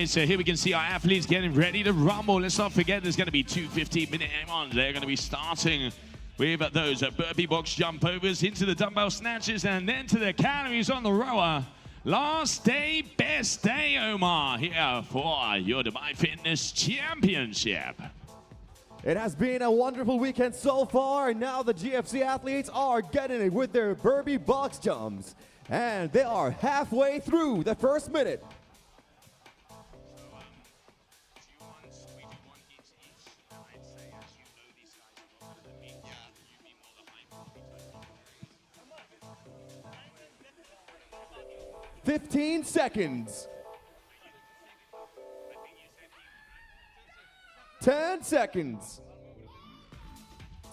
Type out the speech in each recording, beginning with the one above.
So here we can see our athletes getting ready to rumble. Let's not forget there's going to be two 15-minute EMOMs. They're going to be starting with those burpee box jump overs into the dumbbell snatches and then to the calories on the rower. Last day, best day, Omar, here for your Dubai Fitness Championship. It has been a wonderful weekend so far. Now the GFC athletes are getting it with their burpee box jumps. And they are halfway through the first minute. "15 seconds. 10 seconds.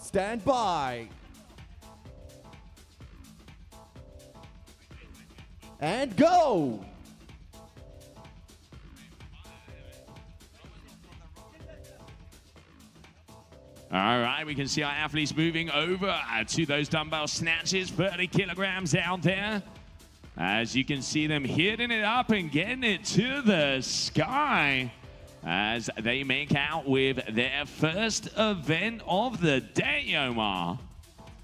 Stand by. And go. All right, we can see our athletes moving over to those dumbbell snatches, 30 kilograms out there. As you can see them hitting it up and getting it to the sky as they make out with their first event of the day, Omar.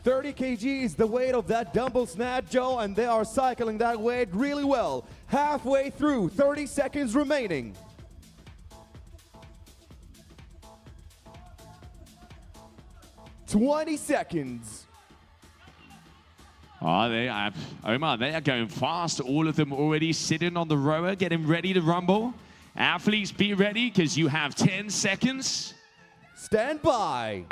30 kgs, the weight of that dumbbell snatch, Joe, and they are cycling that weight really well. Halfway through, 30 seconds remaining. "20 seconds. Oh, Omar, they are going fast. All of them already sitting on the rower, getting ready to rumble. Athletes, be ready, because you have 10 seconds. Stand by.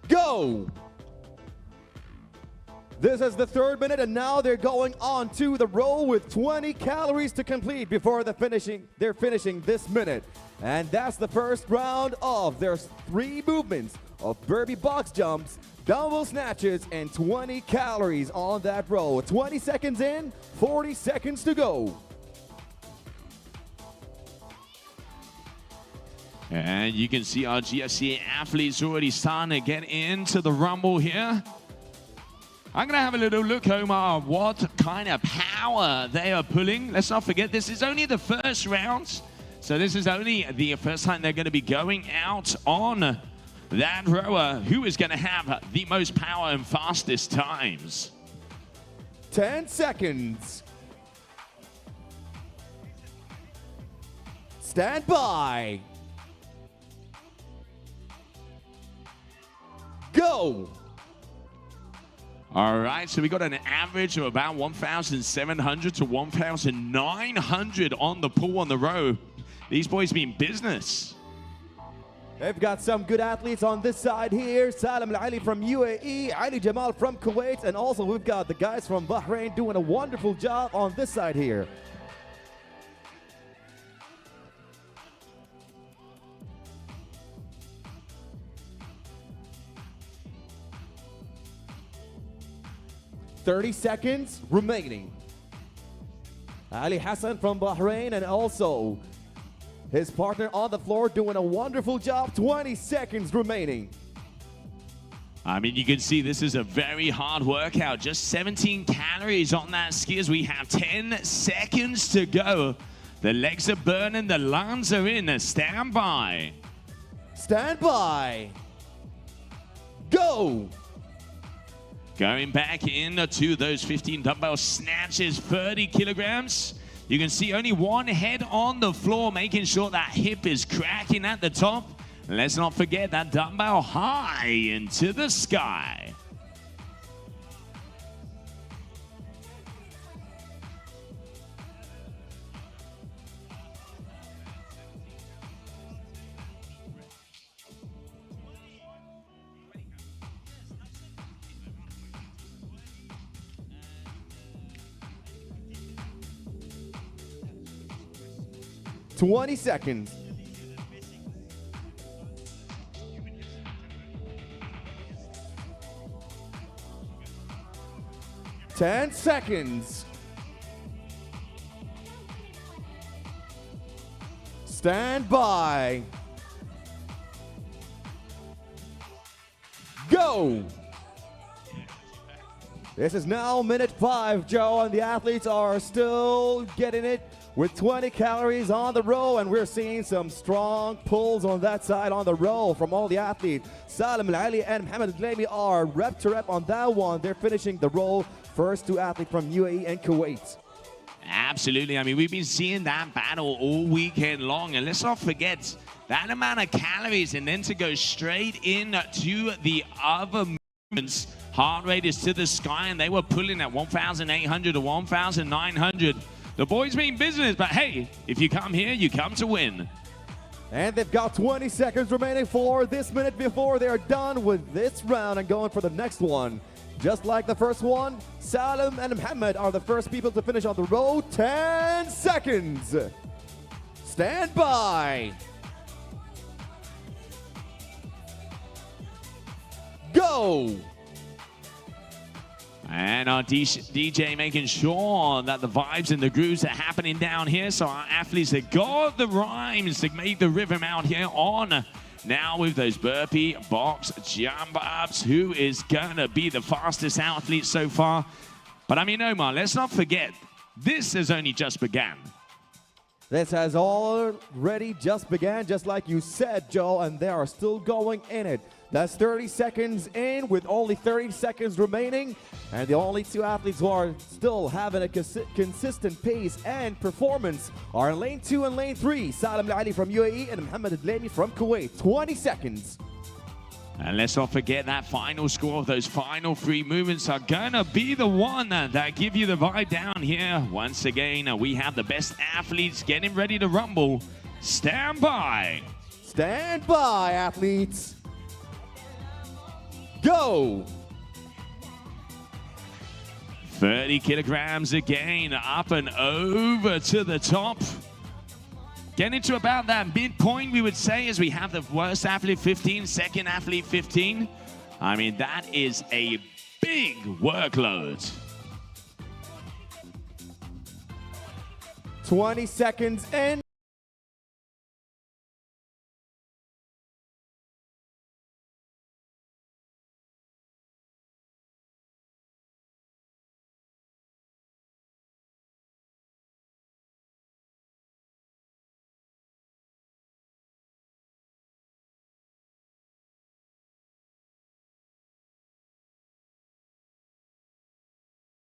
Go. This is the 3rd minute, and now they're going on to the row with 20 calories to complete before they're finishing this minute. And that's the first round of their 3 movements of burpee box jumps, dumbbell snatches, and 20 calories on that row. 20 seconds in, 40 seconds to go. And you can see our GFC athletes already starting to get into the rumble here. I'm going to have a little look, Omar, what kind of power they are pulling. Let's not forget, this is only the first round. So this is only the first time they're going to be going out on that rower. Who is going to have the most power and fastest times? 10 seconds. Stand by. Go. All right, so we got an average of about 1,700 to 1,900 on the pull on the row. These boys mean business. They've got some good athletes on this side here. Salam Al-Ali from UAE, Ali Jamal from Kuwait, and also we've got the guys from Bahrain doing a wonderful job on this side here. "30 seconds remaining. Ali Hassan from Bahrain and also his partner on the floor doing a wonderful job. 20 seconds remaining. I mean, you can see this is a very hard workout. Just 17 calories on that ski as we have 10 seconds to go. The legs are burning, the lungs are in. Stand by. Stand by. Go. Going back into those 15 dumbbell snatches, 30 kilograms. You can see only one head on the floor, making sure that hip is cracking at the top. Let's not forget that dumbbell high into the sky. "20 seconds. "10 seconds. Stand by. Go. This is now minute 5, Joe, and the athletes are still getting it with 20 calories on the row, and we're seeing some strong pulls on that side on the row from all the athletes. Salam Al-Ali and Mohammed Al-Laimi are rep to rep on that one. They're finishing the row. First 2 athletes from UAE and Kuwait. Absolutely. I mean, we've been seeing that battle all weekend long, and let's not forget that amount of calories and then to go straight into the other movements. Heart rate is to the sky, and they were pulling at 1,800 to 1,900. The boys mean business, but hey, if you come here, you come to win. And they've got 20 seconds remaining for this minute before they're done with this round and going for the next one. Just like the first one, Salam and Mohammed are the first people to finish on the row. 10 seconds. Stand by. Go. And our DJ making sure that the vibes and the grooves are happening down here. So our athletes have got the rhymes to make the rhythm out here on. Now with those burpee box jump ups, who is gonna be the fastest athlete so far? But I mean, Omar, let's not forget, this has only just begun. This has already just began, just like you said, Joe, and they are still going in it. That's 30 seconds in with only 30 seconds remaining. And the only two athletes who are still having a consistent pace and performance are in lane 2 and lane 3. Salam Ali from UAE and Mohammed Adlami from Kuwait. 20 seconds. And let's not forget that final score of those final 3 movements are gonna be the one that give you the vibe down here. Once again, we have the best athletes getting ready to rumble. Stand by. Stand by, athletes. Go. 30 kilograms again, up and over to the top. Getting to about that midpoint, we would say, as we have the worst athlete 15, second athlete 15. I mean, that is a big workload. 20 seconds in.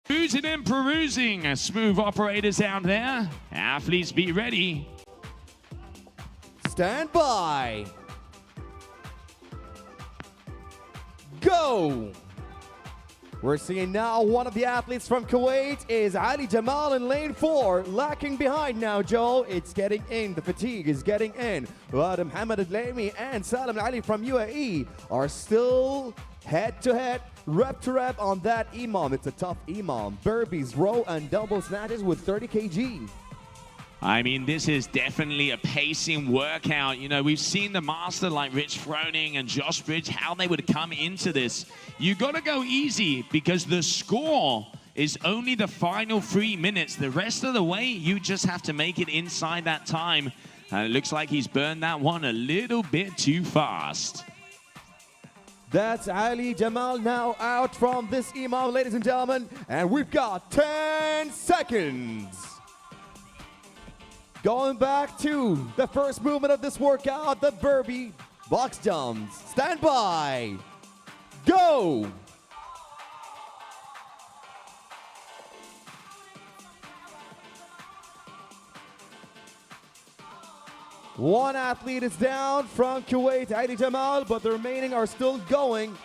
Cruising and perusing, smooth operators out there. Athletes, be ready. Stand by. Go. We're seeing now one of the athletes from Kuwait is Ali Jamal in lane 4. Lacking behind now, Joe. It's getting in. The fatigue is getting in. But Mohammed Adlami and Salam Ali from UAE are still head-to-head, rep-to-rep on that EMOM. It's a tough EMOM. Burpees, row, and double snatches with 30 kg. I mean, this is definitely a pacing workout. You know, we've seen the master like Rich Froning and Josh Bridge, how they would come into this. You got to go easy because the score is only the final 3 minutes. The rest of the way, you just have to make it inside that time. And it looks like he's burned that one a little bit too fast. That's Ali Jamal now out from this EMOM, ladies and gentlemen. And we've got 10 seconds. Going back to the first movement of this workout, the burpee box jumps. Stand by. Go. One athlete is down from Kuwait, Ali Jamal, but the remaining are still going.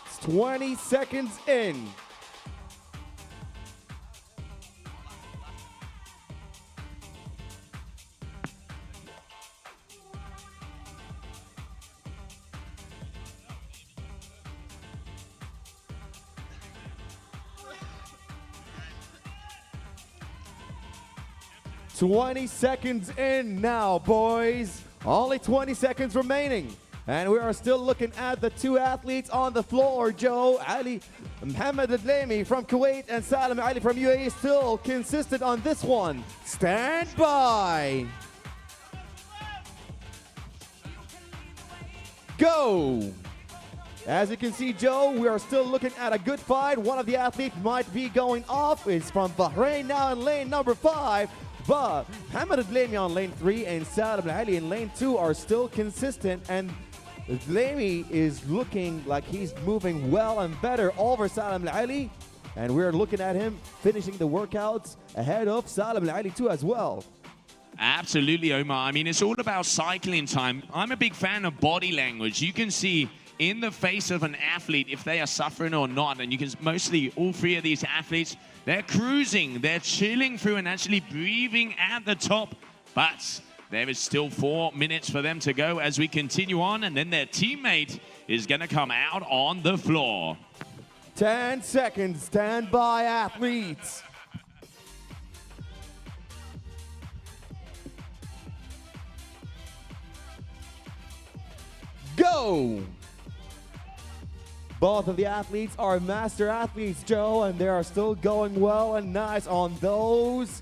It's 20 seconds in. "20 seconds in now, boys. Only 20 seconds remaining. And we are still looking at the two athletes on the floor, Joe. Ali Mohammed Adlami from Kuwait and Salam Ali from UAE still consistent on this one. Stand by. Go. As you can see, Joe, we are still looking at a good fight. One of the athletes might be going off. It's from Bahrain now in lane number 5. But Mohammed Adlami on lane 3 and Salam Ali in lane 2 are still consistent, and Adlami is looking like he's moving well and better over Salam Ali, and we're looking at him finishing the workouts ahead of Salam Ali too as well. Absolutely, Omar. I mean, it's all about cycling time. I'm a big fan of body language. You can see in the face of an athlete if they are suffering or not, and you can mostly all 3 of these athletes, they're cruising, they're chilling through and actually breathing at the top, but there is still 4 minutes for them to go as we continue on, and then their teammate is going to come out on the floor. 10 seconds, stand by, athletes. go! Both of the athletes are master athletes, Joe, and they are still going well and nice on those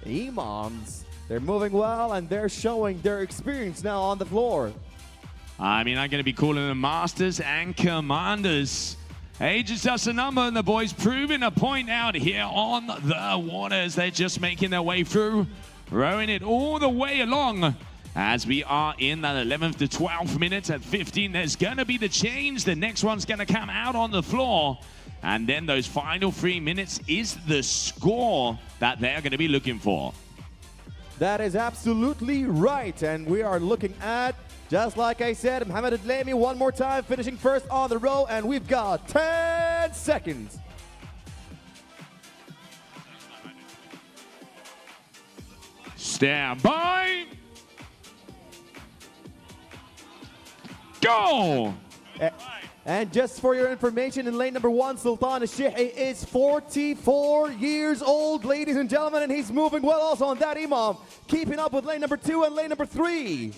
EMOMs. They're moving well, and they're showing their experience now on the floor. I mean, I'm going to be calling them masters and commanders. Age is just a number, and the boys proving a point out here on the waters. They're just making their way through, rowing it all the way along. As we are in that 11th to 12th minute at 15, there's going to be the change. The next one's going to come out on the floor. And then those final 3 minutes is the score that they're going to be looking for. That is absolutely right. And we are looking at, just like I said, Mohamed Adlami one more time, finishing first on the row. And we've got 10 seconds. Stand by. Go! And just for your information, in lane number 1, Sultan Al-Shihi is 44 years old, ladies and gentlemen, and he's moving well also on that EMOM, keeping up with lane number 2 and lane number 3.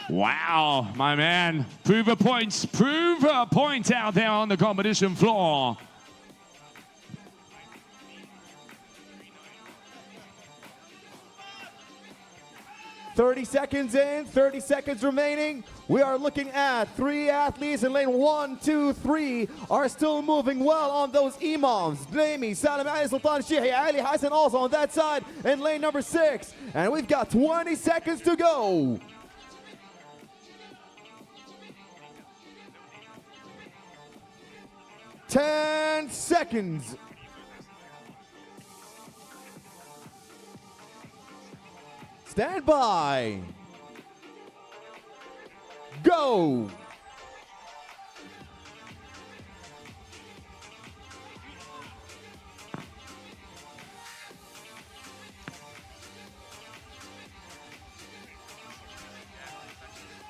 Wow, my man. Prove a point out there on the competition floor. "30 seconds in, 30 seconds remaining. We are looking at 3 athletes in lane 1, 2, 3 are still moving well on those EMOMs. Dlami, Salam Ali, Sultan Shihi, Ali Hassan also on that side in lane number 6. And we've got 20 seconds to go. "10 seconds. Stand by. Go.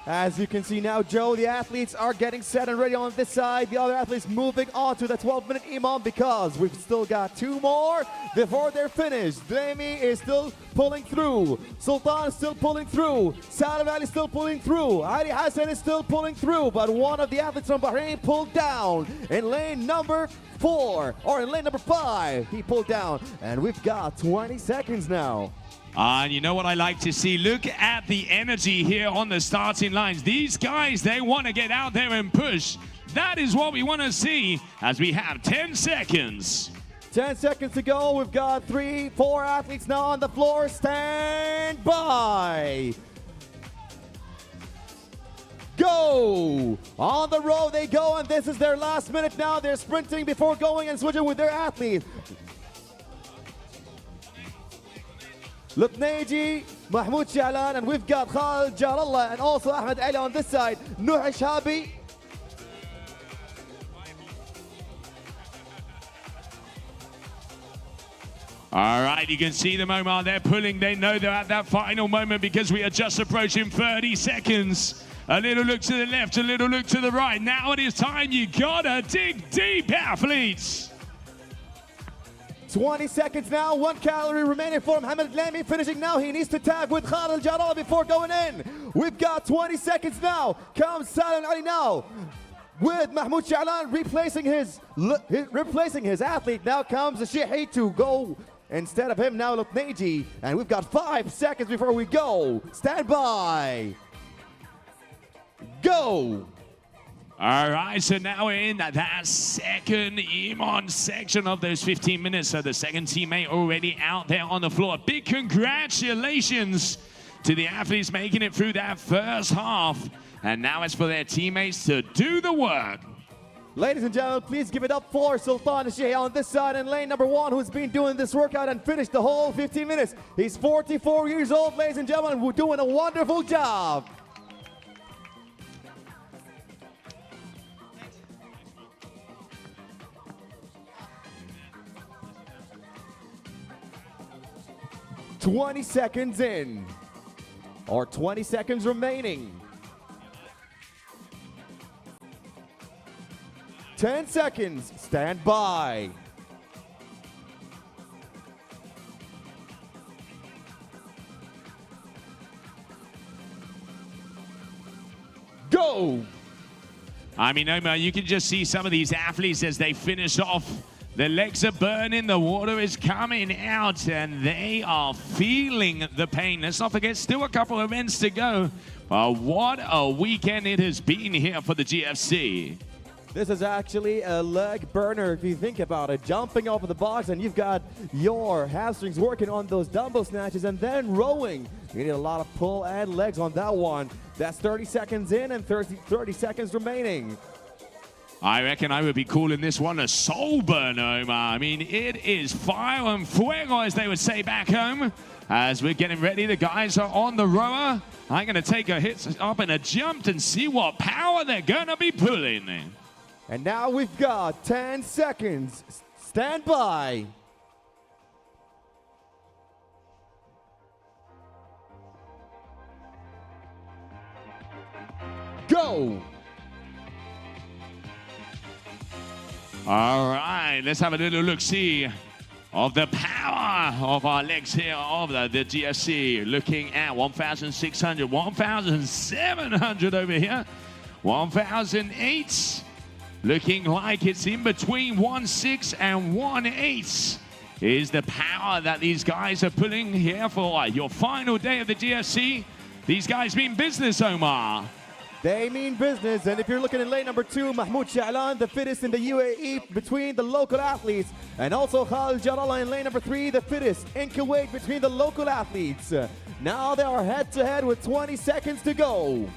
As you can see now, Joe, the athletes are getting set and ready on this side. The other athletes moving on to the 12-minute EMOM because we've still got 2 more before they're finished. Dlami is still pulling through. Sultan is still pulling through. Salam Ali is still pulling through. Ali Hassan is still pulling through, but one of the athletes from Bahrain pulled down in lane number 4, or in lane number 5. He pulled down, and we've got 20 seconds now. And you know what I like to see? Look at the energy here on the starting lines. These guys, they want to get out there and push. That is what we want to see as we have 10 seconds. 10 seconds to go. We've got 3, 4 athletes now on the floor. Stand by. Go! On the row they go, and this is their last minute now. They're sprinting before going and switching with their athletes. Lutneji, Mahmoud Sha'lan, and we've got Khalid Jarallah and also Ahmed Ali on this side. Nuh Shabi. All right, you can see them, Omar. They're pulling. They know they're at that final moment because we are just approaching 30 seconds. A little look to the left, a little look to the right. Now it is time. You gotta dig deep, athletes. 20 seconds now, 1 calorie remaining for Mohamed Adlami, finishing now. He needs to tag with Khalid Jarrah before going in. We've got 20 seconds now. Comes Salam Ali now with Mahmoud Sha'lan replacing his athlete. Now comes the Shihi to go instead of him now, Lutneji. And we've got 5 seconds before we go. Stand by. Go. All right, so now we're in that second EMOM section of those 15 minutes. So the second teammate already out there on the floor. Big congratulations to the athletes making it through that first half. And now it's for their teammates to do the work. Ladies and gentlemen, please give it up for Sultan Al-Shihi on this side in lane number 1, who's been doing this workout and finished the whole 15 minutes. He's 44 years old, ladies and gentlemen. We're doing a wonderful job. "20 seconds in, or 20 seconds remaining. 10 seconds, stand by. Go! I mean, Omar, you can just see some of these athletes as they finish off. The legs are burning, the water is coming out, and they are feeling the pain. Let's not forget, still a couple of events to go. But what a weekend it has been here for the GFC. This is actually a leg burner if you think about it. Jumping off of the box and you've got your hamstrings working on those dumbbell snatches and then rowing. You need a lot of pull and legs on that one. That's 30 seconds in and 30 seconds remaining. I reckon I would be calling this one a soul burner, Omar. I mean, it is fire and fuego, as they would say back home. As we're getting ready, the guys are on the rower. I'm going to take a hit up and a jump and see what power they're going to be pulling. And now we've got 10 seconds. Stand by. Go! All right, let's have a little look-see of the power of our legs here of the GFC. Looking at 1,600, 1,700 over here, 1,008. Looking like it's in between 1.6 and 1.8 is the power that these guys are pulling here for your final day of the GFC. These guys mean business, Omar. They mean business, and if you're looking in lane number 2, Mahmoud Sha'lan, the fittest in the UAE between the local athletes, and also Khalid Jarallah in lane number 3, the fittest in Kuwait between the local athletes. Now they are head-to-head with 20 seconds to go.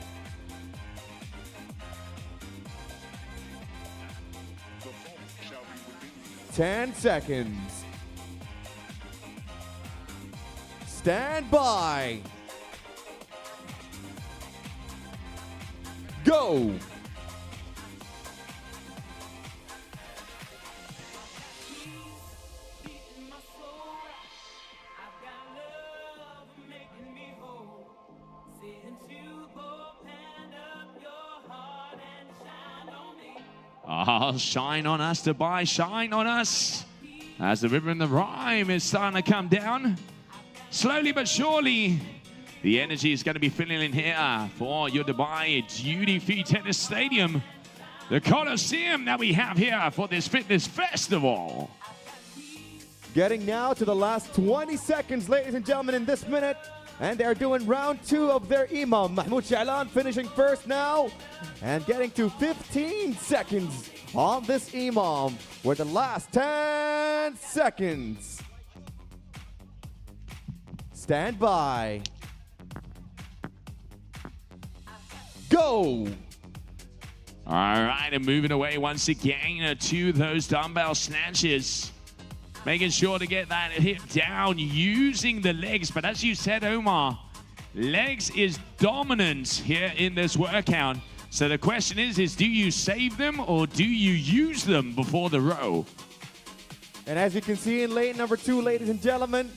Ten seconds. Stand by. Go! Oh, shine on us, Dubai, shine on us. As the rhythm and the rhyme is starting to come down. Slowly but surely, the energy is going to be filling in here for your Dubai duty-free tennis stadium. The Coliseum that we have here for this fitness festival. Getting now to the last 20 seconds, ladies and gentlemen, in this minute. And they're doing round 2 of their EMOM. Mahmoud Sha'lan finishing first now. And getting to 15 seconds on this EMOM with the last 10 seconds. Stand by. Go! All right, and moving away once again to those dumbbell snatches. Making sure to get that hip down using the legs. But as you said, Omar, legs is dominant here in this workout. So the question is do you save them or do you use them before the row? And as you can see in lane number 2, ladies and gentlemen,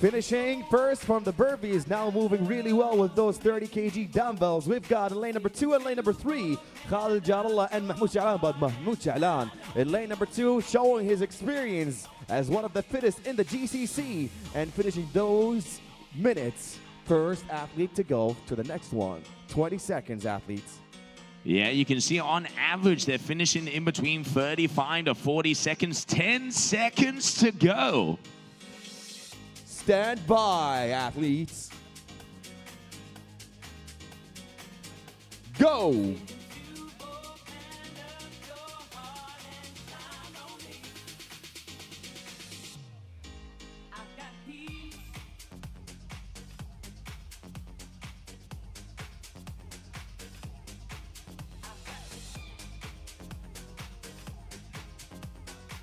finishing first from the burpees, now moving really well with those 30 kg dumbbells. We've got in lane number 2 and lane number 3, Khalid Jarallah and Mahmoud Sha'lan. But Mahmoud Sha'lan in lane number 2 showing his experience as one of the fittest in the GCC and finishing those minutes. First athlete to go to the next one. 20 seconds, athletes. Yeah, you can see on average they're finishing in between 35 to 40 seconds. 10 seconds to go. Stand by, athletes. Go!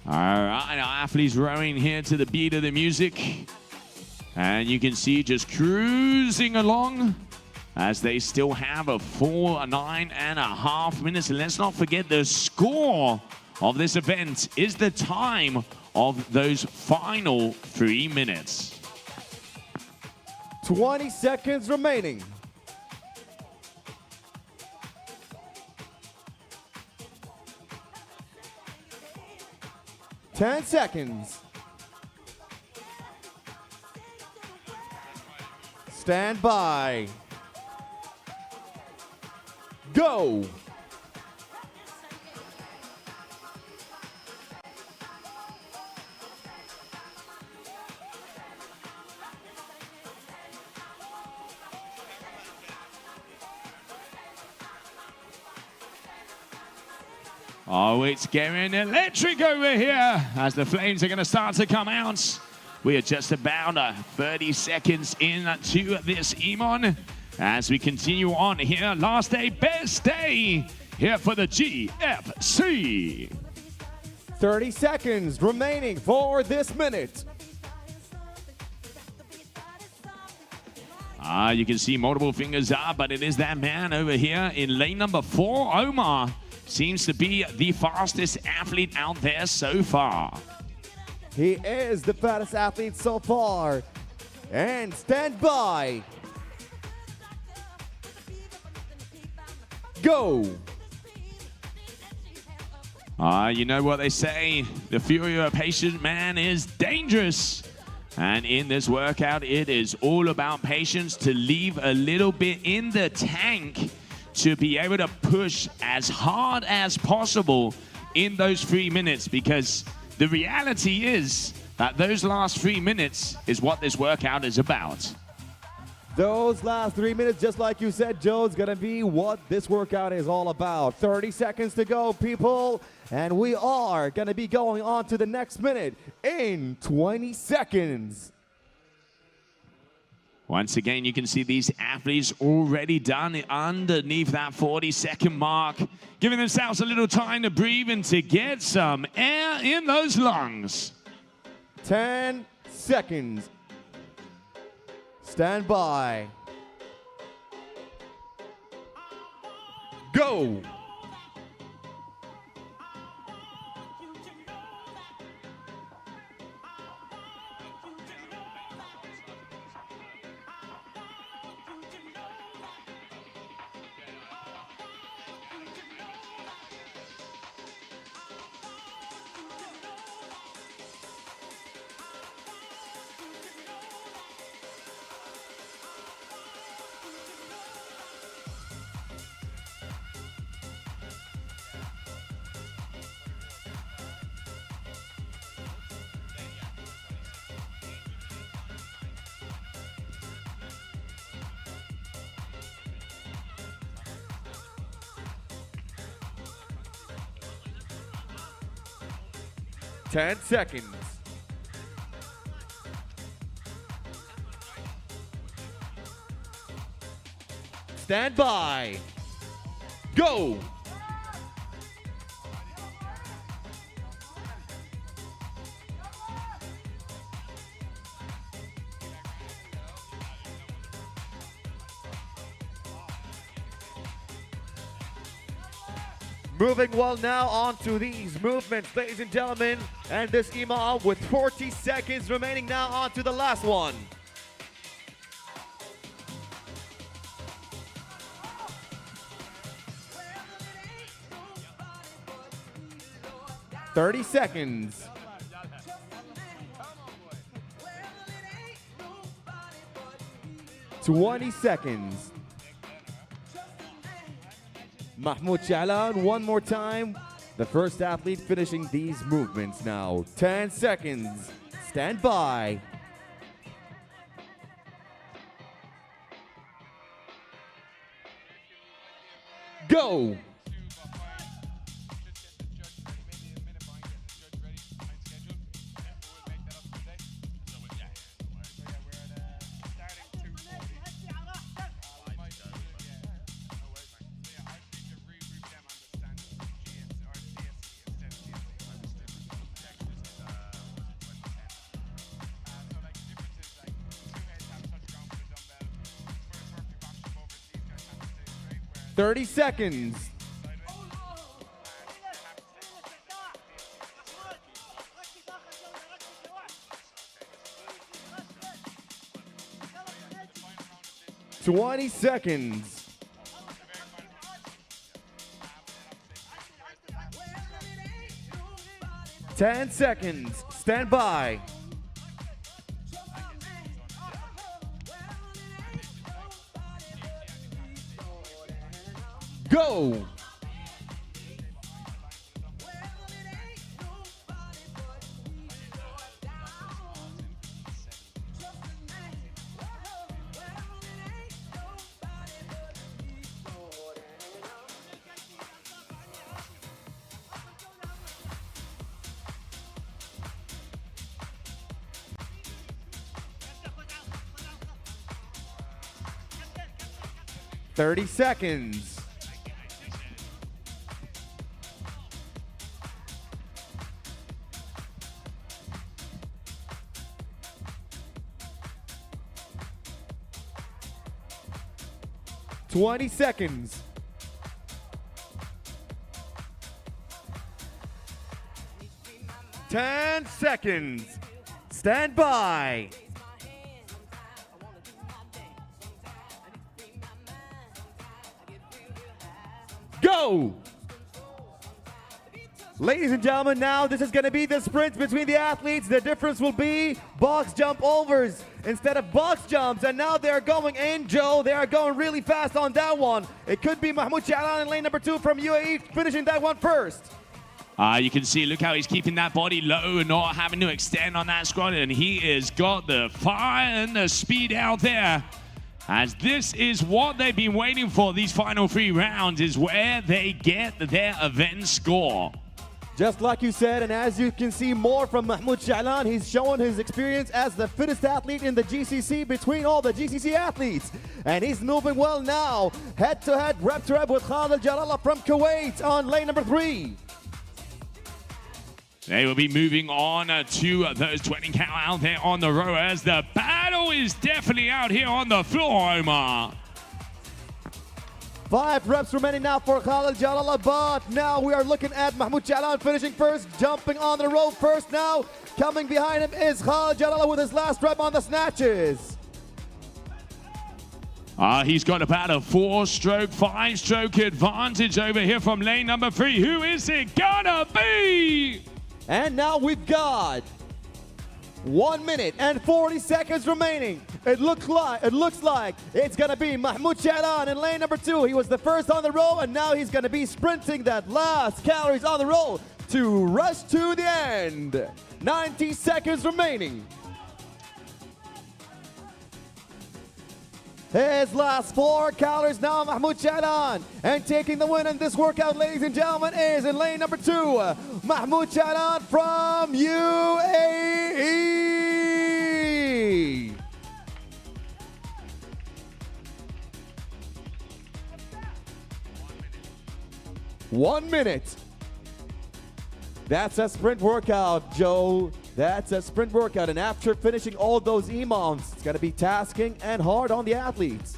All right, our athletes rowing here to the beat of the music. And you can see just cruising along as they still have a full 9.5 minutes. And let's not forget the score of this event is the time of those final 3 minutes. 20 seconds remaining. Ten seconds. Stand by. Go! Oh, it's getting electric over here as the flames are going to start to come out. We are just about 30 seconds into this EMOM as we continue on here. Last day, best day here for the GFC. 30 seconds remaining for this minute. You can see multiple fingers up, but it is that man over here in lane number 4, Omar. Seems to be the fastest athlete out there so far. He is the fastest athlete so far. And stand by. Go. You know what they say, the fury of a patient man is dangerous. And in this workout, it is all about patience to leave a little bit in the tank to be able to push as hard as possible in those 3 minutes, because the reality is that those last 3 minutes is what this workout is about. Those last 3 minutes, just like you said, Joe, is going to be what this workout is all about. 30 seconds to go, people. And we are going to be going on to the next minute in 20 seconds. Once again, you can see these athletes already done underneath that 40-second mark, giving themselves a little time to breathe and to get some air in those lungs. 10 seconds. Stand by. Go. Ten seconds. Stand by. Go. Moving well now on to these movements, ladies and gentlemen. And this EMOM with 40 seconds remaining now on to the last one. "30 seconds. "20 seconds. Mahmoud Sha'lan, one more time. The first athlete finishing these movements now. 10 seconds. Stand by. Go. "30 seconds. "20 seconds. "10 seconds. Stand by. go. $30 seconds. $20 seconds. $10 seconds. Stand by. Go! Ladies and gentlemen, now this is going to be the sprint between the athletes. The difference will be box jump overs instead of box jumps. And now they're going in, Joe. They are going really fast on that one. It could be Mahmoud Shalan in lane number 2 from UAE finishing that one first. You can see, look how he's keeping that body low and not having to extend on that squat. And he has got the fire and the speed out there. As this is what they've been waiting for, these final 3 rounds is where they get their event score. Just like you said, and as you can see more from Mahmoud Shalan, he's showing his experience as the fittest athlete in the GCC between all the GCC athletes. And he's moving well now, head-to-head, rep-to-rep with Khalid Jalala from Kuwait on lane number 3. They will be moving on to those 20 cal out there on the row as the battle is definitely out here on the floor, Omar. 5 reps remaining now for Khalid Jalala, but now we are looking at Mahmoud Shalan finishing first, jumping on the rope first now. Coming behind him is Khalid Jalala with his last rep on the snatches. He's got about a 4-stroke, 5-stroke advantage over here from lane number 3. Who is it gonna be? And now we've got 1 minute and 40 seconds remaining. It looks like it's gonna be Mahmoud Shalan in lane number 2. He was the first on the row, and now he's gonna be sprinting that last calories on the row to rush to the end. 90 seconds remaining. His last 4 calories now, Mahmoud Shalan. And taking the win in this workout, ladies and gentlemen, is in lane number 2, Mahmoud Shalan from UAE. One minute. That's a sprint workout, Joe. That's a sprint workout, and after finishing all those EMOMs, it's going to be tasking and hard on the athletes.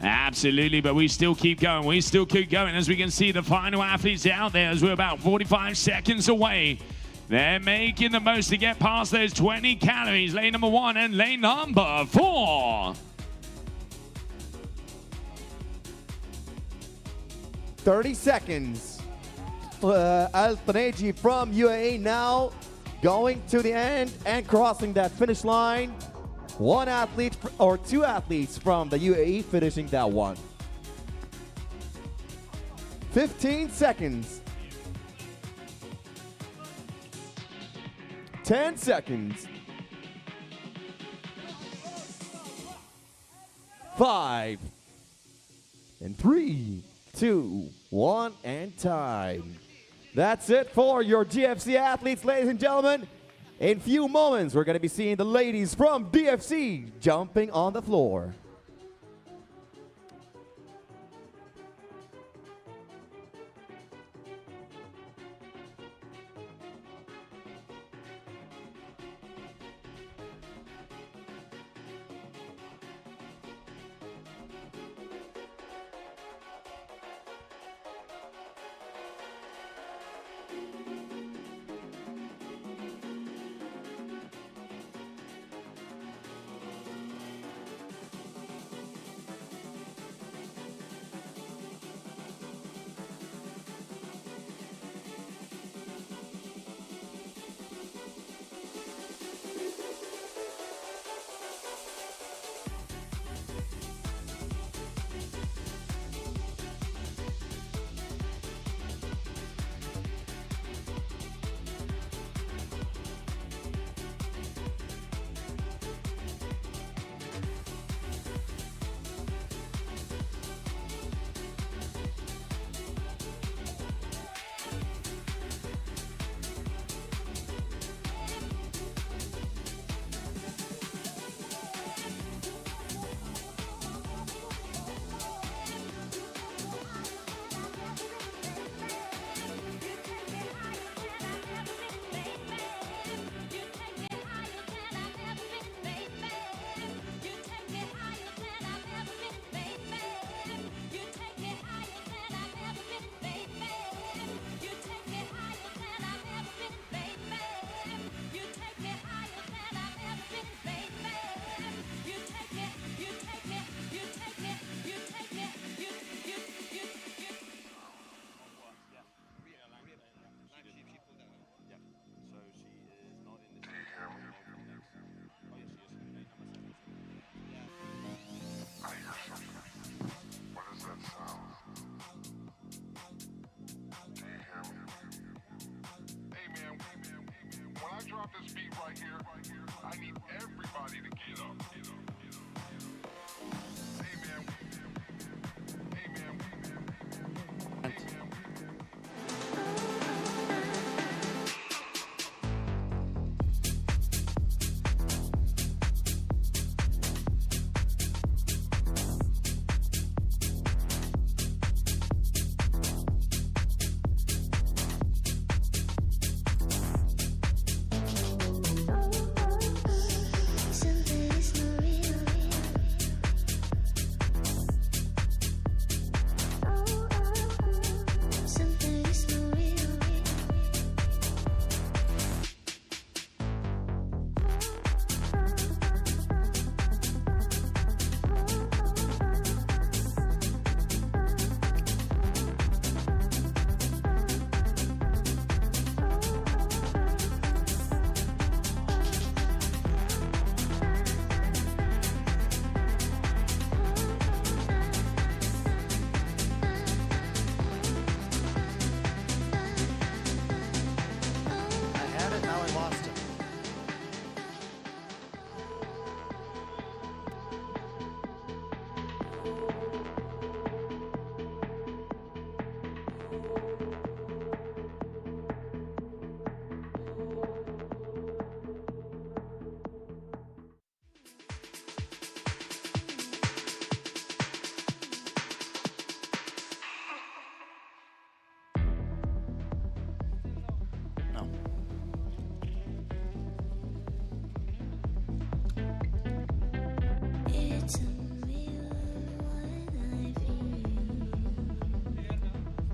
Absolutely, but we still keep going. We still keep going as we can see the final athletes out there as we're about 45 seconds away. They're making the most to get past those 20 calories. Lane number 1 and lane number 4. 30 seconds. Al-Taneji from UAE now going to the end and crossing that finish line. 1 athlete or 2 athletes from the UAE finishing that one. 15 seconds. 10 seconds. 5 and 3, 2, 1, and time. That's it for your GFC athletes, ladies and gentlemen. In few moments, we're going to be seeing the ladies from DFC jumping on the floor.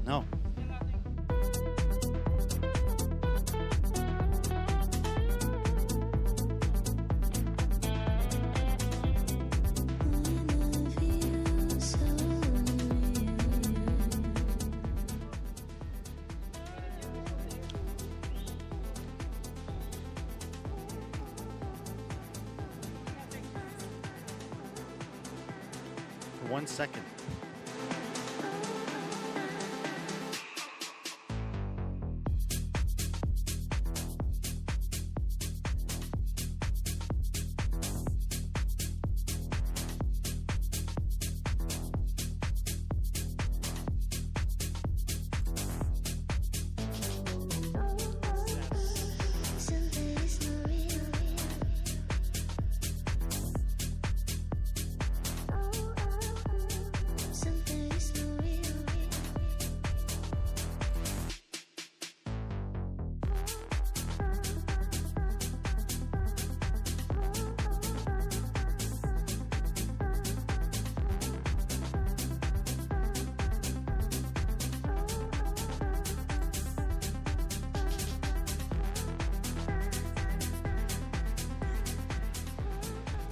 No. For 1 second.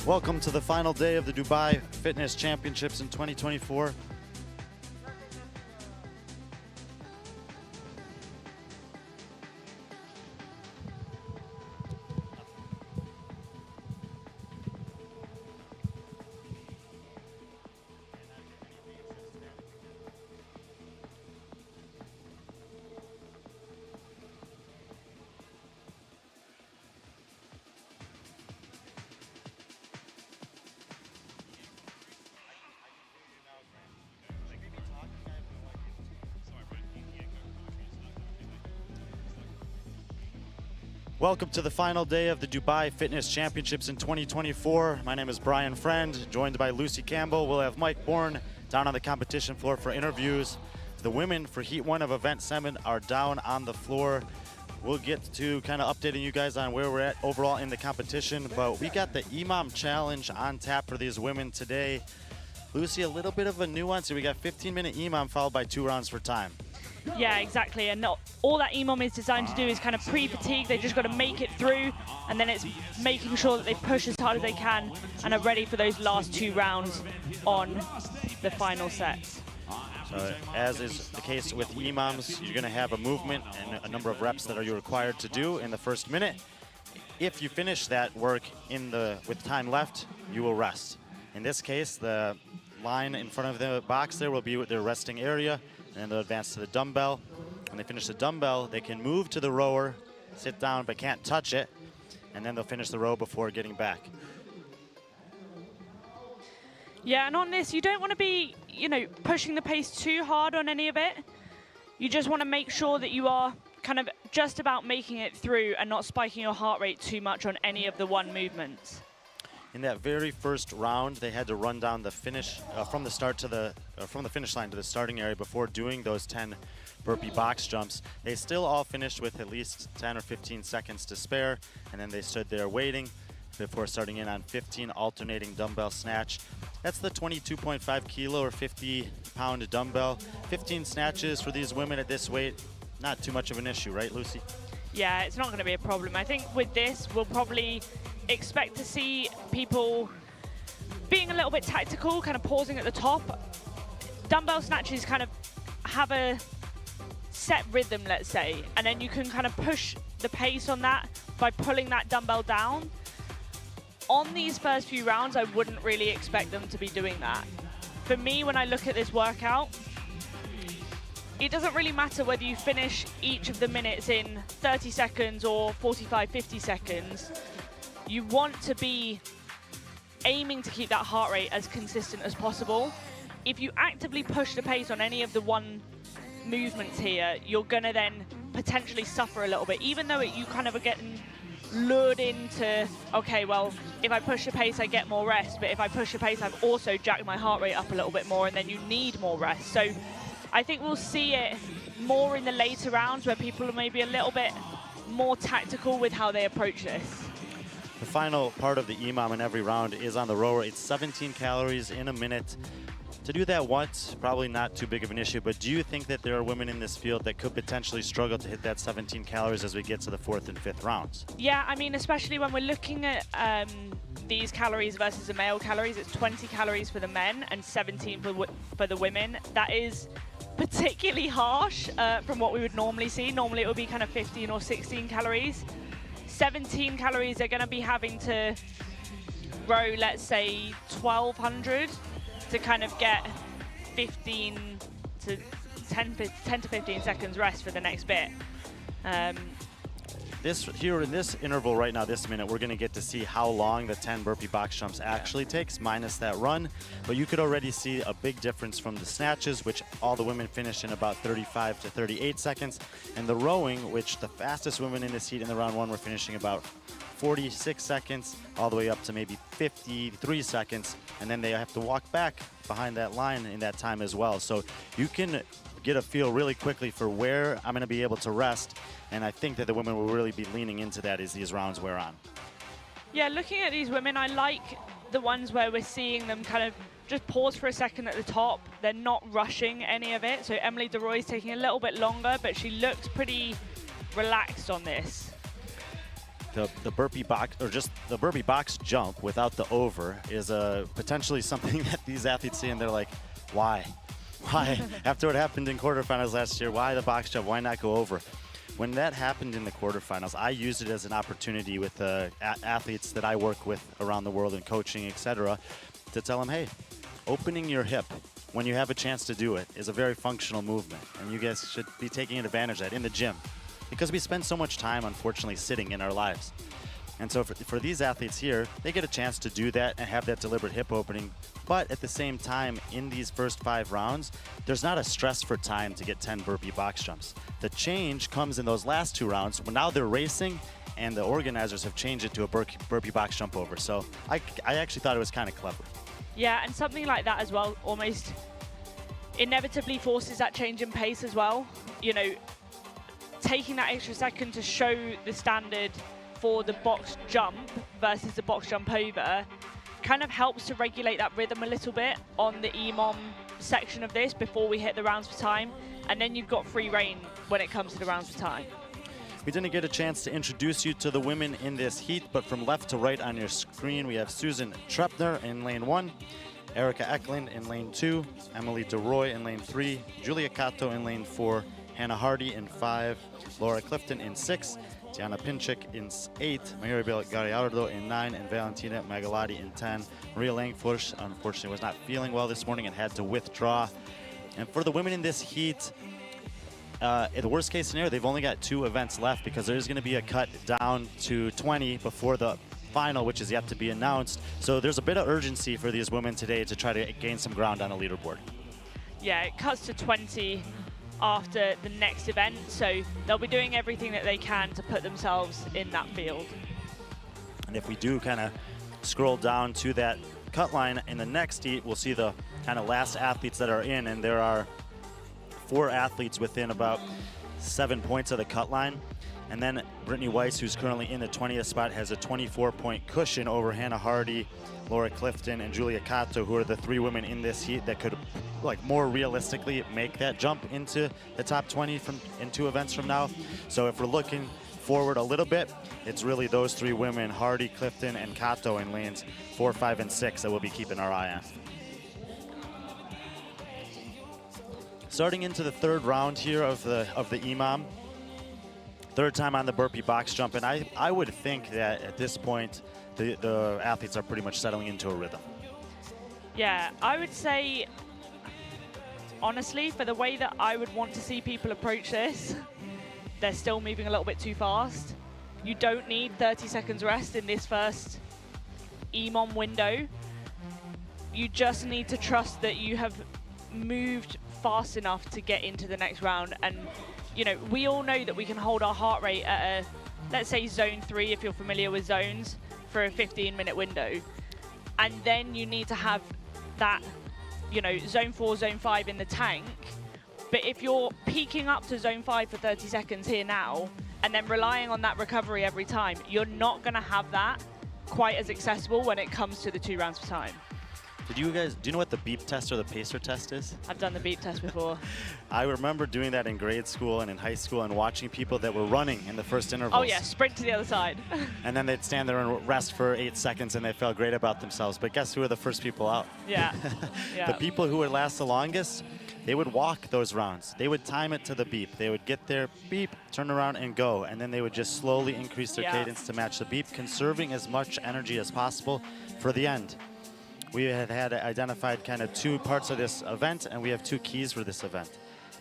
Welcome to the final day of the Dubai Fitness Championships in 2024. Welcome to the final day of the Dubai Fitness Championships in 2024. My name is Brian Friend, joined by Lucy Campbell. We'll have Mike Bourne down on the competition floor for interviews. The women for Heat 1 of Event 7 are down on the floor. We'll get to kind of updating you guys on where we're at overall in the competition, but we got the EMOM challenge on tap for these women today. Lucy, a little bit of a nuance here. We got 15-minute EMOM followed by 2 rounds for time. Yeah, exactly, and all that EMOM is designed to do is kind of pre-fatigue. They just got to make it through, and then it's making sure that they push as hard as they can and are ready for those last 2 rounds on the final sets. So as is the case with EMOMs, you're going to have a movement and a number of reps that are required to do in the first minute. If you finish that work with time left, you will rest. In this case, the line in front of the box there will be their resting area, and then they'll advance to the dumbbell. When they finish the dumbbell, they can move to the rower, sit down but can't touch it, and then they'll finish the row before getting back. Yeah, and on this, you don't want to be, pushing the pace too hard on any of it. You just want to make sure that you are kind of just about making it through and not spiking your heart rate too much on any of the one movements. In that very first round, they had to run down the finish from the finish line to the starting area before doing those 10 burpee box jumps. They still all finished with at least 10 or 15 seconds to spare, and then they stood there waiting before starting in on 15 alternating dumbbell snatch. That's the 22.5 kilo or 50-pound dumbbell. 15 snatches for these women at this weight, not too much of an issue, right, Lucy? Yeah, it's not going to be a problem. I think with this, we'll probably expect to see people being a little bit tactical, kind of pausing at the top. Dumbbell snatches kind of have a set rhythm, let's say, and then you can kind of push the pace on that by pulling that dumbbell down. On these first few rounds, I wouldn't really expect them to be doing that. For me, when I look at this workout, it doesn't really matter whether you finish each of the minutes in 30 seconds or 45, 50 seconds. You want to be aiming to keep that heart rate as consistent as possible. If you actively push the pace on any of the one movements here, you're gonna then potentially suffer a little bit, even though you kind of are getting lured into, okay, well, if I push the pace, I get more rest, but if I push the pace, I've also jacked my heart rate up a little bit more, and then you need more rest. So I think we'll see it more in the later rounds where people are maybe a little bit more tactical with how they approach this. The final part of the EMOM in every round is on the rower. It's 17 calories in a minute. To do that once, probably not too big of an issue, but do you think that there are women in this field that could potentially struggle to hit that 17 calories as we get to the 4th and 5th rounds? Yeah, I mean, especially when we're looking at these calories versus the male calories, it's 20 calories for the men and 17 for the women. That is particularly harsh from what we would normally see. Normally it would be kind of 15 or 16 calories. 17 calories, they're going to be having to row, let's say, 1,200 to kind of get 15 to 10 to 15 seconds rest for the next bit. Here in this interval right now, this minute, we're going to get to see how long the 10 burpee box jumps actually takes, minus that run. But you could already see a big difference from the snatches, which all the women finished in about 35 to 38 seconds. And the rowing, which the fastest women in this heat in the round one were finishing about 46 seconds, all the way up to maybe 53 seconds. And then they have to walk back behind that line in that time as well. So you can get a feel really quickly for where I'm going to be able to rest. And I think that the women will really be leaning into that as these rounds wear on. Yeah, looking at these women, I like the ones where we're seeing them kind of just pause for a second at the top. They're not rushing any of it. So Emily DeRoy's taking a little bit longer, but she looks pretty relaxed on this. The burpee box, or just the burpee box jump without the over, is potentially something that these athletes see and they're like, why? Why? After what happened in quarterfinals last year, why the box jump? Why not go over? When that happened in the quarterfinals, I used it as an opportunity with athletes that I work with around the world in coaching, etc., to tell them, hey, opening your hip when you have a chance to do it is a very functional movement, and you guys should be taking advantage of that in the gym, because we spend so much time, unfortunately, sitting in our lives. And so for these athletes here, they get a chance to do that and have that deliberate hip opening. But at the same time, in these first 5 rounds, there's not a stress for time to get 10 burpee box jumps. The change comes in those last 2 rounds when now they're racing and the organizers have changed it to a burpee box jump over. So I actually thought it was kind of clever. Yeah, and something like that as well almost inevitably forces that change in pace as well. You know, taking that extra second to show the standard for the box jump versus the box jump over kind of helps to regulate that rhythm a little bit on the EMOM section of this before we hit the rounds for time, and then you've got free reign when it comes to the rounds for time. We didn't get a chance to introduce you to the women in this heat, but from left to right on your screen, we have Susan Trepner in lane 1, Erica Eklund in lane 2, Emily DeRoy in lane 3, Julia Cato in lane 4, Hannah Hardy in 5, Laura Clifton in 6, Tiana Pinchik in 8, Maribel Gallardo in 9, and Valentina Magalati in 10. Maria Langfors, unfortunately, was not feeling well this morning and had to withdraw. And for the women in this heat, in the worst case scenario, they've only got 2 events left because there's going to be a cut down to 20 before the final, which is yet to be announced. So there's a bit of urgency for these women today to try to gain some ground on the leaderboard. Yeah, it cuts to 20 after the next event, so they'll be doing everything that they can to put themselves in that field. And if we do kind of scroll down to that cut line in the next heat, we'll see the kind of last athletes that are in, and there are 4 athletes within about 7 points of the cut line. And then Brittany Weiss, who's currently in the 20th spot, has a 24-point cushion over Hannah Hardy, Laura Clifton, and Julia Cato, who are the 3 women in this heat that could, like, more realistically make that jump into the top 20 in 2 events from now. So if we're looking forward a little bit, it's really those 3 women, Hardy, Clifton, and Cato, in lanes 4, 5, and 6 that we'll be keeping our eye on. Starting into the 3rd round here of the EMOM. 3rd time on the burpee box jump, and I would think that at this point the athletes are pretty much settling into a rhythm. Yeah, I would say, honestly, for the way that I would want to see people approach this, they're still moving a little bit too fast. You don't need 30 seconds rest in this first EMOM window. You just need to trust that you have moved fast enough to get into the next round. And you know, we all know that we can hold our heart rate at a, let's say, zone 3, if you're familiar with zones, for a 15-minute window. And then you need to have that, you know, zone 4, zone 5 in the tank. But if you're peaking up to zone 5 for 30 seconds here now, and then relying on that recovery every time, you're not going to have that quite as accessible when it comes to the 2 rounds of time. Do you know what the beep test or the pacer test is? I've done the beep test before. I remember doing that in grade school and in high school and watching people that were running in the first intervals. Oh yeah, sprint to the other side. And then they'd stand there and rest for 8 seconds and they felt great about themselves. But guess who were the first people out? Yeah. Yeah. The people who would last the longest, they would walk those rounds. They would time it to the beep. They would get their beep, turn around and go. And then they would just slowly increase their cadence to match the beep, conserving as much energy as possible for the end. We had identified kind of 2 parts of this event, and we have 2 keys for this event.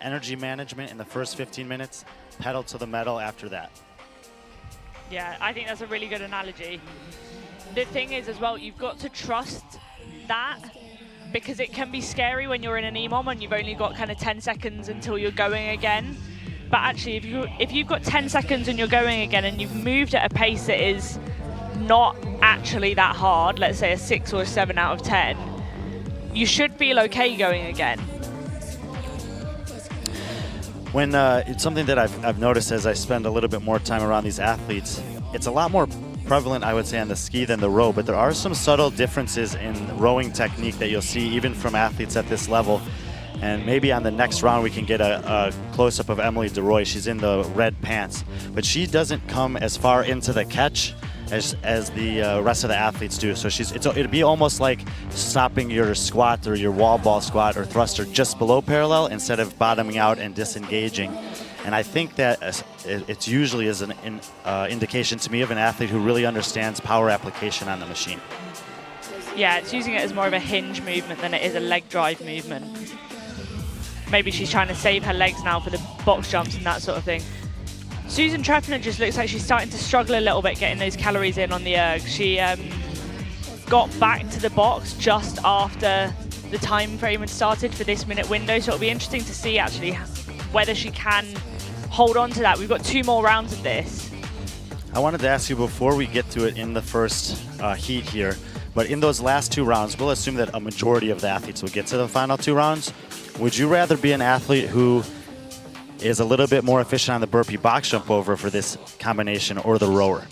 Energy management in the first 15 minutes, pedal to the metal after that. Yeah, I think that's a really good analogy. The thing is as well, you've got to trust that, because it can be scary when you're in an EMOM and you've only got kind of 10 seconds until you're going again. But actually, if you've got 10 seconds and you're going again and you've moved at a pace that is not actually that hard, let's say a 6 or a 7 out of 10, you should feel okay going again. When it's something that I've noticed as I spend a little bit more time around these athletes, it's a lot more prevalent, I would say, on the ski than the row, but there are some subtle differences in rowing technique that you'll see even from athletes at this level. And maybe on the next round we can get a close-up of Emily DeRoy. She's in the red pants, but she doesn't come as far into the catch as the rest of the athletes do. So it'd be almost like stopping your squat or your wall ball squat or thruster just below parallel instead of bottoming out and disengaging. And I think that it usually is an indication to me of an athlete who really understands power application on the machine. Yeah, it's using it as more of a hinge movement than it is a leg drive movement. Maybe she's trying to save her legs now for the box jumps and that sort of thing. Susan Treffner just looks like she's starting to struggle a little bit getting those calories in on the erg. She got back to the box just after the time frame had started for this minute window, so it'll be interesting to see actually whether she can hold on to that. We've got 2 more rounds of this. I wanted to ask you before we get to it in the first heat here, but in those last 2 rounds, we'll assume that a majority of the athletes will get to the final 2 rounds. Would you rather be an athlete who is a little bit more efficient on the burpee box jump over for this combination, or the rower?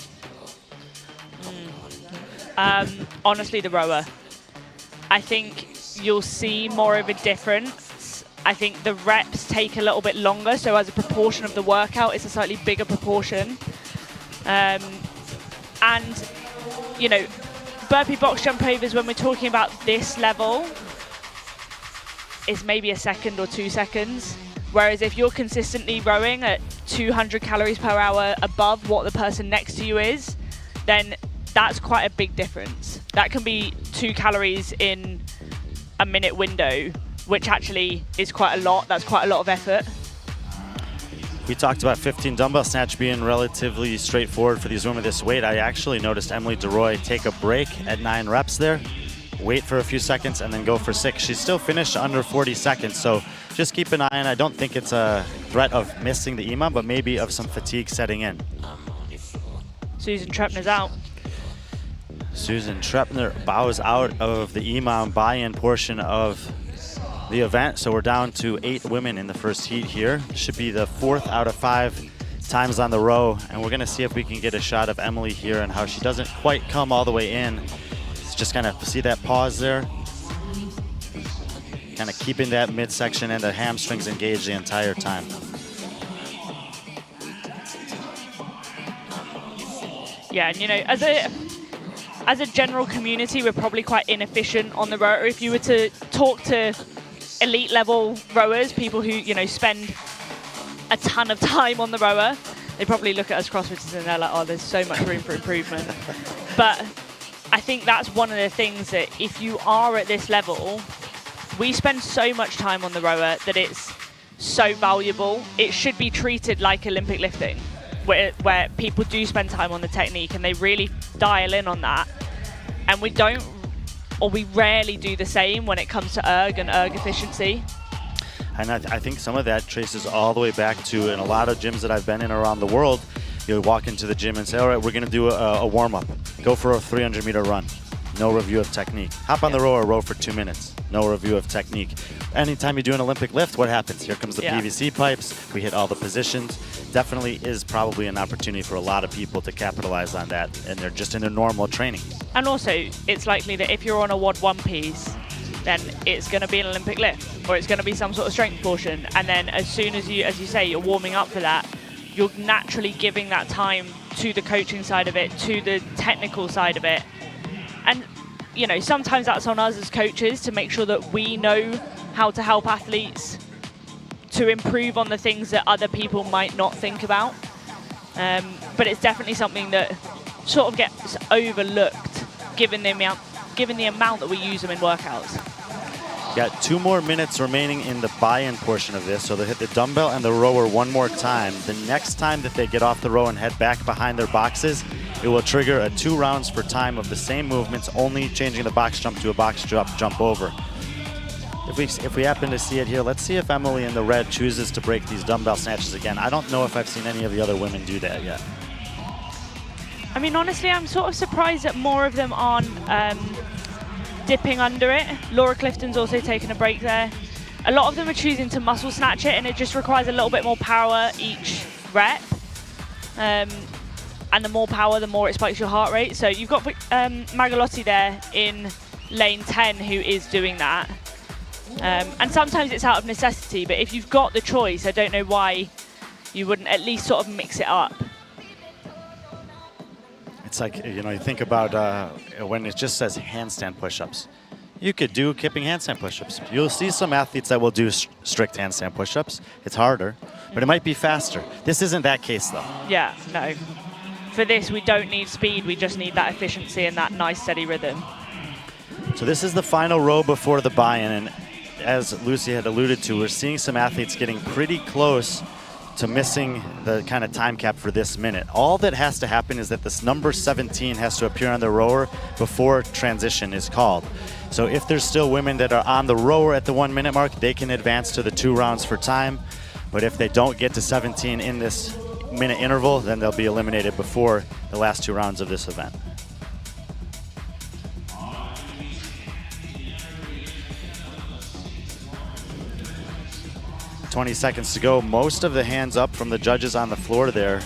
Honestly, the rower. I think you'll see more of a difference. I think the reps take a little bit longer, so as a proportion of the workout, it's a slightly bigger proportion. And, you know, burpee box jump overs, when we're talking about this level, is maybe a second or 2 seconds. Whereas if you're consistently rowing at 200 calories per hour above what the person next to you is, then that's quite a big difference. That can be 2 calories in a minute window, which actually is quite a lot. That's quite a lot of effort. We talked about 15 dumbbell snatch being relatively straightforward for these women this weight. I actually noticed Emily DeRoy take a break at 9 reps there, wait for a few seconds, and then go for 6. She's still finished under 40 seconds, so just keep an eye on. I don't think it's a threat of missing the EMOM, but maybe of some fatigue setting in. Susan Treffner's out. Susan Treffner bows out of the EMOM buy-in portion of the event, so we're down to 8 women in the first heat here. Should be the 4th out of 5 times on the row, and we're gonna see if we can get a shot of Emily here and how she doesn't quite come all the way in. Just kind of see that pause there. Kind of keeping that midsection and the hamstrings engaged the entire time. Yeah, and you know, as a general community, we're probably quite inefficient on the rower. If you were to talk to elite level rowers, people who, you know, spend a ton of time on the rower, they probably look at us CrossFitters and they're like, oh, there's so much room for improvement. But I think that's one of the things that if you are at this level, we spend so much time on the rower that it's so valuable. It should be treated like Olympic lifting, where people do spend time on the technique and they really dial in on that. And we don't, or we rarely do the same when it comes to erg and erg efficiency. And I think some of that traces all the way back to, in a lot of gyms that I've been in around the world, you'll walk into the gym and say, all right, we're gonna do a warm-up. Go for a 300-meter run. no review of technique. Hop on the row or row for 2 minutes, no review of technique. Anytime you do an Olympic lift, what happens? Here comes the PVC pipes. We hit all the positions. Definitely is probably an opportunity for a lot of people to capitalize on that, and they're just in their normal training. And also, it's likely that if you're on a WOD 1 piece, then it's going to be an Olympic lift, or it's going to be some sort of strength portion. And then as soon as you say, you're warming up for that, you're naturally giving that time to the coaching side of it, to the technical side of it. And, you know, sometimes that's on us as coaches to make sure that we know how to help athletes to improve on the things that other people might not think about. But it's definitely something that sort of gets overlooked given the amount that we use them in workouts. Got 2 more minutes remaining in the buy-in portion of this, so they'll hit the dumbbell and the rower one more time. The next time that they get off the row and head back behind their boxes, it will trigger a 2 rounds for time of the same movements, only changing the box jump to a box jump over. If we happen to see it here, let's see if Emily in the red chooses to break these dumbbell snatches again. I don't know if I've seen any of the other women do that yet. I mean, honestly, I'm sort of surprised that more of them aren't dipping under it. Laura Clifton's also taken a break there. A lot of them are choosing to muscle snatch it, and it just requires a little bit more power each rep. And the more power, the more it spikes your heart rate. So you've got Magalotti there in lane 10 who is doing that. And sometimes it's out of necessity, but if you've got the choice, I don't know why you wouldn't at least sort of mix it up. It's like, you know, you think about when it just says handstand push-ups. You could do kipping handstand push-ups. You'll see some athletes that will do strict handstand push-ups. It's harder, but it might be faster. This isn't that case, though. Yeah, no. For this, we don't need speed. We just need that efficiency and that nice, steady rhythm. So this is the final row before the buy-in, and as Lucy had alluded to, we're seeing some athletes getting pretty close to missing the kind of time cap for this minute. All that has to happen is that this number 17 has to appear on the rower before transition is called. So if there's still women that are on the rower at the 1 minute mark, they can advance to the 2 rounds for time. But if they don't get to 17 in this minute interval, then they'll be eliminated before the last 2 rounds of this event. 20 seconds to go. Most of the hands up from the judges on the floor there.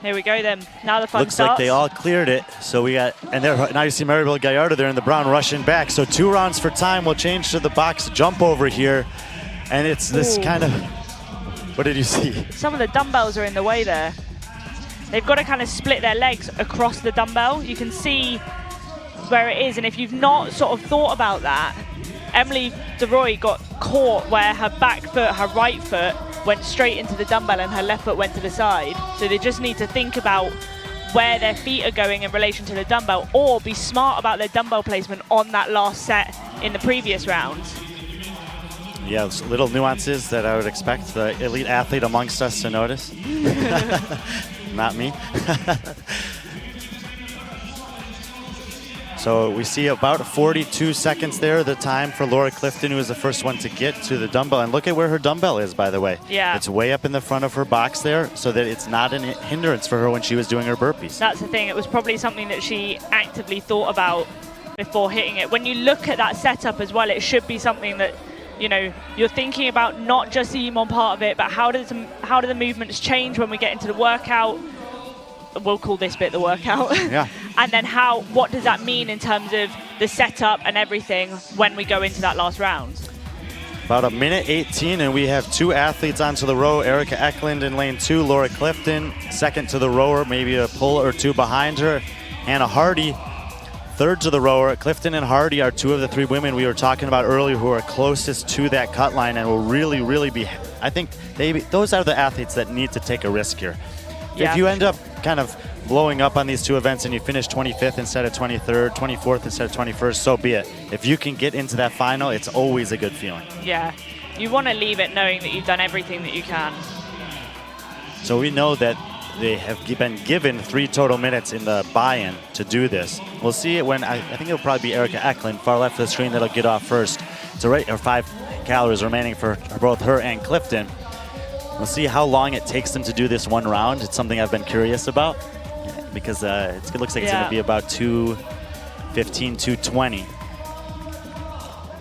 Here we go then. Now the fun Looks starts. like they all cleared it. So we got, and there, now you see Maribel Gallardo there in the brown rushing back. So 2 rounds for time. We'll change to the box jump over here. And it's this kind of, what did you see? Some of the dumbbells are in the way there. They've got to kind of split their legs across the dumbbell. You can see where it is. And if you've not sort of thought about that, Emily DeRoy got caught where her back foot, her right foot, went straight into the dumbbell and her left foot went to the side. So they just need to think about where their feet are going in relation to the dumbbell, or be smart about their dumbbell placement on that last set in the previous rounds. Yeah, those little nuances that I would expect the elite athlete amongst us to notice. Not me. So we see about 42 seconds there, the time for Laura Clifton, who is the first one to get to the dumbbell. And look at where her dumbbell is, by the way. Yeah. It's way up in the front of her box there, so that it's not a hindrance for her when she was doing her burpees. That's the thing. It was probably something that she actively thought about before hitting it. When you look at that setup as well, it should be something that, you know, you're thinking about not just the EMOM part of it, but how do the movements change when we get into the workout? We'll call this bit the workout. Yeah. And then what does that mean in terms of the setup and everything when we go into that last round? About 1:18, and we have 2 athletes onto the row. Erica Eklund in lane 2, Laura Clifton second to the rower, maybe a pull or 2 behind her. Hannah Hardy third to the rower. Clifton and Hardy are 2 of the 3 women we were talking about earlier who are closest to that cut line and will really, really be, I think those are the athletes that need to take a risk here. Yeah, if you end up kind of blowing up on these 2 events and you finish 25th instead of 23rd, 24th instead of 21st, so be it. If you can get into that final, it's always a good feeling. Yeah, you want to leave it knowing that you've done everything that you can. So we know that they have been given 3 total minutes in the buy-in to do this. We'll see it when, I think it'll probably be Erica Eklund, far left of the screen, that'll get off first. It's or 5, calories remaining for both her and Clifton. We'll see how long it takes them to do this one round. It's something I've been curious about because it looks like it's going to be about 2:15, 2:20.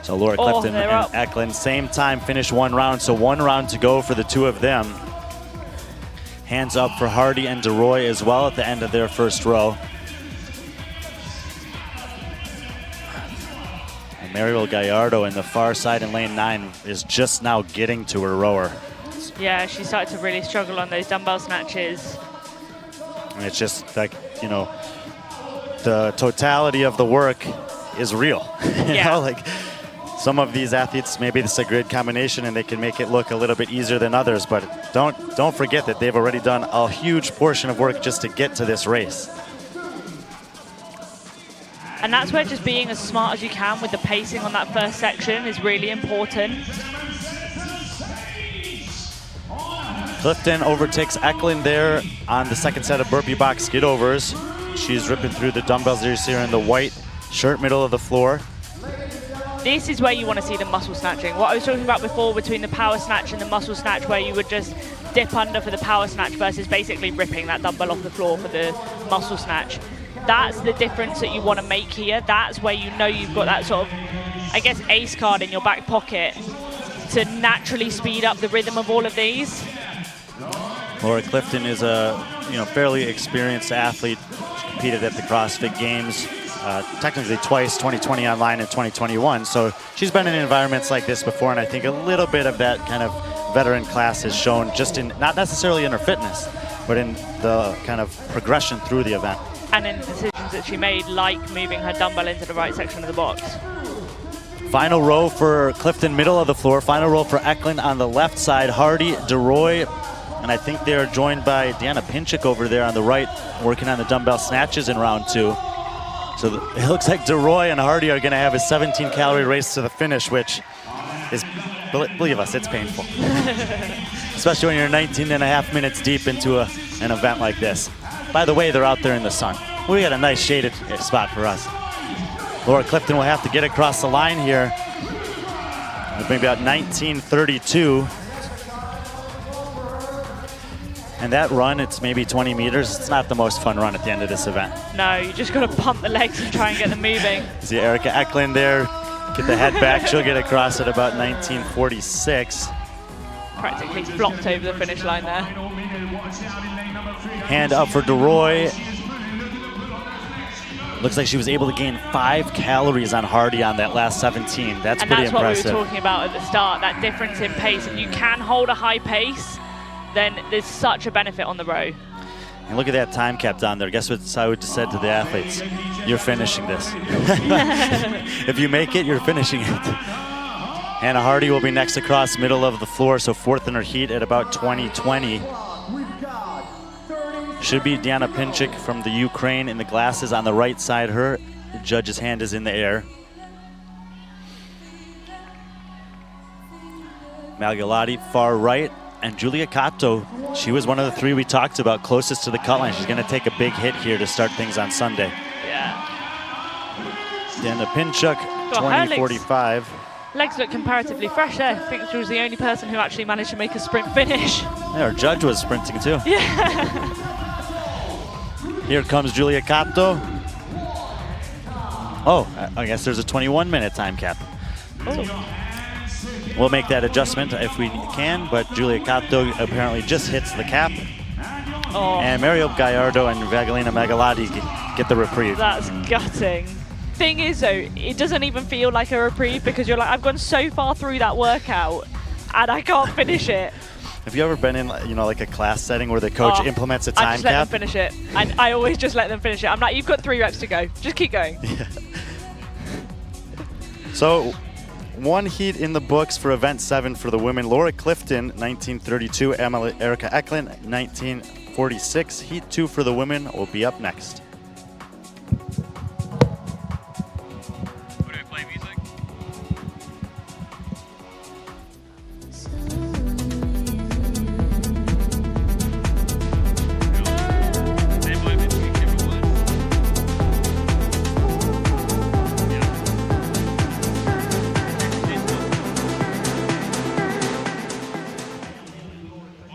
So Laura Clifton and Eklund, same time, finish one round. So one round to go for the two of them. Hands up for Hardy and DeRoy as well at the end of their first row. And Mariel Gallardo in the far side in lane 9 is just now getting to her rower. Yeah, she started to really struggle on those dumbbell snatches. And it's just like, you know, the totality of the work is real. You know, like some of these athletes, maybe this is a great combination and they can make it look a little bit easier than others, but don't forget that they've already done a huge portion of work just to get to this race. And that's where just being as smart as you can with the pacing on that first section is really important. Clifton overtakes Eklund there on the second set of burpee box get-overs. She's ripping through the dumbbells there. You see her in the white shirt, middle of the floor. This is where you want to see the muscle snatching. What I was talking about before between the power snatch and the muscle snatch, where you would just dip under for the power snatch versus basically ripping that dumbbell off the floor for the muscle snatch. That's the difference that you want to make here. That's where you know you've got that sort of, I guess, ace card in your back pocket to naturally speed up the rhythm of all of these. Laura Clifton is a fairly experienced athlete. She competed at the CrossFit Games, technically twice, 2020 online and 2021. So she's been in environments like this before, and I think a little bit of that kind of veteran class is shown just in, not necessarily in her fitness, but in the kind of progression through the event. And in the decisions that she made, like moving her dumbbell into the right section of the box. Final row for Clifton, middle of the floor. Final row for Eklund on the left side. Hardy, DeRoy, and I think they're joined by Deanna Pinchuk over there on the right, working on the dumbbell snatches in round 2. So it looks like DeRoy and Hardy are going to have a 17-calorie race to the finish, which is, believe us, it's painful. Especially when you're 19 and a half minutes deep into an event like this. By the way, they're out there in the sun. We got a nice shaded spot for us. Laura Clifton will have to get across the line here. Maybe about 19:32. And that run, it's maybe 20 meters. It's not the most fun run at the end of this event. No, you just got to pump the legs and try and get them moving. See Erica Eklund there, get the head back. She'll get across at about 19:46. Practically flopped over the finish line there. Hand up for DeRoy. Looks like she was able to gain 5 calories on Hardy on that last 17. That's pretty impressive. And that's what we were talking about at the start, that difference in pace. If you can hold a high pace, then there's such a benefit on the row. And look at that time cap down there. Guess what I would have said to the athletes? You're finishing this. If you make it, you're finishing it. Hannah Hardy will be next across middle of the floor, so 4th in her heat at about 20:20. Should be Deanna Pinchuk from the Ukraine in the glasses on the right side. Her judge's hand is in the air. Malgalati far right, and Julia Cato, she was one of the 3 we talked about closest to the cut line. She's going to take a big hit here to start things on Sunday. Yeah. Deanna Pinchuk, 20:45. Legs look comparatively fresh there. I think she was the only person who actually managed to make a sprint finish. Yeah, our judge was sprinting too. Yeah. Here comes Julia Cato. Oh, I guess there's a 21-minute time cap. So we'll make that adjustment if we can, but Julia Cato apparently just hits the cap. Oh. And Mariel Gallardo and Vagelina Magalati get the reprieve. That's gutting. Thing is though, it doesn't even feel like a reprieve because you're like, I've gone so far through that workout and I can't finish it. Have you ever been in, like a class setting where the coach implements a time cap? I just let them finish it. I always just let them finish it. I'm like, you've got 3 reps to go. Just keep going. Yeah. So, 1 heat in the books for event 7 for the women. Laura Clifton, 19:32. Erica Eklund, 19:46. Heat 2 for the women will be up next.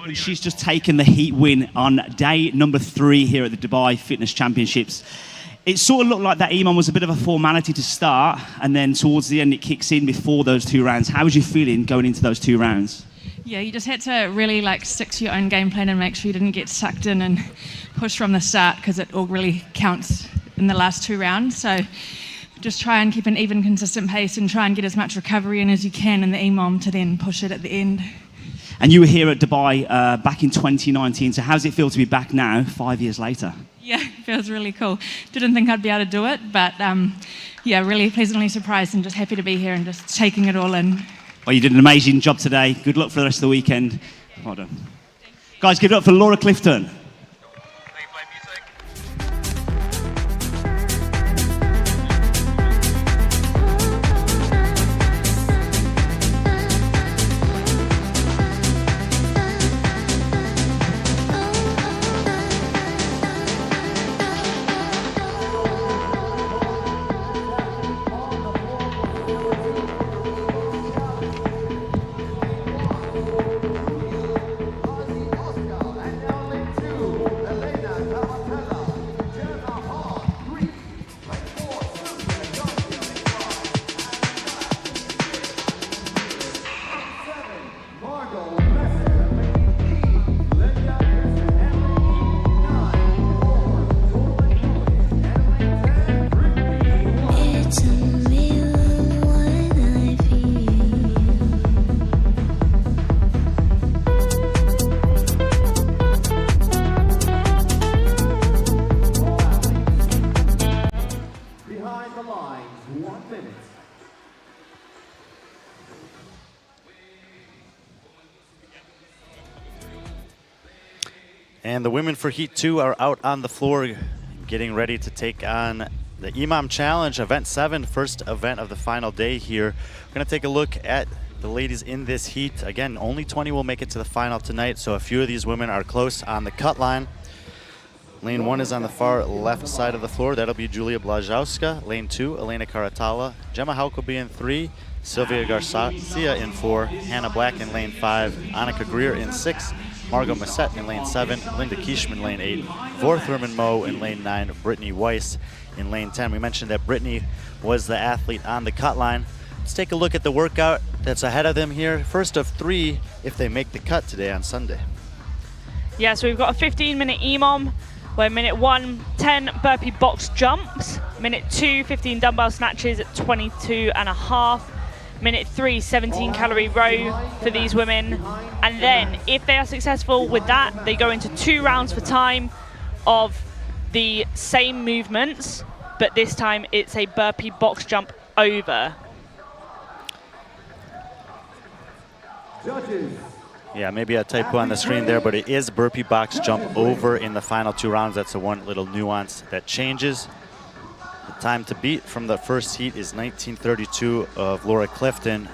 And she's just taken the heat win on day number 3 here at the Dubai Fitness Championships. It sort of looked like that EMOM was a bit of a formality to start, and then towards the end it kicks in before those 2 rounds. How was you feeling going into those 2 rounds? Yeah, you just had to really stick to your own game plan and make sure you didn't get sucked in and push from the start, because it all really counts in the last 2 rounds. So just try and keep an even, consistent pace and try and get as much recovery in as you can in the EMOM to then push it at the end. And you were here at Dubai back in 2019, so how does it feel to be back now, 5 years later? Yeah, it feels really cool. Didn't think I'd be able to do it, but yeah, really pleasantly surprised and just happy to be here and just taking it all in. Well, you did an amazing job today. Good luck for the rest of the weekend. Well done. Guys, give it up for Laura Clifton. And the women for Heat 2 are out on the floor getting ready to take on the EMOM Challenge, Event 7, first event of the final day here. We're going to take a look at the ladies in this heat. Again, only 20 will make it to the final tonight, so a few of these women are close on the cut line. Lane 1 is on the far left side of the floor. That'll be Julia Blazowska. Lane 2, Elena Karatala. Gemma Haukoby in 3. Sylvia Garcia in 4. Hannah Black in lane 5. Annika Greer in 6. Margot Massette in lane 7. Linda Kieschman lane 8. Vorthurman Moe in lane 9. Brittany Weiss in lane 10. We mentioned that Brittany was the athlete on the cut line. Let's take a look at the workout that's ahead of them here. First of 3 if they make the cut today on Sunday. Yeah, so we've got a 15-minute EMOM, where minute 1, 10 burpee box jumps. Minute 2, 15 dumbbell snatches at 22.5. Minute 3, 17 calorie row for these women. And then if they are successful with that, they go into 2 rounds for time of the same movements, but this time it's a burpee box jump over. Judges. Yeah, maybe a typo on the screen there, but it is burpee box jump over in the final 2 rounds. That's the one little nuance that changes. The time to beat from the first heat is 19:32 of Laura Clifton.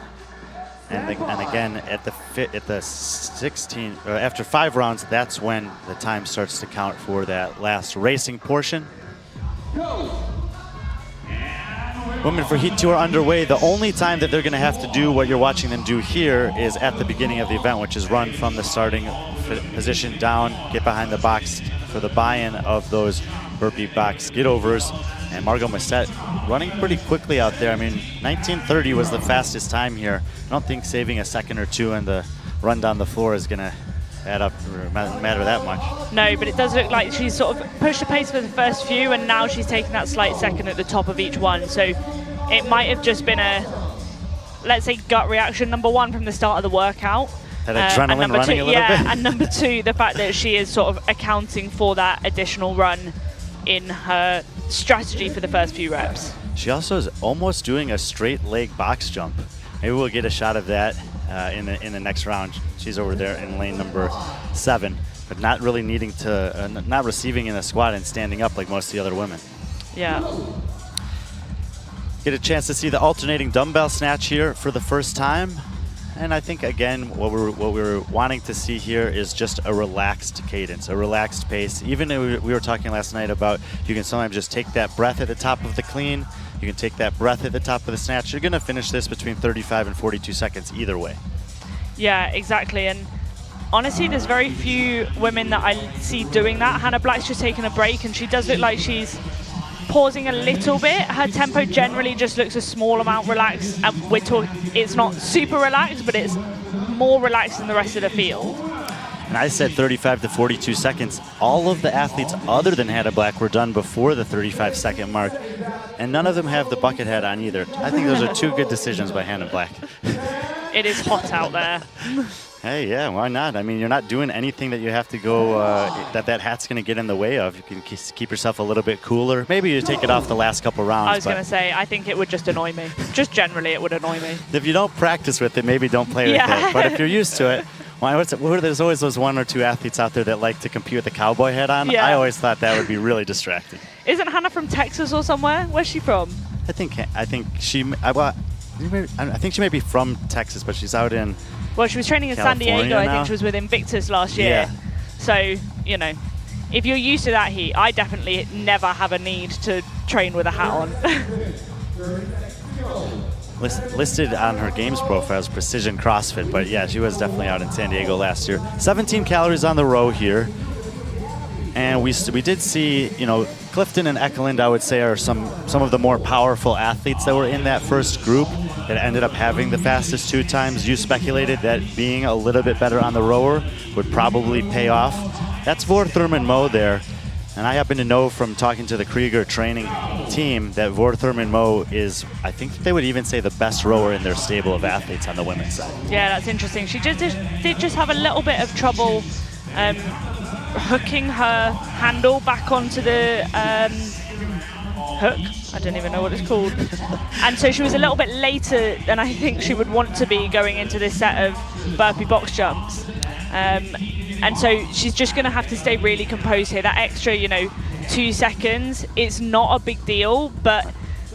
And again, at the 16, after 5 rounds, that's when the time starts to count for that last racing portion. Women for Heat 2 are underway. The only time that they're going to have to do what you're watching them do here is at the beginning of the event, which is run from the starting position down, get behind the box for the buy-in of those burpee box get-overs. And Margot Massette running pretty quickly out there. I mean, 19:30 was the fastest time here. I don't think saving a second or 2 in the run down the floor is going to add up or matter that much. No, but it does look like she's sort of pushed the pace for the first few, and now she's taking that slight second at the top of each one. So it might have just been a, let's say, gut reaction, number 1, from the start of the workout. That adrenaline running a little bit. And number 2, the fact that she is sort of accounting for that additional run in her strategy for the first few reps. She also is almost doing a straight leg box jump. Maybe we'll get a shot of that in the next round. She's over there in lane number 7, but not really needing to, not receiving in a squat and standing up like most of the other women. Yeah. Get a chance to see the alternating dumbbell snatch here for the first time. And I think, again, what we're wanting to see here is just a relaxed cadence, a relaxed pace. Even we were talking last night about you can sometimes just take that breath at the top of the clean. You can take that breath at the top of the snatch. You're going to finish this between 35 and 42 seconds either way. Yeah, exactly. And honestly, there's very few women that I see doing that. Hannah Black's just taking a break, and she does look like she's pausing a little bit. Her tempo generally just looks a small amount relaxed, and we're talking, it's not super relaxed, but it's more relaxed than the rest of the field. And I said 35 to 42 seconds. All of the athletes other than Hannah Black were done before the 35-second mark, and none of them have the bucket hat on either. I think those are two good decisions by Hannah Black. It is hot out there. Hey, yeah, why not? I mean, you're not doing anything that you have to go, that hat's going to get in the way of. You can keep yourself a little bit cooler. Maybe you take it off the last couple rounds. I was going to say, I think it would just annoy me. Just generally, it would annoy me. If you don't practice with it, maybe don't play with it. But if you're used to it, there's always those one or two athletes out there that like to compete with the cowboy hat on. Yeah. I always thought that would be really distracting. Isn't Hannah from Texas or somewhere? Where's she from? I think she may be from Texas, but she's out in. Well, she was training in San Diego. California I now. think she was with Invictus last year. Yeah. So, you know, if you're used to that heat, I definitely never have a need to train with a hat on. Listed on her games profile as Precision CrossFit, but yeah, she was definitely out in San Diego last year. 17 calories on the row here. And we did see, you know, Clifton and Ekelund, I would say, are some of the more powerful athletes that were in that first group that ended up having the fastest 2 times. You speculated that being a little bit better on the rower would probably pay off. That's Vortherm and Mo there. And I happen to know from talking to the Krieger training team that Vortherm and Mo is, I think they would even say, the best rower in their stable of athletes on the women's side. Yeah, that's interesting. She did just have a little bit of trouble hooking her handle back onto the hook. I don't even know what it's called. And so she was a little bit later than I think she would want to be going into this set of burpee box jumps. And so she's just going to have to stay really composed here. That extra, 2 seconds, it's not a big deal, but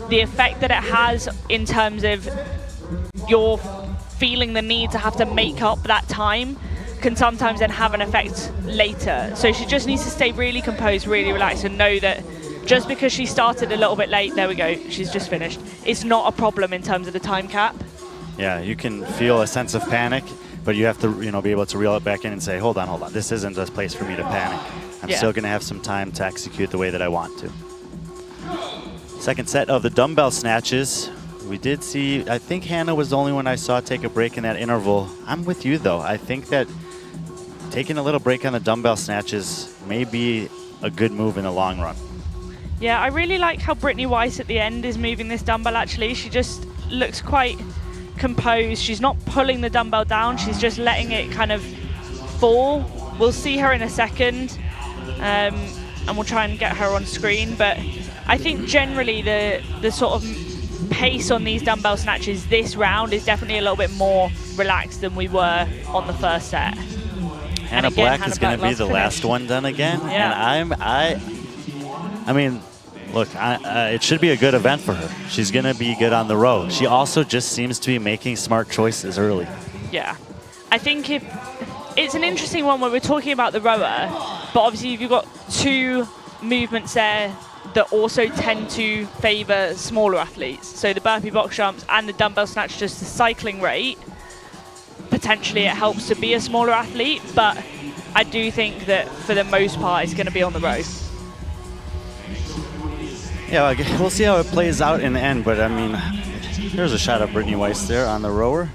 the effect that it has in terms of you're feeling the need to have to make up that time can sometimes then have an effect later. So she just needs to stay really composed, really relaxed, and know that just because she started a little bit late, there we go, she's just finished. It's not a problem in terms of the time cap. Yeah, you can feel a sense of panic, but you have to, be able to reel it back in and say, hold on, this isn't a place for me to panic. I'm still going to have some time to execute the way that I want to. Second set of the dumbbell snatches. We did see, I think Hannah was the only one I saw take a break in that interval. I'm with you, though. I think that taking a little break on the dumbbell snatches may be a good move in the long run. Yeah, I really like how Brittany Weiss at the end is moving this dumbbell, actually. She just looks quite composed. She's not pulling the dumbbell down. She's just letting it kind of fall. We'll see her in a second, and we'll try and get her on screen. But I think generally the sort of pace on these dumbbell snatches this round is definitely a little bit more relaxed than we were on the first set. Hannah Black is going to be the last one done again. Yeah. And I mean, look, it should be a good event for her. She's going to be good on the row. She also just seems to be making smart choices early. Yeah. I think it's an interesting one where we're talking about the rower, but obviously you've got 2 movements there that also tend to favor smaller athletes. So the burpee box jumps and the dumbbell snatch, just the cycling rate. Potentially it helps to be a smaller athlete, but I do think that for the most part it's going to be on the row. Yeah, we'll see how it plays out in the end, but I mean, there's a shot of Brittany Weiss there on the rower,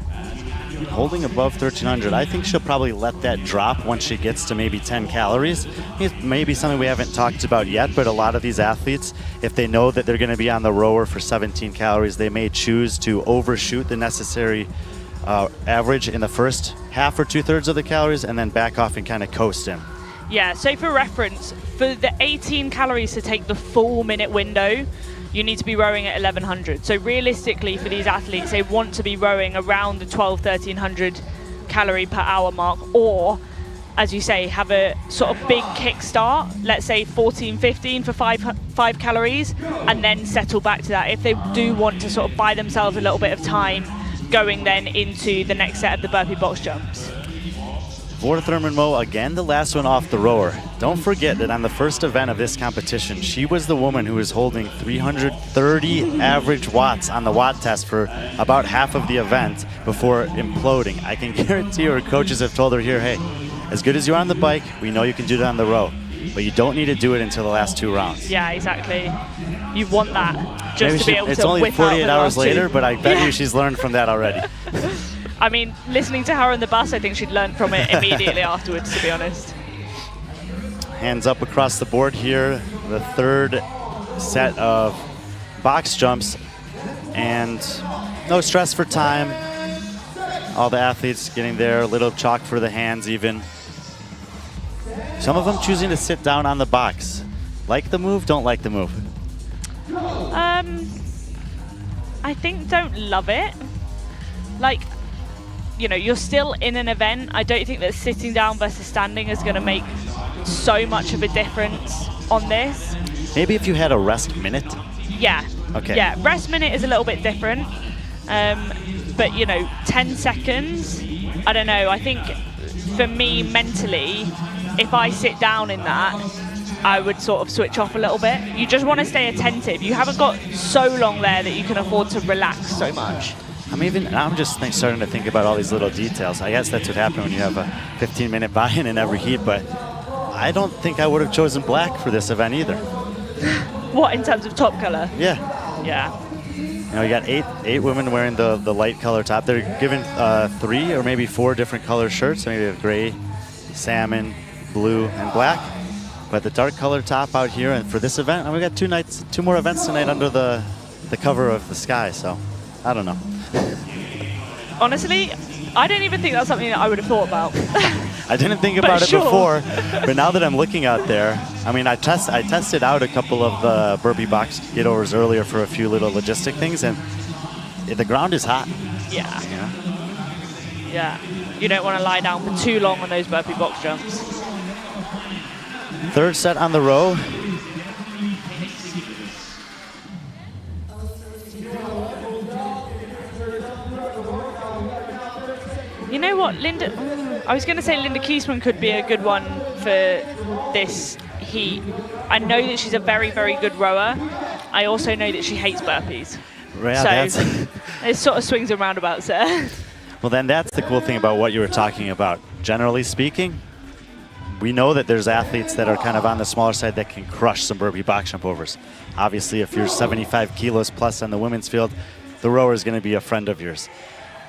holding above 1,300. I think she'll probably let that drop once she gets to maybe 10 calories. It's maybe something we haven't talked about yet, but a lot of these athletes, if they know that they're going to be on the rower for 17 calories, they may choose to overshoot the necessary average in the first half or 2/3 of the calories and then back off and kind of coast in. Yeah, so for reference, for the 18 calories to take the full minute window, you need to be rowing at 1,100. So realistically for these athletes, they want to be rowing around the 1,200-1,300 calorie per hour mark, or, as you say, have a sort of big kick start, let's say 14-15 for 5 calories, and then settle back to that if they do want to sort of buy themselves a little bit of time going then into the next set of the burpee box jumps. For Thurman-Moe, again, the last one off the rower. Don't forget that on the first event of this competition, she was the woman who was holding 330 average watts on the watt test for about half of the event before imploding. I can guarantee her coaches have told her here, hey, as good as you are on the bike, we know you can do it on the row, but you don't need to do it until the last 2 rounds. Yeah, exactly. You want that just Maybe to be able it's to only whip 48 out the hours last 2. later, but I bet you she's learned from that already. I mean, listening to her on the bus, I think she'd learn from it immediately afterwards, to be honest. Hands up across the board here, the third set of box jumps, and no stress for time. All the athletes getting there, a little chalk for the hands even. Some of them choosing to sit down on the box. Like the move, don't like the move? I think don't love it. Like, you know, you're still in an event. I don't think that sitting down versus standing is going to make so much of a difference on this. Maybe if you had a rest minute? Yeah. Okay. Yeah, rest minute is a little bit different. But, you know, 10 seconds, I don't know. I think for me, mentally, if I sit down in that, I would sort of switch off a little bit. You just want to stay attentive. You haven't got so long there that you can afford to relax so much. I'm just starting to think about all these little details. I guess that's what happens when you have a 15-minute buy-in in every heat, but I don't think I would have chosen black for this event either. What, in terms of top color? Yeah. Yeah. You know, you got eight women wearing the light color top. They're given 3 or maybe 4 different color shirts. So maybe you have gray, salmon, blue, and black. But the dark color top out here, and for this event, and we got 2 more events tonight under the cover of the sky. So I don't know. Honestly, I don't even think that's something that I would have thought about. I didn't think about it sure. before, but now that I'm looking out there, I mean, I tested out a couple of the burpee box get-overs earlier for a few little logistic things, and the ground is hot. Yeah. Yeah. You don't want to lie down for too long on those burpee box jumps. Third set on the row. You know what, Linda, I was going to say Linda Kiesman could be a good one for this heat. I know that she's a very, very good rower. I also know that she hates burpees. Yeah, so it sort of swings and roundabouts there. Well, then that's the cool thing about what you were talking about. Generally speaking, we know that there's athletes that are kind of on the smaller side that can crush some burpee box jump overs. Obviously, if you're 75 kilos plus on the women's field, the rower is going to be a friend of yours.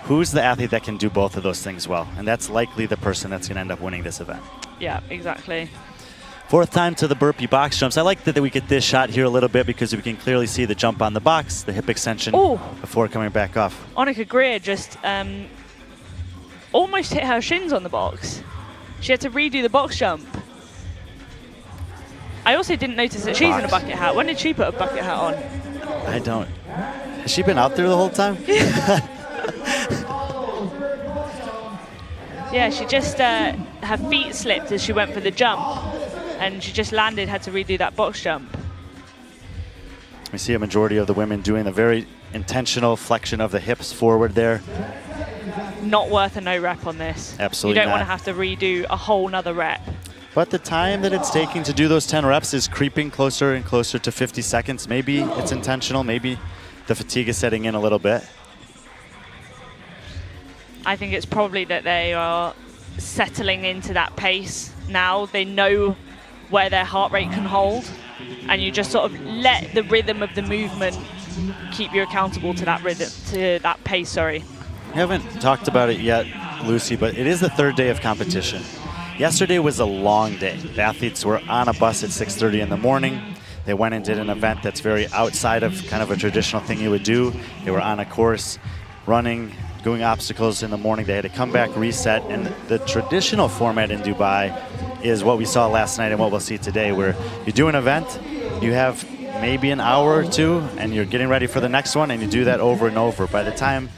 Who's the athlete that can do both of those things well? And that's likely the person that's going to end up winning this event. Yeah, exactly. 4th time to the burpee box jumps. I like that we get this shot here a little bit because we can clearly see the jump on the box, the hip extension before coming back off. Annika Greer just almost hit her shins on the box. She had to redo the box jump. I also didn't notice that she's in a bucket hat. When did she put a bucket hat on? I don't. Has she been out there the whole time? Yeah, she just, her feet slipped as she went for the jump, and she just landed, had to redo that box jump. We see a majority of the women doing a very intentional flexion of the hips forward there. Not worth a no rep on this. Absolutely You don't not. want to have to redo a whole nother rep. But the time that it's taking to do those 10 reps is creeping closer and closer to 50 seconds. Maybe it's intentional, maybe the fatigue is setting in a little bit. I think it's probably that they are settling into that pace now. They know where their heart rate can hold, and you just sort of let the rhythm of the movement keep you accountable to that rhythm, to that pace, sorry. We haven't talked about it yet, Lucy, but it is the 3rd day of competition. Yesterday was a long day. The athletes were on a bus at 6:30 in the morning. They went and did an event that's very outside of kind of a traditional thing you would do. They were on a course, running, doing obstacles in the morning. They had to come back, reset, and the traditional format in Dubai is what we saw last night and what we'll see today, where you do an event, you have maybe an hour or 2, and you're getting ready for the next one, and you do that over and over. By the time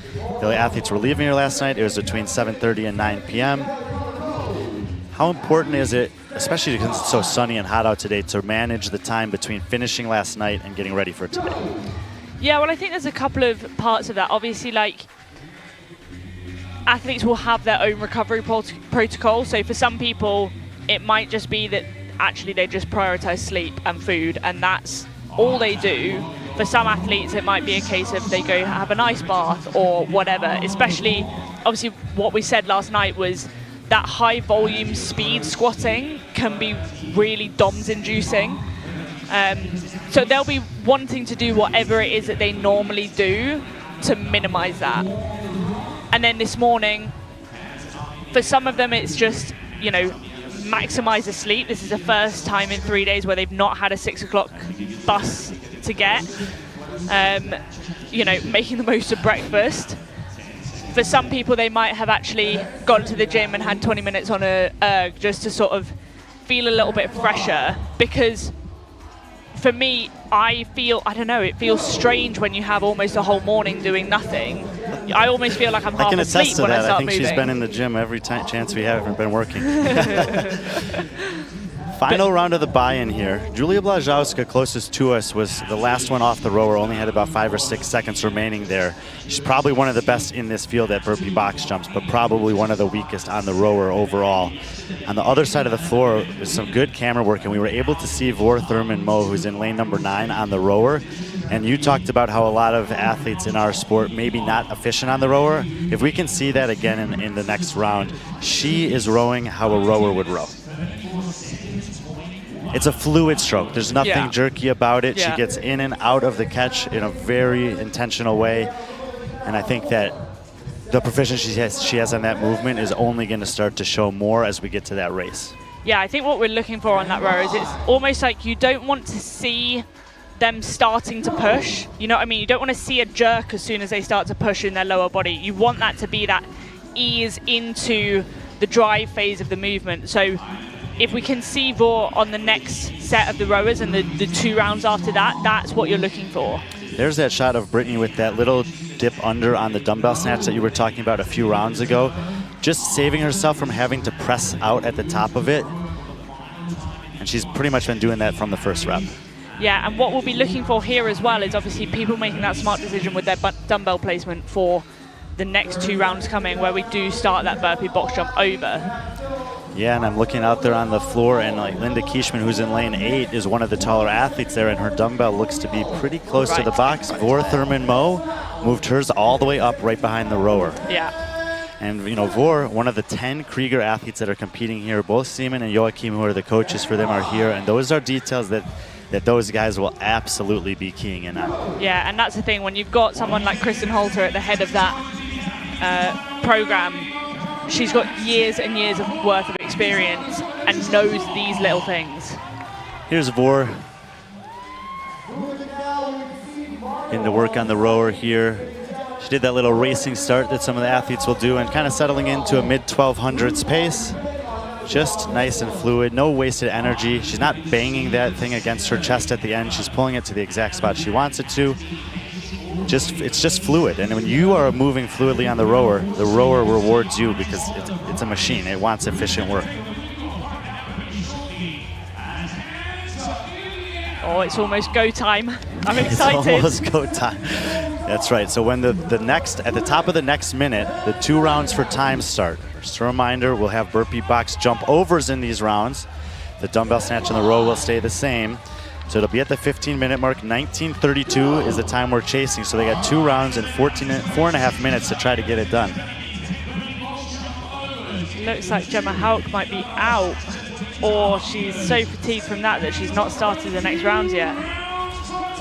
the athletes were leaving here last night, it was between 7:30 and 9 p.m. How important is it, especially because it's so sunny and hot out today, to manage the time between finishing last night and getting ready for today? Yeah, well, I think there's a couple of parts of that. Obviously, like, athletes will have their own recovery protocol. So for some people, it might just be that actually they just prioritize sleep and food, and that's all they do. For some athletes, it might be a case of they go have an ice bath or whatever. Especially, obviously, what we said last night was that high volume speed squatting can be really DOMS inducing. So they'll be wanting to do whatever it is that they normally do to minimize that. And then this morning, for some of them, it's just, you know, maximize the sleep. This is the first time in 3 days where they've not had a 6 o'clock bus to get. You know, making the most of breakfast. For some people, they might have actually gone to the gym and had 20 minutes on a erg just to sort of feel a little bit fresher. Because for me, I don't know, it feels strange when you have almost a whole morning doing nothing. I almost feel like I'm half asleep when I start moving. I think she's been in the gym every chance we have and been working. Final round of the buy-in here. Julia Blazowska, closest to us, was the last one off the rower, only had about 5 or 6 seconds remaining there. She's probably one of the best in this field at burpee box jumps, but probably one of the weakest on the rower overall. On the other side of the floor, there's some good camera work, and we were able to see Vor Thurman Mo, who's in lane number 9 on the rower. And you talked about how a lot of athletes in our sport maybe not efficient on the rower. If we can see that again in the next round, she is rowing how a rower would row. It's a fluid stroke. There's nothing jerky about it. She gets in and out of the catch in a very intentional way. And I think that the proficiency she has on that movement is only going to start to show more as we get to that race. Yeah, I think what we're looking for on that row is it's almost like you don't want to see them starting to push. You know what I mean? You don't want to see a jerk as soon as they start to push in their lower body. You want that to be that ease into the drive phase of the movement. So if we can see Vor on the next set of the rowers and the 2 rounds after that, that's what you're looking for. There's that shot of Brittany with that little dip under on the dumbbell snatch that you were talking about a few rounds ago. Just saving herself from having to press out at the top of it. And she's pretty much been doing that from the first rep. Yeah, and what we'll be looking for here as well is obviously people making that smart decision with their dumbbell placement for the next 2 rounds coming, where we do start that burpee box jump over. Yeah, and I'm looking out there on the floor, and like Linda Kieschmann, who's in lane 8, is one of the taller athletes there, and her dumbbell looks to be pretty close to the box. Vor Thurman Mo moved hers all the way up right behind the rower. Yeah. And, you know, Vor, one of the 10 Krieger athletes that are competing here, both Simon and Joachim, who are the coaches for them, are here, and those are details that those guys will absolutely be keying in on. Yeah, and that's the thing, when you've got someone like Kristen Holter at the head of that program, she's got years and years of worth of experience and knows these little things. Here's Vor in the work on the rower here. She did that little racing start that some of the athletes will do and kind of settling into a mid-1200s pace. Just nice and fluid, no wasted energy. She's not banging that thing against her chest at the end. She's pulling it to the exact spot she wants it to. It's just fluid, and when you are moving fluidly on the rower rewards you because it's a machine. It wants efficient work. Oh, it's almost go time. I'm excited. It's almost go time. That's right. So when at the top of the next minute, the 2 rounds for time start. Just a reminder, we'll have burpee box jump overs in these rounds. The dumbbell snatch and the row will stay the same. So it'll be at the 15-minute mark. 19:32 is the time we're chasing. So they got 2 rounds and 4.5 minutes to try to get it done. Looks like Gemma Hauk might be out, or she's so fatigued from that she's not started the next rounds yet.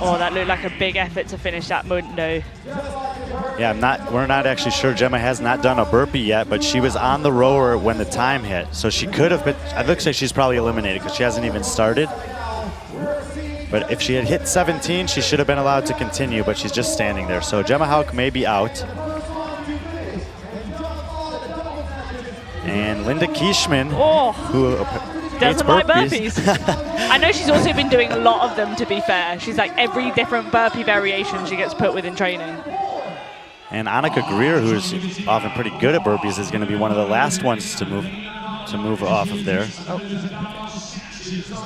Oh, that looked like a big effort to finish that mundo. Yeah, we're not actually sure. Gemma has not done a burpee yet, but she was on the rower when the time hit. So she could have been, it looks like she's probably eliminated because she hasn't even started. But if she had hit 17, she should have been allowed to continue, but she's just standing there. So Gemma Hauk may be out. And Linda Kieschmann, who doesn't like burpees. I know she's also been doing a lot of them, to be fair. She's like every different burpee variation she gets put with in training. And Annika Greer, who's often pretty good at burpees, is going to be one of the last ones to move off of there. Oh.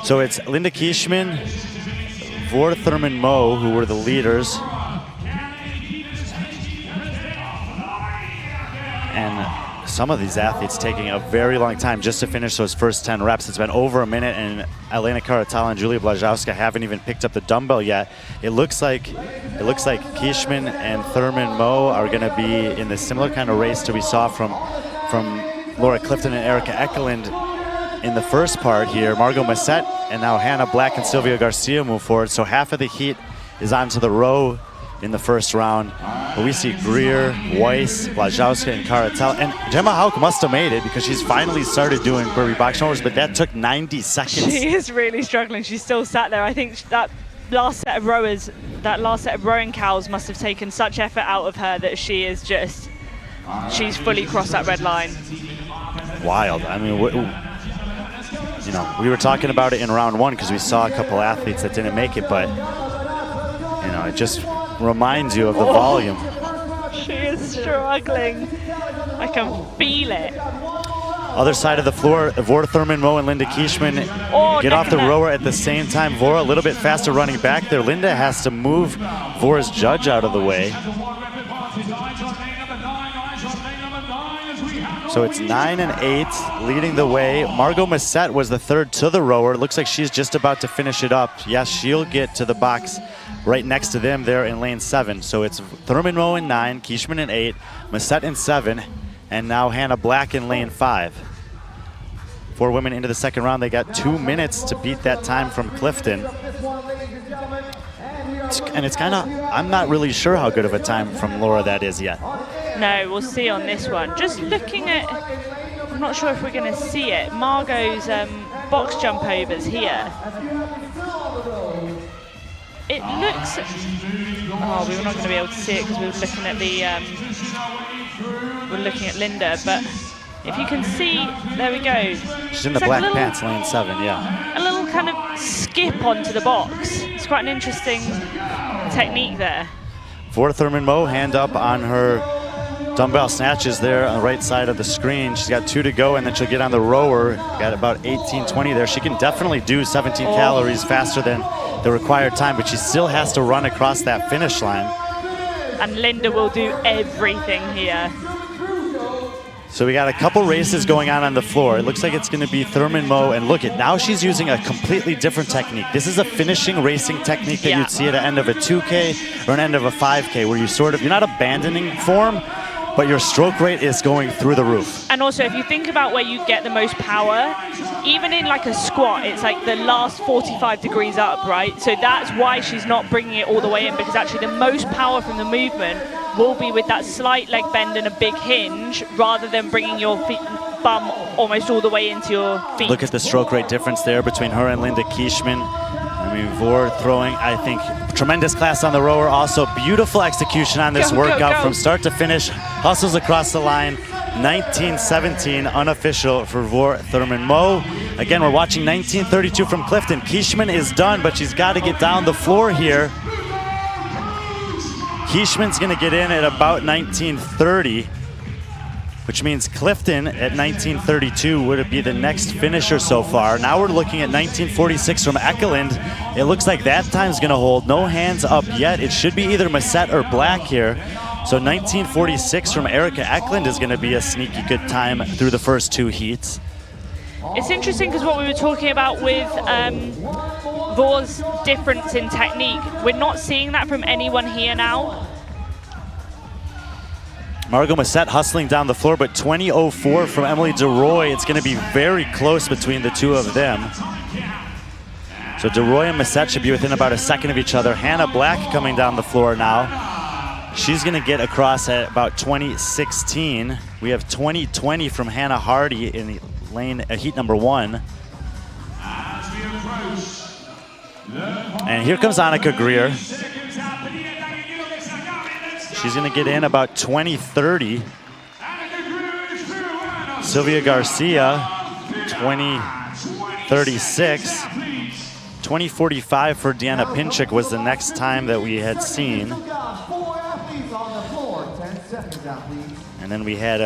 So it's Linda Kieschmann, Vor Thurman Mo, who were the leaders. And some of these athletes taking a very long time just to finish those first 10 reps. It's been over a minute, and Elena Karatala and Julia Blazowska haven't even picked up the dumbbell yet. It looks like Kishman and Thurman Moe are going to be in the similar kind of race that we saw from Laura Clifton and Erica Ekelund in the first part here. Margot Massette and now Hannah Black and Sylvia Garcia move forward. So half of the heat is onto the row in the first round. But we see Greer, Weiss, Blazowska, and Karatala. And Gemma Hauk must have made it because she's finally started doing burpee box jump overs, but that took 90 seconds. She is really struggling. She's still sat there. I think that last set of rowers, that last set of rowing cows must have taken such effort out of her that she is just, she's fully crossed that red line. Wild. I mean, you know, we were talking about it in round one because we saw a couple athletes that didn't make it, but you know, it just reminds you of the volume. She is struggling. I can feel it. Other side of the floor, Vora Thurman Moe and Linda Kishman get off the rower at the same time. Vora a little bit faster running back there. Linda has to move Vora's judge out of the way. So it's 9 and 8 leading the way. Margot Massette was the third to the rower. Looks like she's just about to finish it up. Yes, she'll get to the box right next to them there in lane 7. So it's Thurman Moe in 9, Kishman in 8, Massette in 7, and now Hannah Black in lane 5. 4 women into the second round. They got 2 minutes to beat that time from Clifton. And it's kind of, I'm not really sure how good of a time from Laura that is yet. No, we'll see on this one. Just looking at, I'm not sure if we're going to see it, Margot's box jump overs here. It looks, oh, we were not going to be able to see it because we were looking at Linda, but if you can see, there we go. She's in the black pants, lane 7, yeah. A little kind of skip onto the box. It's quite an interesting technique there. Vora Thurman Moe, hand up on her dumbbell snatches there on the right side of the screen. She's got 2 to go, and then she'll get on the rower. Got about 18:20 there. She can definitely do 17 calories faster than the required time, but she still has to run across that finish line. And Linda will do everything here. So we got a couple races going on the floor. It looks like it's going to be Thurman Moe, and look at now she's using a completely different technique. This is a finishing racing technique that you'd see at the end of a 2K or an end of a 5K, where you're not abandoning form, but your stroke rate is going through the roof. And also, if you think about where you get the most power, even in like a squat, it's like the last 45 degrees up, right? So that's why she's not bringing it all the way in, because actually the most power from the movement will be with that slight leg bend and a big hinge, rather than bringing your bum almost all the way into your feet. Look at the stroke rate difference there between her and Linda Kishman. I mean, Vora throwing, I think, tremendous class on the rower. Also, beautiful execution on this workout from start to finish. Hustles across the line. 19:17 unofficial for Vora Thurman Moe. Again, we're watching 19:32 from Clifton. Kishman is done, but she's got to get down the floor here. Kishman's going to get in at about 19:30, which means Clifton at 19:32 would be the next finisher so far. Now we're looking at 19:46 from Ekelund. It looks like that time's going to hold. No hands up yet. It should be either Massette or Black here. So 19:46 from Erica Ekelund is going to be a sneaky good time through the first 2 heats. It's interesting because what we were talking about with Vora's difference in technique, we're not seeing that from anyone here now. Margot Massette hustling down the floor, but 20:04 from Emily DeRoy. It's going to be very close between the 2 of them. So DeRoy and Massette should be within about a second of each other. Hannah Black coming down the floor now. She's going to get across at about 20:16. We have 20:20 from Hannah Hardy in lane heat number 1. And here comes Annika Greer. She's going to get in about 20:30. Sylvia Garcia, 20:36. 20:45 for Deanna Pinchuk was the next time that we had seen. And then we had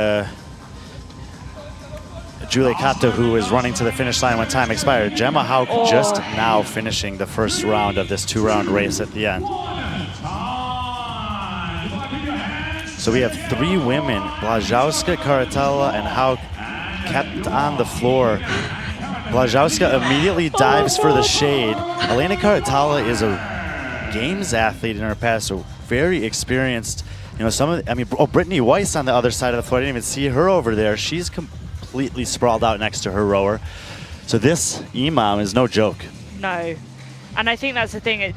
Julie Kato, who was running to the finish line when time expired. Gemma Hauk just now finishing the first round of this 2-round race at the end. So we have 3 women, Blazowska, Karatala, and Hauk, kept on the floor. Blazowska immediately dives for the shade. Elena Karatala is a games athlete in her past, so very experienced. You know, Brittany Weiss on the other side of the floor. I didn't even see her over there. She's completely sprawled out next to her rower. So this EMOM is no joke. No. And I think that's the thing.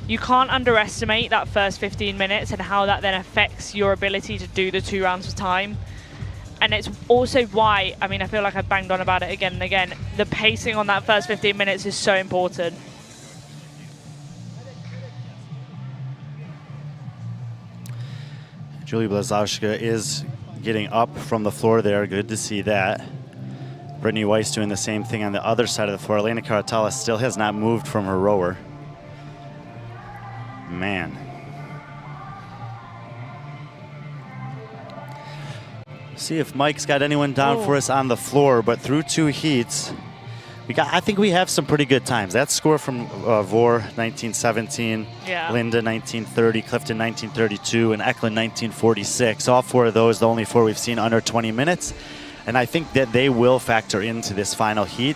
You can't underestimate that first 15 minutes and how that then affects your ability to do the 2 rounds of time. And it's also why, I mean, I feel like I've banged on about it again and again. The pacing on that first 15 minutes is so important. Julia Blazowska is getting up from the floor there. Good to see that. Brittany Weiss doing the same thing on the other side of the floor. Elena Karatala still has not moved from her rower. Man. See if Mike's got anyone down for us on the floor, but through 2 heats, I think we have some pretty good times. That score from Vore, 1917, yeah. Linda, 1930, Clifton, 1932, and Eklund, 1946. All 4 of those, the only 4 we've seen under 20 minutes. And I think that they will factor into this final heat.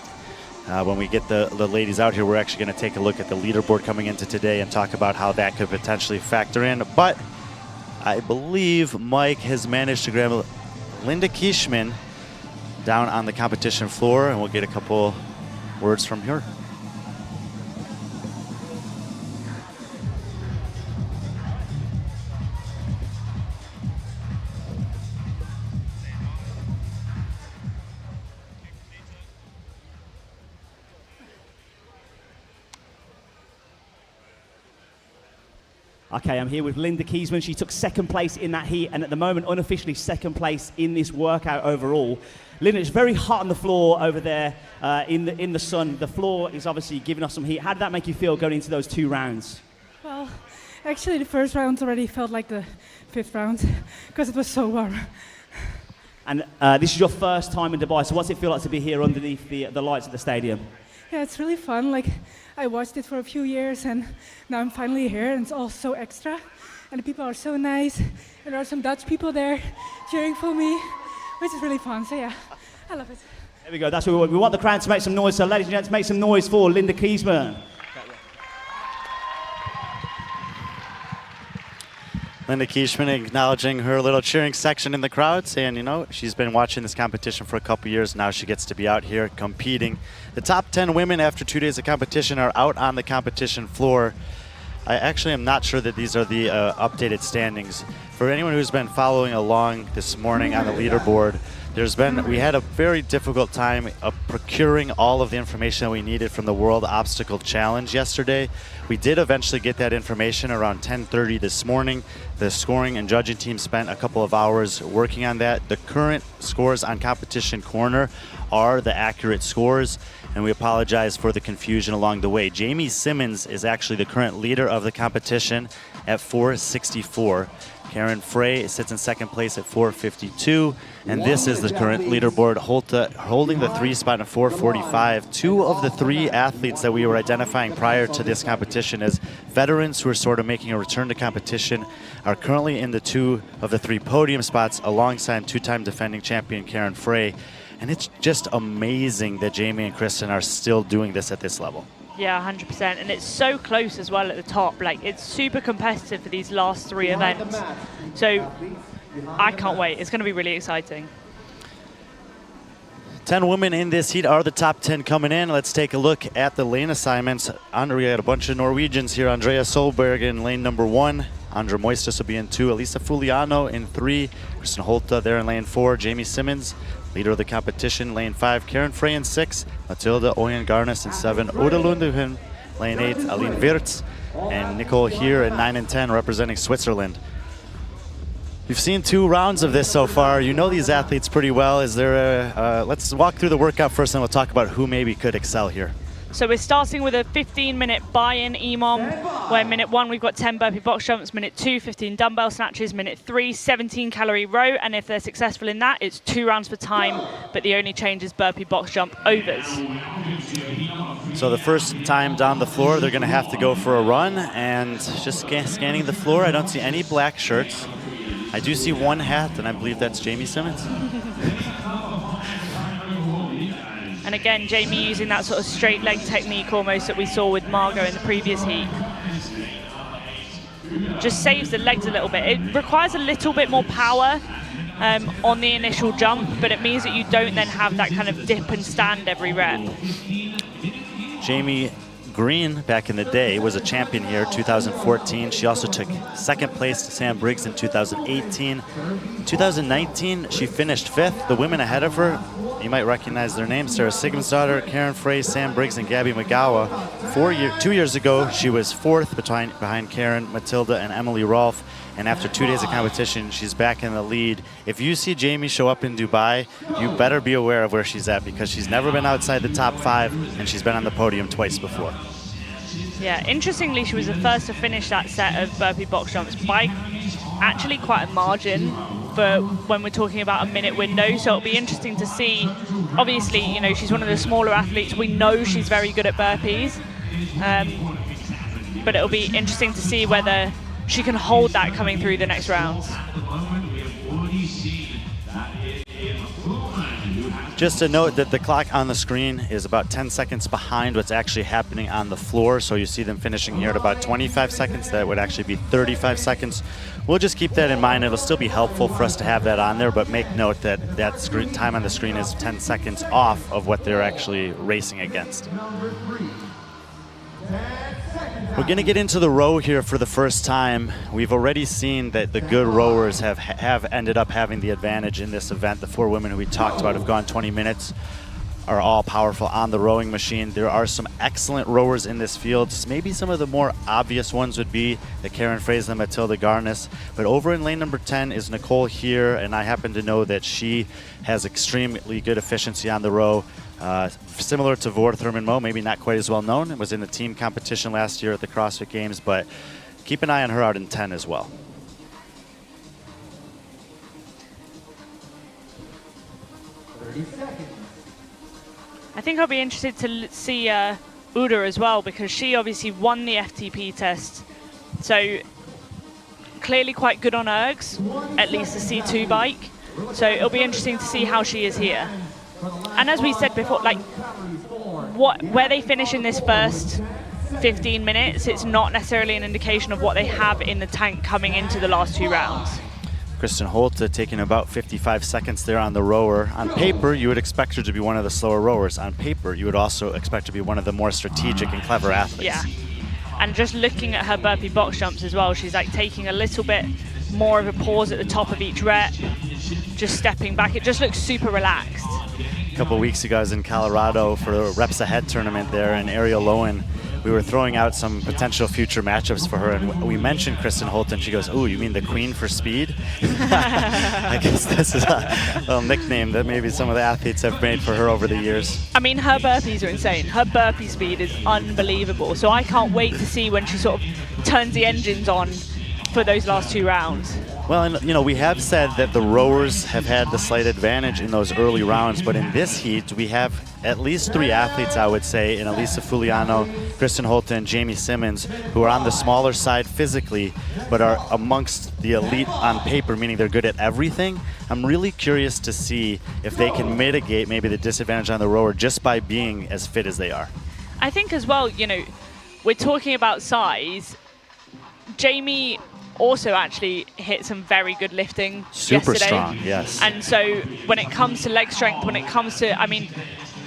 When we get the ladies out here, we're actually going to take a look at the leaderboard coming into today and talk about how that could potentially factor in. But I believe Mike has managed to grab Linda Kieschman down on the competition floor, and we'll get a couple words from her. Okay, I'm here with Linda Kieschman. She took 2nd place in that heat, and at the moment, unofficially 2nd place in this workout overall. Linda, it's very hot on the floor over there in the sun. The floor is obviously giving us some heat. How did that make you feel going into those 2 rounds? Well, actually, the first round already felt like the 5th round because it was so warm. And this is your first time in Dubai, so what's it feel like to be here underneath the lights at the stadium? Yeah, it's really fun. Like, I watched it for a few years, and now I'm finally here, and it's all so extra. And the people are so nice, and there are some Dutch people there cheering for me, which is really fun. So yeah, I love it. There we go. That's what we want. We want the crowd to make some noise. So, ladies and gents, make some noise for Linda Kieschman. Linda Kieschman acknowledging her little cheering section in the crowd, saying, you know, she's been watching this competition for a couple years. Now she gets to be out here competing. The top 10 women after 2 days of competition are out on the competition floor. I actually am not sure that these are the updated standings. For anyone who's been following along this morning on the leaderboard, we had a very difficult time procuring all of the information that we needed from the World Obstacle Challenge yesterday. We did eventually get that information around 10:30 this morning. The scoring and judging team spent a couple of hours working on that. The current scores on Competition Corner are the accurate scores, and we apologize for the confusion along the way. Jamie Simmons is actually the current leader of the competition at 464. Karen Frey sits in 2nd place at 452, and this is the current leaderboard. Holta holding the 3 spot at 445. 2 of the 3 athletes that we were identifying prior to this competition as veterans who are sort of making a return to competition are currently in the 2 of the 3 podium spots alongside 2-time defending champion Karen Frey. And it's just amazing that Jamie and Kristen are still doing this at this level. Yeah, 100%. And it's so close as well at the top. Like, it's super competitive for these last 3 events. So I can't wait. It's going to be really exciting. 10 women in this heat are the top 10 coming in. Let's take a look at the lane assignments. We had a bunch of Norwegians here. Andrea Solberg in lane number 1. Andra Moistus will be in 2. Elisa Fuliano in 3. Kristen Holta there in lane 4. Jamie Simmons, leader of the competition, lane 5. Karen Frey in 6. Matilda Oyen Garnes in 7. Oda Lunduhen, lane 8. Aline Wirtz and Nicole here at 9 and 10 representing Switzerland. You've seen 2 rounds of this so far. You know these athletes pretty well. Is there let's walk through the workout first, and we'll talk about who maybe could excel here. So we're starting with a 15-minute buy-in EMOM, where minute 1 we've got 10 burpee box jumps, minute 2 15 dumbbell snatches, minute 3 17-calorie row, and if they're successful in that, it's 2 rounds per time, but the only change is burpee box jump overs. So the first time down the floor, they're going to have to go for a run, and just scanning the floor, I don't see any black shirts. I do see one hat, and I believe that's Jamie Simmons. And again, Jamie using that sort of straight leg technique almost that we saw with Margot in the previous heat. Just saves the legs a little bit. It requires a little bit more power on the initial jump, but it means that you don't then have that kind of dip and stand every rep. Jamie Green, back in the day, was a champion here, 2014. She also took second place to Sam Briggs in 2018. 2019, she finished 5th. The women ahead of her, you might recognize their names: Sarah Sigmundsdottir, Karen Frey, Sam Briggs, and Gabby McGowa. 2 years ago, she was 4th behind Karen, Matilda, and Emily Rolfe. And after 2 days of competition, she's back in the lead. If you see Jamie show up in Dubai, you better be aware of where she's at, because she's never been outside the top 5, and she's been on the podium twice before. Yeah, interestingly, she was the first to finish that set of burpee box jumps by actually quite a margin for when we're talking about a minute window. So it'll be interesting to see. Obviously, you know, she's one of the smaller athletes. We know she's very good at burpees. But it'll be interesting to see whether she can hold that coming through the next rounds. Just a note that the clock on the screen is about 10 seconds behind what's actually happening on the floor. So you see them finishing here at about 25 seconds. That would actually be 35 seconds. We'll just keep that in mind. It'll still be helpful for us to have that on there, but make note that that screen time on the screen is 10 seconds off of what they're actually racing against. We're going to get into the row here for the first time. We've already seen that the good rowers have ended up having the advantage in this event. The 4 women who we talked about have gone 20 minutes, are all powerful on the rowing machine. There are some excellent rowers in this field. Maybe some of the more obvious ones would be the Karen Fraser and Matilda Garnis. But over in lane number 10 is Nicole here, and I happen to know that she has extremely good efficiency on the row. Similar to Vore Thurman-Moe, maybe not quite as well known. It was in the team competition last year at the CrossFit Games, but keep an eye on her out in 10 as well. I think I'll be interested to see Uda as well, because she obviously won the FTP test. So clearly quite good on ergs, at least the C2 bike. So it'll be interesting to see how she is here. And as we said before, like where they finish in this first 15 minutes, it's not necessarily an indication of what they have in the tank coming into the last 2 rounds. Kristen Holte taking about 55 seconds there on the rower. On paper, you would expect her to be one of the slower rowers. On paper, you would also expect to be one of the more strategic and clever athletes. Yeah, and just looking at her burpee box jumps as well, she's like taking a little bit more of a pause at the top of each rep, just stepping back. It just looks super relaxed. A couple weeks ago, I was in Colorado for the Reps Ahead tournament there, and Ariel Lowen, we were throwing out some potential future matchups for her, and we mentioned Kristen Holte, and she goes, "Ooh, you mean the Queen for Speed?" I guess this is a little nickname that maybe some of the athletes have made for her over the years. I mean, her burpees are insane. Her burpee speed is unbelievable. So I can't wait to see when she sort of turns the engines on for those last 2 rounds. Well, and you know, we have said that the rowers have had the slight advantage in those early rounds, but in this heat, we have at least 3 athletes, I would say, in Elisa Fuliano, Kristen Holte, and Jamie Simmons, who are on the smaller side physically, but are amongst the elite on paper, meaning they're good at everything. I'm really curious to see if they can mitigate maybe the disadvantage on the rower just by being as fit as they are. I think as well, you know, we're talking about size. Jamie also actually hit some very good lifting Super yesterday. strong, yes. And so when it comes to leg strength, when it comes to, I mean,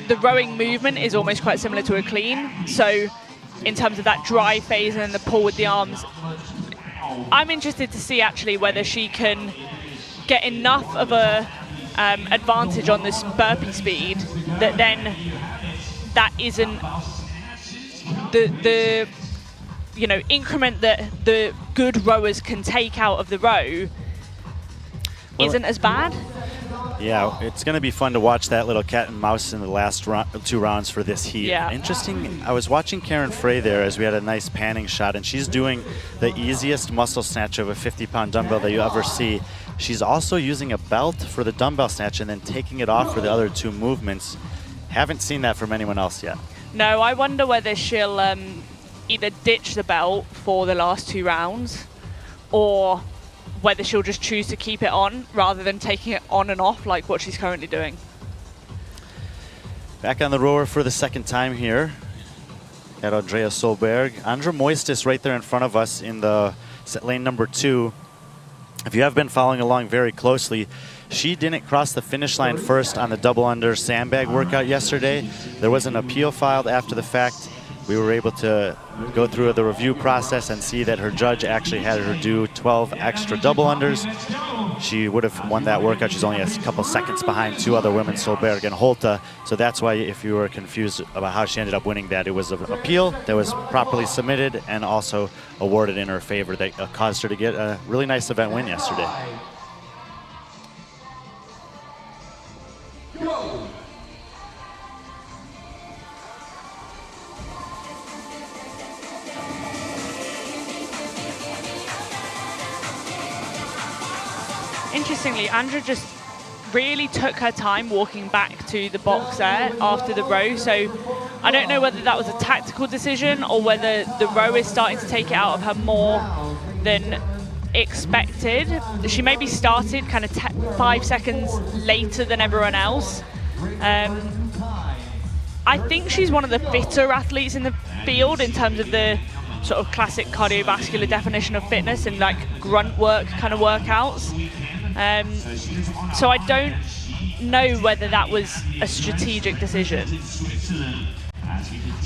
the rowing movement is almost quite similar to a clean. So in terms of that dry phase and then the pull with the arms, I'm interested to see actually whether she can get enough of a advantage on this burpee speed that then that isn't the you know, increment that the good rowers can take out of the row isn't as bad. Yeah, it's going to be fun to watch that little cat and mouse in the last 2 rounds for this heat. Yeah. Interesting, I was watching Karen Frey there as we had a nice panning shot, and she's doing the easiest muscle snatch of a 50-pound dumbbell that you ever see. She's also using a belt for the dumbbell snatch and then taking it off for the other 2 movements. Haven't seen that from anyone else yet. No, I wonder whether she'll either ditch the belt for the last 2 rounds or whether she'll just choose to keep it on rather than taking it on and off like what she's currently doing. Back on the rower for the second time here at Andrea Solberg. Andra Moistis right there in front of us in the lane number 2. If you have been following along very closely, she didn't cross the finish line first on the double under sandbag workout yesterday. There was an appeal filed after the fact. We were able to go through the review process and see that her judge actually had her do 12 extra double unders. She would have won that workout. She's only a couple seconds behind 2 other women, Solberg and Holta. So that's why, if you were confused about how she ended up winning that, it was an appeal that was properly submitted and also awarded in her favor that caused her to get a really nice event win yesterday. Interestingly, Andra just really took her time walking back to the box there after the row. So I don't know whether that was a tactical decision or whether the row is starting to take it out of her more than expected. She maybe started kind of 5 seconds later than everyone else. I think she's one of the fitter athletes in the field in terms of the sort of classic cardiovascular definition of fitness and like grunt work kind of workouts. So I don't know whether that was a strategic decision.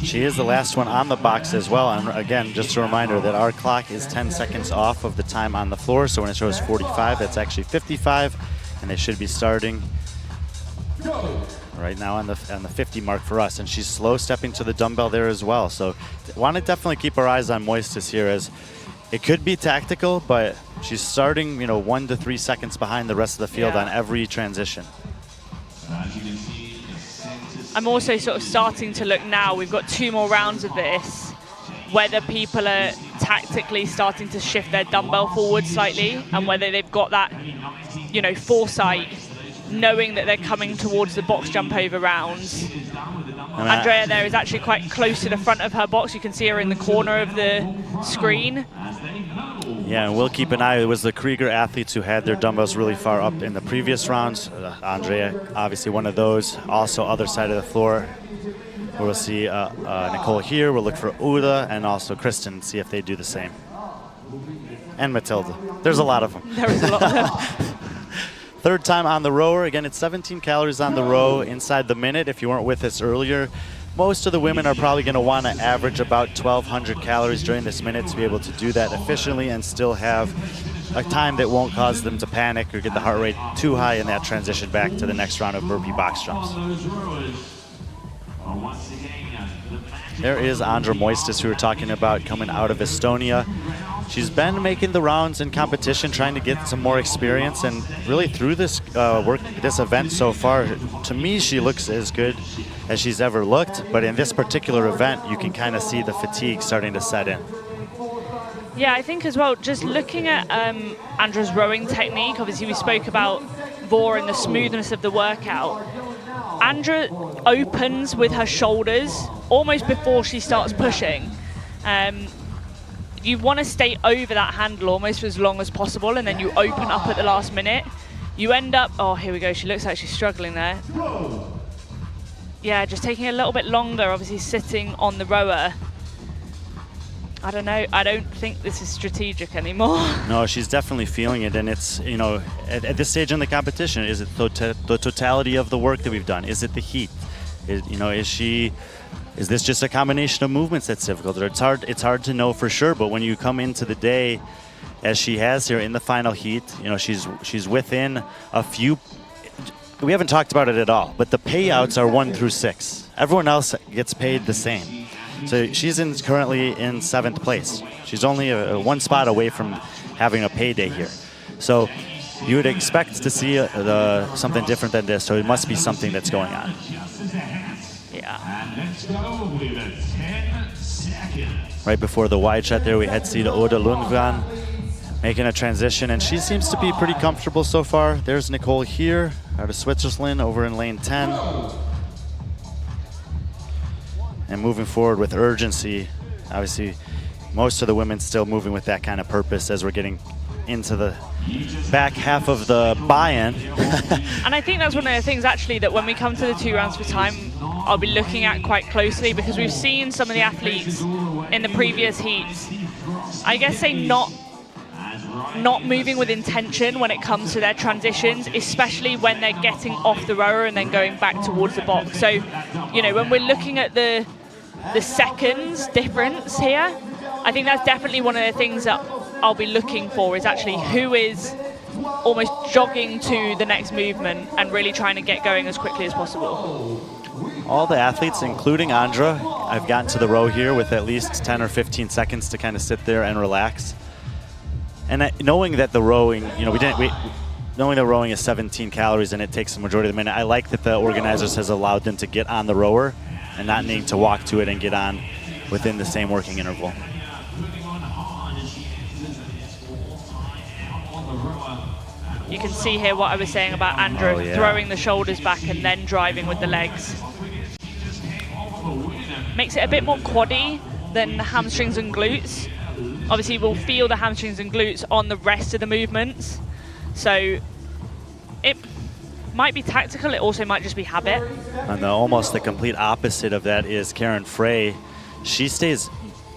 She is the last one on the box as well. And again, just a reminder that our clock is 10 seconds off of the time on the floor. So when it shows 45, that's actually 55, and they should be starting right now on the 50 mark for us. And she's slow stepping to the dumbbell there as well. So want to definitely keep our eyes on Moistis here, as it could be tactical, but she's starting, 1 to 3 seconds behind the rest of the field on every transition. I'm also sort of starting to look now, we've got 2 more rounds of this, whether people are tactically starting to shift their dumbbell forward slightly and whether they've got that, foresight, knowing that they're coming towards the box jump over rounds. Andrea there is actually quite close to the front of her box. You can see her in the corner of the screen. Yeah, and we'll keep an eye. It was the Krieger athletes who had their dumbbells really far up in the previous rounds. Andrea, obviously one of those. Also, other side of the floor, we'll see Nicole here. We'll look for Uda and also Kristen, see if they do the same. And Matilda. There's a lot of them. There is a lot of them. Third time on the rower. Again, it's 17 calories on the row inside the minute. If you weren't with us earlier, most of the women are probably going to want to average about 1,200 calories during this minute to be able to do that efficiently and still have a time that won't cause them to panic or get the heart rate too high in that transition back to the next round of burpee box jumps. There is Andra Moistis, who we're talking about, coming out of Estonia. She's been making the rounds in competition, trying to get some more experience, and really through this this event so far, to me, she looks as good as she's ever looked. But in this particular event, you can kind of see the fatigue starting to set in. Yeah, I think as well, just looking at Andra's rowing technique, obviously we spoke about Vor and the smoothness of the workout. Andra opens with her shoulders almost before she starts pushing. You want to stay over that handle almost for as long as possible, and then you open up at the last minute. You end up, oh, here we go, she looks like she's struggling there. Yeah, just taking a little bit longer, obviously sitting on the rower. I don't know, I don't think this is strategic anymore. No, she's definitely feeling it, and it's, at this stage in the competition, is it the totality of the work that we've done? Is it the heat? Is this just a combination of movements that's difficult? It's hard to know for sure, but when you come into the day, as she has here in the final heat, she's within a few. We haven't talked about it at all, but the payouts are 1 through 6. Everyone else gets paid the same. So she's currently in 7th place. She's only 1 spot away from having a payday here. So you would expect to see something different than this. So it must be something that's going on. Right before the wide shot there, we had seen Oda Lundgren making a transition, and she seems to be pretty comfortable so far. There's Nicole here out of Switzerland over in lane 10. And moving forward with urgency. Obviously, most of the women still moving with that kind of purpose as we're getting into the back half of the buy-in. And I think that's one of the things actually that when we come to the 2 rounds for time, I'll be looking at quite closely, because we've seen some of the athletes in the previous heats, I guess say not moving with intention when it comes to their transitions, especially when they're getting off the rower and then going back towards the box. So, you know, when we're looking at the seconds difference here, I think that's definitely one of the things that I'll be looking for, is actually who is almost jogging to the next movement and really trying to get going as quickly as possible. All the athletes, including Andra, I've gotten to the row here with at least 10 or 15 seconds to kind of sit there and relax. And knowing that the rowing, you know, knowing the rowing is 17 calories and it takes the majority of the minute, I like that the organizers has allowed them to get on the rower and not needing to walk to it and get on within the same working interval. You can see here what I was saying about Andrew throwing the shoulders back and then driving with the legs. Makes it a bit more quaddy than hamstrings and glutes. Obviously, we'll feel the hamstrings and glutes on the rest of the movements. So it might be tactical, it also might just be habit. And almost the complete opposite of that is Karen Frey. She stays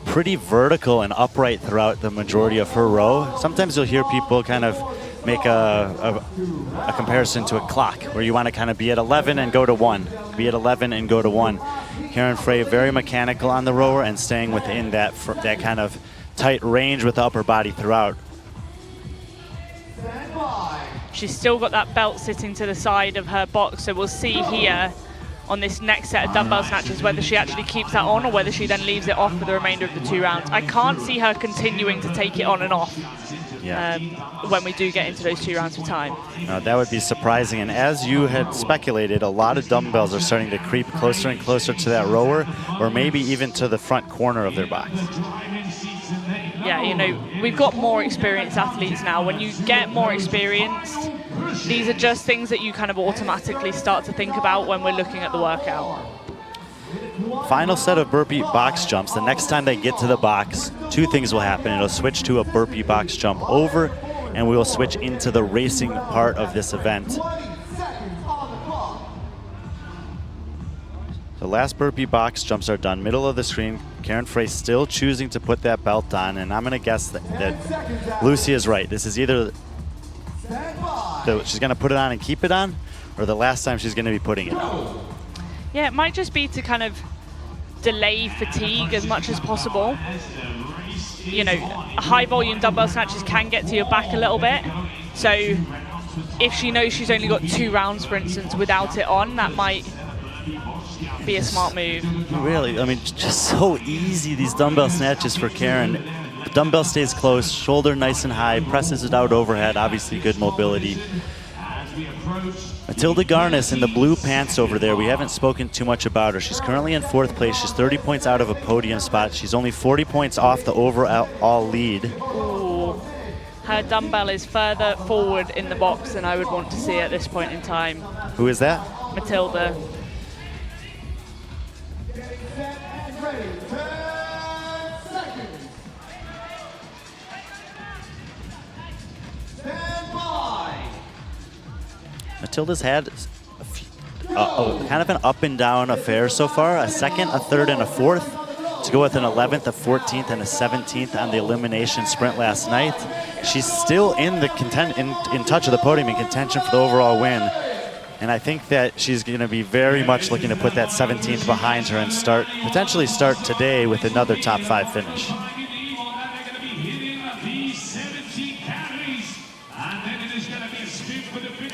pretty vertical and upright throughout the majority of her row. Sometimes you'll hear people kind of make a comparison to a clock, where you want to kind of be at 11 and go to 1, be at 11 and go to 1. Karen Frey, very mechanical on the rower and staying within that kind of tight range with the upper body throughout. She's still got that belt sitting to the side of her box, so we'll see here on this next set of dumbbell snatches whether she actually keeps that on or whether she then leaves it off for the remainder of the 2 rounds. I can't see her continuing to take it on and off when we do get into those 2 rounds of time. That would be surprising, and as you had speculated, a lot of dumbbells are starting to creep closer and closer to that rower, or maybe even to the front corner of their box. Yeah, you know, we've got more experienced athletes now. When you get more experienced, these are just things that you kind of automatically start to think about when we're looking at the workout. Final set of burpee box jumps. The next time they get to the box, 2 things will happen. It'll switch to a burpee box jump over, and we will switch into the racing part of this event. The last burpee box jumps are done. Middle of the screen, Karen Frey still choosing to put that belt on, and I'm going to guess that Lucy is right. This is either she's going to put it on and keep it on, or the last time she's going to be putting it on. Yeah, it might just be to kind of delay fatigue as much as possible. You know, high volume dumbbell snatches can get to your back a little bit. So if she knows she's only got 2 rounds, for instance, without it on, that might be a smart move. Really, I mean, just so easy, these dumbbell snatches for Karen. The dumbbell stays close, shoulder nice and high, presses it out overhead, obviously good mobility. Matilda Garnis in the blue pants over there, we haven't spoken too much about her. She's currently in 4th place. She's 30 points out of a podium spot. She's only 40 points off the overall lead. Ooh. Her dumbbell is further forward in the box than I would want to see at this point in time. Who is that? Matilda. Matilda's had kind of an up and down affair so far. A 2nd, a 3rd, and a 4th. To go with an 11th, a 14th, and a 17th on the elimination sprint last night. She's still in the in touch of the podium in contention for the overall win. And I think that she's going to be very much looking to put that 17th behind her and potentially start today with another top 5 finish.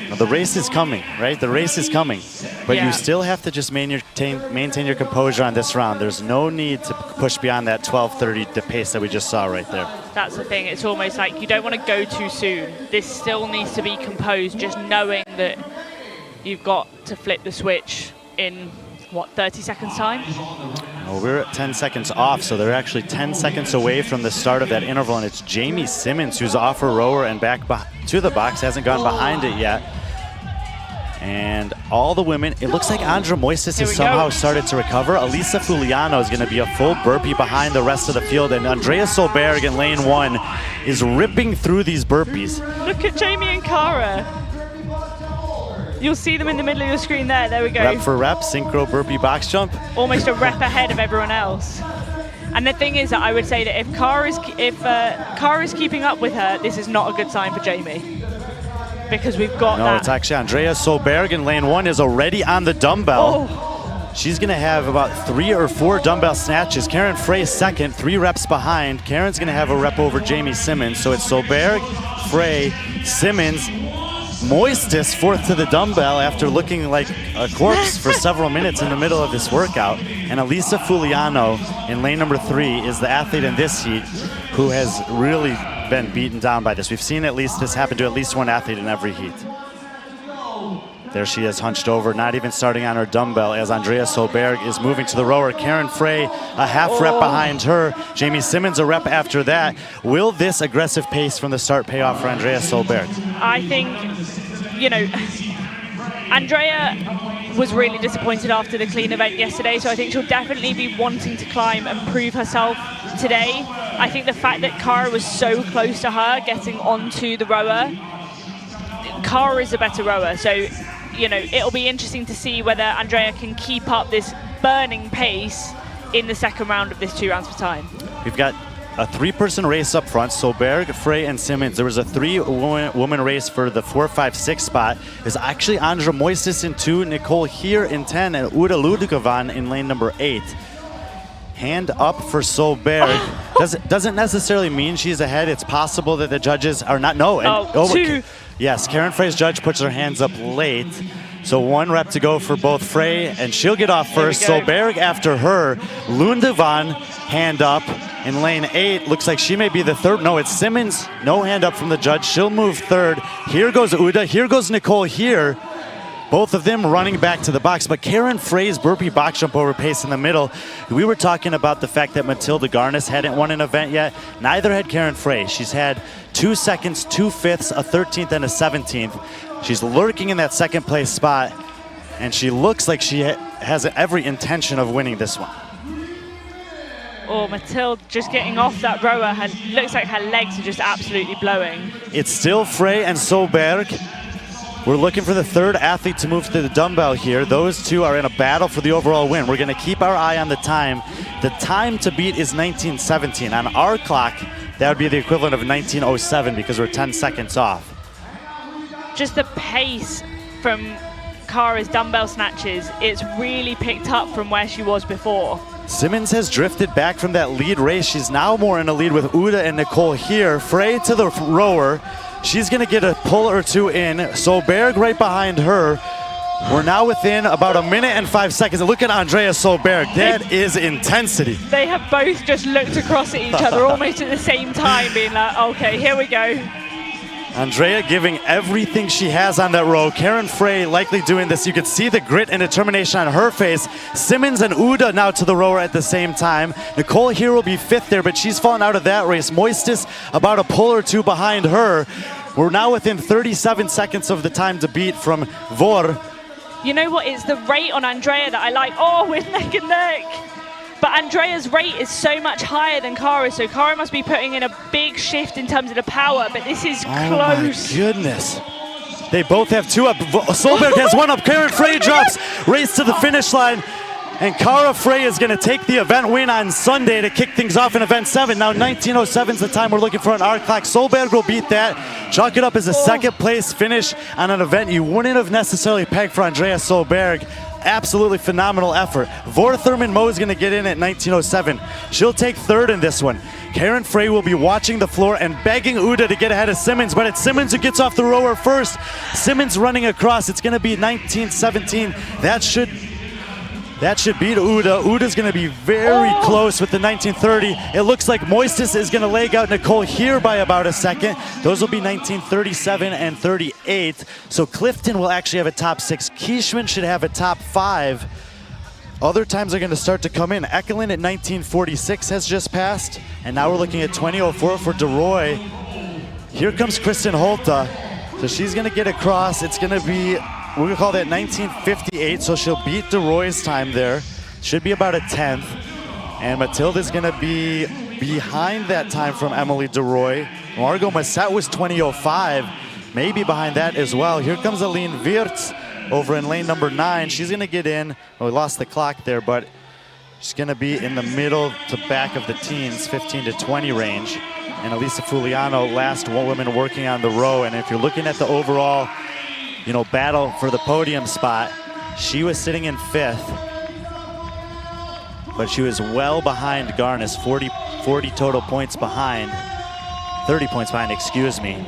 Now, the race is coming, right? The race is coming. But you still have to just maintain your composure on this round. There's no need to push beyond that 12:30 the pace that we just saw right there. That's the thing. It's almost like you don't want to go too soon. This still needs to be composed, just knowing that you've got to flip the switch in, what, 30 seconds time? Well, we're at 10 seconds off, so they're actually 10 seconds away from the start of that interval, and it's Jamie Simmons who's off her rower and back to the box, hasn't gone behind it yet. And all the women. It looks like Andra Moises has somehow started to recover. Elisa Fuliano is going to be a full burpee behind the rest of the field, and Andrea Solberg in lane 1 is ripping through these burpees. Look at Jamie and Cara. You'll see them in the middle of your screen there. There we go. Rep for rep, synchro burpee box jump. Almost a rep ahead of everyone else. And the thing is that I would say that if Cara is keeping up with her, this is not a good sign for Jamie. Because we've got No, it's actually Andrea Solberg in lane 1 is already on the dumbbell. Oh. She's going to have about 3 or 4 dumbbell snatches. Karen Frey second, 3 reps behind. Karen's going to have a rep over Jamie Simmons. So it's Solberg, Frey, Simmons, Moistis fourth to the dumbbell after looking like a corpse for several minutes in the middle of this workout. And Elisa Fuliano in lane number 3 is the athlete in this heat who has really been beaten down by this. We've seen at least this happen to at least one athlete in every heat. There she is hunched over, not even starting on her dumbbell as Andrea Solberg is moving to the rower. Karen Frey a half rep behind her. Jamie Simmons a rep after that. Will this aggressive pace from the start pay off for Andrea Solberg? I think, you know, Andrea was really disappointed after the clean event yesterday, so I think she'll definitely be wanting to climb and prove herself today. I think the fact that Cara was so close to her getting onto the rower, Cara is a better rower, so you know it'll be interesting to see whether Andrea can keep up this burning pace in the second round of this 2 rounds for time. We've got a 3-person race up front, Solberg, Frey, and Simmons. There was a 3-woman race for the 4, 5, 6 spot. There's actually Andra Moises in 2, Nicole here in 10, and Uda Ludokovan in lane number 8. Hand up for Solberg. Doesn't necessarily mean she's ahead. It's possible that the judges are not. No. And, 2. Yes, Karen Frey's judge puts her hands up late. So 1 rep to go for both Frey, and she'll get off first. Solberg after her. Lundevan, hand up in lane 8. Looks like she may be the 3rd. No, it's Simmons. No hand up from the judge. She'll move 3rd. Here goes Uda. Here goes Nicole here. Both of them running back to the box, but Karen Frey's burpee box jump over pace in the middle. We were talking about the fact that Matilda Garnis hadn't won an event yet. Neither had Karen Frey. She's had 2 seconds, 2 fifths, a 13th, and a 17th. She's lurking in that 2nd place spot, and she looks like she has every intention of winning this one. Oh, Matilda just getting off that rower. Looks like her legs are just absolutely blowing. It's still Frey and Solberg. We're looking for the 3rd athlete to move to the dumbbell here. Those 2 are in a battle for the overall win. We're going to keep our eye on the time. The time to beat is 19:17. On our clock, that would be the equivalent of 19:07 because we're 10 seconds off. Just the pace from Cara's dumbbell snatches, it's really picked up from where she was before. Simmons has drifted back from that lead race. She's now more in a lead with Uda and Nicole here. Frey to the rower. She's going to get a pull or 2 in. Solberg right behind her. We're now within about 1 minute and 5 seconds. Look at Andrea Solberg. That is intensity. They have both just looked across at each other almost at the same time, being like, okay, here we go. Andrea giving everything she has on that row. Karen Frey likely doing this. You can see the grit and determination on her face. Simmons and Uda now to the rower at the same time. Nicole here will be 5th there, but she's fallen out of that race. Moistis about a pull or 2 behind her. We're now within 37 seconds of the time to beat from Vor. You know what? It's the rate on Andrea that I like. Oh, we're neck and neck. But Andrea's rate is so much higher than Cara, so Cara must be putting in a big shift in terms of the power, but this is close. Oh my goodness. They both have 2 up. Solberg has 1 up. Karen Frey drops. Race to the finish line. And Cara Frey is going to take the event win on Sunday to kick things off in event 7. Now 19:07 is the time we're looking for on our clock. Solberg will beat that. Chalk it up as a 2nd place finish on an event you wouldn't have necessarily pegged for Andrea Solberg. Absolutely phenomenal effort. Vor Thurman Moe is going to get in at 19:07. She'll take 3rd in this one. Karen Frey will be watching the floor and begging Uda to get ahead of Simmons, but it's Simmons who gets off the rower first. Simmons running across. It's going to be 19:17. That should beat Uda. Uda's going to be very close with the 19:30. It looks like Moistis is going to leg out Nicole here by about a second. Those will be 19:37 and 38. So Clifton will actually have a top 6. Kishman should have a top 5. Other times are going to start to come in. Ekelin at 19:46 has just passed. And now we're looking at 20:04 for DeRoy. Here comes Kristen Holta. So she's going to get across. It's going to be we're gonna call that 1958, so she'll beat DeRoy's time there. Should be about a 10th. And Matilda's gonna be behind that time from Emily DeRoy. Margot Massette was 20:05, maybe behind that as well. Here comes Aline Wirtz over in lane number 9. She's gonna get in. Well, we lost the clock there, but she's gonna be in the middle to back of the teens, 15 to 20 range. And Elisa Fuliano, last woman working on the row. And if you're looking at the overall, battle for the podium spot, she was sitting in 5th, but she was well behind Garnis, 40 total points behind, 30 points behind, excuse me.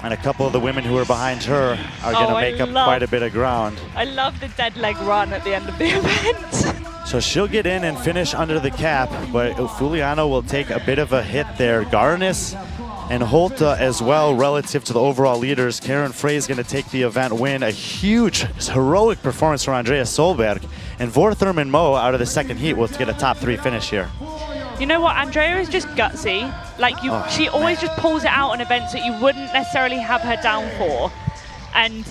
And a couple of the women who are behind her are going to make up quite a bit of ground. I love the dead leg run at the end of the event. So she'll get in and finish under the cap, but Fuliano will take a bit of a hit there. Garnis and Holta as well relative to the overall leaders. Karen Frey is going to take the event win. A huge, heroic performance from Andrea Solberg. And Vortherm and Mo out of the second heat will get a top 3 finish here. You know what, Andrea is just gutsy. She always just pulls it out on events that you wouldn't necessarily have her down for. And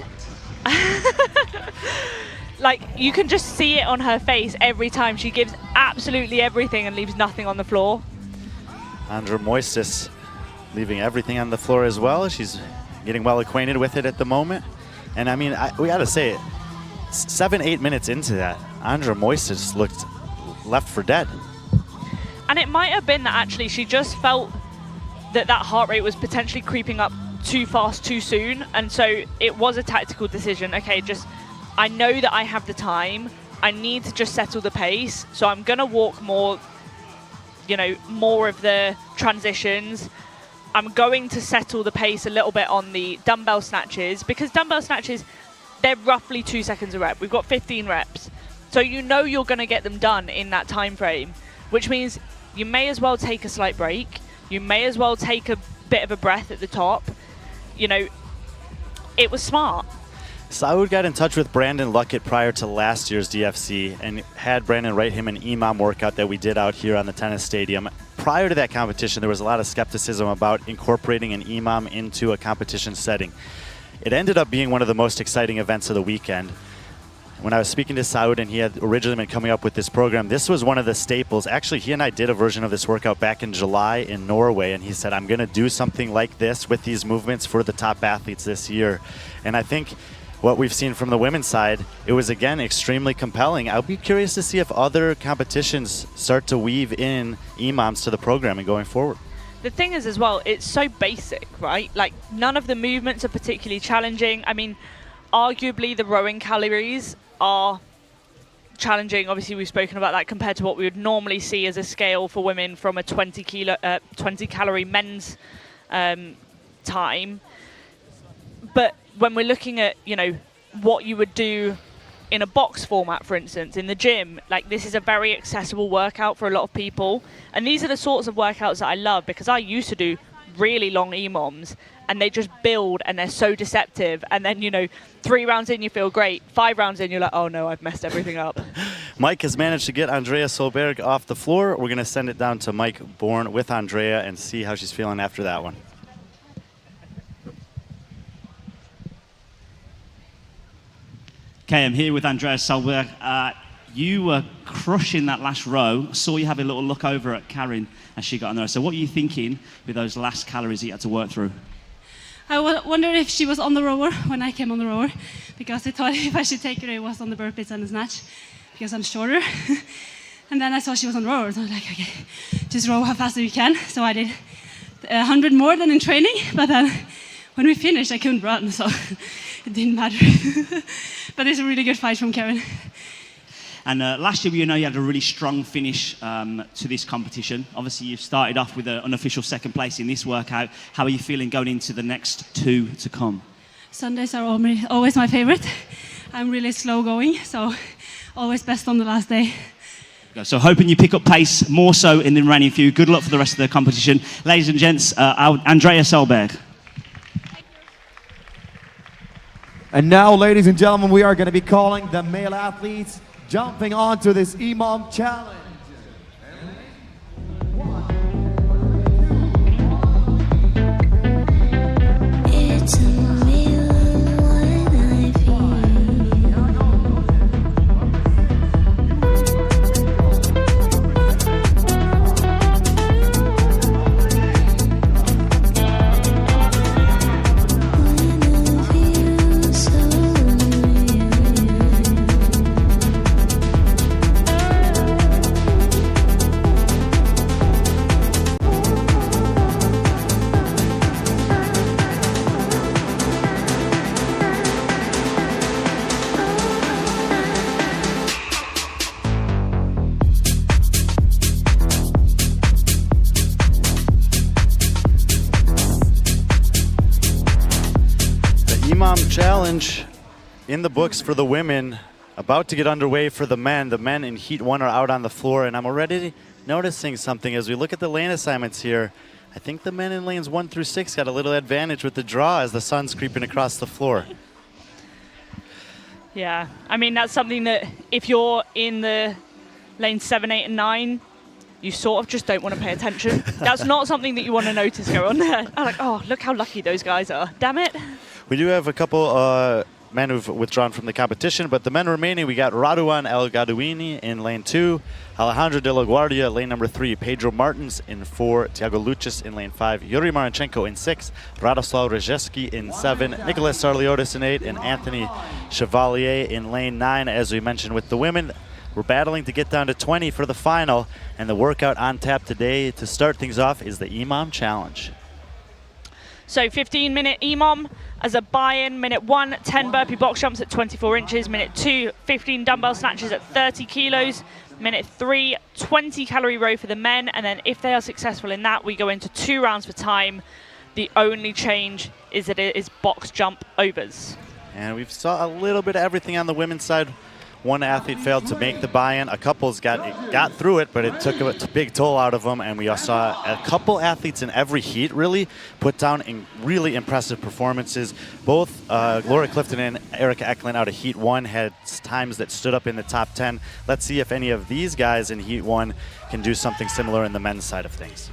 you can just see it on her face every time. She gives absolutely everything and leaves nothing on the floor. Andra Moistis leaving everything on the floor as well. She's getting well acquainted with it at the moment. And I mean, we got to say it, 7-8 minutes into that, Andra Moistis looked left for dead. And it might have been that actually she just felt that heart rate was potentially creeping up too fast too soon. And so it was a tactical decision. Okay, I know that I have the time. I need to just settle the pace. So I'm going to walk more, more of the transitions. I'm going to settle the pace a little bit on the dumbbell snatches, because dumbbell snatches, they're roughly 2 seconds a rep. We've got 15 reps. So you're going to get them done in that time frame, which means you may as well take a slight break. You may as well take a bit of a breath at the top. It was smart. Saud got in touch with Brandon Luckett prior to last year's DFC and had Brandon write him an EMOM workout that we did out here on the tennis stadium. Prior to that competition, there was a lot of skepticism about incorporating an EMOM into a competition setting. It ended up being one of the most exciting events of the weekend. When I was speaking to Saud and he had originally been coming up with this program, this was one of the staples. Actually, he and I did a version of this workout back in July in Norway, and he said, I'm going to do something like this with these movements for the top athletes this year. And I think what we've seen from the women's side, it was, again, extremely compelling. I'll be curious to see if other competitions start to weave in EMOMs to the programming going forward. The thing is as well, it's so basic, right? None of the movements are particularly challenging. I mean, arguably the rowing calories are challenging. Obviously, we've spoken about that compared to what we would normally see as a scale for women from a 20 calorie men's time. But when we're looking at, what you would do in a box format, for instance, in the gym, this is a very accessible workout for a lot of people. And these are the sorts of workouts that I love, because I used to do really long EMOMs and they just build and they're so deceptive. And then, 3 rounds in, you feel great. 5 rounds in, you're like, oh no, I've messed everything up. Mike has managed to get Andrea Solberg off the floor. We're going to send it down to Mike Bourne with Andrea and see how she's feeling after that one. Okay, I'm here with Andrea Solberg. You were crushing that last row. Saw you have a little look over at Karen as she got on there. So what are you thinking with those last calories that you had to work through? I wondered if she was on the rower when I came on the rower, because I thought if I should take her, it was on the burpees and the snatch, because I'm shorter. And then I saw she was on the rower, so I was like, okay, just row how fast you can. So I did 100 more than in training, but then when we finished, I couldn't run, so it didn't matter. But it's a really good fight from Karen. And last year, you had a really strong finish to this competition. Obviously, you started off with an unofficial second place in this workout. How are you feeling going into the next 2 to come? Sundays are always my favorite. I'm really slow going, so always best on the last day. So hoping you pick up pace more so in the remaining few. Good luck for the rest of the competition. Ladies and gents, Andrea Solberg. And now, ladies and gentlemen, we are going to be calling the male athletes jumping onto this EMOM challenge. It's a real one I feel. EMOM challenge in the books for the women, about to get underway for the men. The men in Heat 1 are out on the floor, and I'm already noticing something as we look at the lane assignments here. I think the men in lanes 1 through 6 got a little advantage with the draw as the sun's creeping across the floor. Yeah, I mean, that's something that if you're in the lane 7, 8, and 9, you sort of just don't want to pay attention. That's not something that you want to notice go on there. I'm like, oh, look how lucky those guys are. Damn it. We do have a couple men who've withdrawn from the competition, but the men remaining, we got Raduan El Gadouini in lane 2, Alejandro de la Guardia, lane number 3, Pedro Martins in 4, Tiago Luchis in lane 5, Yuri Marenchenko in 6, Radoslav Rejewski in 7, Nicholas Sarliotis in 8, and Anthony Chevalier in lane 9. As we mentioned with the women, we're battling to get down to 20 for the final, and the workout on tap today to start things off is the EMOM challenge. So 15-minute EMOM as a buy-in. Minute 1, 10 burpee box jumps at 24 inches. Minute 2, 15 dumbbell snatches at 30 kilos. Minute 3, 20 calorie row for the men. And then if they are successful in that, we go into 2 rounds for time. The only change is that it is box jump overs. And we saw a little bit of everything on the women's side. One athlete failed to make the buy-in. A couple's got through it, but it took a big toll out of them. And we saw a couple athletes in every heat really put down really impressive performances. Both Laura Clifton and Erica Eklund out of Heat 1 had times that stood up in the top 10. Let's see if any of these guys in Heat 1 can do something similar in the men's side of things.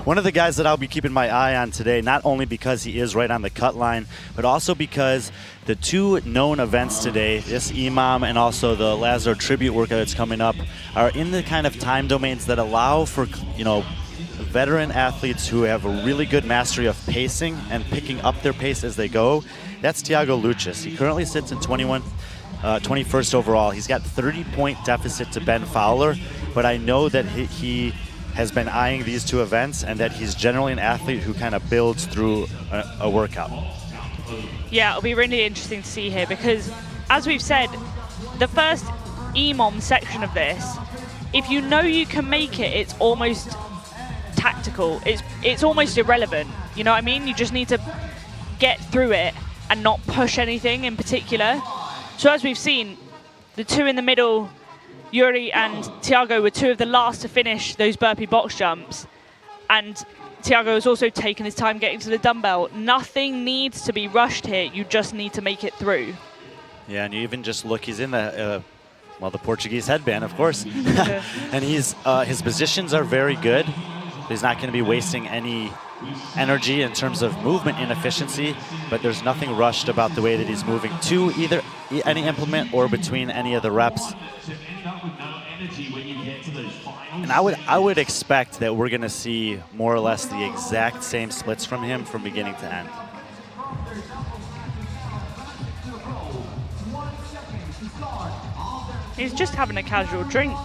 One of the guys that I'll be keeping my eye on today, not only because he is right on the cut line, but also because the 2 known events today, this EMOM and also the Lazar tribute workout that's coming up, are in the kind of time domains that allow for, veteran athletes who have a really good mastery of pacing and picking up their pace as they go. That's Tiago Luchis. He currently sits in 21st overall. He's got 30-point deficit to Ben Fowler, but I know that he has been eyeing these 2 events and that he's generally an athlete who kind of builds through a workout. Yeah, it'll be really interesting to see here because, as we've said, the first EMOM section of this, if you know you can make it, it's almost tactical. It's almost irrelevant. You know what I mean? You just need to get through it and not push anything in particular. So as we've seen, the 2 in the middle, Yuri and Tiago, were 2 of the last to finish those burpee box jumps. And Tiago has also taken his time getting to the dumbbell. Nothing needs to be rushed here. You just need to make it through. Yeah, and you even just look, he's in the Portuguese headband, of course. And his positions are very good. He's not going to be wasting any energy in terms of movement inefficiency, but there's nothing rushed about the way that he's moving to either any implement or between any of the reps. And I would expect that we're going to see more or less the exact same splits from him from beginning to end. He's just having a casual drink.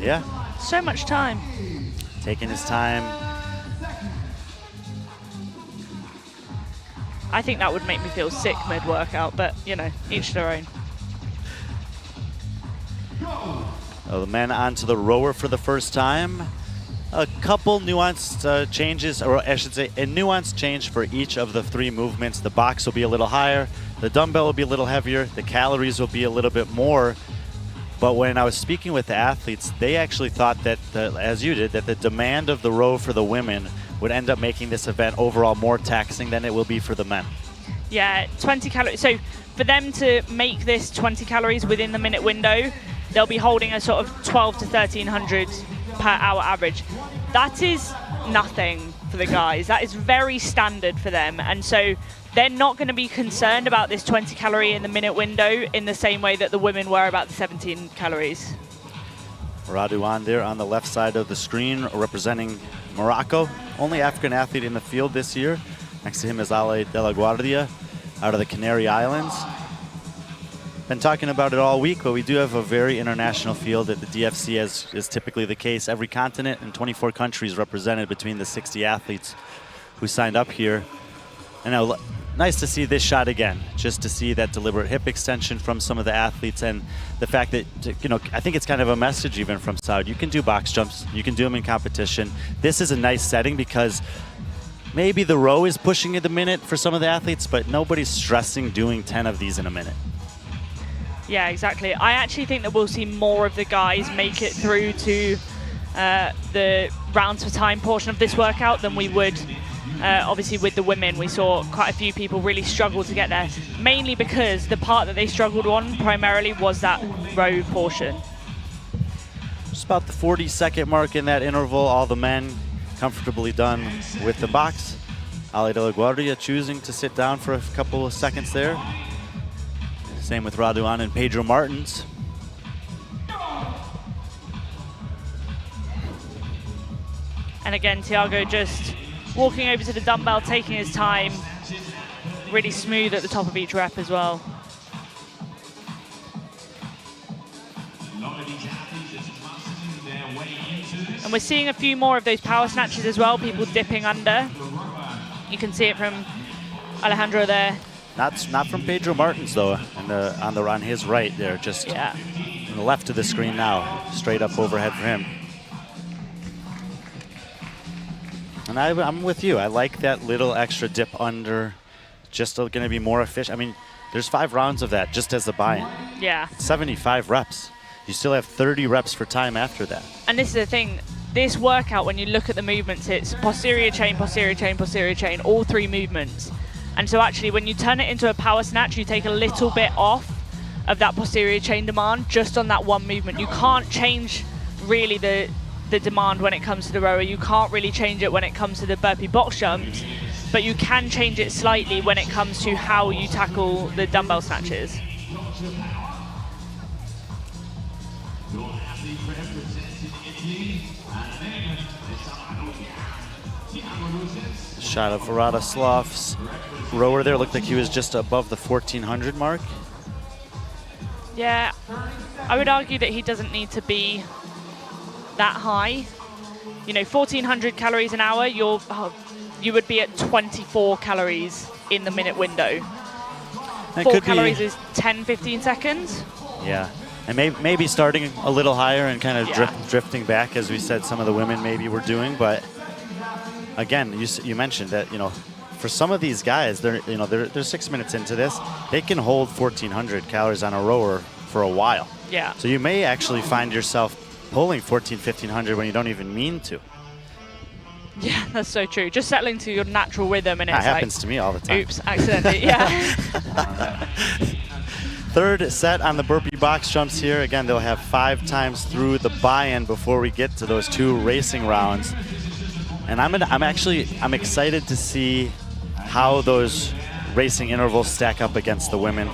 Yeah. So much time. Taking his time. I think that would make me feel sick mid-workout, but, each their own. The men onto the rower for the first time. A couple nuanced changes, or I should say a nuanced change for each of the 3 movements. The box will be a little higher, the dumbbell will be a little heavier, the calories will be a little bit more. But when I was speaking with the athletes, they actually thought that, as you did, that the demand of the row for the women would end up making this event overall more taxing than it will be for the men. Yeah, 20 calories. So for them to make this 20 calories within the minute window, they'll be holding a sort of 12 to 1300 per hour average. That is nothing for the guys. That is very standard for them. And so they're not going to be concerned about this 20 calorie in the minute window in the same way that the women were about the 17 calories. Raduan there on the left side of the screen representing Morocco. Only African athlete in the field this year. Next to him is Ale de la Guardia out of the Canary Islands. Been talking about it all week, but we do have a very international field at the DFC, as is typically the case. Every continent and 24 countries represented between the 60 athletes who signed up here. And now nice to see this shot again, just to see that deliberate hip extension from some of the athletes, and the fact that, you know, I think it's kind of a message even from Saud. You can do box jumps, you can do them in competition. This is a nice setting because maybe the row is pushing it a minute for some of the athletes, but nobody's stressing doing 10 of these in a minute. Yeah, exactly. I actually think that we'll see more of the guys make it through to the rounds for time portion of this workout than we would obviously with the women. We saw quite a few people really struggle to get there, mainly because the part that they struggled on primarily was that row portion. Just about the 40-second mark in that interval, all the men comfortably done with the box. Ale de la Guardia choosing to sit down for a couple of seconds there. Same with Raduan and Pedro Martins. And again, Thiago just walking over to the dumbbell, taking his time, really smooth at the top of each rep as well. And we're seeing a few more of those power snatches as well, people dipping under. You can see it from Alejandro there. Not from Pedro Martins though, and on his right there, just on the left of the screen now, straight up overhead for him. And I'm with you. I like that little extra dip under, just going to be more efficient. I mean, there's 5 rounds of that just as the buy-in. Yeah. It's 75 reps. You still have 30 reps for time after that. And this is the thing, this workout, when you look at the movements, it's posterior chain, posterior chain, posterior chain, all 3 movements. And so actually when you turn it into a power snatch, you take a little bit off of that posterior chain demand just on that one movement. You can't change really the demand when it comes to the rower. You can't really change it when it comes to the burpee box jumps, but you can change it slightly when it comes to how you tackle the dumbbell snatches. Shot of Radoslav's rower there. Looked like he was just above the 1400 mark. Yeah, I would argue that he doesn't need to be that high. You know, 1400 calories an hour, you would be at 24 calories in the minute window. 4 calories is 10, 15 seconds. Yeah, and maybe starting a little higher and kind of drifting back, as we said some of the women maybe were doing. But again, you mentioned that, you know, for some of these guys, they're 6 minutes into this, they can hold 1400 calories on a rower for a while. Yeah. So you may actually find yourself pulling 1500 when you don't even mean to. Yeah, that's so true. Just settling to your natural rhythm, and it's that happens to me all the time. Oops, accidentally. Yeah. Third set on the burpee box jumps here. Again, they'll have 5 times through the buy-in before we get to those 2 racing rounds. And I'm excited to see how those racing intervals stack up against the women.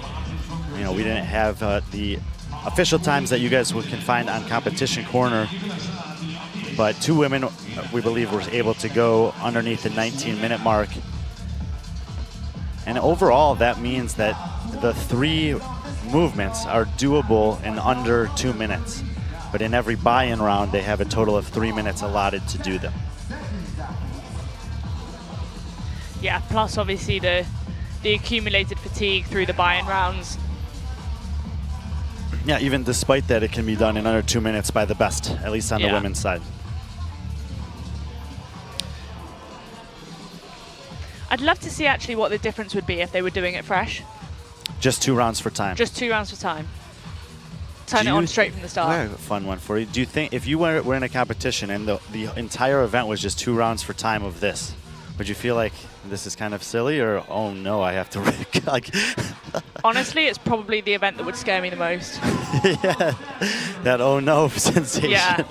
You know, we didn't have the official times that you guys can find on Competition Corner, but 2 women, we believe, were able to go underneath the 19-minute mark. And overall, that means that the 3 movements are doable in under 2 minutes. But in every buy-in round, they have a total of 3 minutes allotted to do them. Yeah, plus obviously the accumulated fatigue through the buy-in rounds. Yeah, even despite that, it can be done in under 2 minutes by the best, at least on the women's side. I'd love to see actually what the difference would be if they were doing it fresh. Just 2 rounds for time. Just 2 rounds for time. Turn it on straight from the start. I have a fun one for you. Do you think if you were in a competition and the entire event was just 2 rounds for time of this, would you feel like this is kind of silly, or oh no, I have to like? Honestly, it's probably the event that would scare me the most. Yeah, that oh no sensation. Yeah.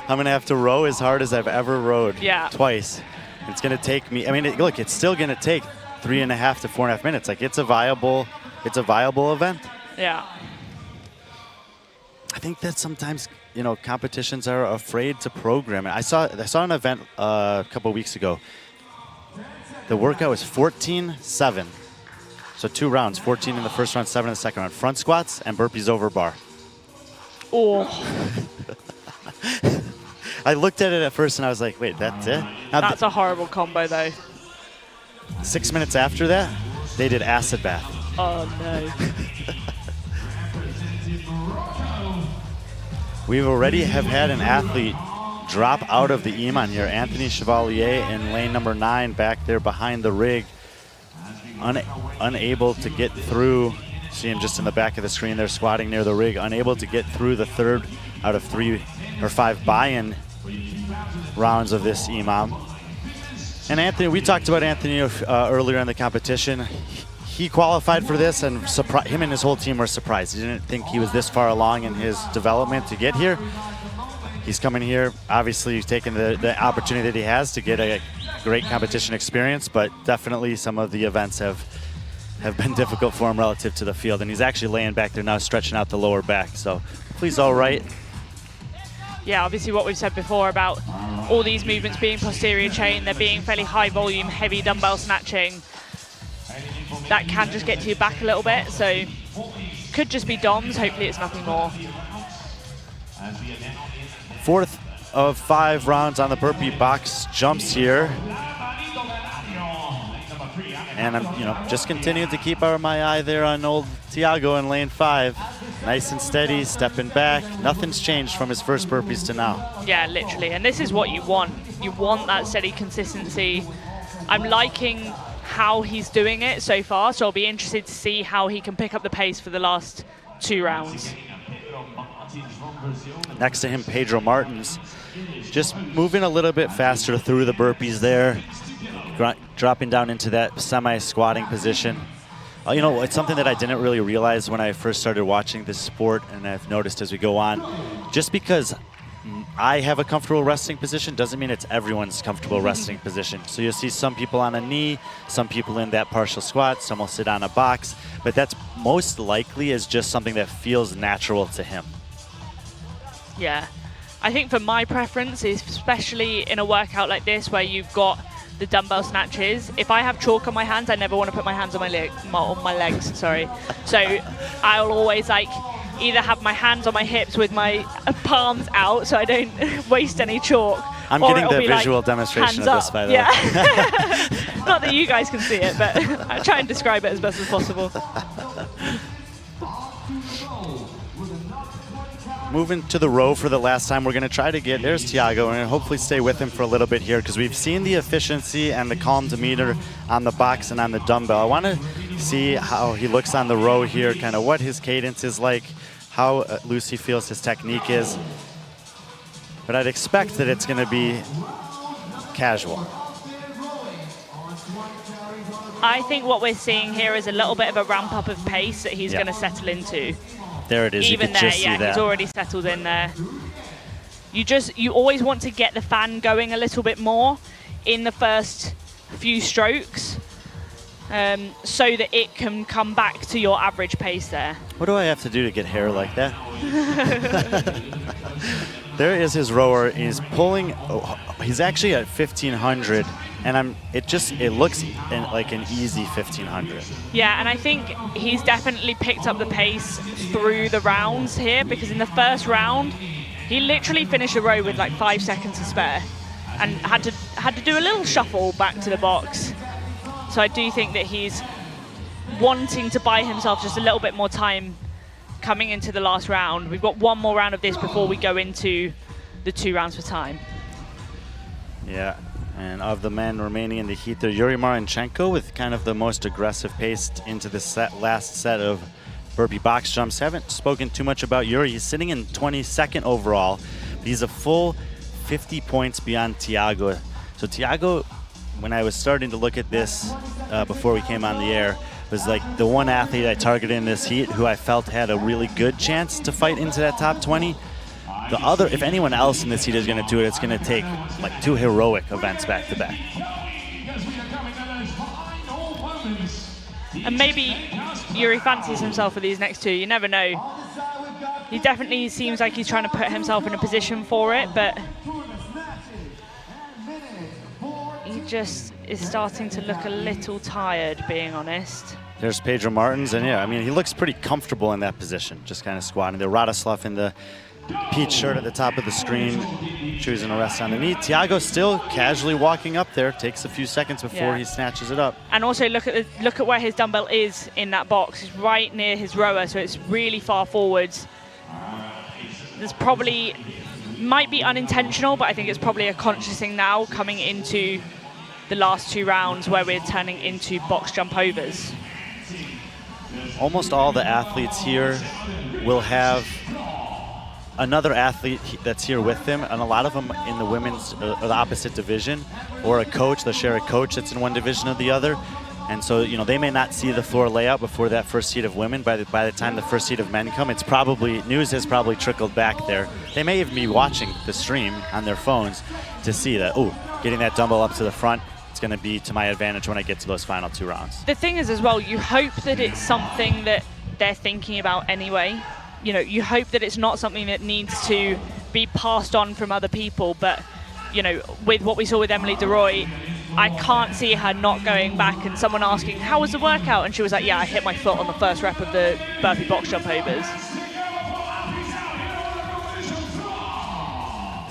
I'm gonna have to row as hard as I've ever rowed. Yeah. Twice. It's gonna take me. I mean, look, it's still gonna take 3.5 to 4.5 minutes. Like it's a viable event. Yeah. I think that sometimes, you know, competitions are afraid to program it. I saw an event a couple weeks ago. The workout was 14-7. So 2 rounds, 14 in the first round, 7 in the second round. Front squats and burpees over bar. Oh. I looked at it at first and I was like, wait, that's it? Now that's a horrible combo though. 6 minutes after that, they did acid bath. Oh no. We already have had an athlete drop out of the EMOM here. Anthony Chevalier in lane number 9 back there behind the rig. Unable to get through. See him just in the back of the screen there squatting near the rig. Unable to get through the 3rd out of 3 or 5 buy-in rounds of this EMOM. And Anthony, we talked about Anthony earlier in the competition. He qualified for this, and him and his whole team were surprised. He didn't think he was this far along in his development to get here. He's coming here, obviously taking the opportunity that he has to get a great competition experience, but definitely some of the events have been difficult for him relative to the field. And he's actually laying back there now, stretching out the lower back. So he's all right. Yeah, obviously what we've said before about all these movements being posterior chain, they're being fairly high volume, heavy dumbbell snatching. That can just get to your back a little bit, so could just be DOMs, hopefully it's nothing more. 4th of 5 rounds on the burpee box jumps here. And I'm just continuing to keep my eye there on old Tiago in lane 5. Nice and steady, stepping back. Nothing's changed from his first burpees to now. Yeah, literally, and this is what you want. You want that steady consistency. I'm liking how he's doing it so far, so I'll be interested to see how he can pick up the pace for the last 2 rounds. Next to him, Pedro Martins, just moving a little bit faster through the burpees there, dropping down into that semi-squatting position. It's something that I didn't really realize when I first started watching this sport, and I've noticed as we go on. Just because I have a comfortable resting position doesn't mean it's everyone's comfortable resting position. So you'll see some people on a knee, some people in that partial squat, some will sit on a box, but that's most likely is just something that feels natural to him. Yeah, I think for my preference, especially in a workout like this where you've got the dumbbell snatches, if I have chalk on my hands, I never want to put my hands on my legs, sorry. So I'll always either have my hands on my hips with my palms out so I don't waste any chalk. I'm getting the visual demonstration of this, by the way. Not that you guys can see it, but I try and describe it as best as possible. Moving to the row for the last time, we're going to try to get, there's Tiago, and hopefully stay with him for a little bit here, because we've seen the efficiency and the calm demeanor on the box and on the dumbbell. I want to see how he looks on the row here, kind of what his cadence is like, how loose he feels his technique is. But I'd expect that it's going to be casual. I think what we're seeing here is a little bit of a ramp up of pace that he's going to settle into. There it is. Even there, yeah, he's already settled in there. You always want to get the fan going a little bit more in the first few strokes, so that it can come back to your average pace there. What do I have to do to get hair like that? There is his rower. He's pulling. He's actually at 1500, and it looks like an easy 1500. Yeah, and I think he's definitely picked up the pace through the rounds here, because in the first round, he literally finished a row with like 5 seconds to spare, and had to do a little shuffle back to the box. So I do think that he's wanting to buy himself just a little bit more time coming into the last round. We've got one more round of this before we go into the 2 rounds for time. Yeah, and of the men remaining in the heat there, Yuri Marenchenko with kind of the most aggressive pace into the last set of burpee box jumps. Haven't spoken too much about Yuri. He's sitting in 22nd overall, but he's a full 50 points beyond Tiago. So Tiago, when I was starting to look at this before we came on the air, was like the one athlete I targeted in this heat who I felt had a really good chance to fight into that top 20. The other, if anyone else in this heat is going to do it, it's going to take like 2 heroic events back to back. And maybe Yuri fancies himself for these next 2. You never know. He definitely seems like he's trying to put himself in a position for it, but he just is starting to look a little tired, being honest. There's Pedro Martins, and yeah, I mean, he looks pretty comfortable in that position, just kind of squatting there. Radoslav in the peach shirt at the top of the screen, choosing to rest on the knee. Thiago still casually walking up there, takes a few seconds before he snatches it up. And also look at where his dumbbell is in that box. It's right near his rower, so it's really far forwards. There's probably, might be unintentional, but I think it's probably a conscious thing now coming into the last 2 rounds where we're turning into box jump overs. Almost all the athletes here will have another athlete that's here with them, and a lot of them in the women's or the opposite division, or a coach. They'll share a coach that's in one division or the other. And so, you know, they may not see the floor layout before that first heat of women. By the time the first heat of men come, it's probably, news has probably trickled back there. They may even be watching the stream on their phones to see that, oh, getting that dumbbell up to the front, it's going to be to my advantage when I get to those final 2 rounds. The thing is as well, you hope that it's something that they're thinking about anyway. You know, you hope that it's not something that needs to be passed on from other people. But, you know, with what we saw with Emily DeRoy, I can't see her not going back and someone asking, how was the workout? And she was like, yeah, I hit my foot on the first rep of the burpee box jump overs.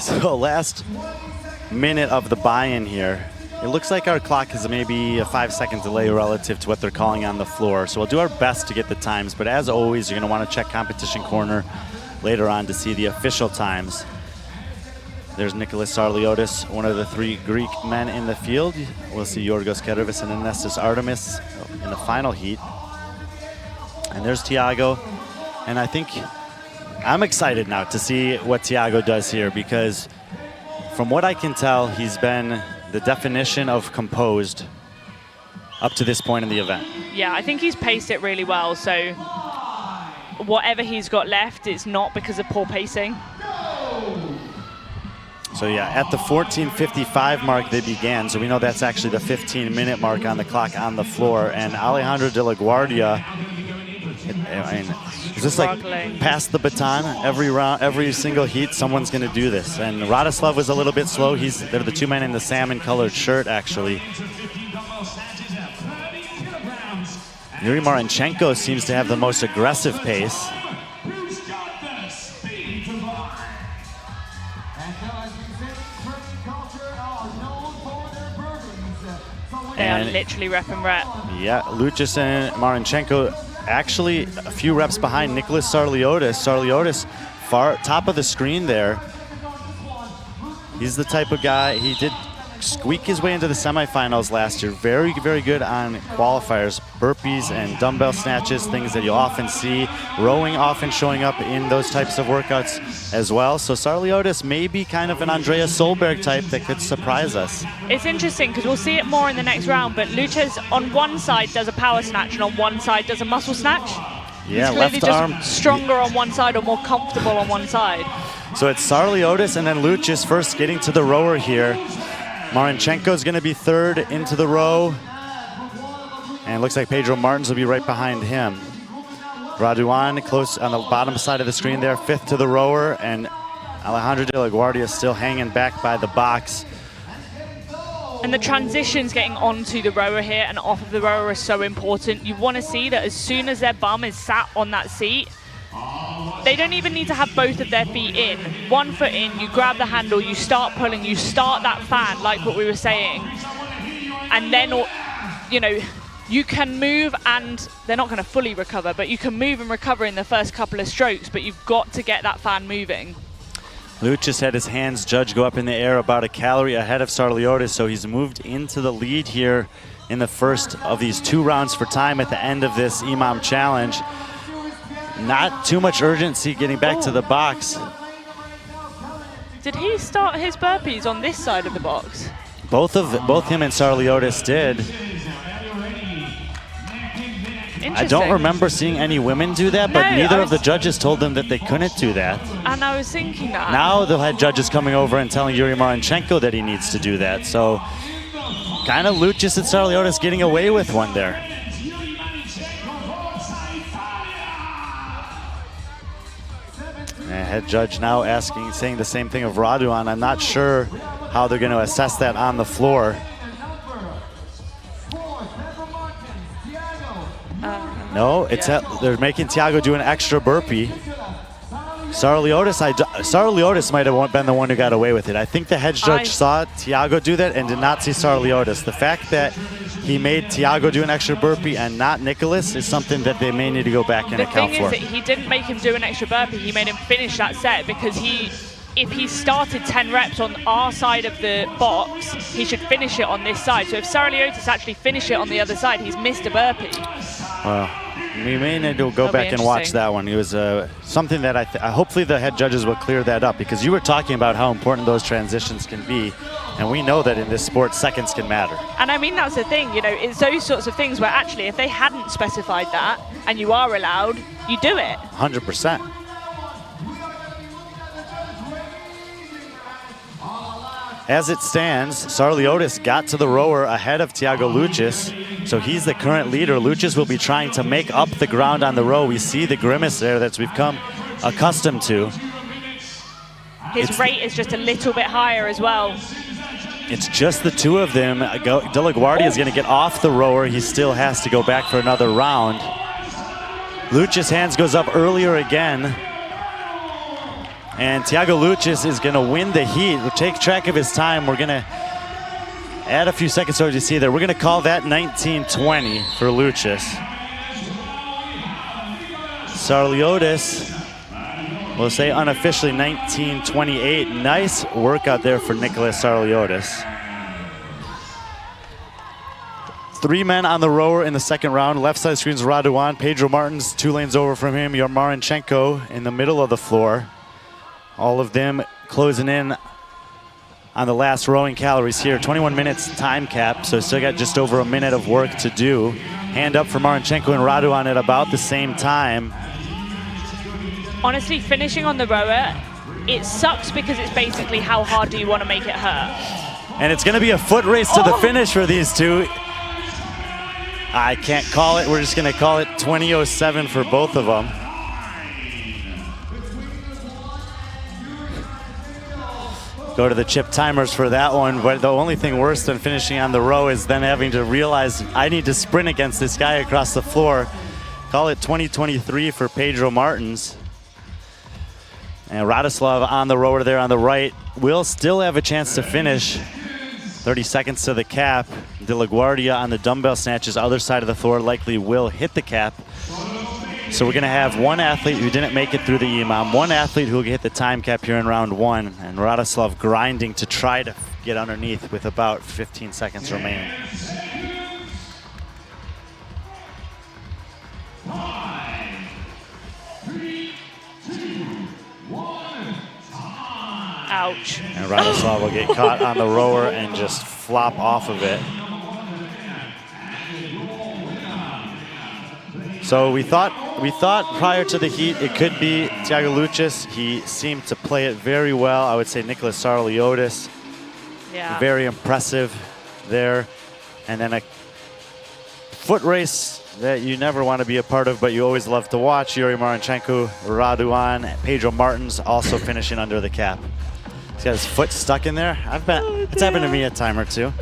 So last minute of the buy-in here. It looks like our clock is maybe a 5-second delay relative to what they're calling on the floor. So we'll do our best to get the times, but as always, you're gonna wanna check Competition Corner later on to see the official times. There's Nicholas Sarliotis, one of the 3 Greek men in the field. We'll see Yorgos Kervis and Anestis Artemis in the final heat. And there's Thiago. And I think I'm excited now to see what Thiago does here, because from what I can tell, he's been the definition of composed up to this point in the event. Yeah, I think he's paced it really well. So whatever he's got left, it's not because of poor pacing. So yeah, at the 14:55 mark they began, so we know that's actually the 15-minute mark on the clock on the floor. And Alejandro de la Guardia, I mean, is this like pass the baton every round, every single heat? Someone's going to do this. And Radoslav was a little bit slow. They're the 2 men in the salmon-colored shirt, actually. Yuri Marenchenko seems to have the most aggressive pace. They are literally rep and rep. Yeah, Lucius and Marenchenko actually a few reps behind Nicholas Sarliotis. Sarliotis, far top of the screen there. He's the type of guy, he did squeak his way into the semifinals last year. Very, very good on qualifiers, burpees and dumbbell snatches, things that you'll often see. Rowing often showing up in those types of workouts as well. So Sarliotis may be kind of an Andreas Solberg type that could surprise us. It's interesting because we'll see it more in the next round, but Lucius on one side does a power snatch and on one side does a muscle snatch. Yeah, He's left just arm. Stronger on one side or more comfortable on one side. So it's Sarliotis and then Lucius first getting to the rower here. Marenchenko is going to be 3rd into the row. And it looks like Pedro Martins will be right behind him. Raduan close on the bottom side of the screen there, 5th to the rower. And Alejandro de la Guardia still hanging back by the box. And the transitions getting onto the rower here and off of the rower are so important. You want to see that as soon as their bum is sat on that seat, they don't even need to have both of their feet in. 1 foot in, you grab the handle, you start pulling, you start that fan, like what we were saying. And then, you know, you can move and they're not going to fully recover, but you can move and recover in the first couple of strokes, but you've got to get that fan moving. Lucius had his hands judged go up in the air about a calorie ahead of Sarliotis, so he's moved into the lead here in the first of these 2 rounds for time at the end of this EMOM challenge. Not too much urgency getting back to the box. Did he start his burpees on this side of the box? Both him and Sarliotis did. I don't remember seeing any women do that, but neither of the judges told them that they couldn't do that. And I was thinking that. Now they'll have judges coming over and telling Yuri Marenchenko that he needs to do that. So kind of Lucius and Sarliotis getting away with one there. And head judge now saying the same thing of Raduan. I'm not sure how they're going to assess that on the floor. No, they're making Thiago do an extra burpee. Sarliotis might have been the one who got away with it. I think the head judge saw Thiago do that and did not see Sarliotis. The fact that he made Thiago do an extra burpee and not Nicholas is something that they may need to go back and account for. The thing is that he didn't make him do an extra burpee, he made him finish that set because if he started 10 reps on our side of the box, he should finish it on this side. So if Sarliotis actually finished it on the other side, he's missed a burpee. Well, we may need to go back and watch that one. It was something that hopefully the head judges will clear that up, because you were talking about how important those transitions can be, and we know that in this sport, seconds can matter. And I mean, that's the thing, you know, it's those sorts of things where actually if they hadn't specified that and you are allowed, you do it. 100%. As it stands, Sarliotis got to the rower ahead of Thiago Lucis, so he's the current leader. Lucis will be trying to make up the ground on the row. We see the grimace there that we've come accustomed to. His rate is just a little bit higher as well. It's just the two of them. De La Guardia is going to get off the rower. He still has to go back for another round. Lucis' hands goes up earlier again. And Thiago Lucis is going to win the heat. We'll take track of his time. We're going to add a few seconds so you see there. We're going to call that 19:20 for Lucis. Sarliotis, we'll say unofficially 19:28. Nice work out there for Nicholas Sarliotis. 3 men on the rower in the second round. Left side screen's Raduan. Pedro Martins 2 lanes over from him. Yarmolenchenko in the middle of the floor. All of them closing in on the last rowing calories here. 21 minutes time cap, so still got just over a minute of work to do. Hand up for Martinchenko and Raduan at about the same time. Honestly, finishing on the rower, it sucks because it's basically how hard do you want to make it hurt. And it's going to be a foot race to the finish for these two. I can't call it. We're just going to call it 20:07 for both of them. Go to the chip timers for that one, but the only thing worse than finishing on the row is then having to realize I need to sprint against this guy across the floor. Call it 20:23 for Pedro Martins. And Radoslav on the rower there on the right will still have a chance to finish. 30 seconds to the cap. De La Guardia on the dumbbell snatches, other side of the floor, likely will hit the cap. So we're gonna have one athlete who didn't make it through the EMOM, one athlete who will hit the time cap here in round 1, and Radoslav grinding to try to get underneath with about 15 seconds remaining. Ouch. And Radoslav will get caught on the rower and just flop off of it. So we thought prior to the heat it could be Thiago Lucis. He seemed to play it very well. I would say Nicholas Sarliotis, very impressive there. And then a foot race that you never want to be a part of, but you always love to watch. Yarmolenchenko, Raduan, Pedro Martins also finishing under the cap. He's got his foot stuck in there. It's happened to me a time or two.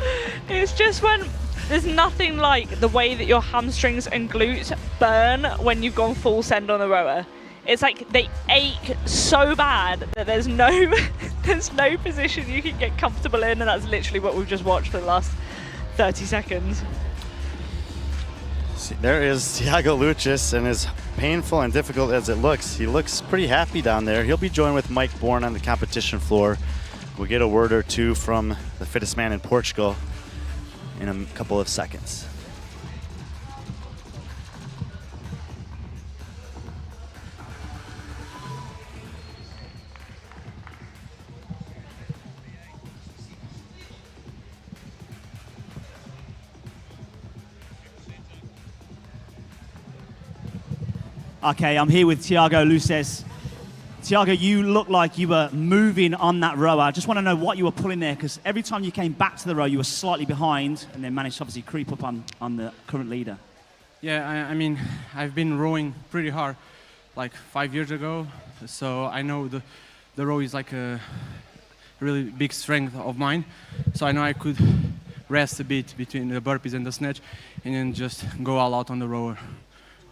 It's just when there's nothing like the way that your hamstrings and glutes burn when you've gone full send on the rower. It's like they ache so bad that there's no position you can get comfortable in, and that's literally what we've just watched for the last 30 seconds. See, there is Thiago Lucis, and as painful and difficult as it looks, he looks pretty happy down there. He'll be joined with Mike Bourne on the competition floor. We'll get a word or two from the fittest man in Portugal in a couple of seconds. Okay, I'm here with Thiago Lucis. Thiago, you look like you were moving on that row. I just want to know what you were pulling there, because every time you came back to the row, you were slightly behind and then managed to obviously creep up on the current leader. Yeah, I mean, I've been rowing pretty hard like 5 years ago, so I know the row is like a really big strength of mine. So I know I could rest a bit between the burpees and the snatch and then just go all out on the rower.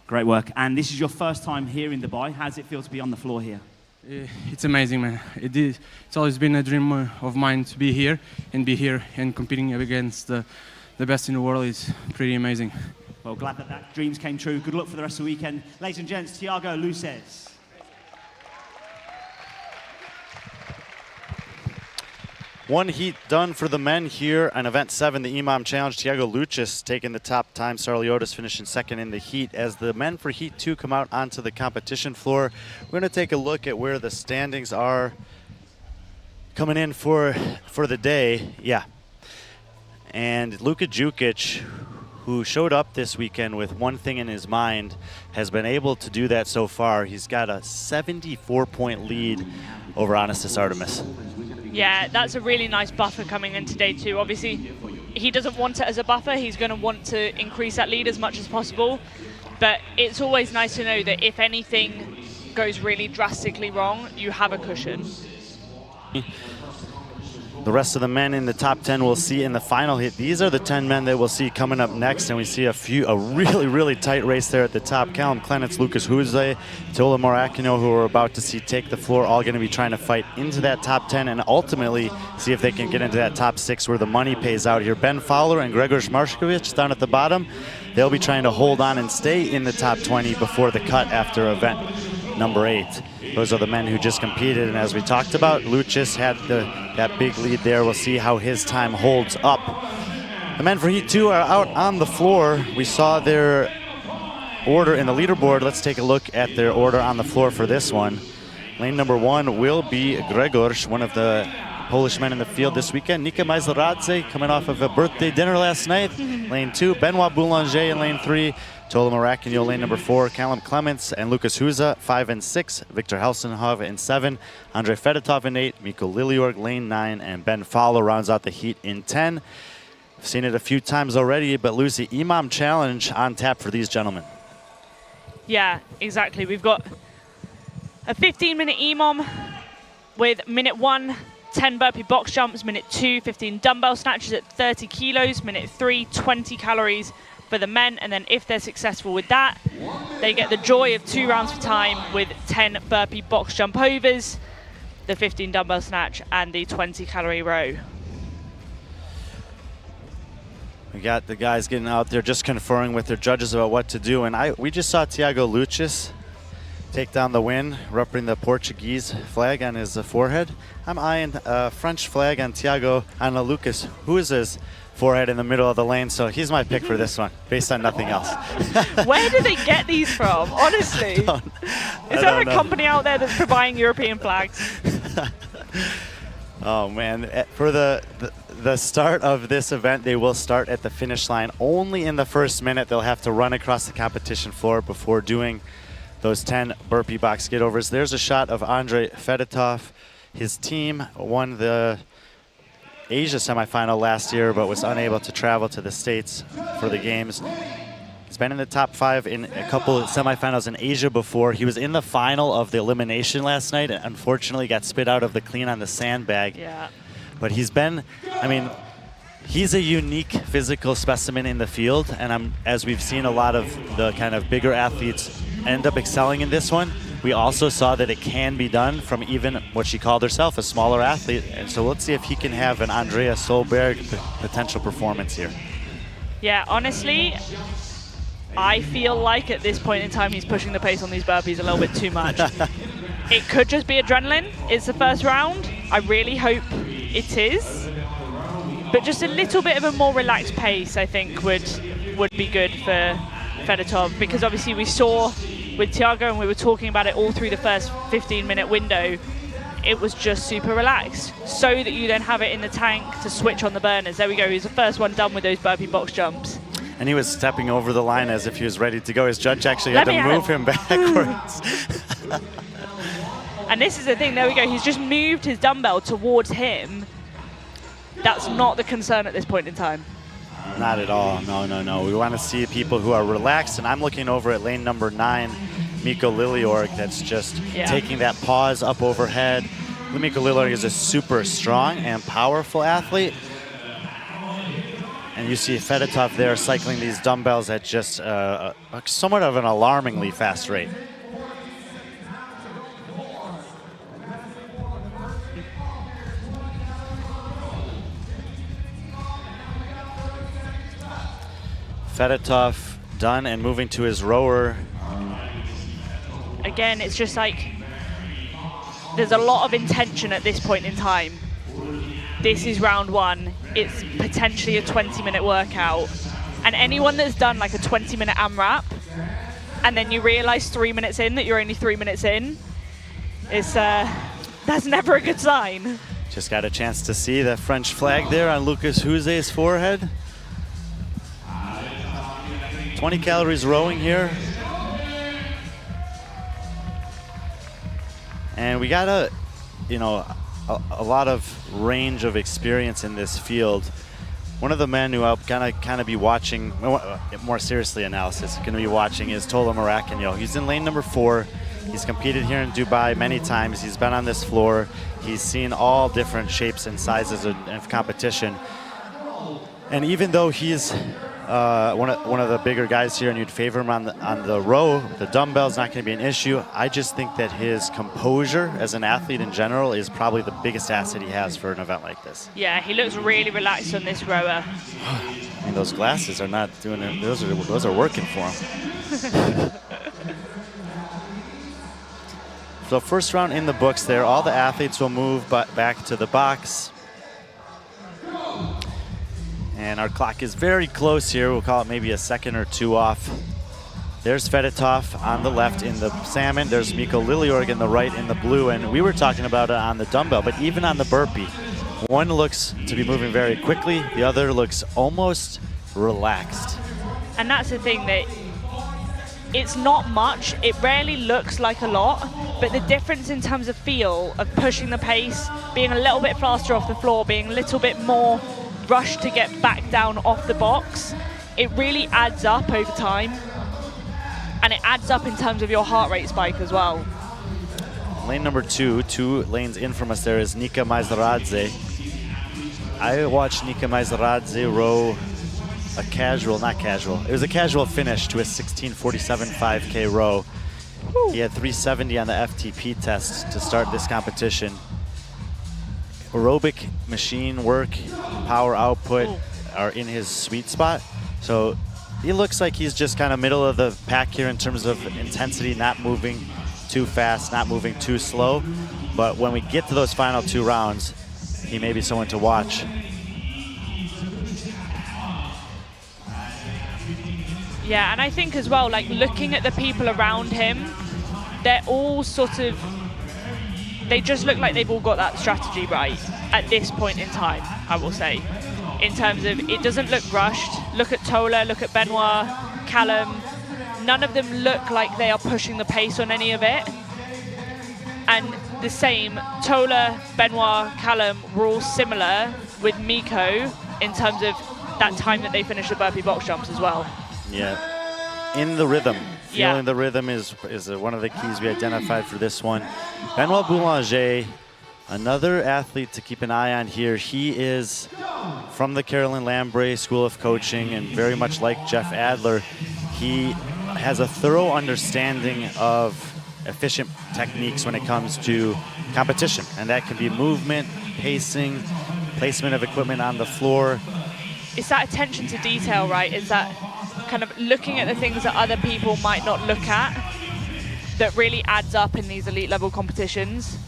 Great work. And this is your first time here in Dubai. How does it feel to be on the floor here? It's amazing, man. It's always been a dream of mine to be here and competing against the best in the world is pretty amazing. Well, glad that dreams came true. Good luck for the rest of the weekend. Ladies and gents, Thiago Luces. One heat done for the men here on Event 7, the EMOM Challenge. Thiago Luces taking the top time. Sarliotis finishing second in the heat. As the men for Heat 2 come out onto the competition floor, we're going to take a look at where the standings are coming in for the day. Yeah. And Luka Jukic, who showed up this weekend with one thing in his mind, has been able to do that so far. He's got a 74-point lead over Anastasis Artemis. Yeah, that's a really nice buffer coming in today too. Obviously, he doesn't want it as a buffer. He's going to want to increase that lead as much as possible. But it's always nice to know that if anything goes really drastically wrong, you have a cushion. The rest of the men in the top 10 we'll see in the final hit. These are the 10 men that we'll see coming up next, and we see a really, really tight race there at the top. Callum Clements, Lucas Huze, Tola Morakino, who we're about to see take the floor, all going to be trying to fight into that top 10 and ultimately see if they can get into that top 6 where the money pays out here. Ben Fowler and Gregor Marshkovich down at the bottom. They'll be trying to hold on and stay in the top 20 before the cut after event number 8. Those are the men who just competed, and as we talked about, Lucis had that big lead there. We'll see how his time holds up. The men for Heat 2 are out on the floor. We saw their order in the leaderboard. Let's take a look at their order on the floor for this one. Lane number 1 will be Gregor, one of the Polish men in the field this weekend. Nika Majzeradze coming off of a birthday dinner last night. Lane 2, Benoit Boulanger in lane 3. Tola Morakino, lane number 4, Callum Clements and Lucas Huza, 5 and 6, Victor Helsenhove in 7, Andrei Fedotov in 8, Mikko Liliorg, lane 9, and Ben Fowler rounds out the heat in 10. I've seen it a few times already, but Lucy, EMOM Challenge on tap for these gentlemen. Yeah, exactly. We've got a 15-minute EMOM with minute 1, 10 burpee box jumps, minute 2, 15 dumbbell snatches at 30 kilos, minute 3, 20 calories for the men, and then if they're successful with that, they get the joy of 2 rounds for time with 10 burpee box jump overs, the 15 dumbbell snatch, and the 20 calorie row. We got the guys getting out there just conferring with their judges about what to do, and we just saw Thiago Lucis take down the win, repping the Portuguese flag on his forehead. I'm eyeing a French flag on Lucas Huza's forehead in the middle of the lane, so he's my pick for this one, based on nothing else. Where do they get these from, honestly? Is there a company out there that's providing European flags? Oh man, for the start of this event, they will start at the finish line. Only in the first minute they'll have to run across the competition floor before doing those 10 burpee box get-overs. There's a shot of Andrei Fedotov. His team won the Asia semifinal last year, but was unable to travel to the States for the games. He's been in the top 5 in a couple of semifinals in Asia before. He was in the final of the elimination last night and unfortunately got spit out of the clean on the sandbag. Yeah. But he's a unique physical specimen in the field, and as we've seen a lot of the kind of bigger athletes end up excelling in this one, we also saw that it can be done from even what she called herself, a smaller athlete. And so let's see if he can have an Andrea Solberg potential performance here. Yeah, honestly, I feel like at this point in time he's pushing the pace on these burpees a little bit too much. It could just be adrenaline. It's the first round. I really hope it is. But just a little bit of a more relaxed pace, I think, would be good for Fedotov, because obviously we saw with Thiago, and we were talking about it all through the first 15-minute window, it was just super relaxed, so that you then have it in the tank to switch on the burners. There we go, he's the first one done with those burpee box jumps. And he was stepping over the line as if he was ready to go. His judge actually had to move him backwards. And this is the thing, there we go, he's just moved his dumbbell towards him. That's not the concern at this point in time. Not at all, no. We want to see people who are relaxed, and I'm looking over at lane number 9, Mikko Liliorg, that's just taking that pause up overhead. Mikko Liliorg is a super strong and powerful athlete. And you see Fedotov there cycling these dumbbells at just somewhat of an alarmingly fast rate. Fedotov done and moving to his rower. Again, it's just like there's a lot of intention at this point in time. This is round one. It's potentially a 20-minute workout. And anyone that's done like a 20-minute AMRAP and then you realize 3 minutes in that you're only 3 minutes in, that's never a good sign. Just got a chance to see the French flag there on Lucas Huze's forehead. 20 calories rowing here. And we got a lot of range of experience in this field. One of the men who I'm gonna kind of be watching, more seriously analysis, gonna be watching is Tola Maracanio. He's in lane number 4. He's competed here in Dubai many times. He's been on this floor. He's seen all different shapes and sizes of competition. And even though he's one of the bigger guys here and you'd favor him on the row, the dumbbell's not going to be an issue. I just think that his composure as an athlete in general is probably the biggest asset he has for an event like this. Yeah, he looks really relaxed on this rower. I mean, those glasses are not doing it. Those are working for him. So first round in the books there. All the athletes will move back to the box. And our clock is very close here. We'll call it maybe a second or two off. There's Fedotov on the left in the salmon. There's Mikko Liljeorg in the right in the blue. And we were talking about it on the dumbbell, but even on the burpee, one looks to be moving very quickly. The other looks almost relaxed. And that's the thing, that it's not much. It rarely looks like a lot, but the difference in terms of feel of pushing the pace, being a little bit faster off the floor, being a little bit more rushed to get back down off the box, it really adds up over time. And it adds up in terms of your heart rate spike as well. Lane number 2, 2 lanes in from us there is Nika Majzaradze. I watched Nika Majzaradze row a casual, not casual, it was a casual finish to a 16:47 5K row. Woo. He had 370 on the FTP test to start this competition. Aerobic machine work, power output are in his sweet spot. So he looks like he's just kind of middle of the pack here in terms of intensity, not moving too fast, not moving too slow. But when we get to those final 2 rounds, he may be someone to watch. Yeah, and I think as well, like looking at the people around him, they're all sort of, they just look like they've all got that strategy right at this point in time, I will say. In terms of, it doesn't look rushed. Look at Tola, look at Benoit, Callum. None of them look like they are pushing the pace on any of it. And the same, Tola, Benoit, Callum were all similar with Mikko in terms of that time that they finished the burpee box jumps as well. Yeah, in the rhythm. Feeling the rhythm is one of the keys we identified for this one. Benoit Boulanger, another athlete to keep an eye on here. He is from the Carolyn Lambre School of Coaching, and very much like Jeff Adler, he has a thorough understanding of efficient techniques when it comes to competition. And that can be movement, pacing, placement of equipment on the floor. It's that attention to detail, right? It's that kind of looking at the things that other people might not look at that really adds up in these elite level competitions.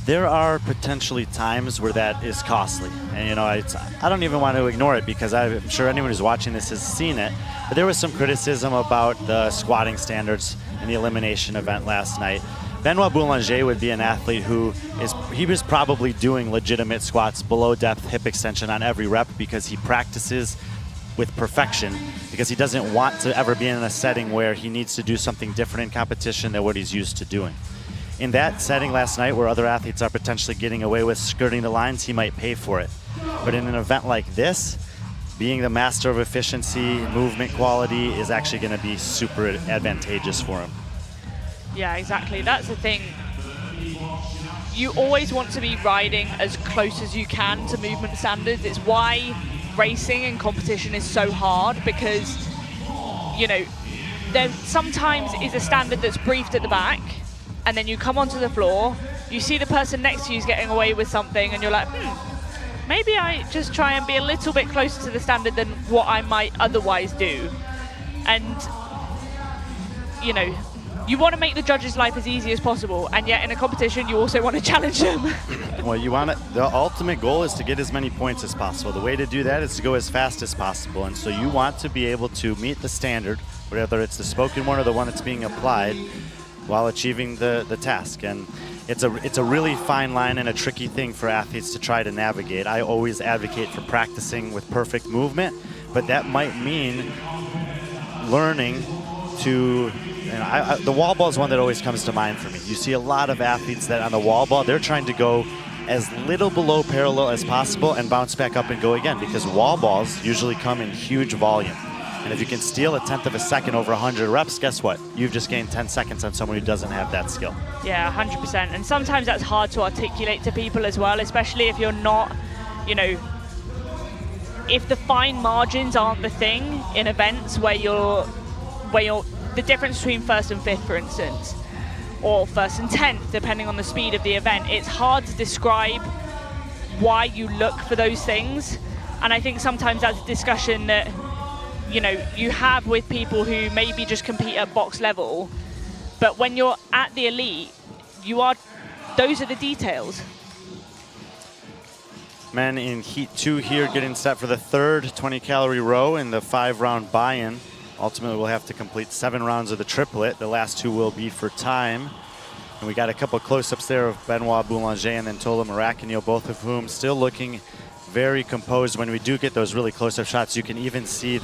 There are potentially times where that is costly. And, you know, I don't even want to ignore it because I'm sure anyone who's watching this has seen it. But there was some criticism about the squatting standards in the elimination event last night. Benoit Boulanger would be an athlete who he was probably doing legitimate squats below depth hip extension on every rep because he practices with perfection, because he doesn't want to ever be in a setting where he needs to do something different in competition than what he's used to doing. In that setting last night where other athletes are potentially getting away with skirting the lines, he might pay for it. But in an event like this, being the master of efficiency, movement quality is actually going to be super advantageous for him. Yeah, exactly. That's the thing. You always want to be riding as close as you can to movement standards. It's why racing and competition is so hard, because, you know, there sometimes is a standard that's briefed at the back, and then you come onto the floor, you see the person next to you is getting away with something, and you're like, maybe I just try and be a little bit closer to the standard than what I might otherwise do. And, you know, you want to make the judges' life as easy as possible, and yet in a competition you also want to challenge them. Well, you want it. The ultimate goal is to get as many points as possible. The way to do that is to go as fast as possible, and so you want to be able to meet the standard, whether it's the spoken one or the one that's being applied, while achieving the task. And it's a really fine line and a tricky thing for athletes to try to navigate. I always advocate for practicing with perfect movement, but that might mean learning to. And the wall ball is one that always comes to mind for me. You see a lot of athletes that on the wall ball, they're trying to go as little below parallel as possible and bounce back up and go again, because wall balls usually come in huge volume. And if you can steal a 1/10 of a second over 100 reps, guess what? You've just gained 10 seconds on someone who doesn't have that skill. Yeah, 100%. And sometimes that's hard to articulate to people as well, especially if you're not, you know, if the fine margins aren't the thing in events where you're the difference between first and fifth, for instance, or first and 10th, depending on the speed of the event. It's hard to describe why you look for those things. And I think sometimes that's a discussion that, you know, you have with people who maybe just compete at box level. But when you're at the elite, those are the details. Men in heat 2 here getting set for the third 20-calorie row in the 5-round buy-in. Ultimately, we'll have to complete 7 rounds of the triplet. The last 2 will be for time. And we got a couple of close-ups there of Benoit Boulanger and then Tola Maracanio, both of whom still looking very composed. When we do get those really close-up shots, you can even see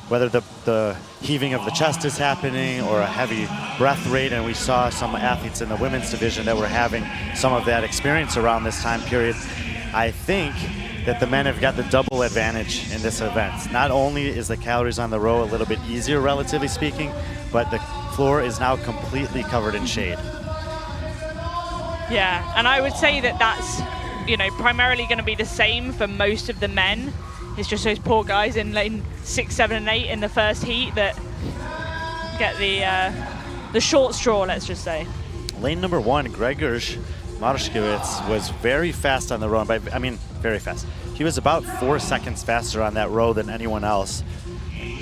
whether the heaving of the chest is happening or a heavy breath rate. And we saw some athletes in the women's division that were having some of that experience around this time period. I think that the men have got the double advantage in this event. Not only is the calories on the row a little bit easier, relatively speaking, but the floor is now completely covered in shade. Yeah, and I would say that that's, you know, primarily going to be the same for most of the men. It's just those poor guys in lane 6, 7, and 8 in the first heat that get the short straw, let's just say. Lane number 1, Grzegorz Marszkiewicz was very fast on the row. I mean, very fast. He was about 4 seconds faster on that row than anyone else.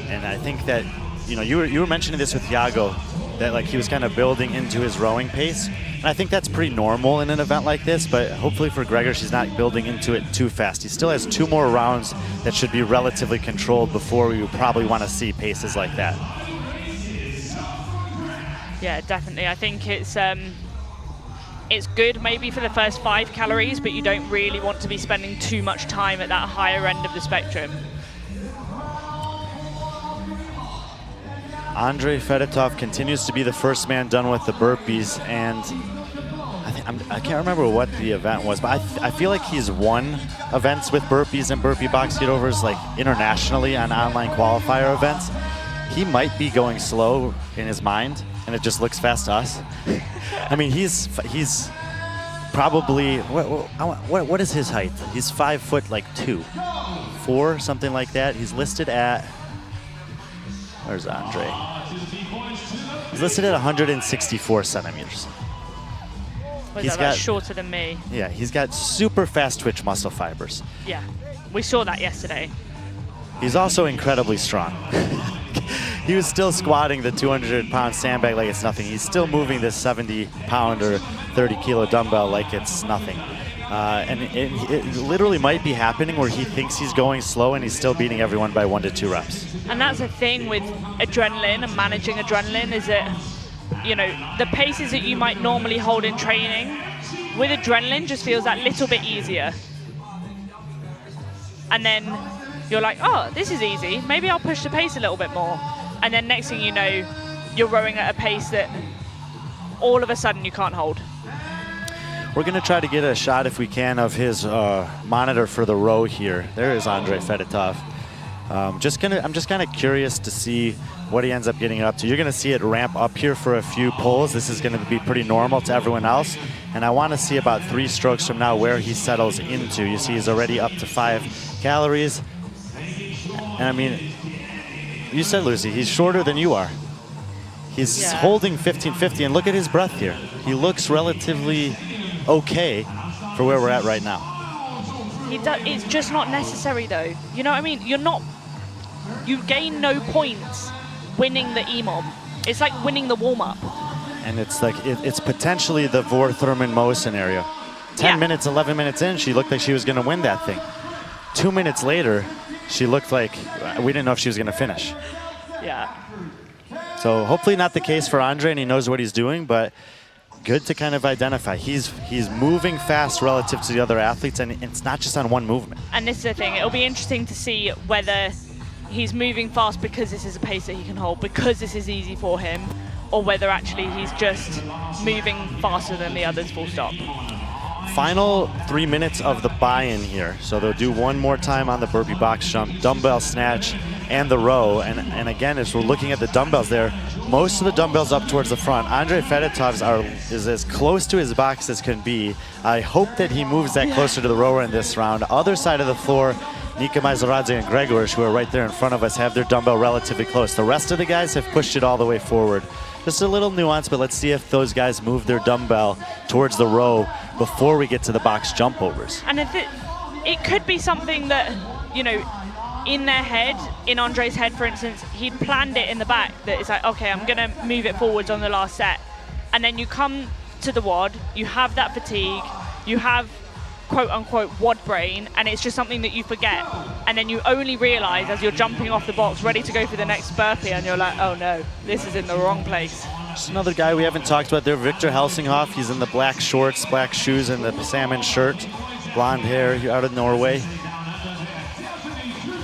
And I think that, you know, you were mentioning this with Iago, that like he was kind of building into his rowing pace. And I think that's pretty normal in an event like this, but hopefully for Grzegorz, he's not building into it too fast. He still has 2 more rounds that should be relatively controlled before we would probably want to see paces like that. Yeah, definitely. I think it's good maybe for the first 5 calories, but you don't really want to be spending too much time at that higher end of the spectrum. Andrei Fedotov continues to be the first man done with the burpees, and I can't remember what the event was, but I feel like he's won events with burpees and burpee box get overs like internationally on online qualifier events. He might be going slow in his mind, and it just looks fast to us. I mean, he's probably, what is his height? He's 5'2", 4, something like that. He's listed at, where's Andre? He's listed at 164 centimeters. That's shorter than me. Yeah, he's got super fast twitch muscle fibers. Yeah, we saw that yesterday. He's also incredibly strong. He was still squatting the 200-pound sandbag like it's nothing. He's still moving this 70-pound or 30-kilo dumbbell like it's nothing. And it literally might be happening where he thinks he's going slow and he's still beating everyone by 1 to 2 reps. And that's the thing with adrenaline and managing adrenaline, is that, you know, the paces that you might normally hold in training, with adrenaline just feels that little bit easier. And then you're like, oh, this is easy. Maybe I'll push the pace a little bit more. And then next thing you know, you're rowing at a pace that all of a sudden you can't hold. We're going to try to get a shot, if we can, of his monitor for the row here. There is Andrei Fedotov. I'm just kind of curious to see what he ends up getting up to. You're going to see it ramp up here for a few pulls. This is going to be pretty normal to everyone else. And I want to see about 3 strokes from now where he settles into. You see he's already up to 5 calories. And I mean, you said, Lucy, he's shorter than you are. He's holding 1550, and look at his breath here. He looks relatively okay for where we're at right now. It's just not necessary though. You know what I mean? You gain no points winning the EMOM. It's like winning the warm-up. And it's like, it's potentially the Vor Thurman Mo scenario. 10 minutes, 11 minutes in, she looked like she was going to win that thing. 2 minutes later, she looked like we didn't know if she was going to finish. Yeah. So hopefully not the case for Andre, and he knows what he's doing, but good to kind of identify. He's moving fast relative to the other athletes, and it's not just on one movement. And this is the thing, it'll be interesting to see whether he's moving fast because this is a pace that he can hold, because this is easy for him, or whether actually he's just moving faster than the others, full stop. Final 3 minutes of the buy-in here. So they'll do one more time on the burpee box jump, dumbbell snatch, and the row. And again, as we're looking at the dumbbells there, most of the dumbbells up towards the front. Andre Fedotov's is as close to his box as can be. I hope that he moves that closer to the rower in this round. Other side of the floor, Nika Majzoradze and Gregorish, who are right there in front of us, have their dumbbell relatively close. The rest of the guys have pushed it all the way forward. Just a little nuance, but let's see if those guys move their dumbbell towards the row before we get to the box jump overs. And if it could be something that, you know, in their head, in Andre's head, for instance, he'd planned it in the back that it's like, okay, I'm gonna move it forwards on the last set. And then you come to the WOD, you have that fatigue, you have quote unquote WOD brain, and it's just something that you forget. And then you only realize as you're jumping off the box, ready to go for the next burpee, and you're like, oh no, this is in the wrong place. Just another guy we haven't talked about there, Victor Helsinghoff. He's in the black shorts, black shoes, and the salmon shirt. Blonde hair out of Norway.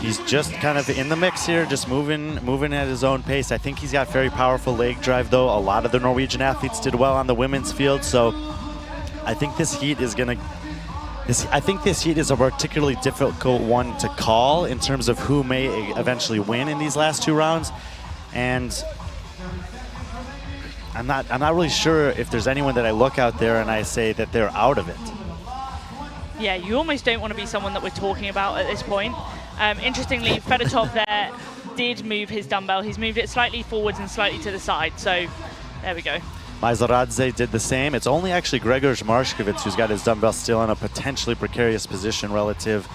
He's just kind of in the mix here, just moving at his own pace. I think he's got very powerful leg drive, though. A lot of the Norwegian athletes did well on the women's field, so I think this heat is going to... I think this heat is a particularly difficult one to call in terms of who may eventually win in these last two rounds. And I'm not really sure if there's anyone that I look out there and I say that they're out of it. Yeah, you almost don't want to be someone that we're talking about at this point. Interestingly, Fedotov there did move his dumbbell. He's moved it slightly forwards and slightly to the side. So there we go. Majzoradze did the same. It's only actually Gregor Marshkovits who's got his dumbbell still in a potentially precarious position relative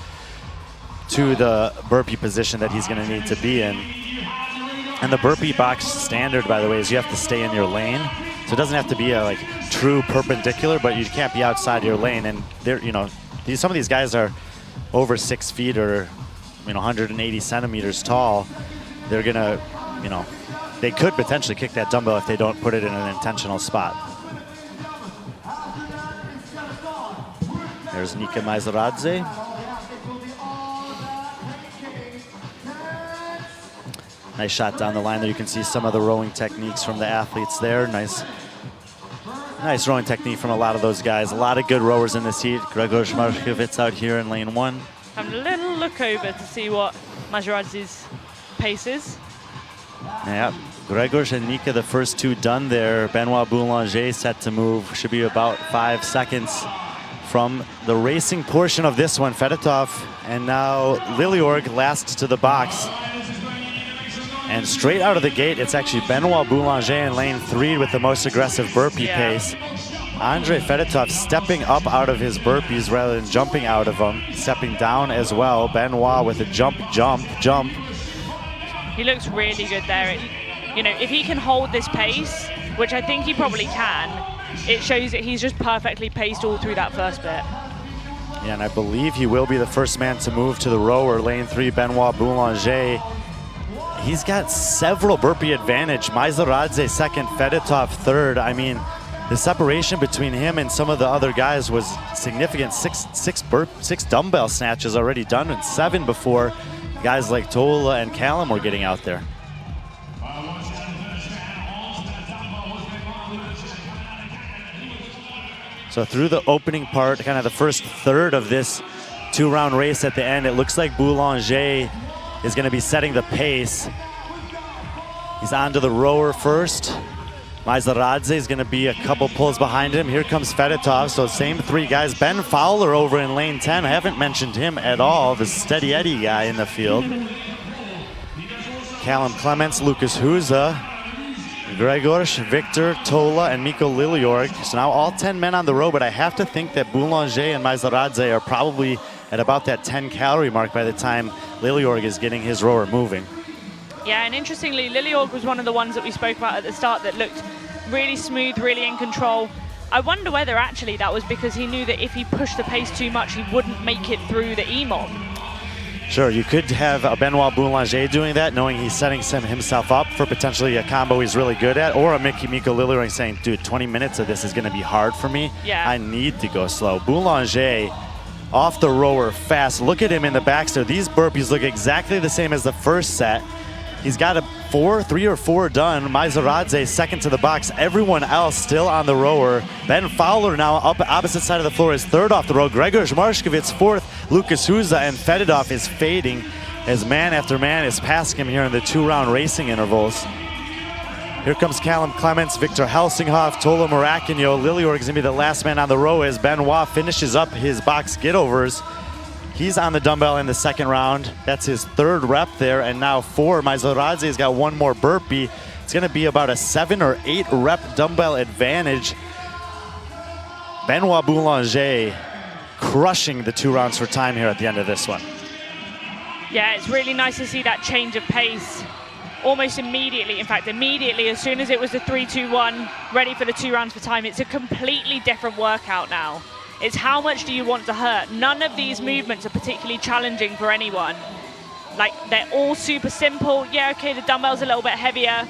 to the burpee position that he's going to need to be in. And the burpee box standard, by the way, is you have to stay in your lane. So it doesn't have to be a true perpendicular, but you can't be outside your lane. And they're, some of these guys are over 6 feet or 180 centimeters tall. They're gonna, they could potentially kick that dumbbell if they don't put it in an intentional spot. There's Nika Majzoradze. Nice shot down the line there. You can see some of the rowing techniques from the athletes there. Nice rowing technique from a lot of those guys. A lot of good rowers in this heat. Gregor Marshkovits out here in lane 1. Having a little look over to see what Majzoradze's pace is. Yeah, Gregor and Nika, the first two done there. Benoit Boulanger set to move. Should be about 5 seconds from the racing portion of this one. Fedotov and now Lilleorg last to the box. And straight out of the gate, it's actually Benoit Boulanger in lane 3 with the most aggressive burpee pace. Andre Fedotov stepping up out of his burpees rather than jumping out of them. Stepping down as well. Benoit with a jump. He looks really good there. If he can hold this pace, which I think he probably can, it shows that he's just perfectly paced all through that first bit. Yeah, and I believe he will be the first man to move to the rower. Lane 3, Benoit Boulanger. He's got several burpee advantage. Majzoradze second, Fedotov third. I mean, the separation between him and some of the other guys was significant. Six dumbbell snatches already done, and 7 before guys like Tola and Callum were getting out there. So through the opening part, kind of the first third of this 2-round race at the end, it looks like Boulanger is going to be setting the pace. He's onto the rower first. Majzoradze is going to be a couple pulls behind him. Here comes Fedotov, so same 3 guys. Ben Fowler over in lane 10. I haven't mentioned him at all, the steady Eddie guy in the field. Callum Clements, Lucas Huza, Gregorz, Victor, Tola, and Mikko Lilleorg. So now all 10 men on the row, but I have to think that Boulanger and Majzoradze are probably at about that 10-calorie mark by the time Lilleorg is getting his rower moving. Yeah, and interestingly, Lilleorg was one of the ones that we spoke about at the start that looked really smooth, really in control. I wonder whether actually that was because he knew that if he pushed the pace too much, he wouldn't make it through the EMOM. Sure, you could have a Benoit Boulanger doing that, knowing he's setting himself up for potentially a combo he's really good at, or a Mikko Lilleorg saying, dude, 20 minutes of this is going to be hard for me. Yeah. I need to go slow. Boulanger off the rower fast. Look at him in the backstep. These burpees look exactly the same as the first set. He's got a 3 or 4 done. Maizaradze second to the box. Everyone else still on the rower. Ben Fowler now up opposite side of the floor is third off the row. Gregor Zmarshkovits fourth. Lucas Huza and Fedotov is fading as man after man is passing him here in the 2-round racing intervals. Here comes Callum Clements, Victor Helsinghoff, Tola Maracanio. Lilleorg is going to be the last man on the row as Benoit finishes up his box get-overs. He's on the dumbbell in the second round. That's his 3rd rep there, and now 4. Maizaradze's got 1 more burpee. It's going to be about a 7 or 8 rep dumbbell advantage. Benoit Boulanger crushing the 2 rounds for time here at the end of this one. Yeah, it's really nice to see that change of pace almost immediately. In fact, immediately, as soon as it was the 3-2-1, ready for the 2 rounds for time, it's a completely different workout now. It's how much do you want to hurt? None of these movements are particularly challenging for anyone. Like, they're all super simple. Yeah, okay, the dumbbell's a little bit heavier,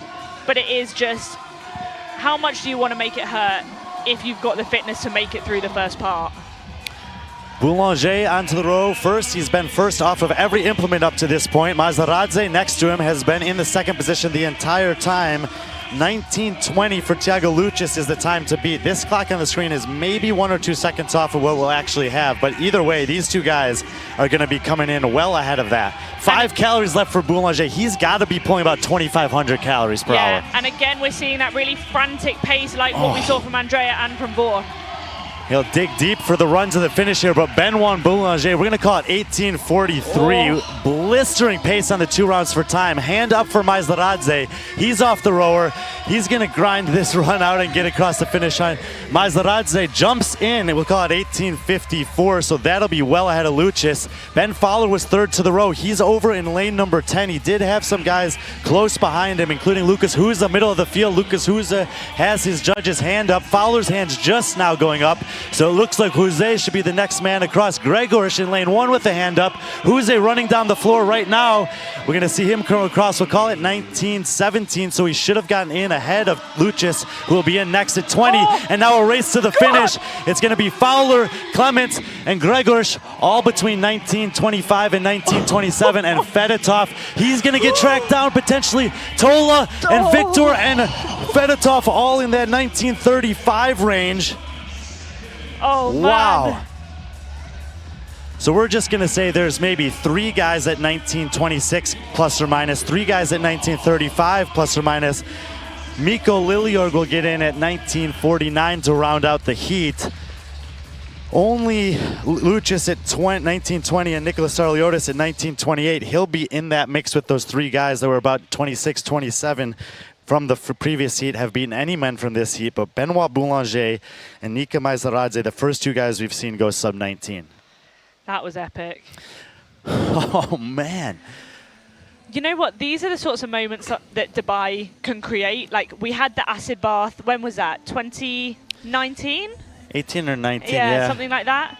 but it is just how much do you want to make it hurt if you've got the fitness to make it through the first part? Boulanger onto the row first. He's been first off of every implement up to this point. Maizaradze next to him has been in the second position the entire time. 19:20 for Thiago Lucis is the time to beat. This clock on the screen is maybe 1 or 2 seconds off of what we'll actually have, but either way, these two guys are going to be coming in well ahead of that. 5 calories left for Boulanger. He's got to be pulling about 2,500 calories per hour. And again, we're seeing that really frantic pace like what we saw from Andrea and from Vor. He'll dig deep for the run to the finish here, but Benoit Boulanger, we're going to call it 18:43. Blistering pace on the 2 rounds for time. Hand up for Maizaradze. He's off the rower. He's going to grind this run out and get across the finish line. Maizaradze jumps in, and we'll call it 18:54, so that'll be well ahead of Lucis. Ben Fowler was third to the row. He's over in lane number 10. He did have some guys close behind him, including Lucas Huza, middle of the field. Lucas Huza has his judge's hand up. Fowler's hand's just now going up. So it looks like Jose should be the next man across. Gregorish in lane 1 with the hand up. Jose running down the floor right now. We're going to see him come across. We'll call it 19:17, so he should have gotten in ahead of Lucis, who will be in next at 20. And now a race to the finish. It's going to be Fowler, Clements, and Gregorish, all between 19:25 and 19:27. And Fedotov, he's going to get tracked down potentially. Tola and Victor and Fedotov all in that 19:35 range. Oh, man. Wow. So we're just going to say there's maybe 3 guys at 19:26 plus or minus, 3 guys at 19:35 plus or minus. Mikko Lilleorg will get in at 19:49 to round out the heat. Only Lucis at 19:20 and Nicholas Sarliotis at 19:28. He'll be in that mix with those 3 guys that were about 26-27 from the previous heat, have beaten any men from this heat, but Benoit Boulanger and Nika Maizaradze, the first 2 guys we've seen go sub-19. That was epic. Oh, man. You know what? These are the sorts of moments that Dubai can create. Like, we had the acid bath. When was that? 2019? 18 or 19, yeah. Something like that.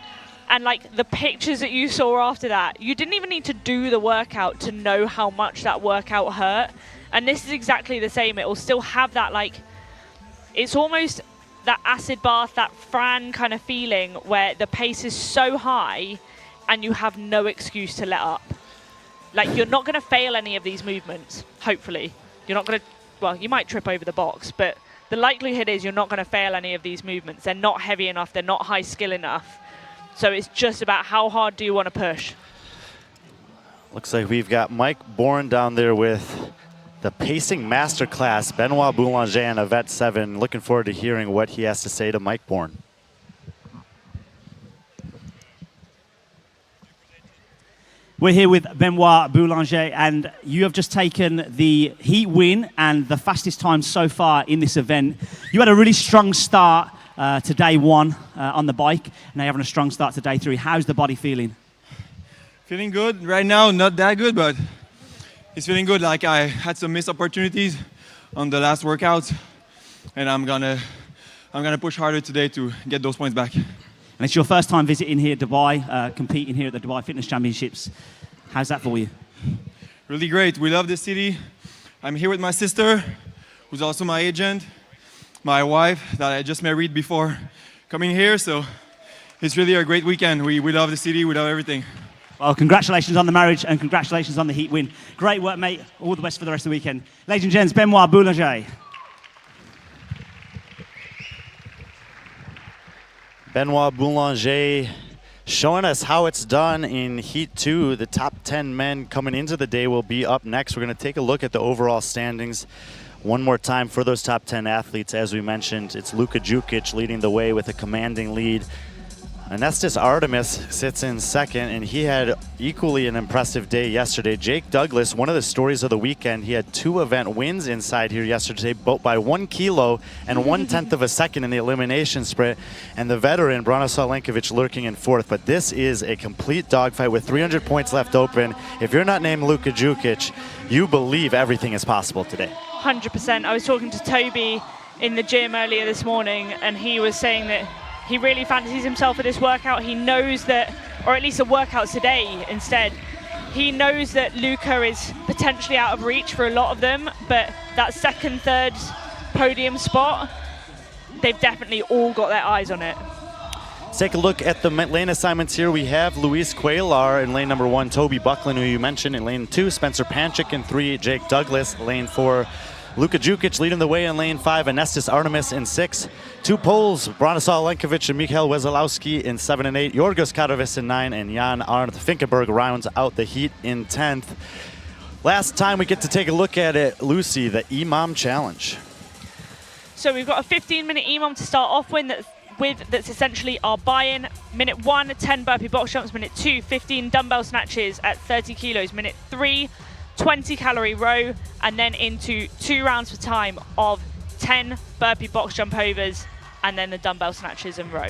And, like, the pictures that you saw after that, you didn't even need to do the workout to know how much that workout hurt. And this is exactly the same. It will still have that, like, it's almost that acid bath, that Fran kind of feeling where the pace is so high and you have no excuse to let up. Like, you're not going to fail any of these movements, hopefully. You're not going to, well, you might trip over the box, but the likelihood is you're not going to fail any of these movements. They're not heavy enough. They're not high skill enough. So it's just about how hard do you want to push. Looks like we've got Mike Bourne down there with the pacing masterclass, Benoit Boulanger and Yvette 7. Looking forward to hearing what he has to say to Mike Bourne. We're here with Benoit Boulanger, and you have just taken the heat win and the fastest time so far in this event. You had a really strong start to day 1 on the bike, and now you're having a strong start to day 3. How's the body feeling? Feeling good right now, not that good, but it's feeling good. Like I had some missed opportunities on the last workouts, and I'm gonna push harder today to get those points back. And it's your first time visiting here, Dubai, competing here at the Dubai Fitness Championships. How's that for you? Really great. We love this city. I'm here with my sister, who's also my agent, my wife that I just married before coming here. So it's really a great weekend. We love the city. We love everything. Well, congratulations on the marriage and congratulations on the heat win. Great work, mate. All the best for the rest of the weekend. Ladies and gents, Benoit Boulanger. Benoit Boulanger showing us how it's done in Heat 2. The top 10 men coming into the day will be up next. We're going to take a look at the overall standings one more time for those top 10 athletes. As we mentioned, it's Luka Jukic leading the way with a commanding lead. Anestis Artemis sits in second, and he had equally an impressive day yesterday. Jake Douglas, one of the stories of the weekend, he had 2 event wins inside here yesterday, both by 1 kilo and 1/10 of a second in the elimination sprint. And the veteran, Branislav Lenkovic, lurking in 4th. But this is a complete dogfight with 300 points left open. If you're not named Luka Jukic, you believe everything is possible today. 100%. I was talking to Toby in the gym earlier this morning, and he was saying that he really fancies himself for this workout. He knows that, or at least the workout today instead, he knows that Luka is potentially out of reach for a lot of them, but that second, third podium spot, they've definitely all got their eyes on it. Let's take a look at the lane assignments here. We have Luis Cuellar in lane number 1, Toby Buckland, who you mentioned, in lane 2, Spencer Panchik in 3, Jake Douglas, lane 4, Luka Jukic leading the way in lane 5, Anestis Artemis in 6. 2 poles, Branislav Lenkovic and Mikhail Wesolowski in 7 and 8, Jorgos Karovis in 9, and Jan Arndt Finkenberg rounds out the heat in 10th. Last time we get to take a look at it, Lucy, the EMOM challenge. So we've got a 15-minute EMOM to start off with that's essentially our buy-in. Minute 1, 10 burpee box jumps. Minute 2, 15 dumbbell snatches at 30 kilos. Minute 3, 20-calorie row, and then into 2 rounds for time of 10 burpee box jump overs, and then the dumbbell snatches and row.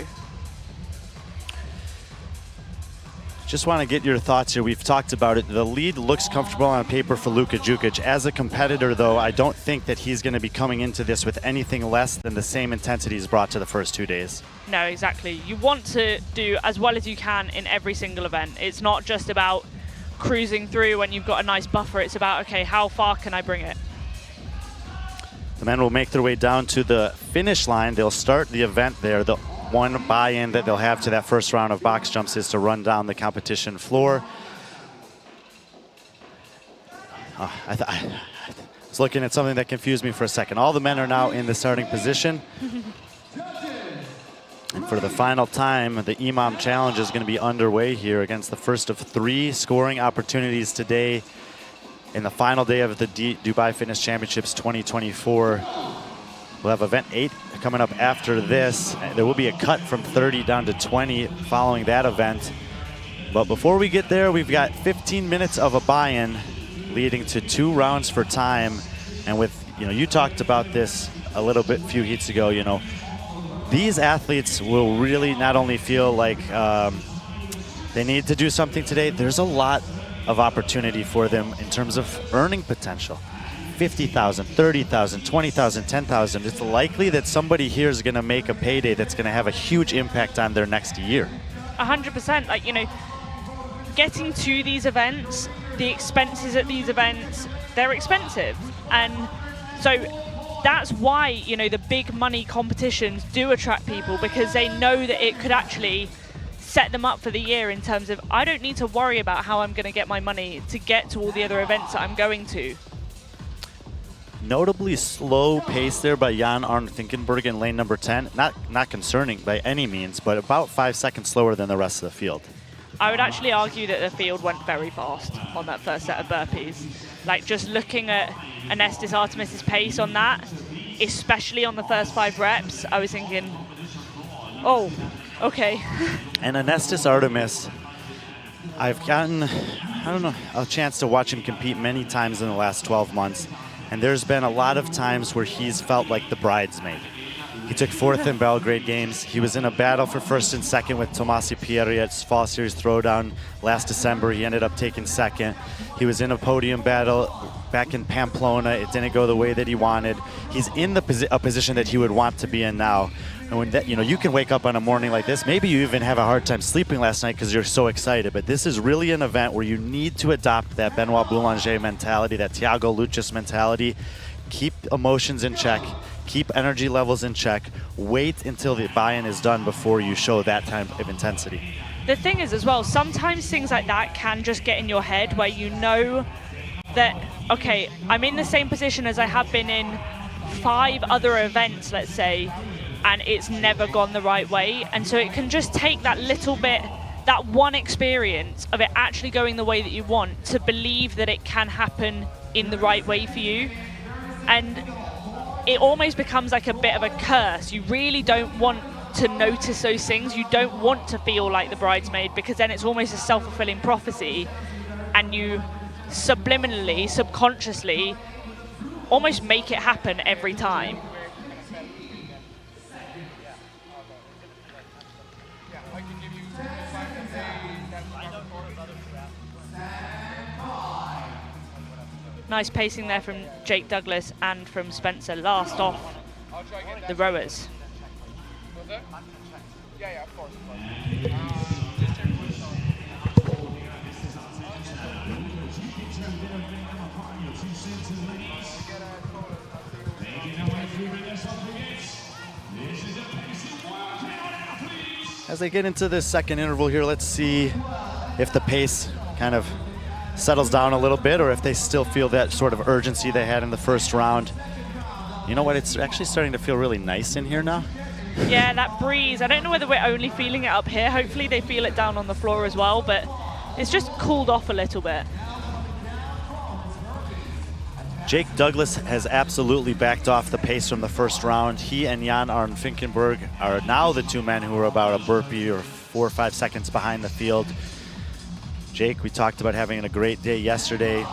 Just want to get your thoughts here. We've talked about it. The lead looks comfortable on paper for Luka Jukic. As a competitor, though, I don't think that he's going to be coming into this with anything less than the same intensity he's brought to the first 2 days. No, exactly. You want to do as well as you can in every single event. It's not just about cruising through when you've got a nice buffer. It's about, okay, how far can I bring it? The men will make their way down to the finish line. They'll start the event there. The one buy-in that they'll have to that first round of box jumps is to run down the competition floor. I was looking at something that confused me for a second. All the men are now in the starting position. And for the final time, the EMOM challenge is going to be underway here against the first of 3 scoring opportunities today in the final day of the Dubai Fitness Championships 2024. We'll have event 8 coming up after this. There will be a cut from 30 down to 20 following that event. But before we get there, we've got 15 minutes of a buy-in leading to 2 rounds for time. And with, you talked about this a little bit, few heats ago, these athletes will really not only feel like they need to do something today, there's a lot of opportunity for them in terms of earning potential. 50,000, 30,000, 20,000, 10,000. It's likely that somebody here is going to make a payday that's going to have a huge impact on their next year. 100%. Like, getting to these events, the expenses at these events, they're expensive. And so that's why, the big money competitions do attract people, because they know that it could actually set them up for the year in terms of, I don't need to worry about how I'm going to get my money to get to all the other events that I'm going to. Notably slow pace there by Jan Arndt Finkenberg in lane number 10. Not concerning by any means, but about 5 seconds slower than the rest of the field. I would actually argue that the field went very fast on that first set of burpees. Like, just looking at Anestis Artemis's pace on that, especially on the first 5 reps, I was thinking, oh, okay. And Anestis Artemis, I've gotten, a chance to watch him compete many times in the last 12 months. And there's been a lot of times where he's felt like the bridesmaid. He took 4th in Belgrade Games. He was in a battle for 1st and 2nd with Tomasi Pieri at Fall Series Throwdown last December. He ended up taking 2nd. He was in a podium battle back in Pamplona. It didn't go the way that he wanted. He's in a position that he would want to be in now. And when that, you can wake up on a morning like this, maybe you even have a hard time sleeping last night because you're so excited. But this is really an event where you need to adopt that Benoit Boulanger mentality, that Thiago Luchas mentality. Keep emotions in check. Keep energy levels in check. Wait until the buy-in is done before you show that type of intensity. The thing is as well, sometimes things like that can just get in your head where you know that, okay, I'm in the same position as I have been in 5 other events, let's say, and it's never gone the right way. And so it can just take that little bit, that one experience of it actually going the way that you want to believe that it can happen in the right way for you. And it almost becomes like a bit of a curse. You really don't want to notice those things. You don't want to feel like the bridesmaid, because then it's almost a self-fulfilling prophecy, and you subliminally, subconsciously almost make it happen every time. Nice pacing there from Jake Douglas and from Spencer. Last off, the rowers. Yeah, of course. As they get into this second interval here, let's see if the pace kind of settles down a little bit, or if they still feel that sort of urgency they had in the first round. You know what? It's actually starting to feel really nice in here now. Yeah, that breeze. I don't know whether we're only feeling it up here. Hopefully they feel it down on the floor as well, but it's just cooled off a little bit. Jake Douglas has absolutely backed off the pace from the first round. He and Jan Arne Finkenberg are now the 2 men who are about a burpee or 4 or 5 seconds behind the field. Jake, we talked about having a great day yesterday.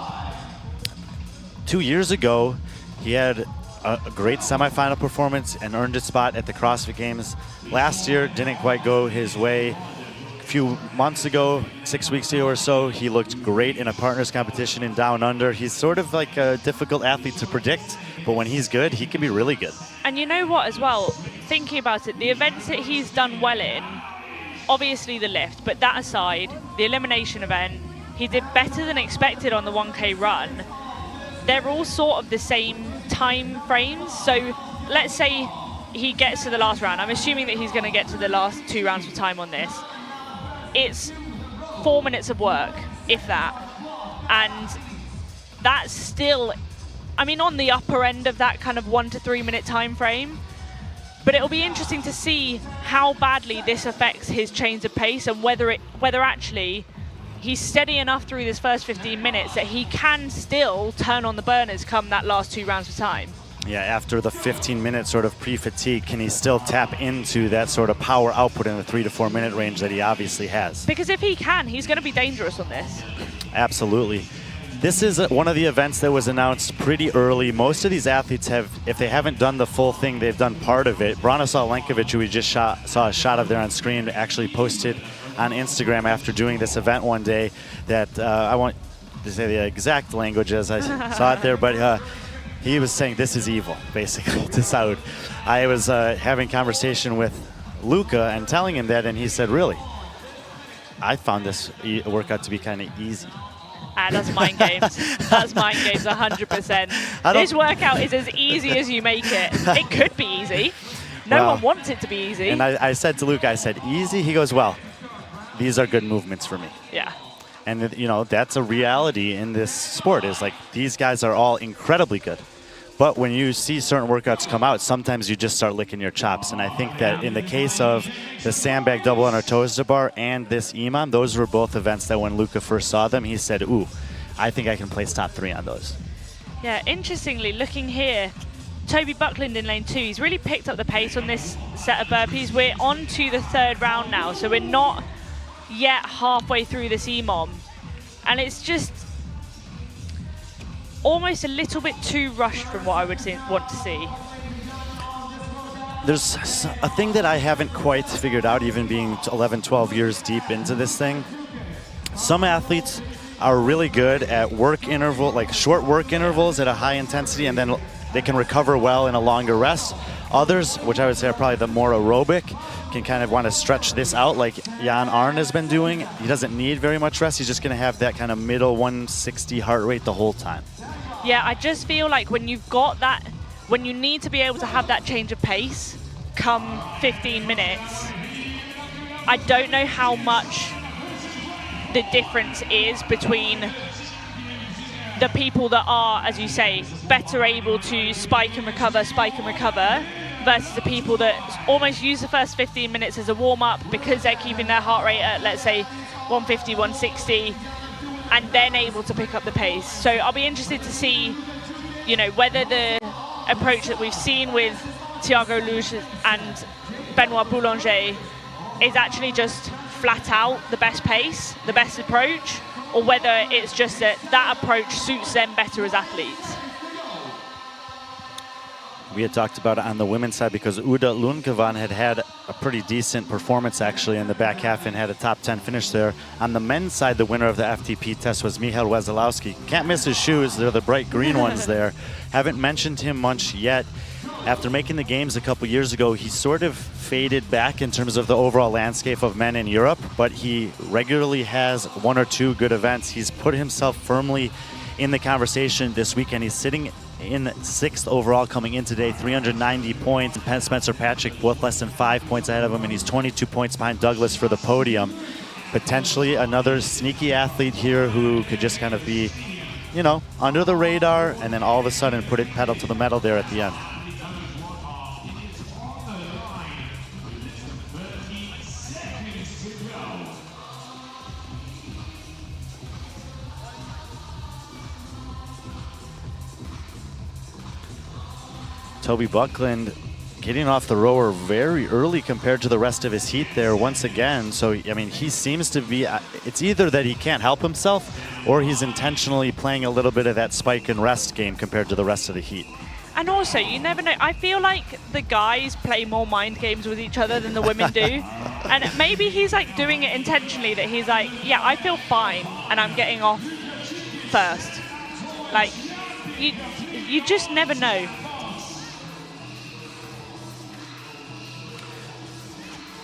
2 years ago, he had a great semifinal performance and earned a spot at the CrossFit Games. Last year, didn't quite go his way. A few months ago, 6 weeks ago or so, he looked great in a partners competition in Down Under. He's sort of like a difficult athlete to predict, but when he's good, he can be really good. And you know what as well, thinking about it, the events that he's done well in, obviously the lift, but that aside, the elimination event, he did better than expected on the 1K run. They're all sort of the same time frames. So let's say he gets to the last round. I'm assuming that he's going to get to the last 2 rounds of time on this. It's 4 minutes of work, if that. And that's still, I mean, on the upper end of that kind of 1 to 3 minute time frame. But it'll be interesting to see how badly this affects his change of pace, and whether actually he's steady enough through this first 15 minutes that he can still turn on the burners come that last 2 rounds of time. Yeah, after the 15-minute sort of pre-fatigue, can he still tap into that sort of power output in the 3 to 4 minute range that he obviously has? Because if he can, he's going to be dangerous on this. Absolutely. This is one of the events that was announced pretty early. Most of these athletes have, if they haven't done the full thing, they've done part of it. Branislav Lenkovic, who we just saw a shot of there on screen, actually posted on Instagram after doing this event one day that I won't say the exact language as I saw it there, but he was saying this is evil, basically, to Saud. I was having conversation with Luca and telling him that, and he said, really? I found this workout to be kind of easy. That's mind games. That's mind games 100%. This workout is as easy as you make it. It could be easy. No one wants it to be easy. And I said to Luke, I said, easy? He goes, well, these are good movements for me. Yeah. And, you know, that's a reality in this sport, is like these guys are all incredibly good. But when you see certain workouts come out, sometimes you just start licking your chops. And I think that in the case of the sandbag double under toes to bar and this EMOM, those were both events that when Luca first saw them, he said, ooh, I think I can place top 3 on those. Yeah, interestingly, looking here, Toby Buckland in lane 2, he's really picked up the pace on this set of burpees. We're on to the 3rd round now, so we're not yet halfway through this EMOM. And it's just almost a little bit too rushed from what I would want to see. there's a thing that I haven't quite figured out, even being 11, 12 years deep into this thing. Some athletes are really good at like short work intervals at a high intensity, and then they can recover well in a longer rest. Others, which I would say are probably the more aerobic, can kind of want to stretch this out like Jan Arne has been doing. He doesn't need very much rest. He's just going to have that kind of middle 160 heart rate the whole time. Yeah, I just feel like when you've got that, when you need to be able to have that change of pace come 15 minutes, I don't know how much the difference is between the people that are, as you say, better able to spike and recover, versus the people that almost use the first 15 minutes as a warm-up because they're keeping their heart rate at, let's say, 150, 160, and then able to pick up the pace. So I'll be interested to see, you know, whether the approach that we've seen with Thiago Luge and Benoit Boulanger is actually just flat out the best pace, the best approach, or whether it's just that that approach suits them better as athletes. We had talked about it on the women's side because Uda Lundkevan had a pretty decent performance actually in the back half and had a top 10 finish there. On the men's side, the winner of the FTP test was Michal Wesolowski. Can't miss his shoes, they're the bright green ones there. Haven't mentioned him much yet. After making the games a couple years ago, he sort of faded back in terms of the overall landscape of men in Europe, but he regularly has one or two good events. He's put himself firmly in the conversation this weekend. He's sitting in 6th overall coming in today, 390 points. Spencer Patrick both less than 5 points ahead of him, and he's 22 points behind Douglas for the podium. Potentially another sneaky athlete here who could just kind of be, you know, under the radar and then all of a sudden put it pedal to the metal there at the end. Toby Buckland getting off the rower very early compared to the rest of his heat there once again. So, I mean, he seems to be, it's either that he can't help himself or he's intentionally playing a little bit of that spike and rest game compared to the rest of the heat. And also, you never know. I feel like the guys play more mind games with each other than the women do. And maybe he's like doing it intentionally, that he's like, yeah, I feel fine and I'm getting off first. Like, you just never know.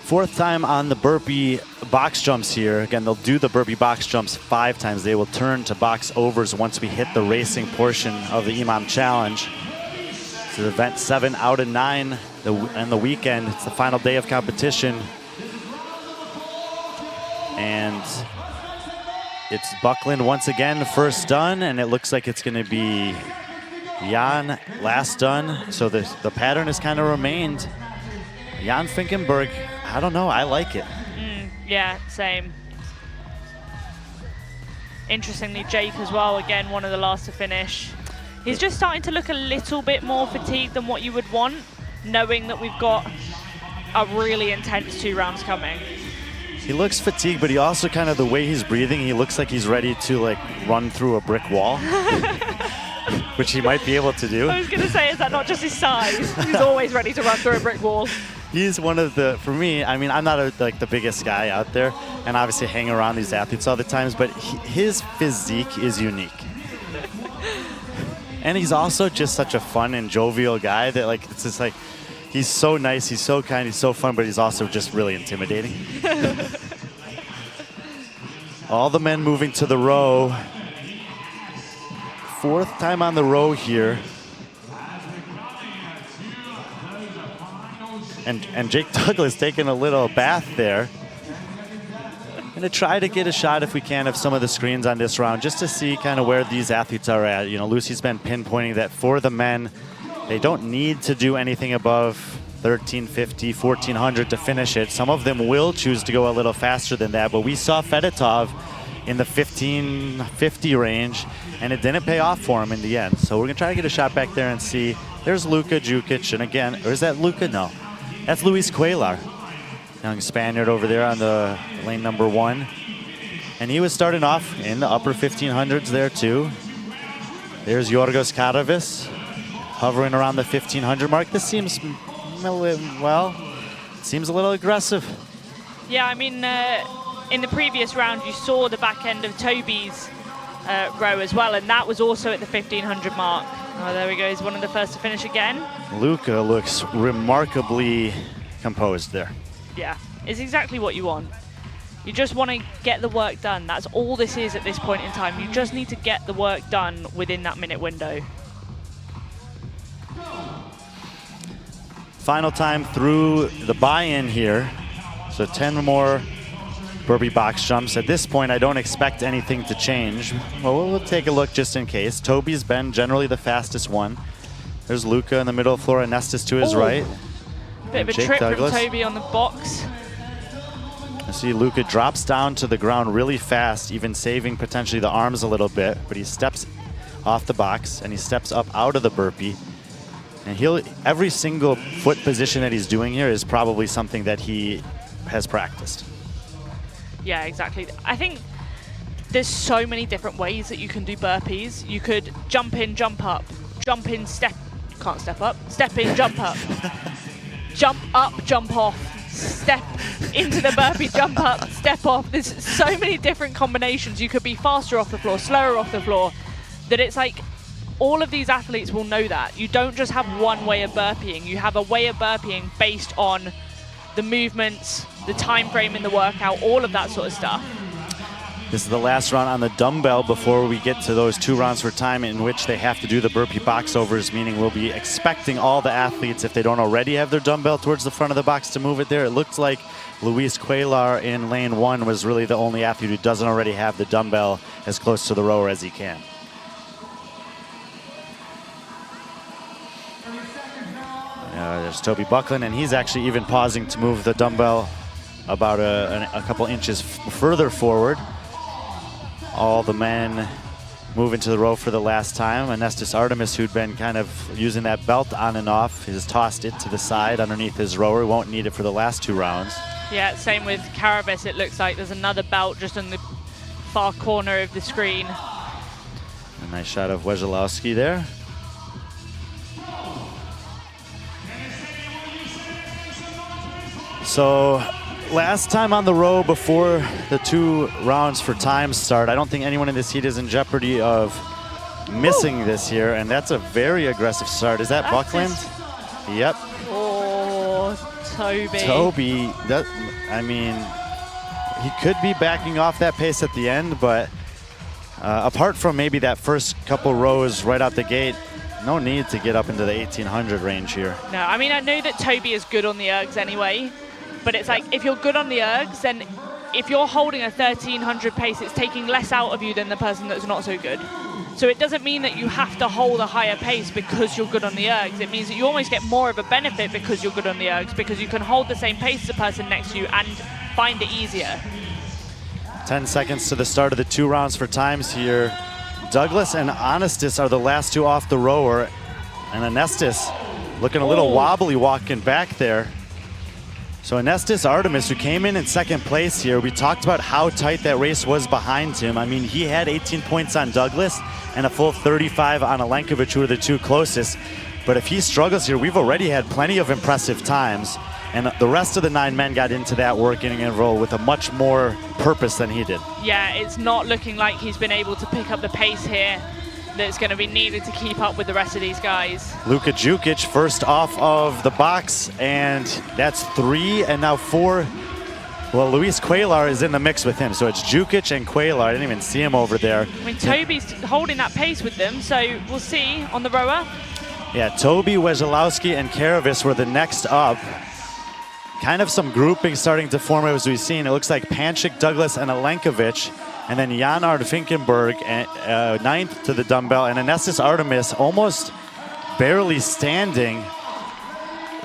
Fourth time on the burpee box jumps here. Again, they'll do the burpee box jumps 5 times. They will turn to box overs once we hit the racing portion of the EMOM challenge. So event 7 out of 9 on the weekend. It's the final day of competition. And it's Buckland once again, first done, and it looks like it's going to be Jan last done. So the pattern has kind of remained. Jan Finkenberg, I don't know, I like it. Yeah, same. Interestingly, Jake as well, again, one of the last to finish. He's just starting to look a little bit more fatigued than what you would want, knowing that we've got a really intense 2 rounds coming. He looks fatigued, but he also kind of, the way he's breathing, he looks like he's ready to like run through a brick wall, which he might be able to do. I was going to say, is that not just his size? He's always ready to run through a brick wall. He's one of the, for me, I mean, I'm not like the biggest guy out there, and obviously hang around these athletes all the times, but his physique is unique. And he's also just such a fun and jovial guy that, like, it's just like, he's so nice, he's so kind, he's so fun, but he's also just really intimidating. All the men moving to the row. 4th time on the row here. And Jake Douglas taking a little bath there. Going to try to get a shot, if we can, of some of the screens on this round, just to see kind of where these athletes are at. You know, Lucy's been pinpointing that for the men, they don't need to do anything above 1350, 1400 to finish it. Some of them will choose to go a little faster than that, but we saw Fedotov in the 1550 range, and it didn't pay off for him in the end. So we're going to try to get a shot back there and see. There's Luka Jukic, and again, or is that Luka? No. That's Luis Cuellar, young Spaniard over there on the lane number 1. And he was starting off in the upper 1500s there too. There's Yorgos Karavis, hovering around the 1500 mark. This seems well, seems a little aggressive. Yeah, I mean, in the previous round, you saw the back end of Toby's row as well, and that was also at the 1500 mark. Oh, there we go. He's one of the first to finish again. Luca looks remarkably composed there. Yeah, it's exactly what you want. You just want to get the work done. That's all this is at this point in time. You just need to get the work done within that minute window. Final time through the buy-in here. So 10 more burpee box jumps. At this point, I don't expect anything to change. Well, we'll take a look just in case. Toby's been generally the fastest one. There's Luca in the middle of the floor, and Nestis to his right. Bit of a Jake trip Douglas. from Toby on the box. I see Luca drops down to the ground really fast, even saving potentially the arms a little bit, but he steps off the box and he steps up out of the burpee. And every single foot position that he's doing here is probably something that he has practiced. Yeah, exactly. I think there's so many different ways that you can do burpees. You could jump in, jump up, jump in, step, can't step up, step in, jump up, jump up, jump off, step into the burpee, jump up, step off. There's so many different combinations. You could be faster off the floor, slower off the floor, that it's like all of these athletes will know that. You don't just have one way of burpeeing. You have a way of burpeeing based on the movements, the time frame in the workout, all of that sort of stuff. This is the last round on the dumbbell before we get to those 2 rounds for time in which they have to do the burpee box overs, meaning we'll be expecting all the athletes, if they don't already have their dumbbell towards the front of the box, to move it there. It looked like Luis Cuellar in lane 1 was really the only athlete who doesn't already have the dumbbell as close to the rower as he can. There's Toby Buckland, and he's actually even pausing to move the dumbbell about a couple inches further forward. All the men move into the row for the last time. Anestis Artemis, who'd been kind of using that belt on and off, has tossed it to the side underneath his rower. Won't need it for the last 2 rounds. Yeah, same with Karavis. It looks like there's another belt just on the far corner of the screen. A nice shot of Wojciechowski there. So last time on the row before the 2 rounds for time start, I don't think anyone in this heat is in jeopardy of missing this here, and that's a very aggressive start. Is that Buckland? Yep. Oh, Toby. Toby, I mean, he could be backing off that pace at the end, but apart from maybe that first couple rows right out the gate, no need to get up into the 1800 range here. No, I mean, I know that Toby is good on the ergs anyway, but it's like, if you're good on the ergs, then if you're holding a 1300 pace, it's taking less out of you than the person that's not so good. So it doesn't mean that you have to hold a higher pace because you're good on the ergs. It means that you almost get more of a benefit because you're good on the ergs, because you can hold the same pace as the person next to you and find it easier. 10 seconds to the start of the 2 rounds for times here. Douglas and Anestis are the last 2 off the rower, and Anestis looking a little wobbly walking back there. So Anestis Artemis, who came in second place here, we talked about how tight that race was behind him. I mean, he had 18 points on Douglas and a full 35 on Alenkovic, who are the 2 closest. But if he struggles here, we've already had plenty of impressive times. And the rest of the 9 men got into that working interval with a much more purpose than he did. Yeah, it's not looking like he's been able to pick up the pace here that's going to be needed to keep up with the rest of these guys. Luka Jukic first off of the box, and that's 3 and now 4. Well, Luis Cuellar is in the mix with him, so it's Jukic and Cuellar. I didn't even see him over there. I mean, Toby's holding that pace with them, so we'll see on the rower. Yeah, Toby, Wojciechowski, and Karavis were the next up. Kind of some grouping starting to form as we've seen. It looks like Panchik, Douglas, and Alenkovic, and then Janard Finkenberg, 9th to the dumbbell, and Anestis Artemis almost barely standing.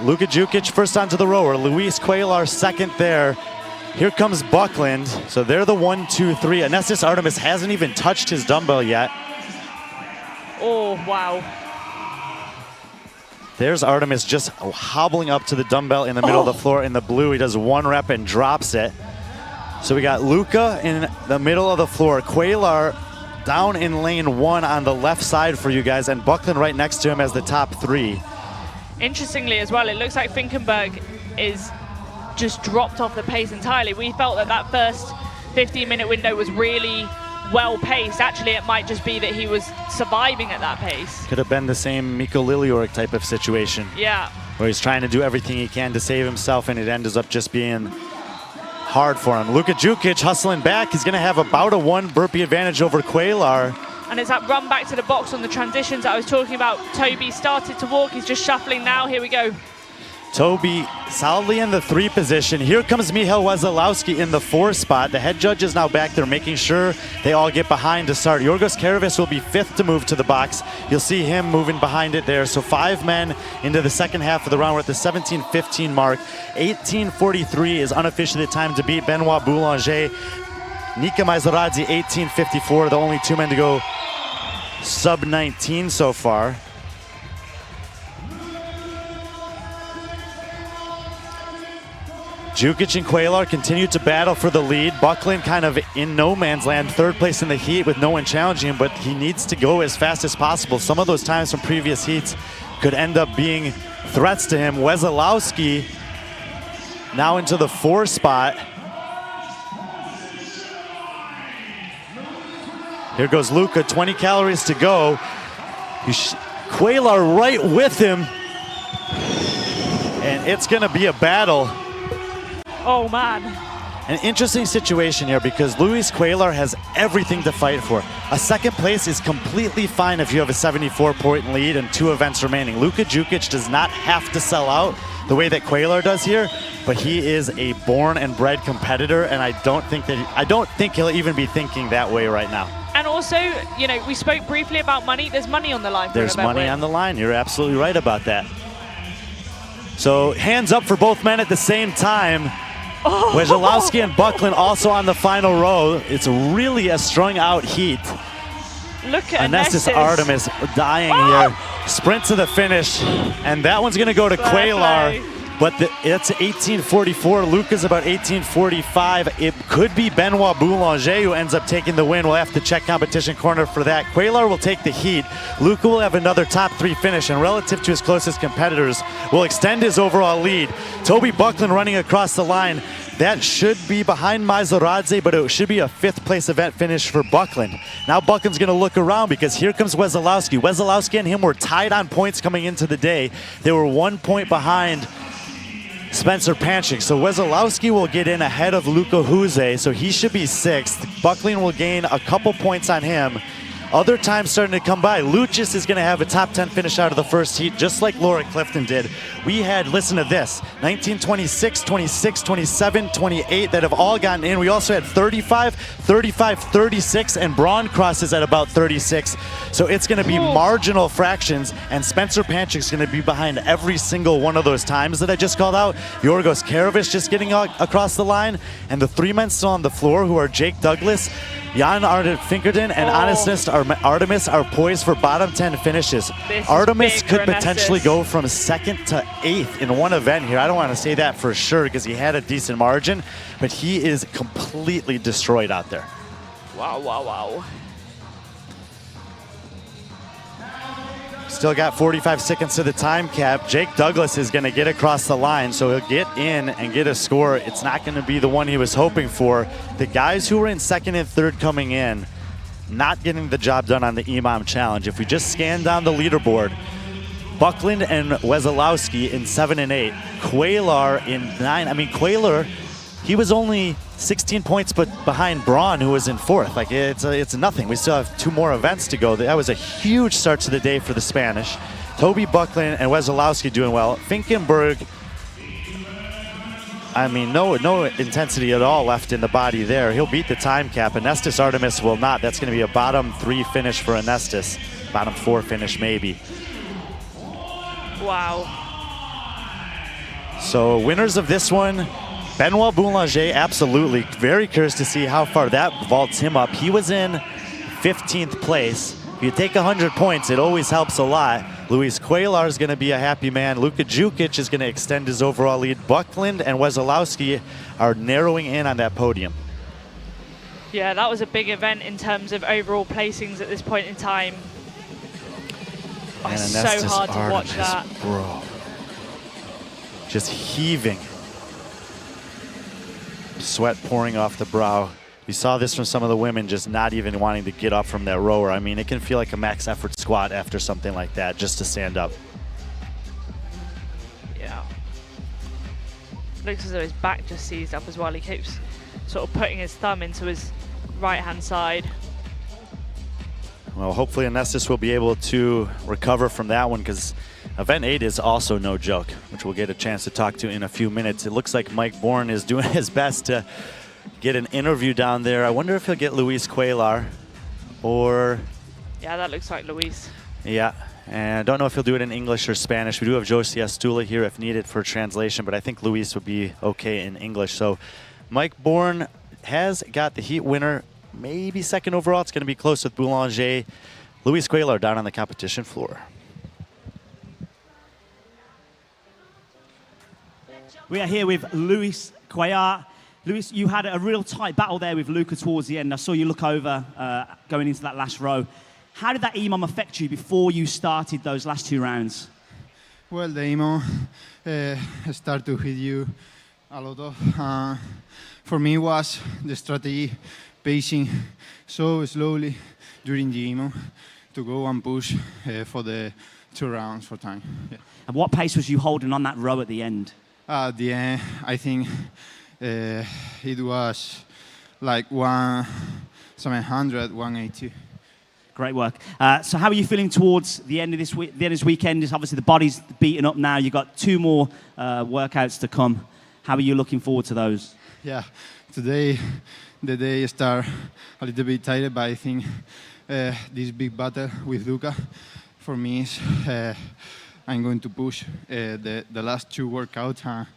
Luka Jukic first onto the rower, Luis Cuellar second there. Here comes Buckland, so they're the 1, 2, 3. Anestis Artemis hasn't even touched his dumbbell yet. Oh, wow. There's Artemis just hobbling up to the dumbbell in the middle of the floor in the blue. He does 1 rep and drops it. So we got Luka in the middle of the floor, Cuellar down in lane 1 on the left side for you guys, and Buckland right next to him as the top 3. Interestingly as well, it looks like Finkenberg is just dropped off the pace entirely. We felt that that first 15-minute window was really well paced. Actually, it might just be that he was surviving at that pace. Could have been the same Mikko Lilliorg type of situation. Yeah. Where he's trying to do everything he can to save himself, and it ends up just being hard for him. Luka Jukic hustling back. He's going to have about a 1 burpee advantage over Quaylar. And it's that run back to the box on the transitions that I was talking about. Toby started to walk. He's just shuffling now. Here we go. Toby solidly in the 3 position. Here comes Michał Wesolowski in the 4 spot. The head judge is now back there making sure they all get behind to start. Yorgos Karavis will be 5th to move to the box. You'll see him moving behind it there. So 5 men into the second half of the round. We're at the 17:15 mark. 18:43 is unofficially the time to beat Benoit Boulanger. Nika Maizaradze 18:54, the only 2 men to go sub 19 so far. Jukic and Quaylar continue to battle for the lead. Buckland kind of in no man's land, 3rd place in the heat with no one challenging him, but he needs to go as fast as possible. Some of those times from previous heats could end up being threats to him. Wesolowski now into the 4 spot. Here goes Luka, 20 calories to go. Quaylar right with him. And it's gonna be a battle. Oh man. An interesting situation here because Luis Quaylar has everything to fight for. A 2nd place is completely fine if you have a 74-point lead and 2 events remaining. Luka Jukic does not have to sell out the way that Quaylar does here, but he is a born and bred competitor, and I don't think he'll even be thinking that way right now. And also, you know, we spoke briefly about money. There's money on the line. There's money on the line. You're absolutely right about that. So hands up for both men at the same time. Oh. Wesolowski and Buckland also on the final row. It's really a strung out heat. Look at Anestis Artemis dying here. Sprint to the finish. And that one's going to go to Quaylar. But it's 18:44. Luka's about 18:45. It could be Benoit Boulanger who ends up taking the win. We'll have to check competition corner for that. Quaylar will take the heat. Luka will have another top 3 finish, and relative to his closest competitors, will extend his overall lead. Toby Buckland running across the line. That should be behind Maizaradze, but it should be a 5th place event finish for Buckland. Now Buckland's going to look around because here comes Wesolowski. Wesolowski and him were tied on points coming into the day. They were 1 point behind Spencer Panchik. So Wesolowski will get in ahead of Luka Huze, so he should be 6th. Buckland will gain a couple points on him. Other times starting to come by. Lucius is going to have a top 10 finish out of the first heat, just like Laura Clifton did. We had, listen to this, 19, 26, 26, 27, 28 that have all gotten in. We also had 35, 35, 36, and Braun crosses at about 36. So it's going to be marginal fractions, and Spencer Panchik's going to be behind every single one of those times that I just called out. Yorgos Karavis just getting across the line, and the 3 men still on the floor who are Jake Douglas, Jan Arden Finkerton, and Artemis are poised for bottom 10 finishes. Artemis could potentially go from 2nd to 8th in one event here. I don't want to say that for sure because he had a decent margin, but he is completely destroyed out there. Wow, wow, wow. Still got 45 seconds to the time cap. Jake Douglas is going to get across the line, so he'll get in and get a score. It's not going to be the one he was hoping for. The guys who were in 2nd and 3rd coming in, not getting the job done on the EMOM challenge. If we just scan down the leaderboard, Buckland and Wesolowski in 7 and 8, Quaylar in 9. I mean, Quaylar, he was only 16 points behind Braun, who was in 4th. Like, it's nothing. We still have 2 more events to go. That was a huge start to the day for the Spanish. Toby Buckland and Wesolowski doing well. Finkenberg, I mean, no intensity at all left in the body there. He'll beat the time cap. Anestis Artemis will not. That's going to be a bottom 3 finish for Anestis. Bottom 4 finish, maybe. Wow. So winners of this one, Benoit Boulanger, absolutely. Very curious to see how far that vaults him up. He was in 15th place. If you take 100 points, it always helps a lot. Luis Quaylar is going to be a happy man. Luka Jukic is going to extend his overall lead. Buckland and Wesolowski are narrowing in on that podium. Yeah, that was a big event in terms of overall placings at this point in time. Oh, it's so hard to watch that. Bro. just heaving. Sweat pouring off the brow. We saw this from some of the women just not even wanting to get up from that rower. I mean, it can feel like a max effort squat after something like that, just to stand up. Yeah. Looks as though his back just seized up as well. He keeps sort of putting his thumb into his right-hand side. Well, hopefully Anestis will be able to recover from that one, because Event 8 is also no joke, which we'll get a chance to talk to in a few minutes. It looks like Mike Bourne is doing his best to get an interview down there. I wonder if he'll get Luis Cuellar or... Yeah, that looks like Luis. Yeah, and I don't know if he'll do it in English or Spanish. We do have Josie Astula here if needed for translation, but I think Luis would be okay in English. So Mike Bourne has got the heat winner, maybe second overall. It's going to be close with Boulanger. Luis Cuellar down on the competition floor. We are here with Luis Cuellar. Luis, you had a real tight battle there with Luca towards the end. I saw you look over going into that last row. How did that EMOM affect you before you started those last 2 rounds? Well, the EMOM start to hit you a lot of. For me, was the strategy pacing so slowly during the EMOM to go and push for the 2 rounds for time. Yeah. And what pace was you holding on that row at the end? At the end, I think it was like 700, 180. Great work. So how are you feeling towards the end of this week? The end of this weekend is obviously the body's beaten up now. You've got 2 more workouts to come. How are you looking forward to those? Yeah, today the day start a little bit tired, but I think this big battle with Luca for me is I'm going to push the last 2 workouts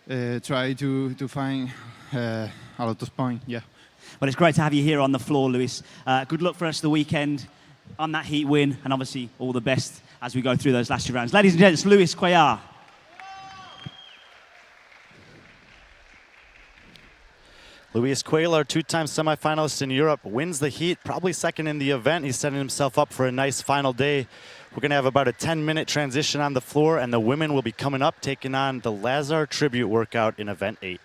and try to find a lot of points. Yeah. Well, it's great to have you here on the floor, Luis. Good luck for us the weekend on that heat win, and obviously all the best as we go through those last 2 rounds. Ladies and gents, Luis Cuellar. Luis Cuellar, 2-time semifinalist in Europe, wins the heat, probably second in the event. He's setting himself up for a nice final day. We're going to have about a 10-minute transition on the floor, and the women will be coming up, taking on the Lazar tribute workout in Event 8.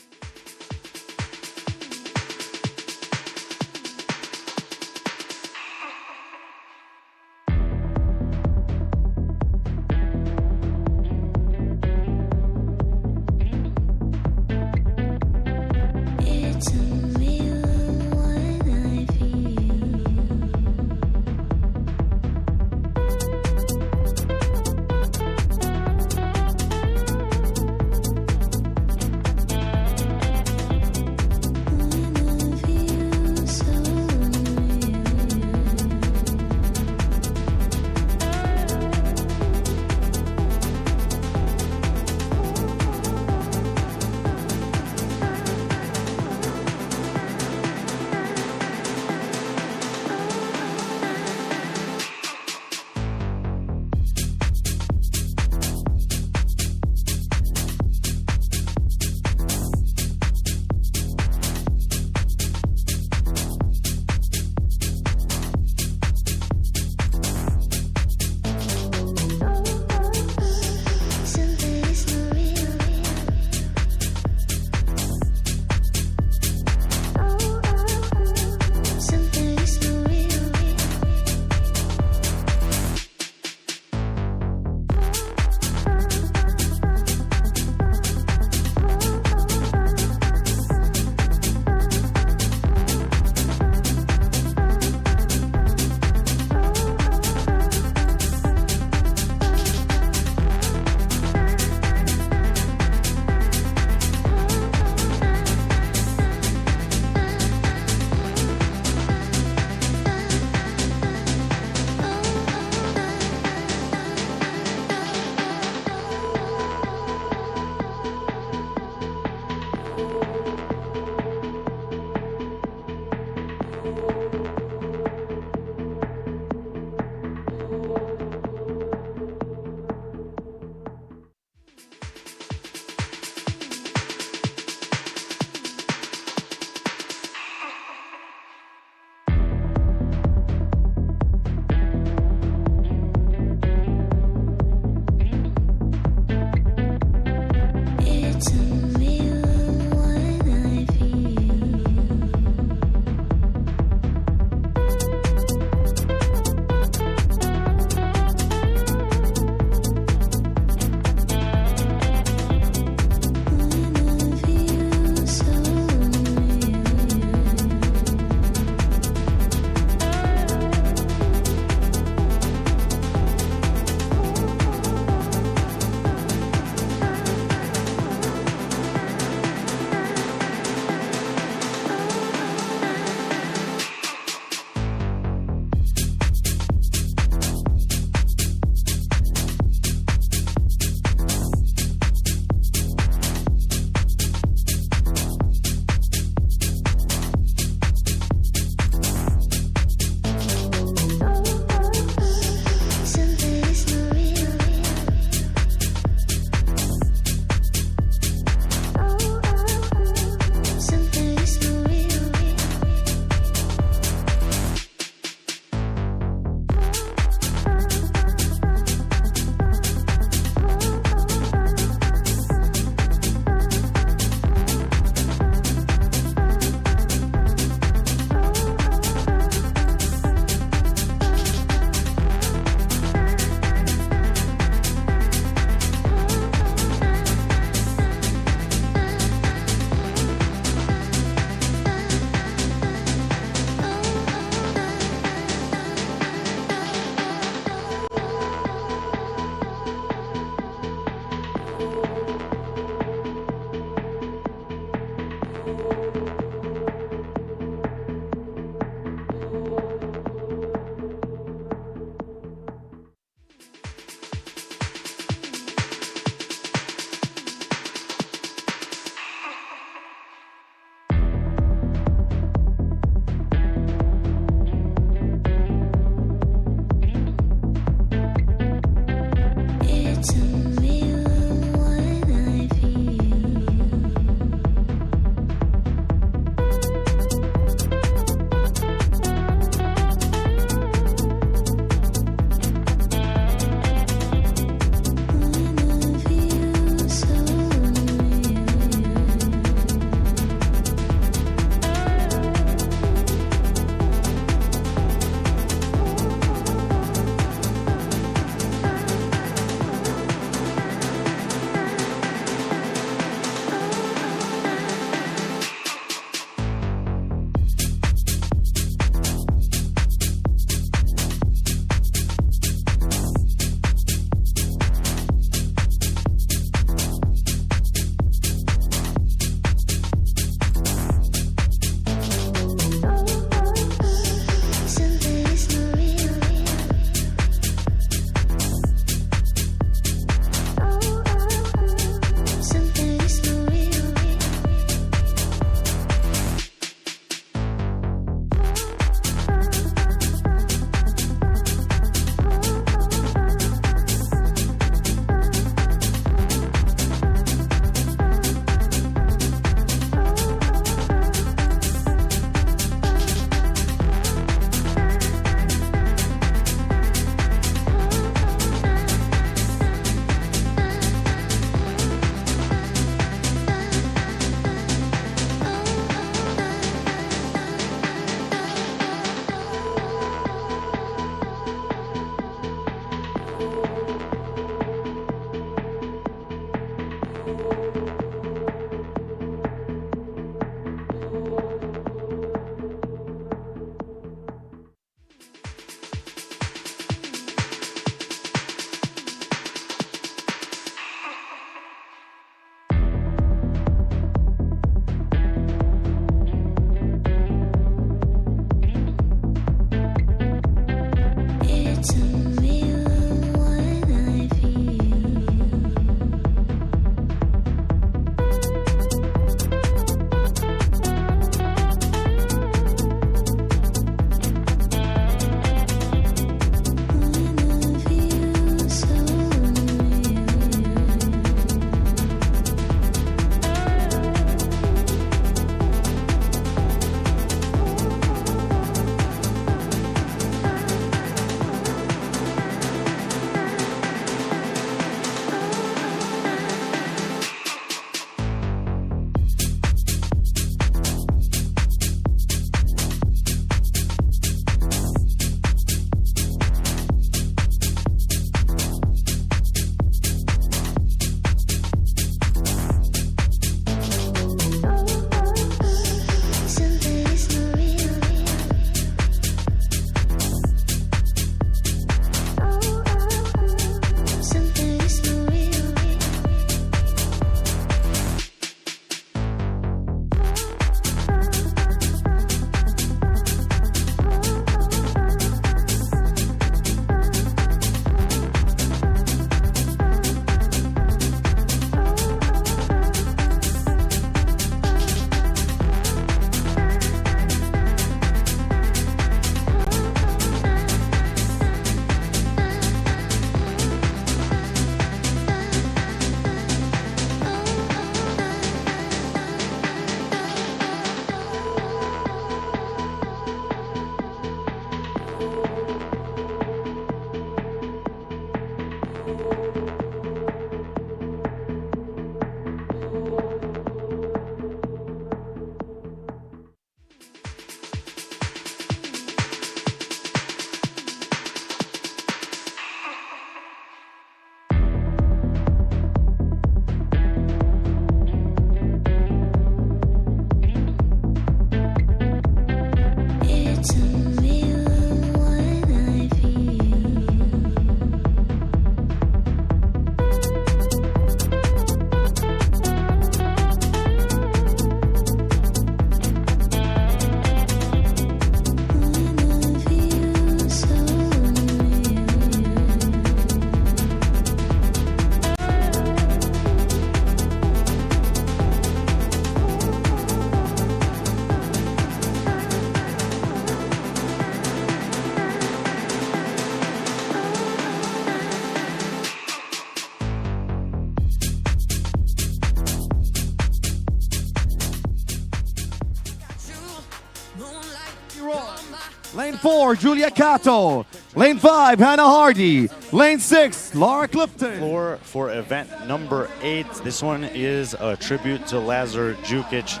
4, Julia Cato. Lane 5, Hannah Hardy. Lane 6, Laura Clifton. Floor for event number 8. This one is a tribute to Lazar Jukic,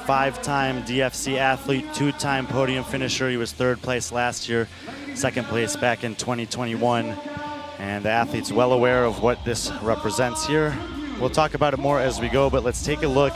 5-time DFC athlete, 2-time podium finisher. He was 3rd place last year, 2nd place back in 2021. And the athlete's well aware of what this represents here. We'll talk about it more as we go, but let's take a look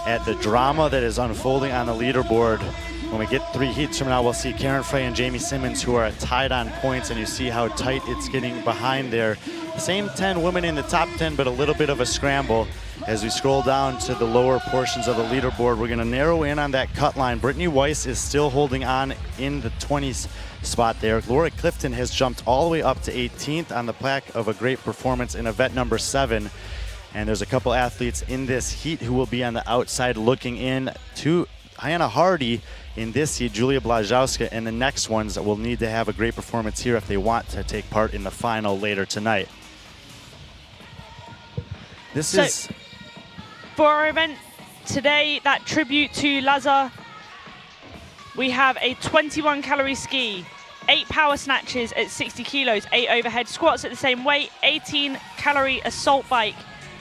at the drama that is unfolding on the leaderboard. When we get 3 heats from now, we'll see Karen Frey and Jamie Simmons, who are tied on points, and you see how tight it's getting behind there. Same 10 women in the top 10, but a little bit of a scramble. As we scroll down to the lower portions of the leaderboard, we're gonna narrow in on that cut line. Brittany Weiss is still holding on in the 20s spot there. Laura Clifton has jumped all the way up to 18th on the back of a great performance in event number 7. And there's a couple athletes in this heat who will be on the outside looking in to Hannah Hardy in this heat, Julia Blazowska, and the next ones that will need to have a great performance here if they want to take part in the final later tonight. For our event today, that tribute to Lazar, we have a 21-calorie ski, 8 power snatches at 60 kilos, 8 overhead squats at the same weight, 18-calorie assault bike,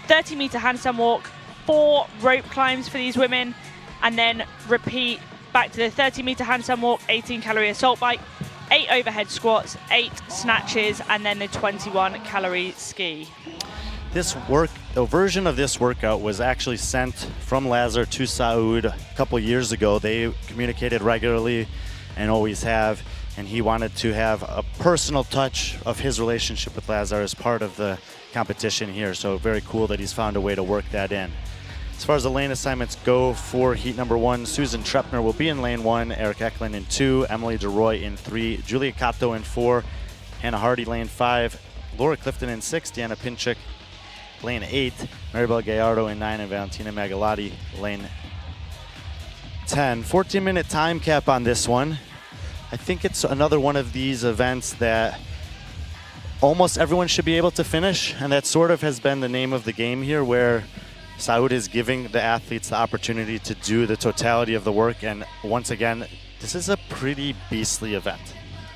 30-meter handstand walk, 4 rope climbs for these women, and then repeat back to the 30-meter handstand walk, 18-calorie assault bike, 8 overhead squats, 8 snatches, and then the 21-calorie ski. The version of this workout was actually sent from Lazar to Saud a couple years ago. They communicated regularly and always have, and he wanted to have a personal touch of his relationship with Lazar as part of the competition here. So very cool that he's found a way to work that in. As far as the lane assignments go for heat number 1, Susan Trepner will be in lane 1, Eric Eklund in 2, Emily DeRoy in 3, Julia Cato in 4, Hannah Hardy lane 5, Laura Clifton in 6, Deanna Pinchuk lane 8, Maribel Gallardo in 9, and Valentina Magalotti lane 10. 14-minute time cap on this one. I think it's another one of these events that almost everyone should be able to finish, and that sort of has been the name of the game here, where Saud is giving the athletes the opportunity to do the totality of the work, and once again, this is a pretty beastly event.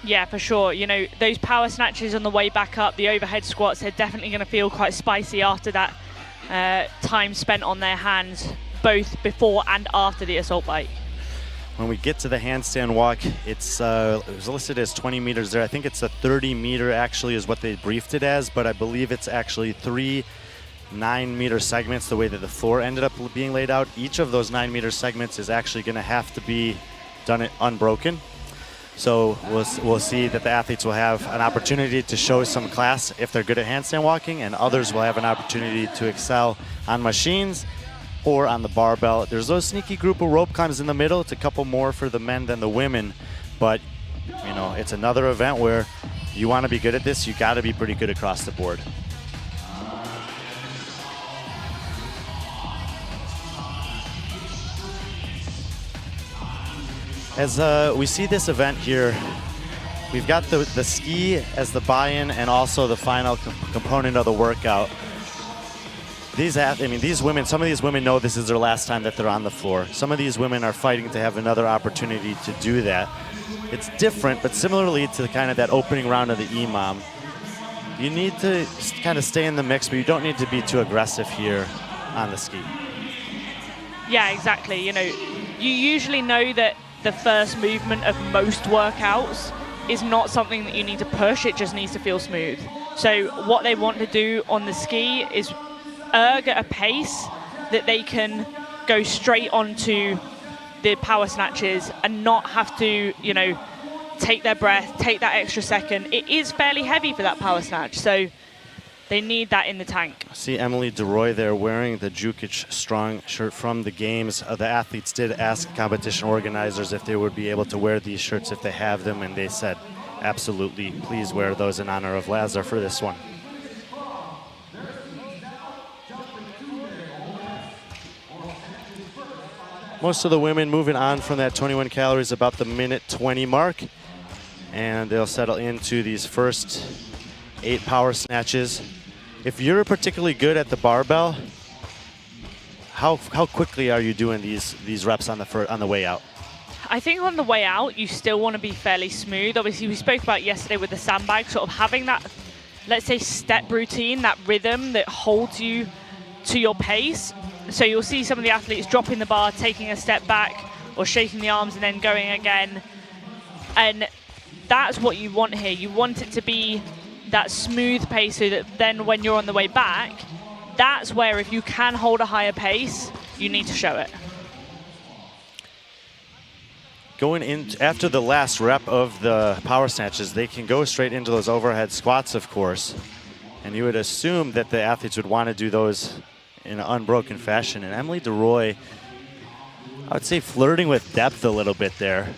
Yeah, for sure. You know, those power snatches on the way back up, the overhead squats, they're definitely going to feel quite spicy after that time spent on their hands, both before and after the assault bike. When we get to the handstand walk, it was listed as 20 meters there. I think it's a 30-meter actually is what they briefed it as, but I believe it's actually 3 9-meter segments the way that the floor ended up being laid out. Each of those 9-meter segments is actually going to have to be done unbroken. So we'll see that the athletes will have an opportunity to show some class if they're good at handstand walking, and others will have an opportunity to excel on machines or on the barbell. There's those sneaky group of rope climbs in the middle. It's a couple more for the men than the women, but you know, it's another event where you want to be good at this, you got to be pretty good across the board. As we see this event here, we've got the ski as the buy-in and also the final component of the workout. These women, some of these women know this is their last time that they're on the floor. Some of these women are fighting to have another opportunity to do that. It's different, but similarly to kind of that opening round of the EMOM, you need to kind of stay in the mix, but you don't need to be too aggressive here on the ski. Yeah, exactly. You know, you usually know that the first movement of most workouts is not something that you need to push, it just needs to feel smooth. So what they want to do on the ski is erg at a pace that they can go straight onto the power snatches and not have to, you know, take their breath, take that extra second. It is fairly heavy for that power snatch, so they need that in the tank. See Emily DeRoy there wearing the Jukic Strong shirt from the games. The athletes did ask competition organizers if they would be able to wear these shirts if they have them, and they said, absolutely, please wear those in honor of Lazar for this one. Most of the women moving on from that 21 calories about the minute 20 mark, and they'll settle into these first 8 power snatches. If you're particularly good at the barbell, how quickly are you doing these reps on the way out? I think on the way out, you still want to be fairly smooth. Obviously, we spoke about yesterday with the sandbag, sort of having that, let's say, step routine, that rhythm that holds you to your pace. So you'll see some of the athletes dropping the bar, taking a step back, or shaking the arms and then going again. And that's what you want here. You want it to be that smooth pace so that then when you're on the way back, that's where if you can hold a higher pace, you need to show it. Going in after the last rep of the power snatches, they can go straight into those overhead squats, of course. And you would assume that the athletes would want to do those in an unbroken fashion. And Emily DeRoy, I would say flirting with depth a little bit there.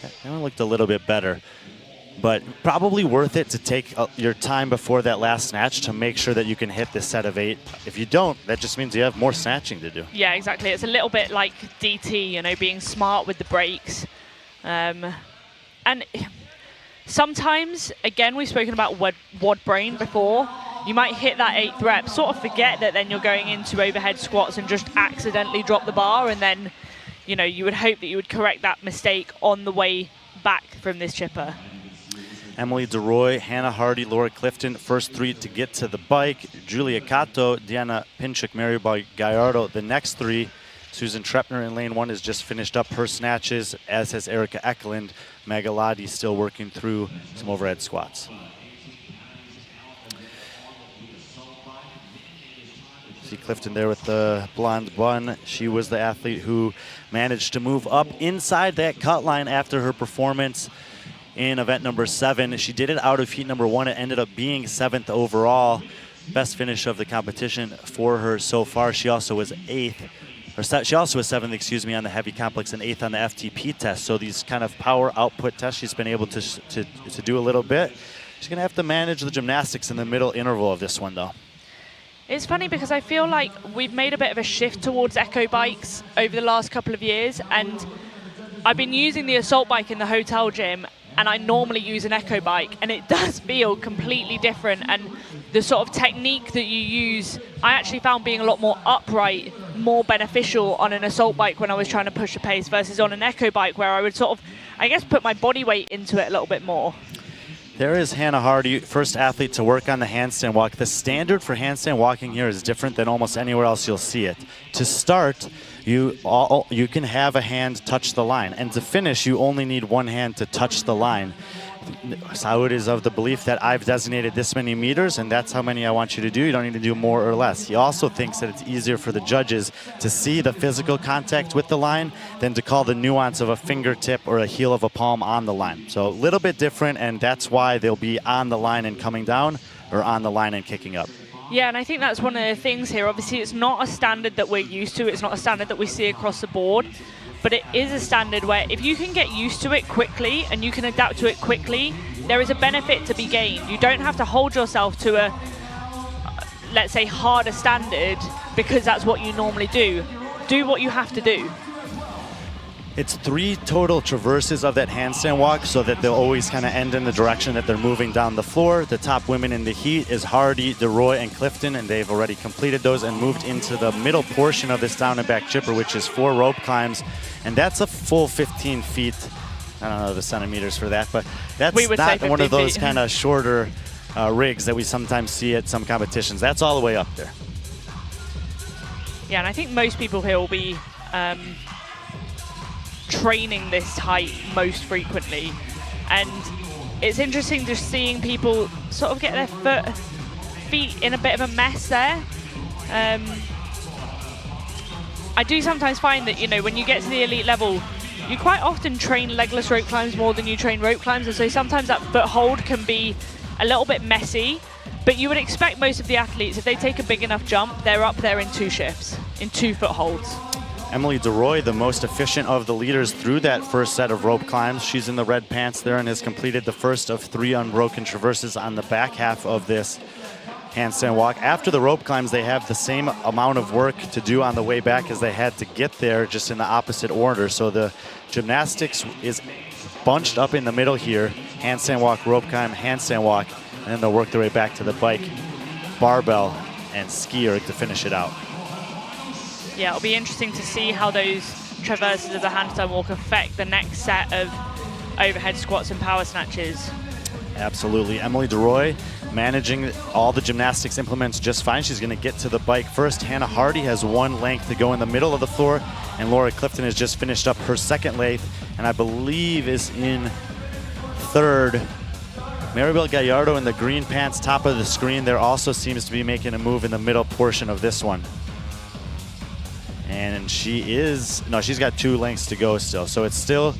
That one looked a little bit better. But probably worth it to take your time before that last snatch to make sure that you can hit this set of 8. If you don't, that just means you have more snatching to do. Yeah, exactly. It's a little bit like DT, you know, being smart with the breaks. And sometimes, again, we've spoken about WOD brain before. You might hit that 8th rep, sort of forget that then you're going into overhead squats and just accidentally drop the bar, and then, you know, you would hope that you would correct that mistake on the way back from this chipper. Emily DeRoy, Hannah Hardy, Laura Clifton, first 3 to get to the bike. Julia Cato, Diana Pinchuk, Maribel Gallardo, the next 3. Susan Trepner in lane 1 has just finished up her snatches, as has Erica Eklund. Magaladi still working through some overhead squats. See Clifton there with the blonde bun. She was the athlete who managed to move up inside that cut line after her performance in event number 7. She did it out of heat number 1. It ended up being 7th overall. Best finish of the competition for her so far. She also was 8th, or she also was 7th, excuse me, on the heavy complex and 8th on the FTP test. So these kind of power output tests, she's been able to do a little bit. She's gonna have to manage the gymnastics in the middle interval of this one though. It's funny because I feel like we've made a bit of a shift towards echo bikes over the last couple of years, and I've been using the assault bike in the hotel gym, and I normally use an echo bike, and it does feel completely different. And the sort of technique that you use, I actually found being a lot more upright, more beneficial on an assault bike when I was trying to push a pace versus on an echo bike where I would sort of, I guess, put my body weight into it a little bit more. There is Hannah Hardy, first athlete to work on the handstand walk. The standard for handstand walking here is different than almost anywhere else you'll see it. To start, you can have a hand touch the line, and to finish, you only need one hand to touch the line. Saud is of the belief that I've designated this many meters, and that's how many I want you to do. You don't need to do more or less. He also thinks that it's easier for the judges to see the physical contact with the line than to call the nuance of a fingertip or a heel of a palm on the line. So a little bit different, and that's why they'll be on the line and coming down, or on the line and kicking up. Yeah, and I think that's one of the things here. Obviously, it's not a standard that we're used to. It's not a standard that we see across the board. But it is a standard where if you can get used to it quickly and you can adapt to it quickly, there is a benefit to be gained. You don't have to hold yourself to a, let's say, harder standard because that's what you normally do. Do what you have to do. It's 3 total traverses of that handstand walk so that they'll always kind of end in the direction that they're moving down the floor. The top women in the heat is Hardy, DeRoy, and Clifton, and they've already completed those and moved into the middle portion of this down and back chipper, which is 4 rope climbs, and that's a full 15 feet. I don't know the centimeters for that, but that's not one of those kind of shorter rigs that we sometimes see at some competitions. That's all the way up there. Yeah, and I think most people here will be training this height most frequently, and it's interesting just seeing people sort of get their feet in a bit of a mess there. I do sometimes find that, you know, when you get to the elite level, you quite often train legless rope climbs more than you train rope climbs, and so sometimes that foothold can be a little bit messy, but you would expect most of the athletes, if they take a big enough jump, they're up there in 2 shifts, in 2 footholds. Emily DeRoy, the most efficient of the leaders through that first set of rope climbs. She's in the red pants there and has completed the first of 3 unbroken traverses on the back half of this handstand walk. After the rope climbs, they have the same amount of work to do on the way back as they had to get there, just in the opposite order. So the gymnastics is bunched up in the middle here. Handstand walk, rope climb, handstand walk, and then they'll work their way back to the bike, barbell, and ski erg to finish it out. Yeah, it'll be interesting to see how those traverses of the handstand walk affect the next set of overhead squats and power snatches. Absolutely. Emily DeRoy managing all the gymnastics implements just fine. She's going to get to the bike first. Hannah Hardy has one length to go in the middle of the floor, and Laura Clifton has just finished up her second length, and I believe is in third. Maribel Gallardo in the green pants, top of the screen there, also seems to be making a move in the middle portion of this one. And she's got 2 lengths to go still. So it's still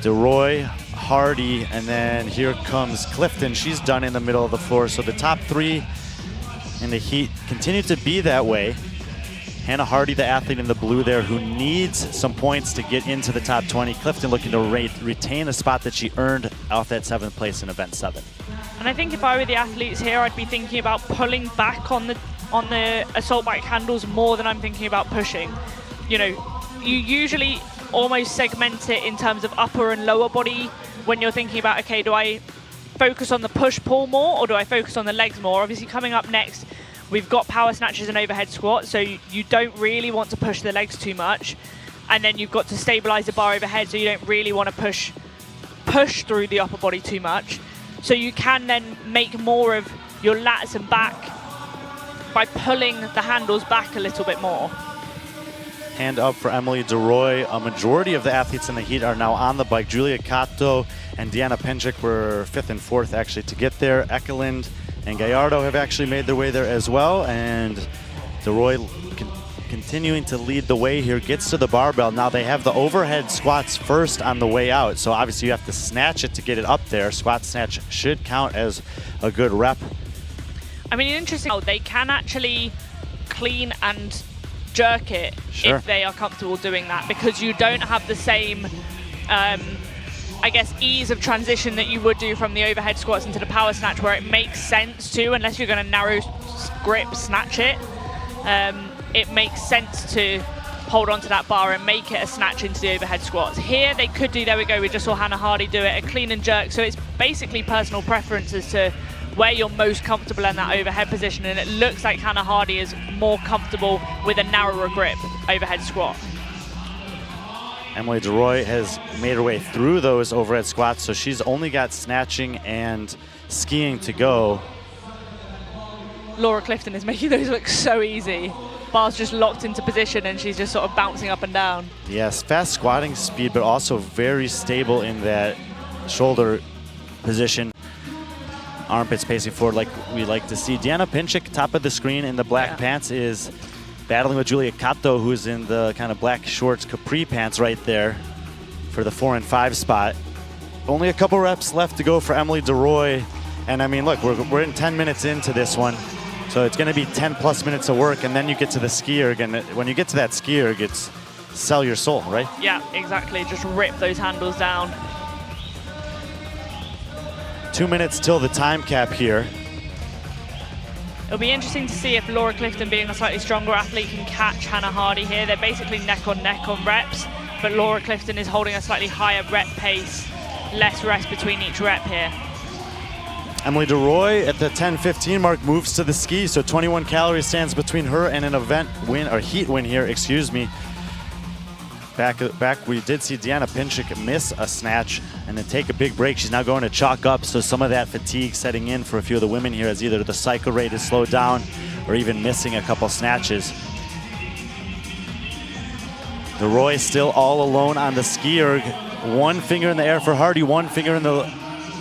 DeRoy, Hardy, and then here comes Clifton. She's done in the middle of the floor. So the top 3 in the heat continue to be that way. Hannah Hardy, the athlete in the blue there, who needs some points to get into the top 20. Clifton looking to retain a spot that she earned off that 7th place in event 7. And I think if I were the athletes here, I'd be thinking about pulling back on the assault bike handles more than I'm thinking about pushing. You know, you usually almost segment it in terms of upper and lower body when you're thinking about, okay, do I focus on the push-pull more or do I focus on the legs more? Obviously coming up next, we've got power snatches and overhead squats, so you don't really want to push the legs too much. And then you've got to stabilize the bar overhead, so you don't really want to push through the upper body too much. So you can then make more of your lats and back by pulling the handles back a little bit more. Hand up for Emily DeRoy. A majority of the athletes in the heat are now on the bike. Julia Cato and Deanna Penchik were 5th and 4th actually to get there. Ekelund and Gallardo have actually made their way there as well. And DeRoy continuing to lead the way here, gets to the barbell. Now they have the overhead squats first on the way out. So obviously you have to snatch it to get it up there. Squat snatch should count as a good rep. I mean, interesting, they can actually clean and jerk it if they are comfortable doing that, because you don't have the same I guess ease of transition that you would do from the overhead squats into the power snatch, where it makes sense to, unless you're going to narrow grip snatch it, it makes sense to hold onto that bar and make it a snatch into the overhead squats. Here they could do, there we go, we just saw Hannah Hardy do it, a clean and jerk. So it's basically personal preference as to where you're most comfortable in that overhead position, and it looks like Hannah Hardy is more comfortable with a narrower grip overhead squat. Emily DeRoy has made her way through those overhead squats, so she's only got snatching and skiing to go. Laura Clifton is making those look so easy. Bar's just locked into position and she's just sort of bouncing up and down. Yes, fast squatting speed, but also very stable in that shoulder position. Armpits pacing forward like we like to see. Deanna Pinchik, top of the screen in the black pants, is battling with Julia Cato, who's in the kind of black shorts capri pants right there for the 4 and 5 spot. Only a couple reps left to go for Emily DeRoy. And I mean, look, we're in 10 minutes into this one. So it's going to be 10 plus minutes of work, and then you get to the ski erg. And when you get to that ski erg, it's sell your soul, right? Yeah, exactly. Just rip those handles down. 2 minutes till the time cap here. It'll be interesting to see if Laura Clifton, being a slightly stronger athlete, can catch Hannah Hardy here. They're basically neck on reps, but Laura Clifton is holding a slightly higher rep pace, less rest between each rep here. Emily DeRoy at the 10:15 mark moves to the ski, so 21 calories stands between her and an event win, or heat win here, excuse me. Back we did see Deanna Pinchik miss a snatch and then take a big break. She's now going to chalk up, so some of that fatigue setting in for a few of the women here as either the cycle rate is slowed down or even missing a couple snatches. DeRoy still all alone on the ski erg. One finger in the air for Hardy, one finger in the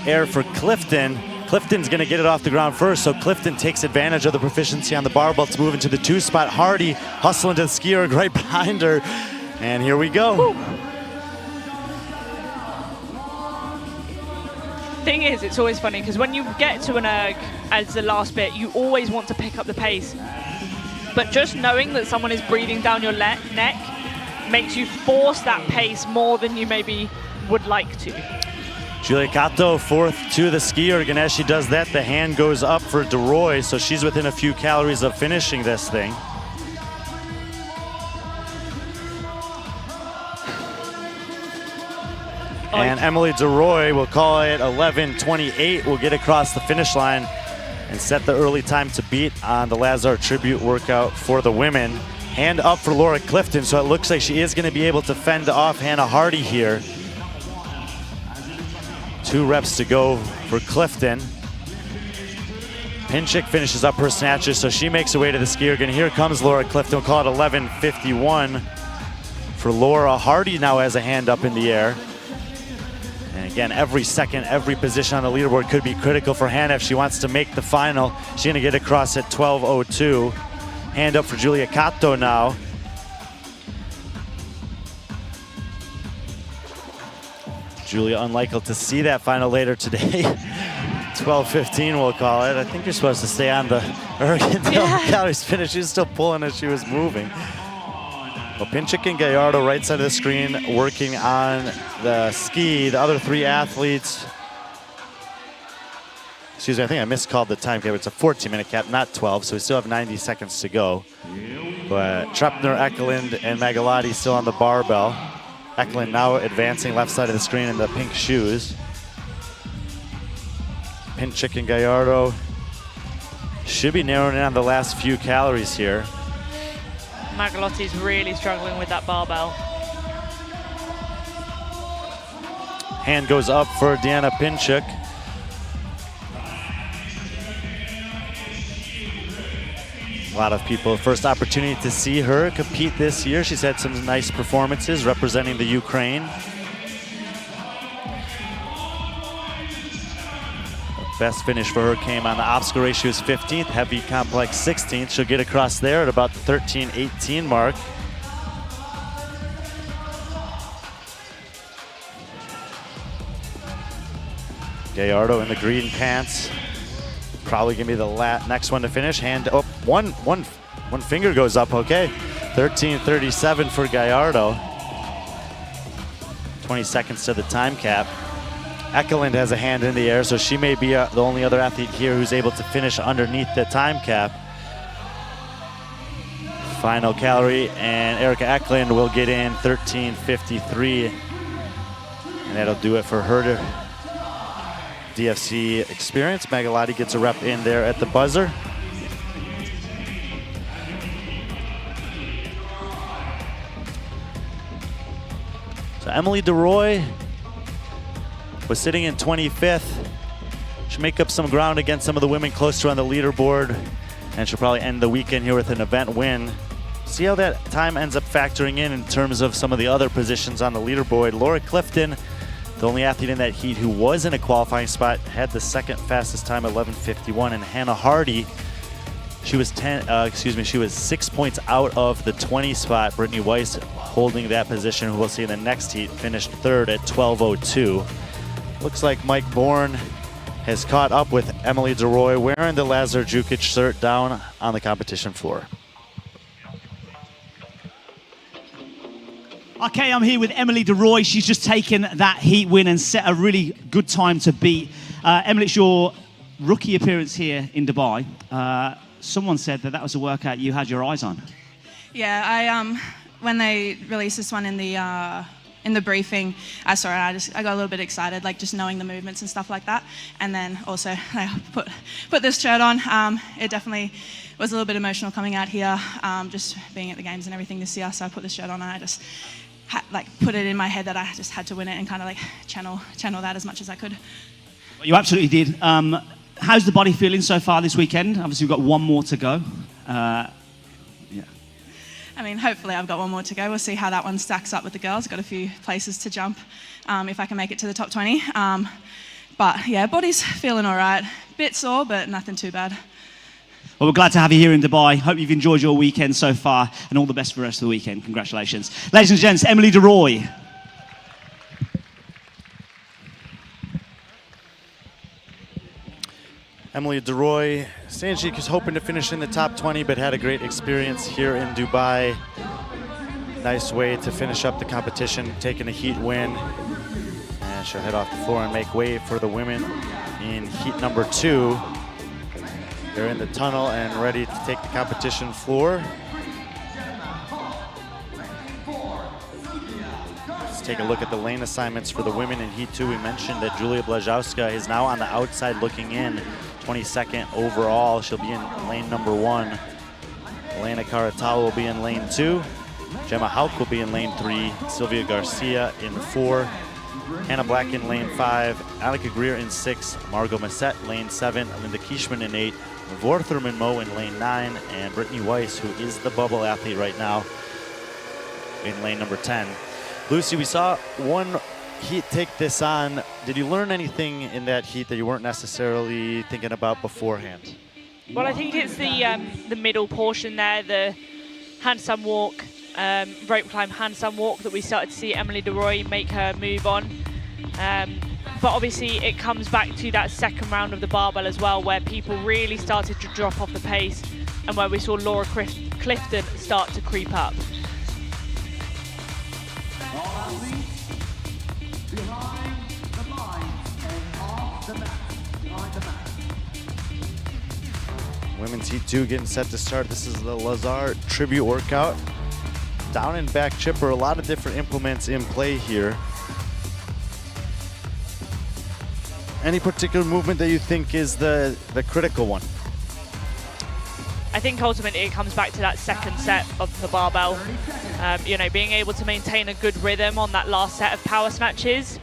air for Clifton. Clifton's going to get it off the ground first, so Clifton takes advantage of the proficiency on the barbell to move into the 2 spot. Hardy hustling to the ski erg right behind her. And here we go. Woo. Thing is, it's always funny because when you get to an erg as the last bit, you always want to pick up the pace. But just knowing that someone is breathing down your neck makes you force that pace more than you maybe would like to. Julia Cato 4th to the ski erg, and as she does that, the hand goes up for DeRoy, so she's within a few calories of finishing this thing. And Emily DeRoy, will call it 11:28, will get across the finish line and set the early time to beat on the Lazar tribute workout for the women. Hand up for Laura Clifton, so it looks like she is going to be able to fend off Hannah Hardy here. 2 reps to go for Clifton. Pinchik finishes up her snatches, so she makes her way to the ski erg. And here comes Laura Clifton. We'll call it 11:51 for Laura. Hardy now has a hand up in the air. And again, every second, every position on the leaderboard could be critical for Hannah if she wants to make the final. She's going to get across at 12:02. Hand up for Julia Cato now. Julia unlikely to see that final later today. 12:15 we'll call it. I think you're supposed to stay on the erg until the calories finish. She was still pulling as she was moving. Well, Pinchik and Gallardo right side of the screen working on the ski. The other 3 athletes, excuse me, I think I miscalled the time cap. It's a 14-minute cap, not 12, so we still have 90 seconds to go. But Trepner, Ekelund, and Magalotti still on the barbell. Ekelund now advancing left side of the screen in the pink shoes. Pinchik and Gallardo should be narrowing in on the last few calories here. Magalotti's really struggling with that barbell. Hand goes up for Deanna Pinchik. A lot of people, first opportunity to see her compete this year. She's had some nice performances representing the Ukraine. Best finish for her came on the obstacle race. She was 15th, heavy complex 16th. She'll get across there at about the 13:18 mark. Gallardo in the green pants. Probably gonna be the next one to finish. Hand up, one finger goes up, okay. 13:37 for Gallardo. 20 seconds to the time cap. Ekelund has a hand in the air, so she may be the only other athlete here who's able to finish underneath the time cap. Final calorie, and Erica Ekelund will get in 13:53. And that'll do it for her DFC experience. Magalotti gets a rep in there at the buzzer. So Emily DeRoy was sitting in 25th. She'll make up some ground against some of the women closer on the leaderboard, and she'll probably end the weekend here with an event win. See how that time ends up factoring in terms of some of the other positions on the leaderboard. Laura Clifton, the only athlete in that heat who was in a qualifying spot, had the second fastest time, 11:51, and Hannah Hardy, she was 6 points out of the 20 spot. Brittany Weiss holding that position, who we'll see in the next heat, finished 3rd at 12:02. Looks like Mike Bourne has caught up with Emily DeRoy wearing the Lazar Jukic shirt down on the competition floor. Okay, I'm here with Emily DeRoy. She's just taken that heat win and set a really good time to beat. Emily, it's your rookie appearance here in Dubai. Someone said that was a workout you had your eyes on. Yeah, I when they released this one in the briefing, I saw it. I got a little bit excited, like just knowing the movements and stuff like that. And then also I put this shirt on. It definitely was a little bit emotional coming out here, just being at the games and everything this year. So I put this shirt on and I just put it in my head that I just had to win it and kind of like channel that as much as I could. You absolutely did. How's the body feeling so far this weekend? Obviously, we've got one more to go. I mean, hopefully I've got one more to go. We'll see how that one stacks up with the girls. Got a few places to jump if I can make it to the top 20. But yeah, body's feeling all right. Bit sore, but nothing too bad. Well, we're glad to have you here in Dubai. Hope you've enjoyed your weekend so far, and all the best for the rest of the weekend. Congratulations. Ladies and gents, Emily DeRoy. Emily DeRoy saying she was hoping to finish in the top 20, but had a great experience here in Dubai. Nice way to finish up the competition, taking a heat win. And she'll head off the floor and make way for the women in heat number 2. They're in the tunnel and ready to take the competition floor. Let's take a look at the lane assignments for the women in heat 2. We mentioned that Julia Blazowska is now on the outside looking in. 22nd overall. She'll be in lane number 1. Elena Caratala will be in lane 2. Gemma Hauk will be in lane 3. Sylvia Garcia in 4. Hannah Black in lane 5. Alika Greer in 6. Margot Massette lane 7. Linda Kieschmann in 8. Vor Thurman Mo in lane 9. And Brittany Weiss, who is the bubble athlete right now, in lane number 10. Lucy, we saw one heat take this on. Did you learn anything in that heat that you weren't necessarily thinking about beforehand? Well, I think it's the middle portion there, the handstand walk, rope climb handstand walk that we started to see Emily DeRoy make her move on. But obviously it comes back to that second round of the barbell as well, where people really started to drop off the pace and where we saw Laura Clifton start to creep up. Women's Heat 2 getting set to start. This is the Lazar tribute workout. Down and back chipper, a lot of different implements in play here. Any particular movement that you think is the critical one? I think ultimately it comes back to that second set of the barbell. You know, being able to maintain a good rhythm on that last set of power snatches.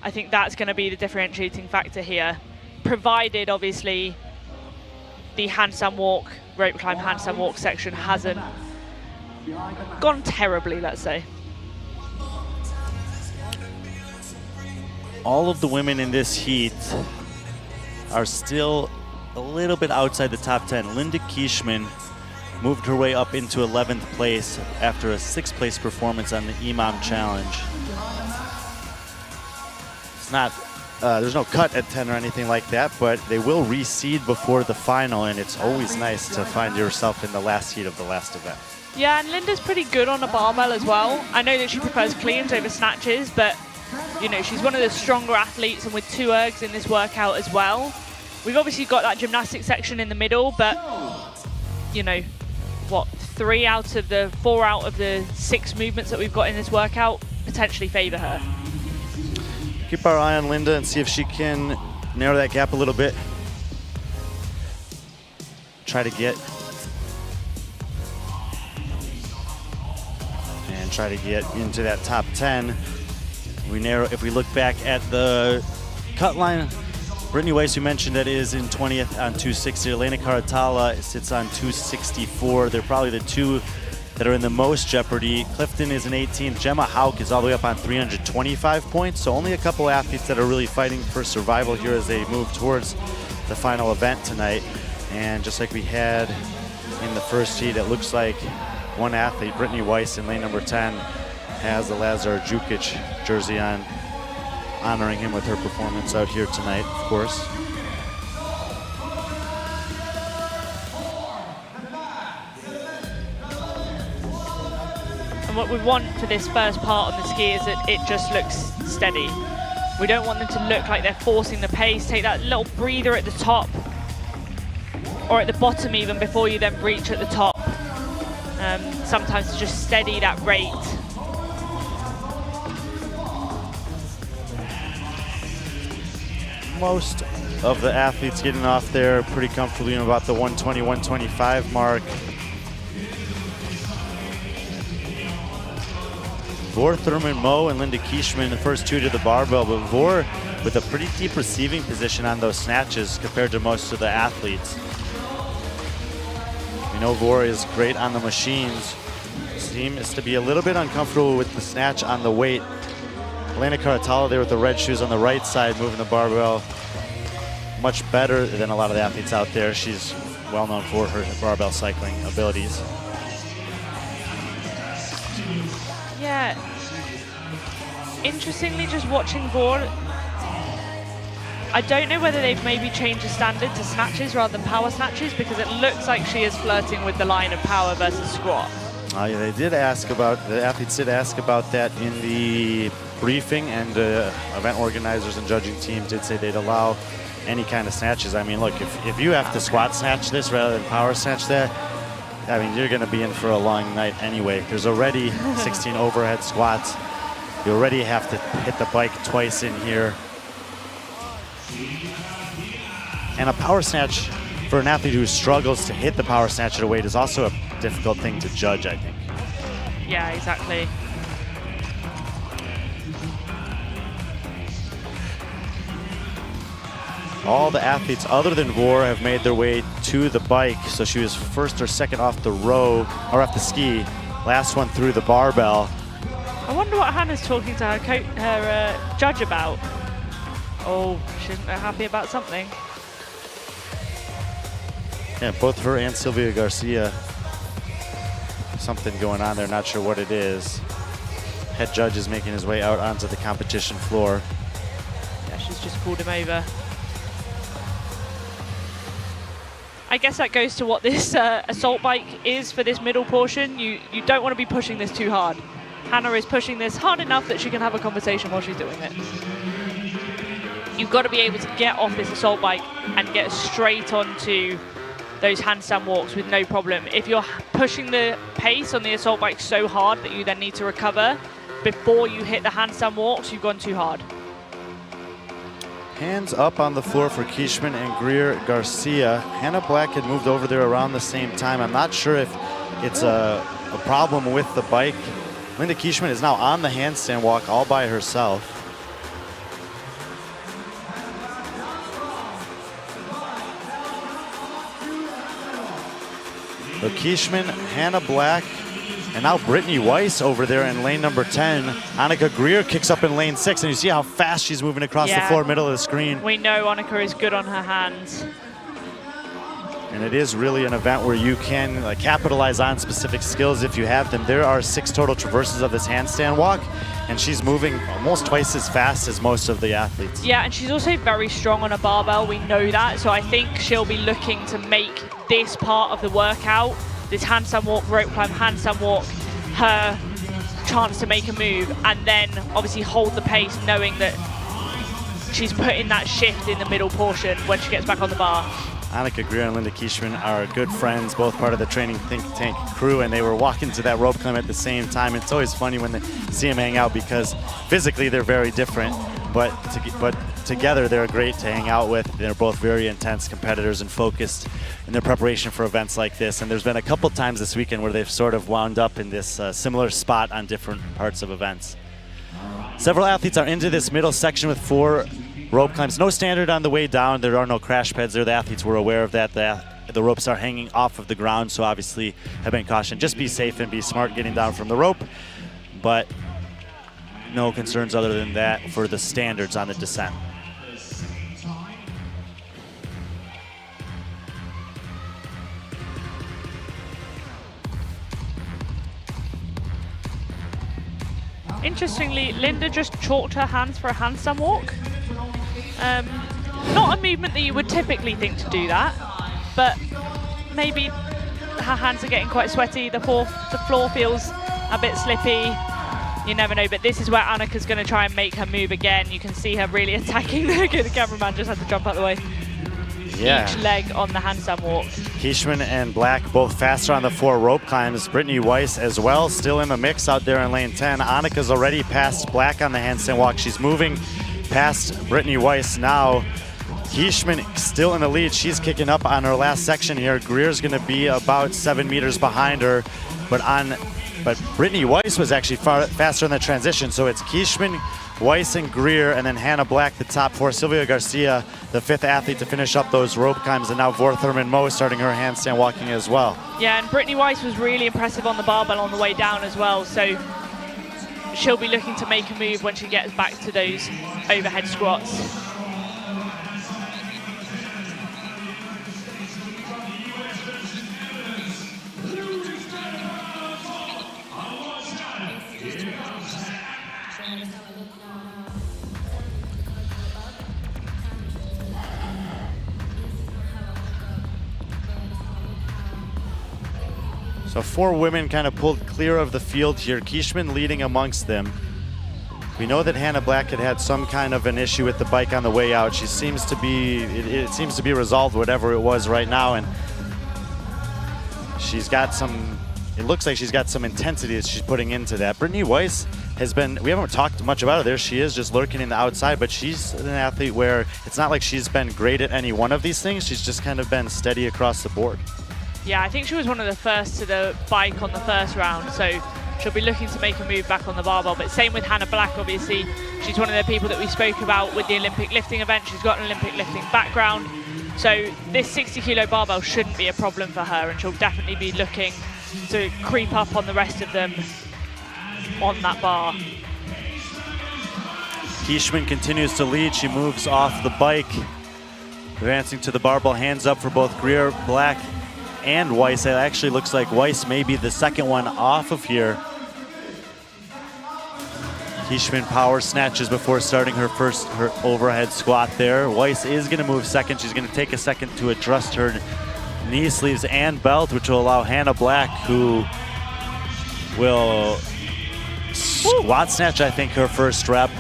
I think that's going to be the differentiating factor here, provided obviously the handstand walk, rope climb handstand walk section hasn't gone terribly, let's say. All of the women in this heat are still a little bit outside the top 10. Linda Kieschmann moved her way up into 11th place after a 6th place performance on the EMOM challenge. It's not, there's no cut at 10 or anything like that, but they will reseed before the final, and it's always nice to find yourself in the last heat of the last event. Yeah, and Linda's pretty good on a barbell as well. I know that she prefers cleans over snatches, but you know, she's one of the stronger athletes, and with 2 ergs in this workout as well. We've obviously got that gymnastic section in the middle, but you know, what, 4 out of the 6 movements that we've got in this workout potentially favor her. Keep our eye on Linda and see if she can narrow that gap a little bit. Try to get into that top 10. If we look back at the cut line, Brittany Weiss, who mentioned that, is in 20th on 260. Elena Caratala sits on 264. They're probably the 2 that are in the most jeopardy. Clifton is in 18th. Gemma Hauk is all the way up on 325 points. So only a couple athletes that are really fighting for survival here as they move towards the final event tonight. And just like we had in the first heat, it looks like one athlete, Brittany Weiss in lane number 10, has the Lazar Jukic jersey on, honoring him with her performance out here tonight, of course. And what we want for this first part of the ski is that it just looks steady. We don't want them to look like they're forcing the pace. Take that little breather at the top, or at the bottom even, before you then reach at the top. Sometimes to just steady that rate. Most of the athletes getting off there pretty comfortably in about the 120, 125 mark. Vor Thurman Mo and Linda Kieschmann, the first 2 to the barbell, but Vor with a pretty deep receiving position on those snatches compared to most of the athletes. We know Vor is great on the machines. Seems to be a little bit uncomfortable with the snatch on the weight. Elena Caratala there with the red shoes on the right side, moving the barbell much better than a lot of the athletes out there. She's well known for her barbell cycling abilities. Yeah. Interestingly, just watching Vor, I don't know whether they've maybe changed the standard to snatches rather than power snatches, because it looks like she is flirting with the line of power versus squat. Yeah, they did ask about, the athletes did ask about that in the briefing, and event organizers and judging team did say they'd allow any kind of snatches. I mean, look, if you have to squat snatch this rather than power snatch that, I mean, you're going to be in for a long night anyway. There's already 16 overhead squats. You already have to hit the bike twice in here. And a power snatch for an athlete who struggles to hit the power snatch at a weight is also a difficult thing to judge, I think. Yeah, exactly. All the athletes other than Vor have made their way to the bike. So she was first or second off the row, or off the ski. Last one through the barbell. I wonder what Hannah's talking to her judge about. Oh, she's not happy about something. Yeah, both her and Silvia Garcia. Something going on there, not sure what it is. Head judge is making his way out onto the competition floor. Yeah, she's just pulled him over. I guess that goes to what this assault bike is for this middle portion. You don't want to be pushing this too hard. Hannah is pushing this hard enough that she can have a conversation while she's doing it. You've got to be able to get off this assault bike and get straight onto those handstand walks with no problem. If you're pushing the pace on the assault bike so hard that you then need to recover before you hit the handstand walks, you've gone too hard. Hands up on the floor for Kishman and Greer Garcia. Hannah Black had moved over there around the same time. I'm not sure if it's a problem with the bike. Linda Kishman is now on the handstand walk all by herself. So Kishman, Hannah Black, and now Brittany Weiss over there in lane number 10. Annika Greer kicks up in lane 6, and you see how fast she's moving across the floor, middle of the screen. We know Annika is good on her hands. And it is really an event where you can capitalize on specific skills if you have them. There are 6 total traverses of this handstand walk, and she's moving almost twice as fast as most of the athletes. Yeah, and she's also very strong on a barbell. We know that. So I think she'll be looking to make this part of the workout, this handstand walk, rope climb, handstand walk, her chance to make a move, and then obviously hold the pace, knowing that she's putting that shift in the middle portion when she gets back on the bar. Annika Greer and Linda Kishman are good friends, both part of the training think tank crew, and they were walking to that rope climb at the same time. It's always funny when they see them hang out because physically they're very different, but together they're great to hang out with. They're both very intense competitors and focused in their preparation for events like this. And there's been a couple times this weekend where they've sort of wound up in this similar spot on different parts of events. Several athletes are into this middle section with 4 rope climbs. No standard on the way down. There are no crash pads there. The athletes were aware of that. The ropes are hanging off of the ground, so obviously have been cautioned. Just be safe and be smart getting down from the rope. But no concerns other than that for the standards on the descent. Interestingly, Linda just chalked her hands for a handstand walk. Not a movement that you would typically think to do that, but maybe her hands are getting quite sweaty. The floor feels a bit slippy. You never know, but this is where Annika's going to try and make her move again. You can see her really attacking. The cameraman just had to jump out of the way. Yeah. Each leg on the handstand walk. Kishman and Black both faster on the 4 rope climbs. Brittany Weiss as well, still in the mix out there in lane 10. Annika's already passed Black on the handstand walk. She's moving past Brittany Weiss now. Kishman still in the lead. She's kicking up on her last section here. Greer's going to be about 7 meters behind her, but Brittany Weiss was actually faster in the transition. So it's Kishman, Weiss, and Greer, and then Hannah Black, the top 4. Silvia Garcia, the 5th athlete to finish up those rope climbs, and now Vor Thurman Moe starting her handstand walking as well. Yeah, and Brittany Weiss was really impressive on the barbell on the way down as well. So she'll be looking to make a move when she gets back to those overhead squats. So 4 women kind of pulled clear of the field here. Kishman leading amongst them. We know that Hannah Black had some kind of an issue with the bike on the way out. She seems to be, it seems to be resolved, whatever it was right now, and she's got some, it looks like she's got some intensity that she's putting into that. Brittany Weiss has been, we haven't talked much about her. There she is, just lurking in the outside, but she's an athlete where it's not like she's been great at any one of these things. She's just kind of been steady across the board. Yeah, I think she was one of the first to the bike on the first round, so she'll be looking to make a move back on the barbell. But same with Hannah Black, obviously. She's one of the people that we spoke about with the Olympic lifting event. She's got an Olympic lifting background. So this 60 kilo barbell shouldn't be a problem for her, and she'll definitely be looking to creep up on the rest of them on that bar. Kieschmann continues to lead. She moves off the bike, advancing to the barbell, hands up for both Greer, Black, and Weiss. It actually looks like Weiss may be the second one off of here. Kieschmann power snatches before starting her overhead squat there. Weiss is going to move second. She's going to take a second to adjust her knee sleeves and belt, which will allow Hannah Black, who will squat snatch, I think, her first rep.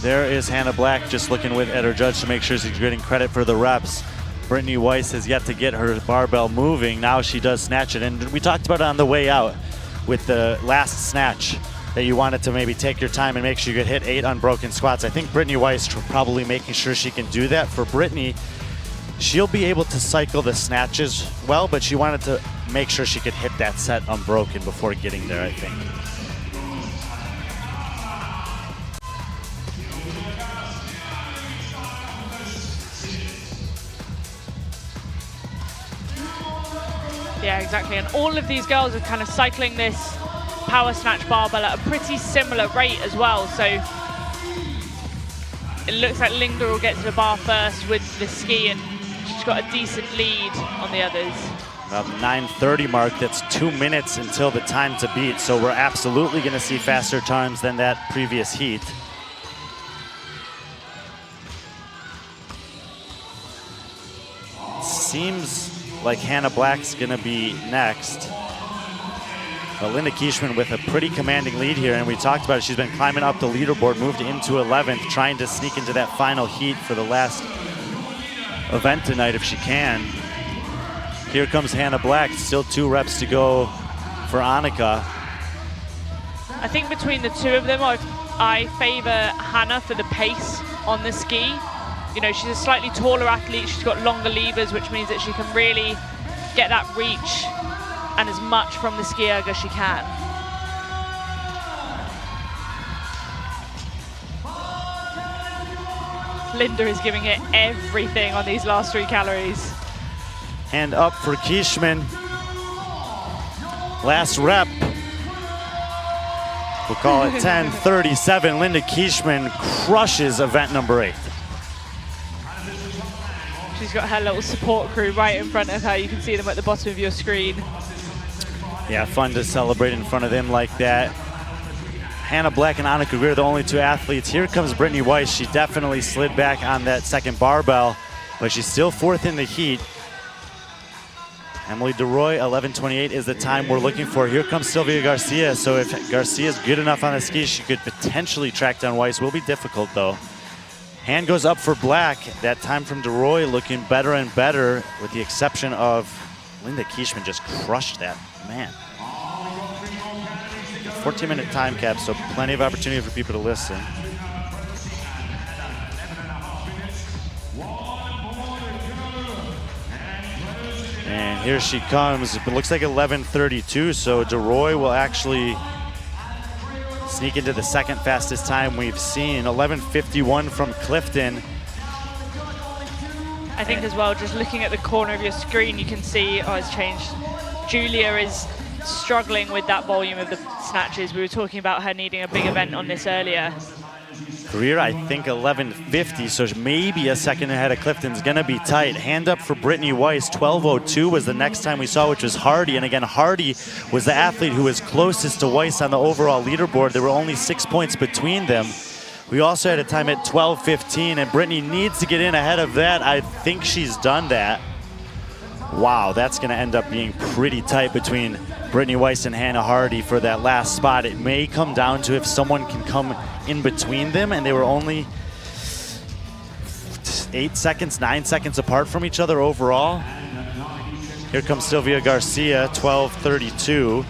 There is Hannah Black just looking at her judge to make sure she's getting credit for the reps. Brittany Weiss has yet to get her barbell moving. Now she does snatch it. And we talked about it on the way out with the last snatch, that you wanted to maybe take your time and make sure you could hit 8 unbroken squats. I think Brittany Weiss probably making sure she can do that. For Brittany, she'll be able to cycle the snatches well, but she wanted to make sure she could hit that set unbroken before getting there, I think. Yeah, exactly. And all of these girls are kind of cycling this power snatch barbell at a pretty similar rate as well. So it looks like Linda will get to the bar first with the ski, and she's got a decent lead on the others. About the 9:30 mark, that's 2 minutes until the time to beat. So we're absolutely going to see faster times than that previous heat. Seems like Hannah Black's going to be next. But Linda Kieschmann with a pretty commanding lead here, and we talked about it. She's been climbing up the leaderboard, moved into 11th, trying to sneak into that final heat for the last event tonight if she can. Here comes Hannah Black, still 2 reps to go for Annika. I think between the two of them, I favor Hannah for the pace on the ski. You know, she's a slightly taller athlete. She's got longer levers, which means that she can really get that reach and as much from the ski erg as she can. Linda is giving it everything on these last 3 calories. Hand up for Kieschmann. Last rep. We'll call it 10:37. Linda Kieschmann crushes event number 8. She's got her little support crew right in front of her. You can see them at the bottom of your screen. Yeah, fun to celebrate in front of them like that. Hannah Black and Annika Greer are the only 2 athletes. Here comes Brittany Weiss. She definitely slid back on that second barbell, but she's still 4th in the heat. Emily DeRoy, 11:28 is the time we're looking for. Here comes Sylvia Garcia. So if Garcia's good enough on the skis, she could potentially track down Weiss. Will be difficult though. Hand goes up for Black. That time from DeRoy looking better and better, with the exception of Linda Kieschmann just crushed that. Man. 14-minute time cap, so plenty of opportunity for people to listen. And here she comes. It looks like 11:32, so DeRoy will actually sneak into the second fastest time we've seen. 11:51 from Clifton. I think as well, just looking at the corner of your screen, you can see, oh, it's changed. Julia is struggling with that volume of the snatches. We were talking about her needing a big event on this earlier. Greer, I think 11:50, so maybe a second ahead of Clifton's gonna be tight. Hand up for Brittany Weiss. 12:02 was the next time we saw, which was Hardy. And again, Hardy was the athlete who was closest to Weiss on the overall leaderboard. There were only 6 points between them. We also had a time at 12:15, and Brittany needs to get in ahead of that. I think she's done that. Wow, that's gonna end up being pretty tight between Brittany Weiss and Hannah Hardy for that last spot. It may come down to if someone can come in between them, and they were only 8 seconds, 9 seconds apart from each other overall. Here comes Sylvia Garcia, 12:32.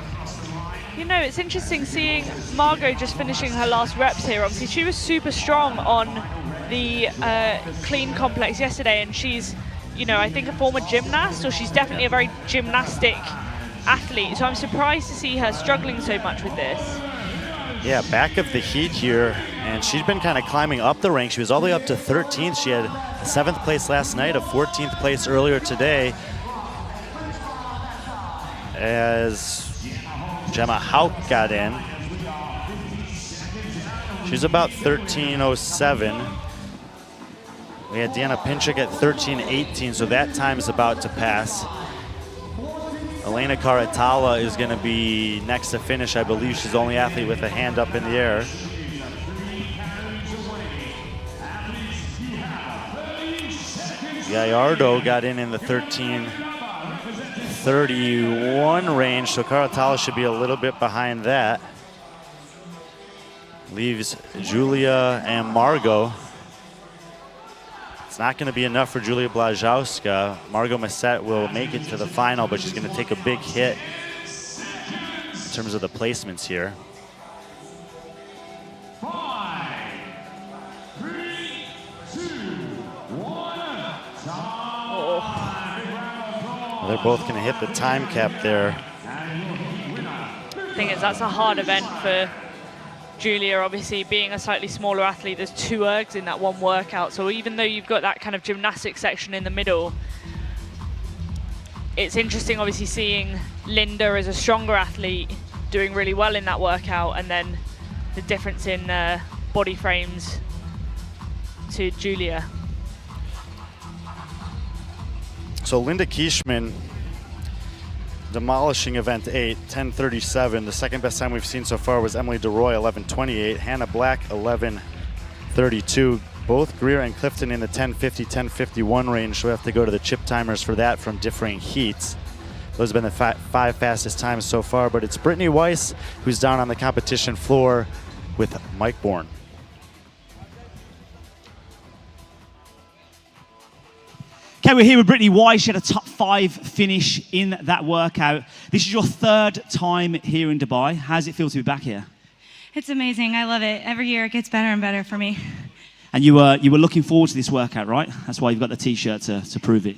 You know, it's interesting seeing Margot just finishing her last reps here. Obviously, she was super strong on the clean complex yesterday, and she's, you know, I think a former gymnast, or she's definitely a very gymnastic athlete. So I'm surprised to see her struggling so much with this. Yeah, back of the heat here, and she's been kind of climbing up the ranks. She was all the way up to 13th. She had 7th place last night, a 14th place earlier today, as Gemma Hauk got in. She's about 13:07. We had Deanna Pinchuk at 13:18, so that time is about to pass. Elena Karatala is going to be next to finish. I believe she's the only athlete with a hand up in the air. Gallardo got in the 13:31 range, so Karatala should be a little bit behind that. Leaves Julia and Margot. It's not going to be enough for Julia Blazowska. Margot Massette will make it to the final, but she's going to take a big hit in terms of the placements here. 5, 3, 2, 1, They're both going to hit the time cap there. The thing is, that's a hard event for Julia. Obviously, being a slightly smaller athlete, there's 2 ergs in that one workout. So even though you've got that kind of gymnastics section in the middle, it's interesting obviously seeing Linda as a stronger athlete doing really well in that workout, and then the difference in body frames to Julia. So Linda Kieschman demolishing event 8, 10:37. The second best time we've seen so far was Emily DeRoy, 11:28. Hannah Black, 11:32. Both Greer and Clifton in the 10:50, 10:51 range. So we have to go to the chip timers for that from differing heats. Those have been the 5 fastest times so far, but it's Brittany Weiss who's down on the competition floor with Mike Bourne. Okay, we're here with Brittany Weiss. She had a top 5 finish in that workout. This is your 3rd time here in Dubai. How does it feel to be back here? It's amazing. I love it. Every year it gets better and better for me. And you were looking forward to this workout, right? That's why you've got the T-shirt to prove it.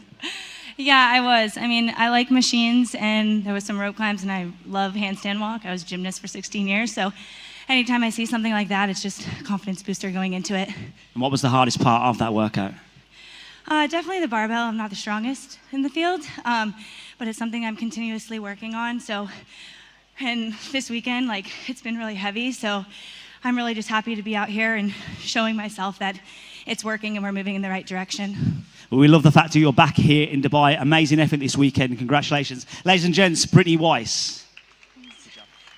Yeah, I was. I mean, I like machines, and there was some rope climbs, and I love handstand walk. I was a gymnast for 16 years, so anytime I see something like that, it's just a confidence booster going into it. And what was the hardest part of that workout? Definitely the barbell. I'm not the strongest in the field, but it's something I'm continuously working on. So, and this weekend, like, it's been really heavy, so I'm really just happy to be out here and showing myself that it's working and we're moving in the right direction. Well, we love the fact that you're back here in Dubai. Amazing effort this weekend. Congratulations. Ladies and gents, Brittany Weiss.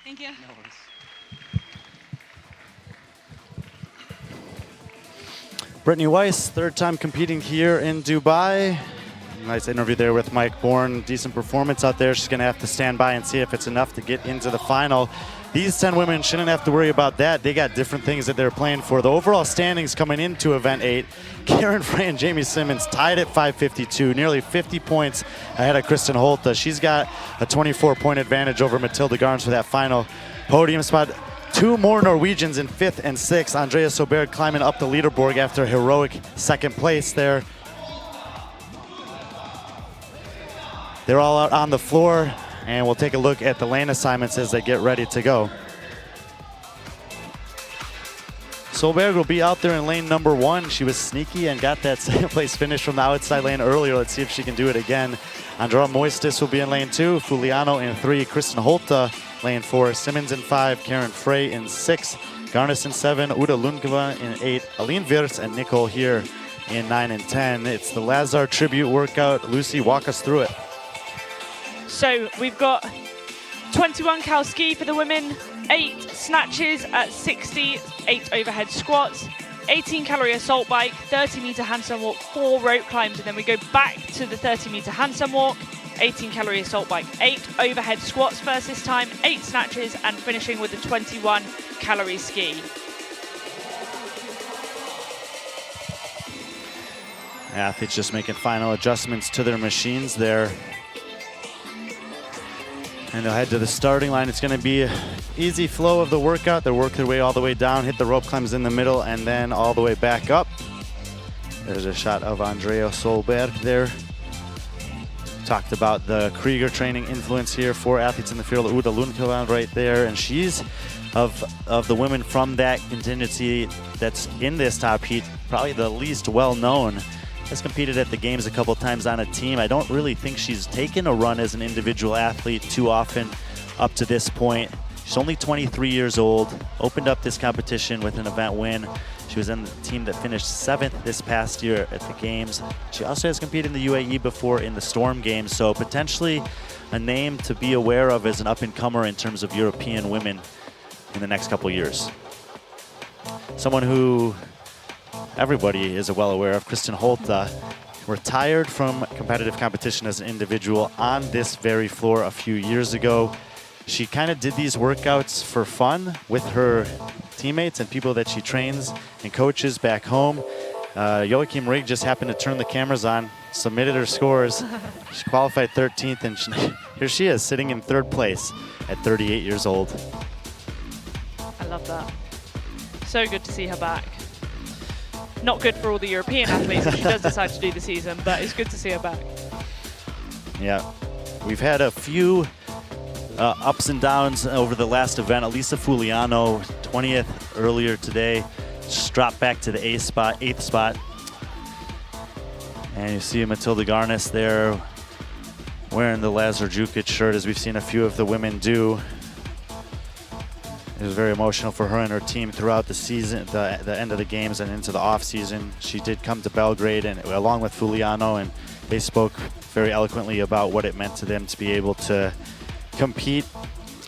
Thank you. Brittany Weiss, 3rd time competing here in Dubai. Nice interview there with Mike Bourne. Decent performance out there. She's going to have to stand by and see if it's enough to get into the final. These 10 women shouldn't have to worry about that. They got different things that they're playing for. The overall standings coming into event 8, Karen Frey and Jamie Simmons tied at 552, nearly 50 points ahead of Kristen Holta. She's got a 24-point advantage over Matilda Garns for that final podium spot. 2 more Norwegians in 5th and 6th. Andrea Soberg climbing up the leaderboard after a heroic 2nd place there. They're all out on the floor, and we'll take a look at the lane assignments as they get ready to go. Solberg will be out there in lane number 1. She was sneaky and got that 2nd place finish from the outside lane earlier. Let's see if she can do it again. Andrea Moistis will be in lane 2, Fuliano in 3, Kristen Holta lane 4, Simmons in 5, Karen Frey in 6, Garnis in 7, Uda Lundgren in 8, Aline Wirtz and Nicole here in 9 and 10. It's the Lazar tribute workout. Lucy, walk us through it. So we've got 21 cal ski for the women, 8 snatches at 60, 8 overhead squats, 18 calorie assault bike, 30 meter handstand walk, 4 rope climbs, and then we go back to the 30 meter handstand walk, 18 calorie assault bike, 8 overhead squats first this time, 8 snatches, and finishing with a 21 calorie ski. Athletes just making final adjustments to their machines there. And they'll head to the starting line. It's going to be an easy flow of the workout. They'll work their way all the way down, hit the rope climbs in the middle, and then all the way back up. There's a shot of Andrea Solberg there. Talked about the Krieger training influence here for athletes in the field. Uda Lundkvist right there, and she's of the women from that contingency that's in this top heat, probably the least well-known. Has competed at the games a couple times on a team. I don't really think she's taken a run as an individual athlete too often up to this point. She's only 23 years old, opened up this competition with an event win. She was in the team that finished 7th this past year at the games. She also has competed in the UAE before in the Storm Games, so potentially a name to be aware of as an up-and-comer in terms of European women in the next couple years. Someone who everybody is well aware of, Kristen Holta, retired from competitive competition as an individual on this very floor a few years ago. She kind of did these workouts for fun with her teammates and people that she trains and coaches back home. Joachim Rigg just happened to turn the cameras on, submitted her scores. She qualified 13th, and here she is sitting in 3rd place at 38 years old. I love that. So good to see her back. Not good for all the European athletes if she does decide to do the season, but it's good to see her back. Yeah, we've had a few ups and downs over the last event. Elisa Fuliano, 20th earlier today, just dropped back to the 8th spot. And you see Matilda Garnes there wearing the Lazar Jukic shirt, as we've seen a few of the women do. It was very emotional for her and her team throughout the season, the end of the games and into the off season. She did come to Belgrade and along with Fuliano, and they spoke very eloquently about what it meant to them to be able to compete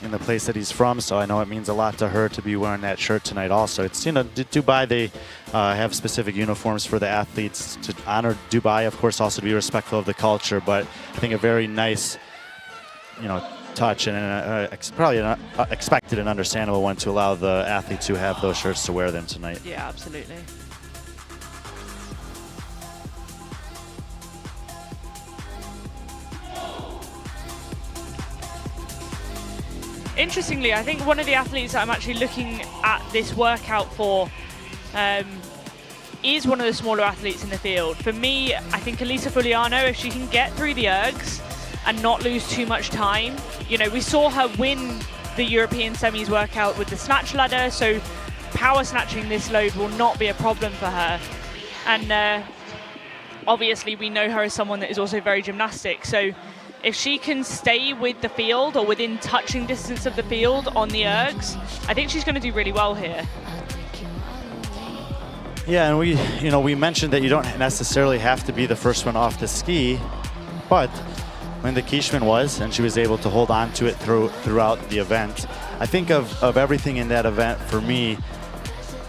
in the place that he's from. So I know it means a lot to her to be wearing that shirt tonight also. It's, you know, Dubai, they have specific uniforms for the athletes to honor Dubai, of course, also to be respectful of the culture, but I think a very nice, you know, touch and probably an expected and understandable one to allow the athletes who have those shirts to wear them tonight. Yeah, absolutely. Interestingly, I think one of the athletes that I'm actually looking at this workout for is one of the smaller athletes in the field. For me, I think Elisa Fuliano, if she can get through the ergs and not lose too much time. You know, we saw her win the European semis workout with the snatch ladder, so power snatching this load will not be a problem for her. And obviously we know her as someone that is also very gymnastic, so if she can stay with the field or within touching distance of the field on the ergs, I think she's going to do really well here. Yeah, and we mentioned that you don't necessarily have to be the first one off the ski, but Linda Kieschmann was, and she was able to hold on to it throughout the event. I think of everything in that event, for me,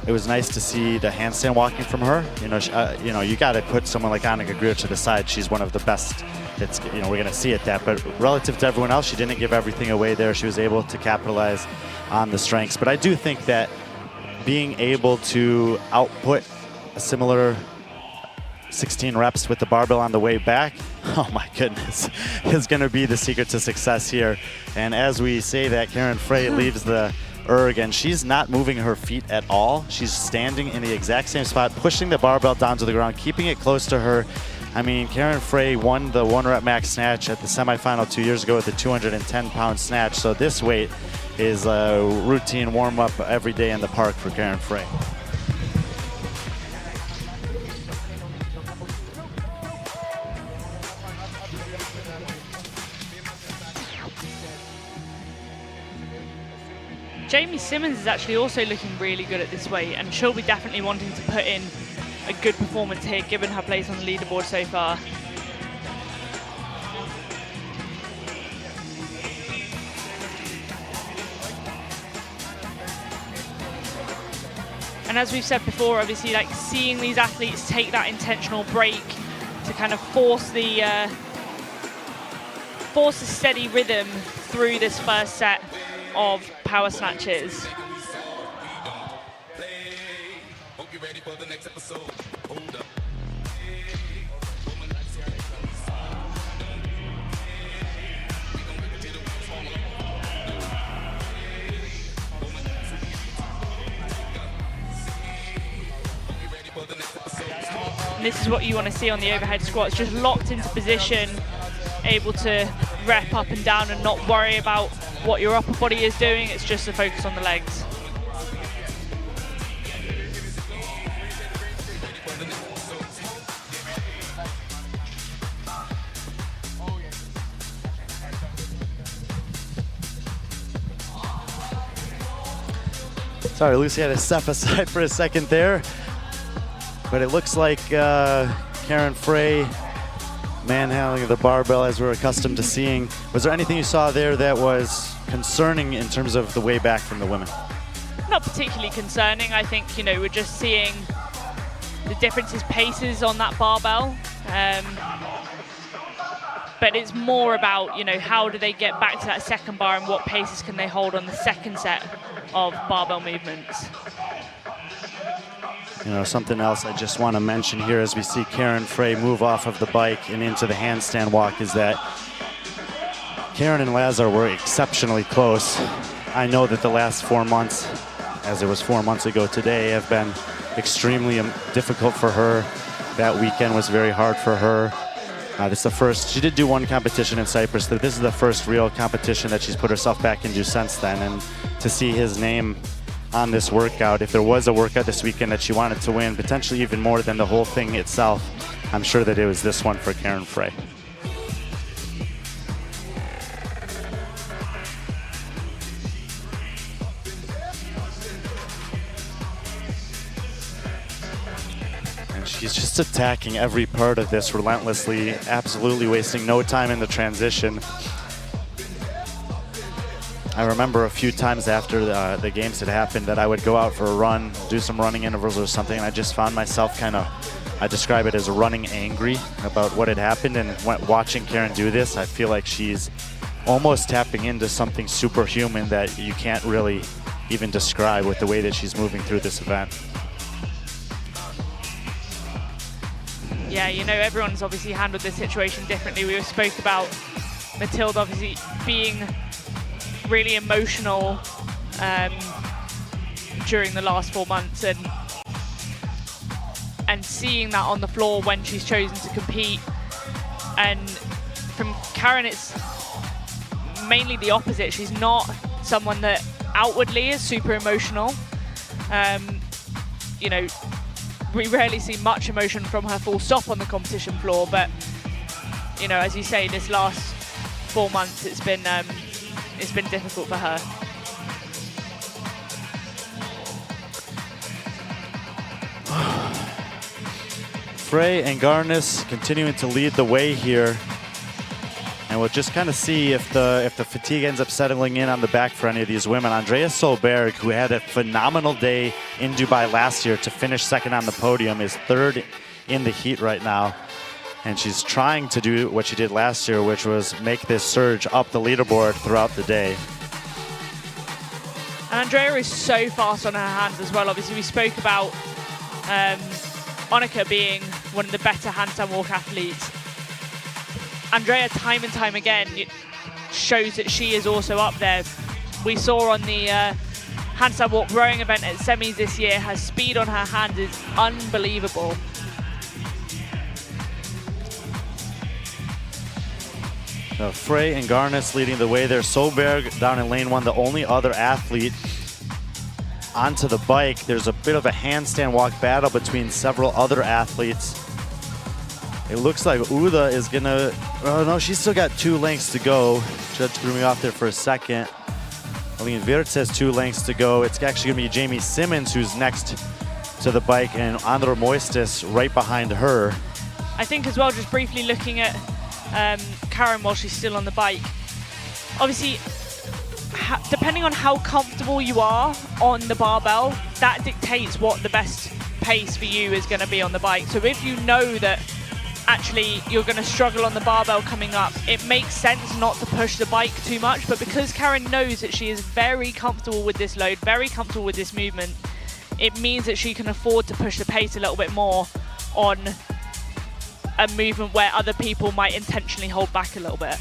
it was nice to see the handstand walking from her. You got to put someone like Annika Greer to the side. She's one of the best. It's, we're going to see it that, but relative to everyone else, she didn't give everything away there. She was able to capitalize on the strengths. But I do think that being able to output a similar 16 reps with the barbell on the way back, oh my goodness, is going to be the secret to success here. And as we say that, Karen Frey leaves the erg, and she's not moving her feet at all. She's standing in the exact same spot, pushing the barbell down to the ground, keeping it close to her. I mean, Karen Frey won the 1-rep max snatch at the semifinal 2 years ago with the 210-pound snatch. So this weight is a routine warm-up every day in the park for Karen Frey. Jamie Simmons is actually also looking really good at this weight, and she'll be definitely wanting to put in a good performance here, given her place on the leaderboard so far. And as we've said before, obviously, like seeing these athletes take that intentional break to kind of force a steady rhythm through this first set of power snatches. this is what you want to see on the overhead squats, just locked into position, able to rep up and down and not worry about what your upper body is doing. It's just a focus on the legs. Sorry, Lucy had to step aside for a second there. But it looks like Karen Frey manhandling the barbell as we're accustomed to seeing. Was there anything you saw there that was concerning in terms of the way back from the women? Not particularly concerning. I think, you know, we're just seeing the differences paces on that barbell. But it's more about, you know, how do they get back to that second bar and what paces can they hold on the second set of barbell movements. You know, something else I just want to mention here as we see Karen Frey move off of the bike and into the handstand walk is that Karen and Lazar were exceptionally close. I know that the last 4 months, as it was 4 months ago today, have been extremely difficult for her. That weekend was very hard for her. This is the first, she did do one competition in Cyprus, but this is the first real competition that she's put herself back into since then. And to see his name on this workout, if there was a workout this weekend that she wanted to win, potentially even more than the whole thing itself, I'm sure that it was this one for Karen Frey. She's just attacking every part of this relentlessly, absolutely wasting no time in the transition. I remember a few times after the games had happened that I would go out for a run, do some running intervals or something, and I just found myself kind of, I describe it as running angry about what had happened. And watching Karen do this, I feel like she's almost tapping into something superhuman that you can't really even describe with the way that she's moving through this event. Yeah, you know, everyone's obviously handled this situation differently. We spoke about Mathilde obviously being really emotional during the last 4 months, and seeing that on the floor when she's chosen to compete. And from Karen, it's mainly the opposite. She's not someone that outwardly is super emotional. You know, we rarely see much emotion from her full stop on the competition floor, but you know, as you say, this last 4 months it's been difficult for her. Frey and Garnes continuing to lead the way here. And we'll just kind of see if the fatigue ends up settling in on the back for any of these women. Andrea Solberg, who had a phenomenal day in Dubai last year to finish second on the podium, is third in the heat right now. And she's trying to do what she did last year, which was make this surge up the leaderboard throughout the day. And Andrea is so fast on her hands as well. Obviously, we spoke about Monica being one of the better handstand walk athletes. Andrea, time and time again, shows that she is also up there. We saw on the handstand walk rowing event at semis this year, her speed on her hand is unbelievable. So Frey and Garnes leading the way there. Solberg down in lane one, the only other athlete onto the bike. There's a bit of a handstand walk battle between several other athletes. It looks like Uda is gonna, oh no, she's still got 2 lengths to go. Judge threw me off there for a second. Aline Wirtz has 2 lengths to go. It's actually gonna be Jamie Simmons who's next to the bike, and Andro Moistis right behind her. I think as well, just briefly looking at Karen while she's still on the bike. Obviously, depending on how comfortable you are on the barbell, that dictates what the best pace for you is gonna be on the bike. So if you know that actually you're going to struggle on the barbell coming up, it makes sense not to push the bike too much. But because Karen knows that she is very comfortable with this load, very comfortable with this movement, it means that she can afford to push the pace a little bit more on a movement where other people might intentionally hold back a little bit.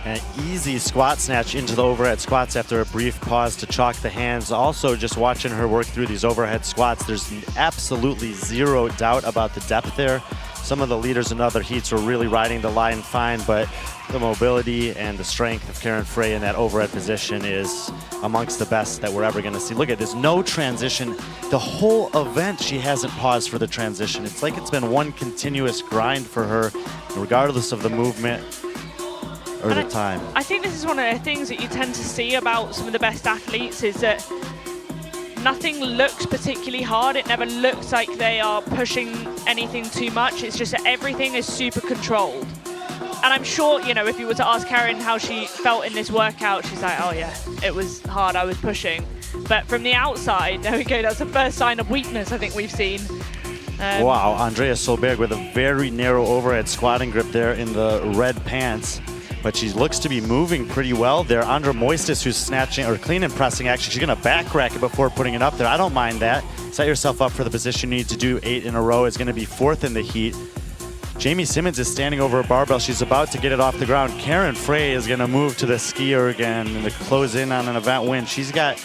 An easy squat snatch into the overhead squats after a brief pause to chalk the hands. Also, just watching her work through these overhead squats, there's absolutely zero doubt about the depth there. Some of the leaders in other heats were really riding the line fine, but the mobility and the strength of Karen Frey in that overhead position is amongst the best that we're ever going to see. Look at this, no transition. The whole event, she hasn't paused for the transition. It's like it's been one continuous grind for her, regardless of the movement or the time. I think this is one of the things that you tend to see about some of the best athletes is that nothing looks particularly hard. It never looks like they are pushing anything too much. It's just that everything is super controlled. And I'm sure, you know, if you were to ask Karen how she felt in this workout, she's like, oh yeah, it was hard, I was pushing. But from the outside, there we go, that's the first sign of weakness I think we've seen. Wow, Andrea Solberg with a very narrow overhead squatting grip there in the red pants. But she looks to be moving pretty well there. Andra Moistis, who's snatching or clean and pressing action, she's gonna back rack it before putting it up there. I don't mind that. Set yourself up for the position you need to do 8 in a row. It's gonna be 4th in the heat. Jamie Simmons is standing over a barbell. She's about to get it off the ground. Karen Frey is gonna move to the skier again and to close in on an event win. She's got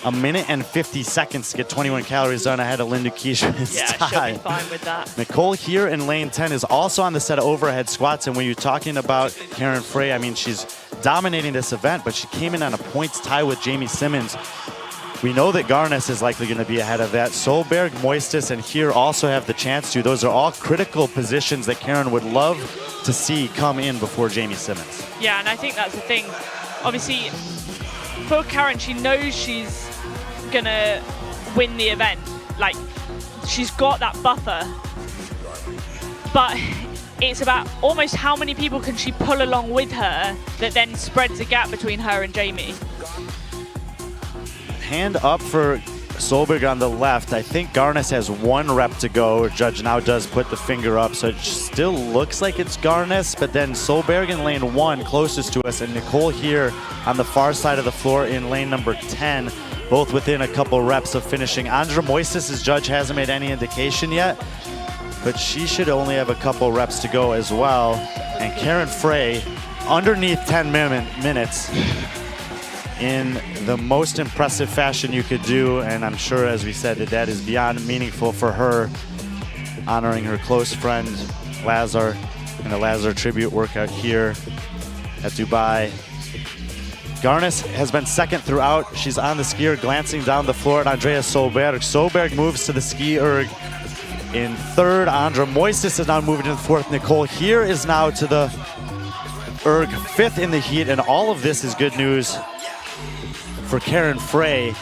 1 minute and 50 seconds to get 21 calories done ahead of Linda Kieschman's Yeah, she'll be fine with that. Nicole here in lane 10 is also on the set of overhead squats. And when you're talking about Karen Frey, I mean, she's dominating this event, but she came in on a points tie with Jamie Simmons. We know that Garnes is likely going to be ahead of that. Solberg, Moistis, and here also have the chance to. Those are all critical positions that Karen would love to see come in before Jamie Simmons. Yeah, and I think that's the thing. Obviously, for Karen, she knows she's gonna win the event. Like, she's got that buffer, but it's about almost how many people can she pull along with her that then spreads a gap between her and Jamie. Hand up for Solberg on the left. I think Garnes has 1 rep to go. Judge now does put the finger up, so it still looks like it's Garnes, but then Solberg in lane 1 closest to us, and Nicole here on the far side of the floor in lane number 10, both within a couple reps of finishing. Andra Moistis, as Judge hasn't made any indication yet, but she should only have a couple reps to go as well. And Karen Frey underneath 10 minutes in the most impressive fashion you could do, and I'm sure, as we said, that is beyond meaningful for her, honoring her close friend Lazar in the Lazar tribute workout here at Dubai. Garnes has been second throughout. She's on the ski erg, glancing down the floor at Andrea Solberg. Solberg moves to the ski erg in 3rd. Andra Moistis is now moving to the 4th. Nicole here is now to the erg 5th in the heat, and all of this is good news for Karen Frey.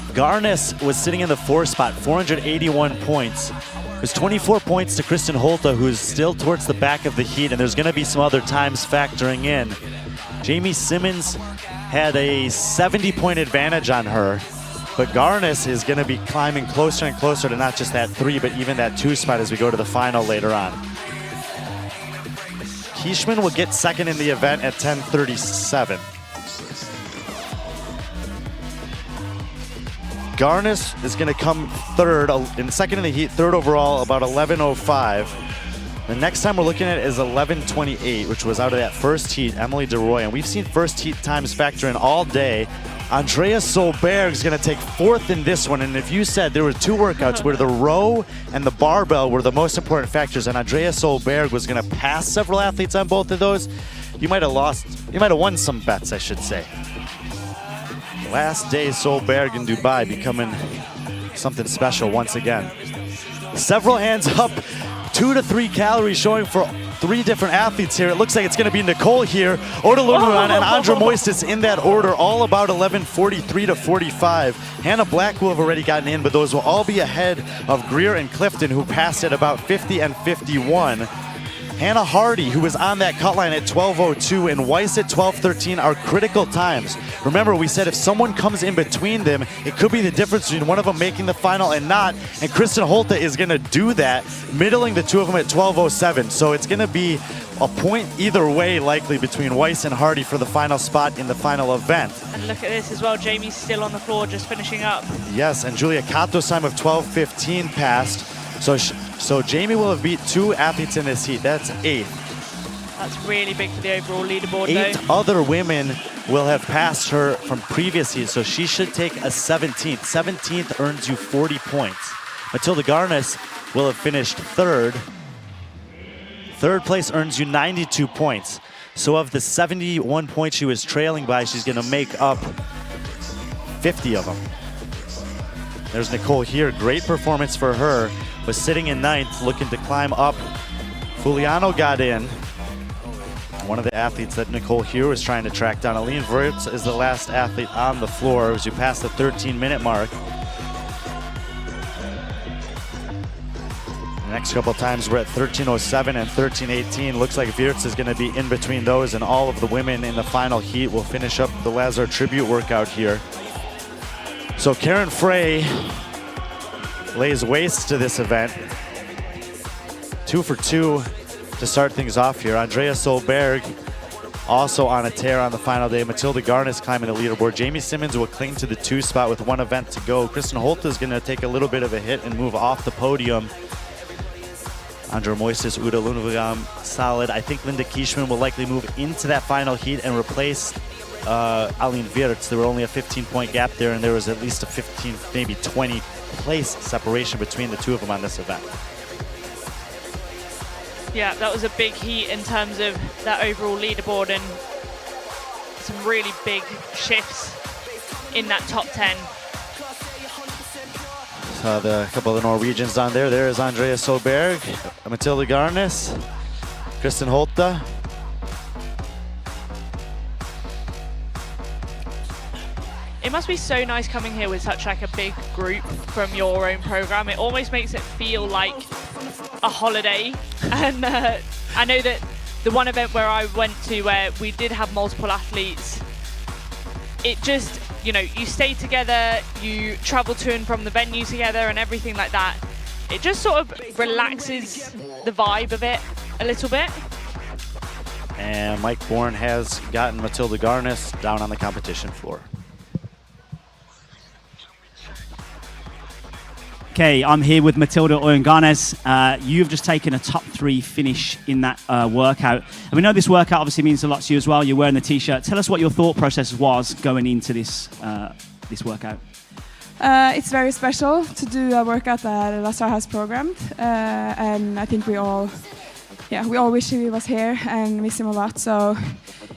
Garnes was sitting in the 4th spot, 481 points. There's 24 points to Kristen Holta, who's still towards the back of the heat, and there's going to be some other times factoring in. Jamie Simmons had a 70-point advantage on her, but Garnes is going to be climbing closer and closer to not just that 3, but even that 2 spot as we go to the final later on. Kieschman will get 2nd in the event at 10:37. Garnes is going to come 3rd, in 2nd in the heat, 3rd overall, about 11:05. The next time we're looking at is 11:28, which was out of that first heat, Emily DeRoy. And we've seen first heat times factor in all day. Andrea Solberg is going to take 4th in this one. And if you said there were 2 workouts where the row and the barbell were the most important factors, and Andrea Solberg was going to pass several athletes on both of those, you might have won some bets, I should say. Last day Solberg in Dubai becoming something special once again. Several hands up, 2 to 3 calories showing for 3 different athletes here. It looks like it's going to be Nicole here, Oda Lundgren and Andra Moistis in that order, all about 11:43 to 45. Hannah Black will have already gotten in, but those will all be ahead of Greer and Clifton, who passed at about 50 and 51. Hannah Hardy, who was on that cut line at 12:02, and Weiss at 12:13 are critical times. Remember, we said if someone comes in between them, it could be the difference between one of them making the final and not, and Kristen Holta is going to do that, middling the 2 of them at 12:07. So it's going to be a point either way likely between Weiss and Hardy for the final spot in the final event. And look at this as well, Jamie's still on the floor just finishing up. Yes, and Julia Cato's time of 12:15 passed. So Jamie will have beat 2 athletes in this heat. That's 8th. That's really big for the overall leaderboard, 8 though. other women will have passed her from previous seasons, so she should take a 17th. 17th earns you 40 points. Matilda Garnes will have finished 3rd. 3rd place earns you 92 points. So of the 71 points she was trailing by, she's going to make up 50 of them. There's Nicole here. Great performance for her. Was sitting in 9th, looking to climb up. Fuliano got in. One of the athletes that Nicole here was trying to track down. Aline Wirtz is the last athlete on the floor as you pass the 13-minute mark. The next couple times we're at 13:07 and 13:18. Looks like Wirtz is going to be in between those, and all of the women in the final heat will finish up the Lazar tribute workout here. So Karen Frey lays waste to this event. 2 for 2 to start things off here. Andrea Solberg also on a tear on the final day. Matilda Garnes climbing the leaderboard. Jamie Simmons will cling to the 2 spot with 1 event to go. Kristen Holt is going to take a little bit of a hit and move off the podium. Andra Moises, Uda Lundvigam, solid. I think Linda Kieschmann will likely move into that final heat and replace Aline Wirtz. There were only a 15-point gap there, and there was at least a 15, maybe 20 place separation between the 2 of them on this event. Yeah, that was a big heat in terms of that overall leaderboard, and some really big shifts in that top 10. The couple of the Norwegians on there. There is Andrea Solberg, Matilda Garnes, Kristen Holta. It must be so nice coming here with such like a big group from your own program. It almost makes it feel like a holiday. And I know that the one event where I went to where we did have multiple athletes, it just, you know, you stay together, you travel to and from the venue together and everything like that. It just sort of relaxes the vibe of it a little bit. And Mike Bourne has gotten Matilda Garnes down on the competition floor. Okay, I'm here with Matilda Garnes. You've just taken a top 3 finish in that workout. And we know this workout obviously means a lot to you as well. You're wearing the t-shirt. Tell us what your thought process was going into this this workout. It's very special to do a workout that Lazar has programmed. And I think we all wish he was here and miss him a lot. So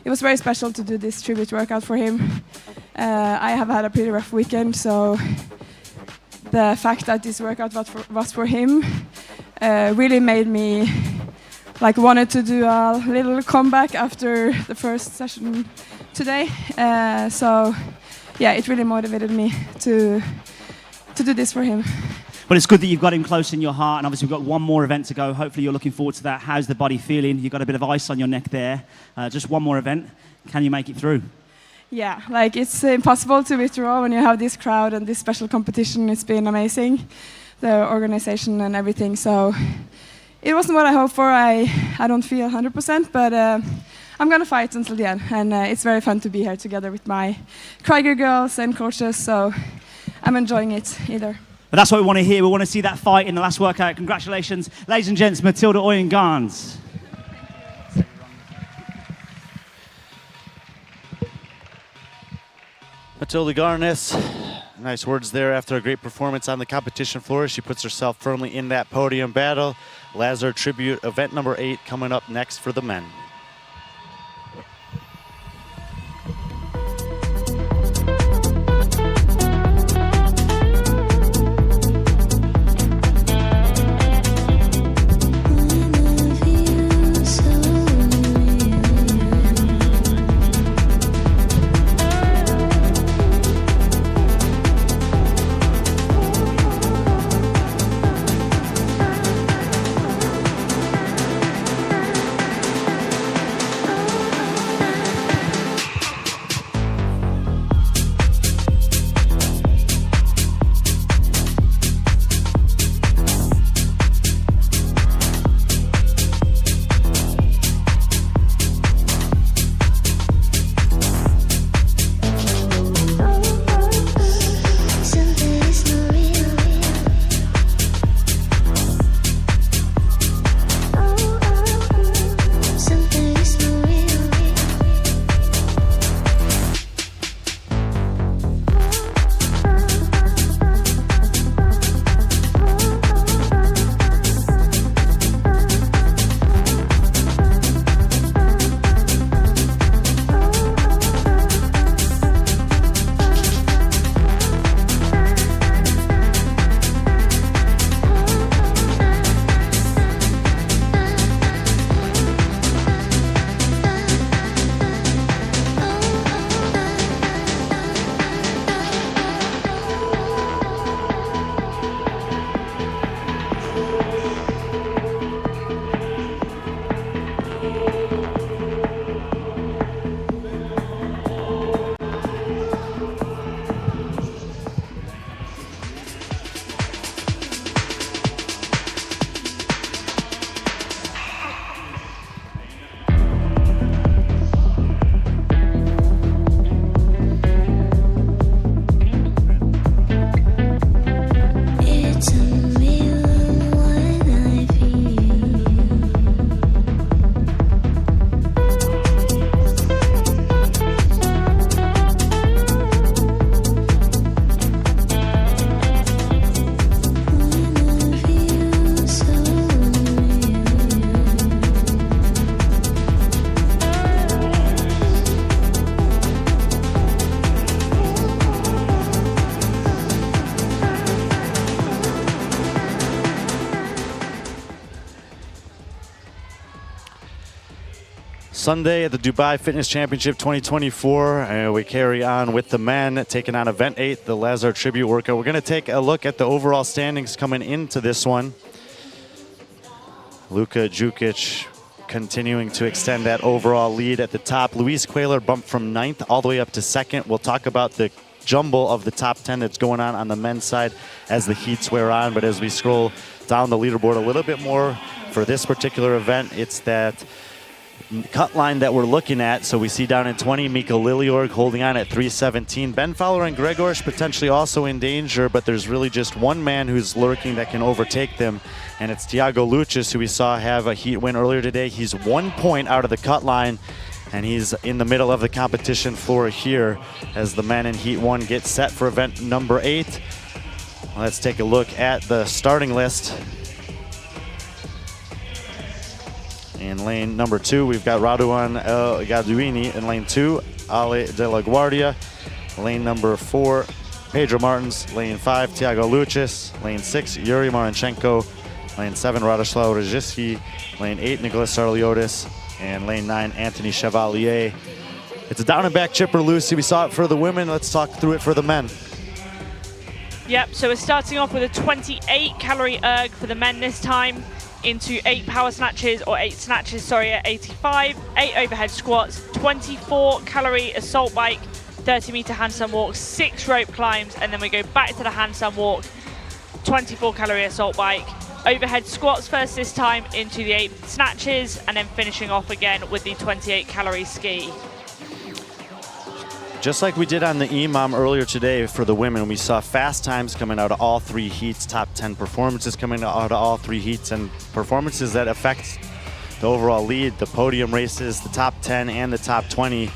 it was very special to do this tribute workout for him. I have had a pretty rough weekend, so the fact that this workout was for him really made me wanted to do a little comeback after the first session today. So yeah, it really motivated me to do this for him. Well, it's good that you've got him close in your heart, and obviously we've got one more event to go. Hopefully you're looking forward to that. How's the body feeling? You've got a bit of ice on your neck there. Just one more event. Can you make it through? Yeah, it's impossible to withdraw when you have this crowd and this special competition. It's been amazing, the organization and everything. So it wasn't what I hoped for. I don't feel 100%, but I'm going to fight until the end. And it's very fun to be here together with my Krieger girls and coaches. So I'm enjoying it either. But that's what we want to hear. We want to see that fight in the last workout. Congratulations, ladies and gents, Matilda Garnes. Matilda Garnes, nice words there after a great performance on the competition floor. She puts herself firmly in that podium battle. Lazar Tribute event number 8 coming up next for the men. Sunday at the Dubai Fitness Championship 2024. We carry on with the men, taking on Event 8, the Lazar Tribute Workout. We're going to take a look at the overall standings coming into this one. Luka Jukic continuing to extend that overall lead at the top. Luis Cuellar bumped from 9th all the way up to 2nd. We'll talk about the jumble of the top 10 that's going on the men's side as the heats wear on. But as we scroll down the leaderboard a little bit more for this particular event, it's that cut line that we're looking at. So we see down in 20, Mika Liliorg holding on at 317. Ben Fowler and Gregorish potentially also in danger, but there's really just one man who's lurking that can overtake them, and it's Thiago Lucis, who we saw have a heat win earlier today. He's 1 point out of the cut line, and he's in the middle of the competition floor here as the men in Heat 1 get set for event number 8. Let's take a look at the starting list. In lane number 2, we've got Raduan El Gaduini. In lane 2, Ale de la Guardia. Lane number 4, Pedro Martins. Lane 5, Thiago Lucis. Lane 6, Yuri Marenchenko. Lane 7, Radoslav Rajicki. Lane 8, Nicholas Sarliotis. And lane 9, Anthony Chevalier. It's a down and back chipper, Lucy. We saw it for the women. Let's talk through it for the men. Yep, so we're starting off with a 28 calorie erg for the men this time, into 8 power snatches, or 8 snatches, sorry, at 85, 8 overhead squats, 24 calorie assault bike, 30 meter handstand walk, 6 rope climbs, and then we go back to the handstand walk, 24 calorie assault bike, overhead squats first this time into the 8 snatches, and then finishing off again with the 28 calorie ski. Just like we did on the EMOM earlier today for the women, we saw fast times coming out of all 3 heats, top 10 performances coming out of all 3 heats, and performances that affect the overall lead, the podium races, the top 10 and the top 20.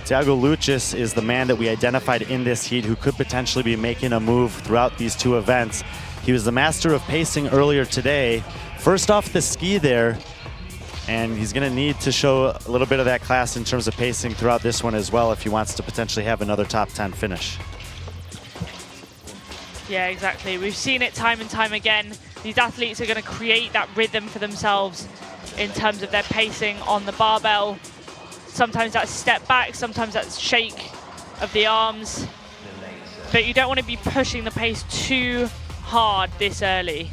Thiago Lucis is the man that we identified in this heat who could potentially be making a move throughout these 2 events. He was the master of pacing earlier today. First off the ski there, and he's going to need to show a little bit of that class in terms of pacing throughout this one as well if he wants to potentially have another top 10 finish. Yeah, exactly. We've seen it time and time again. These athletes are going to create that rhythm for themselves in terms of their pacing on the barbell. Sometimes that's step back, sometimes that's shake of the arms. But you don't want to be pushing the pace too hard this early,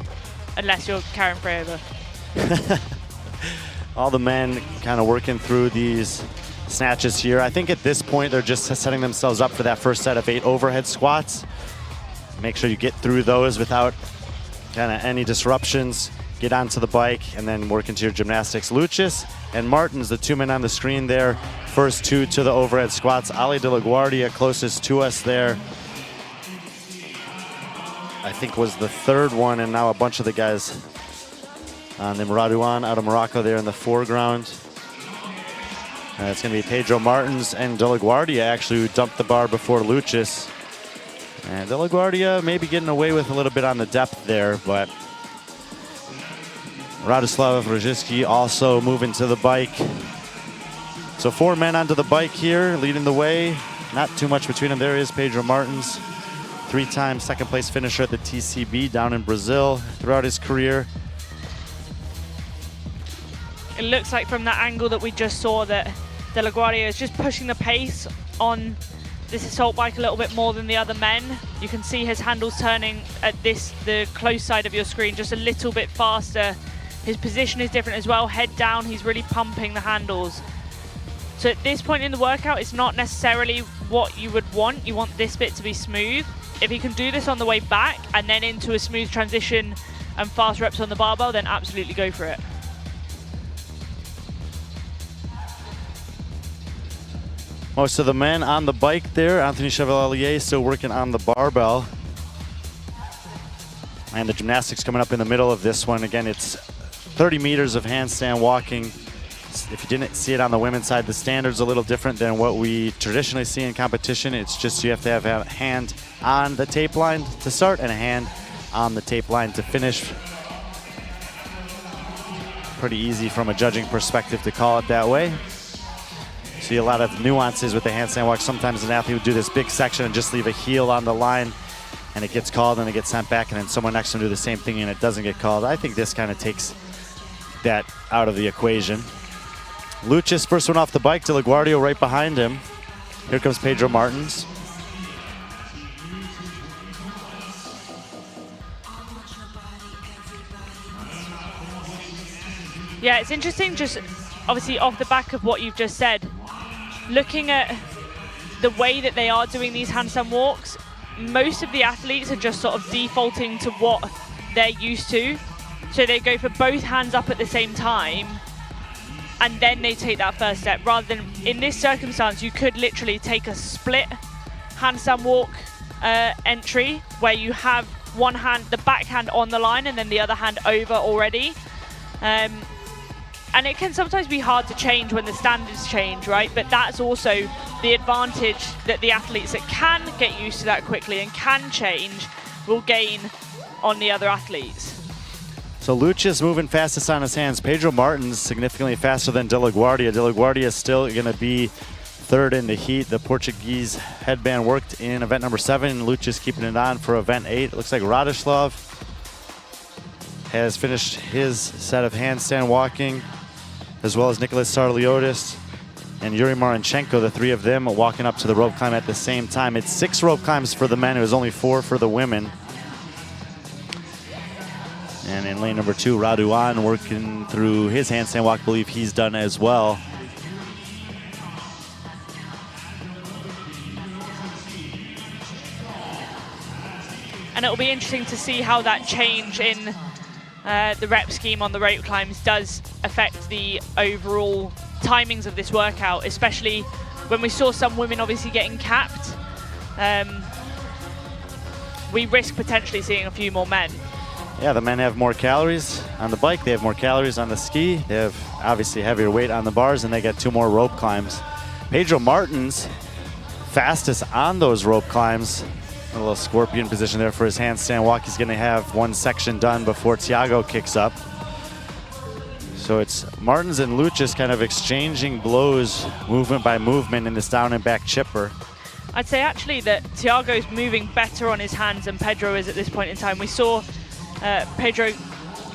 unless you're Karen Freover. All the men kind of working through these snatches here. I think at this point they're just setting themselves up for that first set of 8 overhead squats. Make sure you get through those without kind of any disruptions. Get onto the bike and then work into your gymnastics. Lucis and Martins, the 2 men on the screen there. First 2 to the overhead squats. Ale de la Guardia closest to us there, I think was the 3rd one, and now a bunch of the guys on the Raduan out of Morocco there in the foreground. It's going to be Pedro Martins and De La Guardia actually who dumped the bar before Lucis. And De La Guardia maybe getting away with a little bit on the depth there, but Radoslav Rajicki also moving to the bike. So 4 men onto the bike here, leading the way. Not too much between them. There is Pedro Martins, 3-time 2nd place finisher at the TCB down in Brazil throughout his career. It looks like from that angle that we just saw that De La Guardia is just pushing the pace on this assault bike a little bit more than the other men. You can see his handles turning at the close side of your screen just a little bit faster. His position is different as well, head down, he's really pumping the handles. So at this point in the workout, it's not necessarily what you would want. You want this bit to be smooth. If he can do this on the way back and then into a smooth transition and fast reps on the barbell, then absolutely go for it. Most of the men on the bike there. Anthony Chevalier still working on the barbell. And the gymnastics coming up in the middle of this one. Again, it's 30 meters of handstand walking. If you didn't see it on the women's side, the standard's a little different than what we traditionally see in competition. It's just you have to have a hand on the tape line to start and a hand on the tape line to finish. Pretty easy from a judging perspective to call it that way. See a lot of nuances with the handstand walk. Sometimes an athlete would do this big section and just leave a heel on the line, and it gets called and it gets sent back, and then someone next to him do the same thing and it doesn't get called. I think this kind of takes that out of the equation. Lucius, first one off the bike. De La Guardia right behind him. Here comes Pedro Martins. Yeah, it's interesting, just obviously off the back of what you've just said, looking at the way that they are doing these handstand walks, most of the athletes are just sort of defaulting to what they're used to. So they go for both hands up at the same time, and then they take that first step. Rather than, in this circumstance, you could literally take a split handstand walk entry, where you have one hand, the back hand on the line, and then the other hand over already. And it can sometimes be hard to change when the standards change, right? But that's also the advantage that the athletes that can get used to that quickly and can change will gain on the other athletes. So Lucius moving fastest on his hands. Pedro Martins significantly faster than De La Guardia. De La Guardia is still going to be third in the heat. The Portuguese headband worked in event number 7. Lucius keeping it on for event 8. It looks like Radoslav has finished his set of handstand walking, as well as Nicholas Sarliotis and Yuri Marenchenko, the three of them walking up to the rope climb at the same time. It's 6 rope climbs for the men. It was only 4 for the women. And in lane number 2, Raduan working through his handstand walk. I believe he's done as well. And it'll be interesting to see how that change in the rep scheme on the rope climbs does affect the overall timings of this workout, especially when we saw some women obviously getting capped. We risk potentially seeing a few more men. Yeah, the men have more calories on the bike. They have more calories on the ski. They have obviously heavier weight on the bars, and they get 2 more rope climbs. Pedro Martins, fastest on those rope climbs. A little scorpion position there for his handstand walk. He's going to have 1 section done before Thiago kicks up. So it's Martins and Lucius kind of exchanging blows movement by movement in this down and back chipper. I'd say actually that Thiago's moving better on his hands than Pedro is at this point in time. We saw Pedro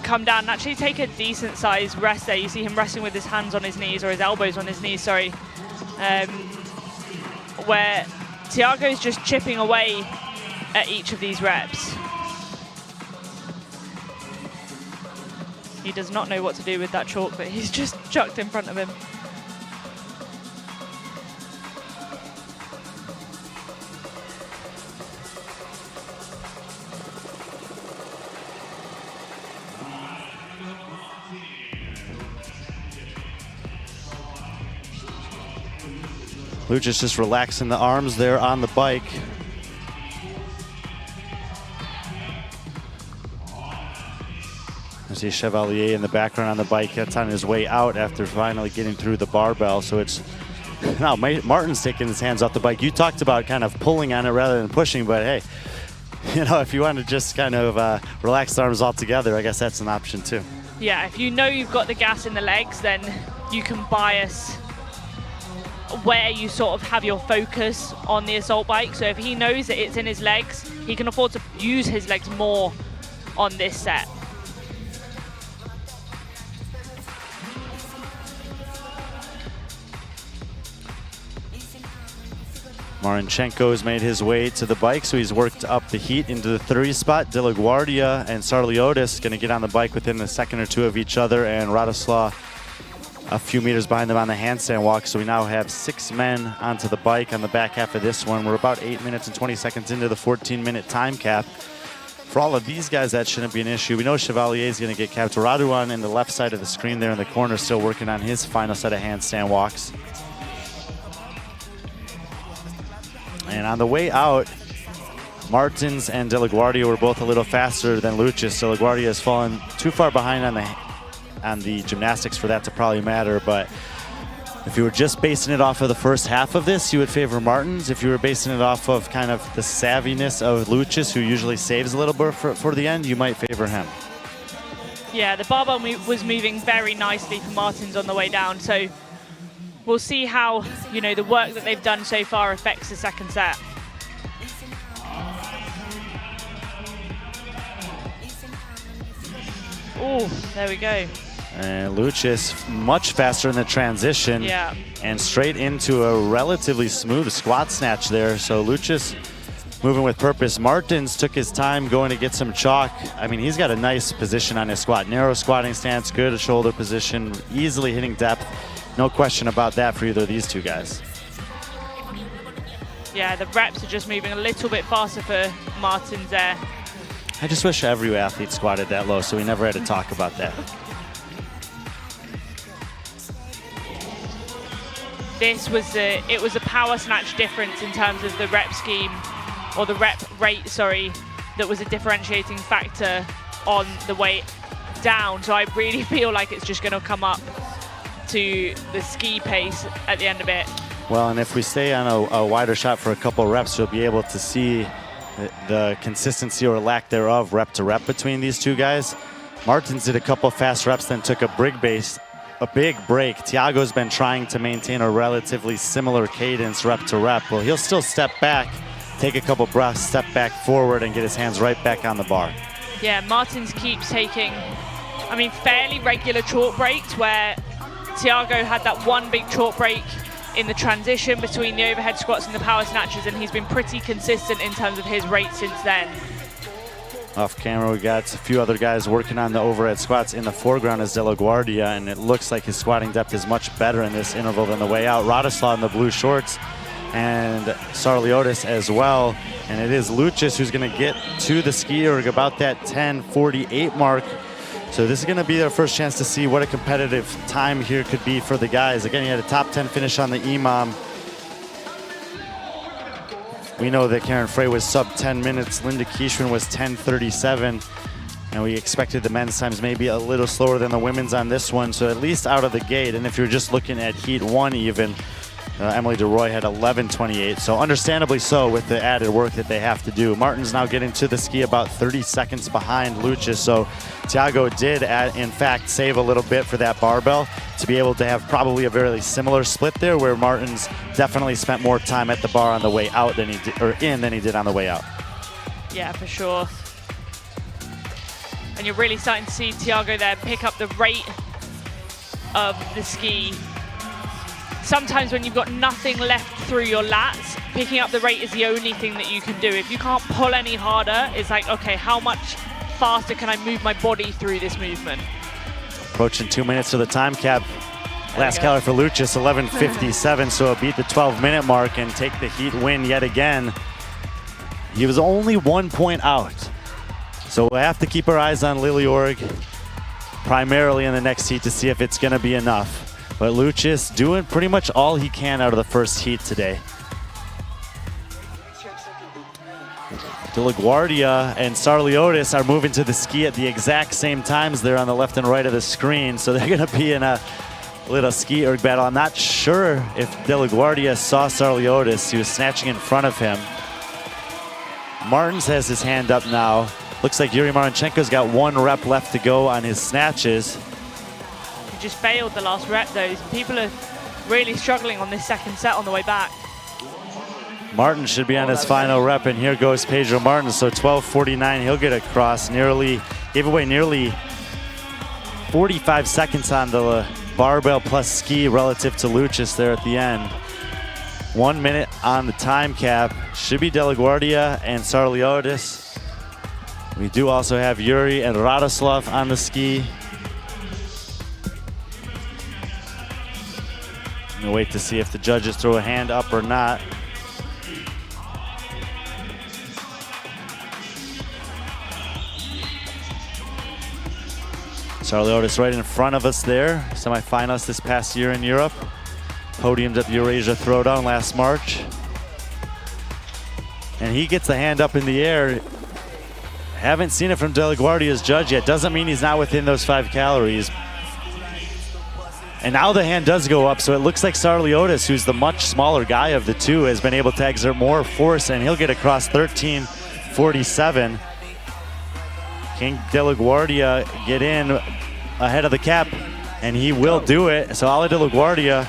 come down and actually take a decent sized rest there. You see him resting with his hands on his knees, or his elbows on his knees, sorry. Where Thiago's just chipping away at each of these reps. He does not know what to do with that chalk that he's just chucked in front of him. Lucius just relaxing the arms there on the bike. I see Chevalier in the background on the bike. That's on his way out after finally getting through the barbell. So it's now Martin's taking his hands off the bike. You talked about kind of pulling on it rather than pushing, but hey, you know, if you want to just kind of relax the arms altogether, I guess that's an option too. Yeah, if you know you've got the gas in the legs, then you can bias where you sort of have your focus on the assault bike. So if he knows that it's in his legs, he can afford to use his legs more on this set. Marenchenko has made his way to the bike, so he's worked up the heat into the 30 spot. De La Guardia and Sarliotis going to get on the bike within a second or 2 of each other, and Radoslav a few meters behind them on the handstand walk. So we now have 6 men onto the bike on the back half of this one. We're about 8 minutes and 20 seconds into the 14-minute time cap. For all of these guys, that shouldn't be an issue. We know Chevalier is going to get capped. Raduan in the left side of the screen there in the corner, still working on his final set of handstand walks. And on the way out, Martins and De La Guardia were both a little faster than Lucius. De La Guardia has fallen too far behind on the gymnastics for that to probably matter. But if you were just basing it off of the first half of this, you would favor Martins. If you were basing it off of kind of the savviness of Lucius, who usually saves a little bit for the end, you might favor him. Yeah, the barbell was moving very nicely for Martins on the way down. So we'll see how, you know, the work that they've done so far affects the second set. Oh, there we go. And Lucius much faster in the transition. Yeah. And straight into a relatively smooth squat snatch there. So Lucius moving with purpose. Martins took his time going to get some chalk. I mean, he's got a nice position on his squat. Narrow squatting stance, good shoulder position, easily hitting depth. No question about that for either of these two guys. Yeah, the reps are just moving a little bit faster for Martins there. I just wish every athlete squatted that low so we never had to talk about that. It was a power snatch difference in terms of the rep scheme, or the rep rate, sorry, that was a differentiating factor on the way down. So I really feel like it's just going to come up to the ski pace at the end of it. Well, and if we stay on a wider shot for a couple reps, you'll be able to see the consistency or lack thereof rep to rep between these two guys. Martins did a couple fast reps, then took a big break. Thiago's been trying to maintain a relatively similar cadence rep to rep. Well, he'll still step back, take a couple breaths, step back forward, and get his hands right back on the bar. Yeah, Martins keeps taking, I mean, fairly regular chalk breaks, where Thiago had that one big chalk break in the transition between the overhead squats and the power snatches, and he's been pretty consistent in terms of his rate since then. Off camera, we got a few other guys working on the overhead squats. In the foreground is De La Guardia, and it looks like his squatting depth is much better in this interval than the way out. Radoslav in the blue shorts, and Sarliotis as well. And it is Lucius who's going to get to the ski erg about that 10:48 mark. So this is going to be their first chance to see what a competitive time here could be for the guys. Again, he had a top 10 finish on the EMOM. We know that Karen Frey was sub 10 minutes. Linda Kieschman was 10:37. And we expected the men's times maybe a little slower than the women's on this one. So at least out of the gate. And if you're just looking at heat one even, Emily DeRoy had 11:28. So understandably so with the added work that they have to do. Martin's now getting to the ski about 30 seconds behind Lucius. So Thiago did, in fact, save a little bit for that barbell to be able to have probably a very similar split there, where Martin's definitely spent more time at the bar on the way out than he did, or in, than he did on the way out. Yeah, for sure. And you're really starting to see Thiago there pick up the rate of the ski. Sometimes when you've got nothing left through your lats, picking up the rate is the only thing that you can do. If you can't pull any harder, it's like, okay, how much faster can I move my body through this movement? Approaching 2 minutes to the time cap. Last calorie for Lucius, 11:57, so it beat the 12-minute mark and take the heat win yet again. He was only 1 point out. So we'll have to keep our eyes on Lilleorg primarily in the next heat to see if it's going to be enough. But Lucius doing pretty much all he can out of the first heat today. De La Guardia and Sarliotis are moving to the ski at the exact same times. They're on the left and right of the screen, so they're going to be in a little ski erg battle. I'm not sure if De La Guardia saw Sarliotis. He was snatching in front of him. Martins has his hand up now. Looks like Yuri Marenchenko's got 1 rep left to go on his snatches. He just failed the last rep though. People are really struggling on this second set on the way back. Martin should be on his final rep, and here goes Pedro Martins. So 12:49, he'll get across. Gave away nearly 45 seconds on the barbell plus ski relative to Lucius there at the end. 1 minute on the time cap. Should be De La Guardia and Sarliotis. We do also have Yuri and Radoslav on the ski. We'll wait to see if the judges throw a hand up or not. Sarliotis right in front of us there. Semi-finalist this past year in Europe. Podiumed at the Eurasia Throwdown last March. And he gets the hand up in the air. Haven't seen it from De La Guardia's judge yet. Doesn't mean he's not within those 5 calories. And now the hand does go up, so it looks like Sarliotis, who's the much smaller guy of the two, has been able to exert more force, and he'll get across 13:47. Can De La Guardia get in ahead of the cap? And he will do it. So Ale De La Guardia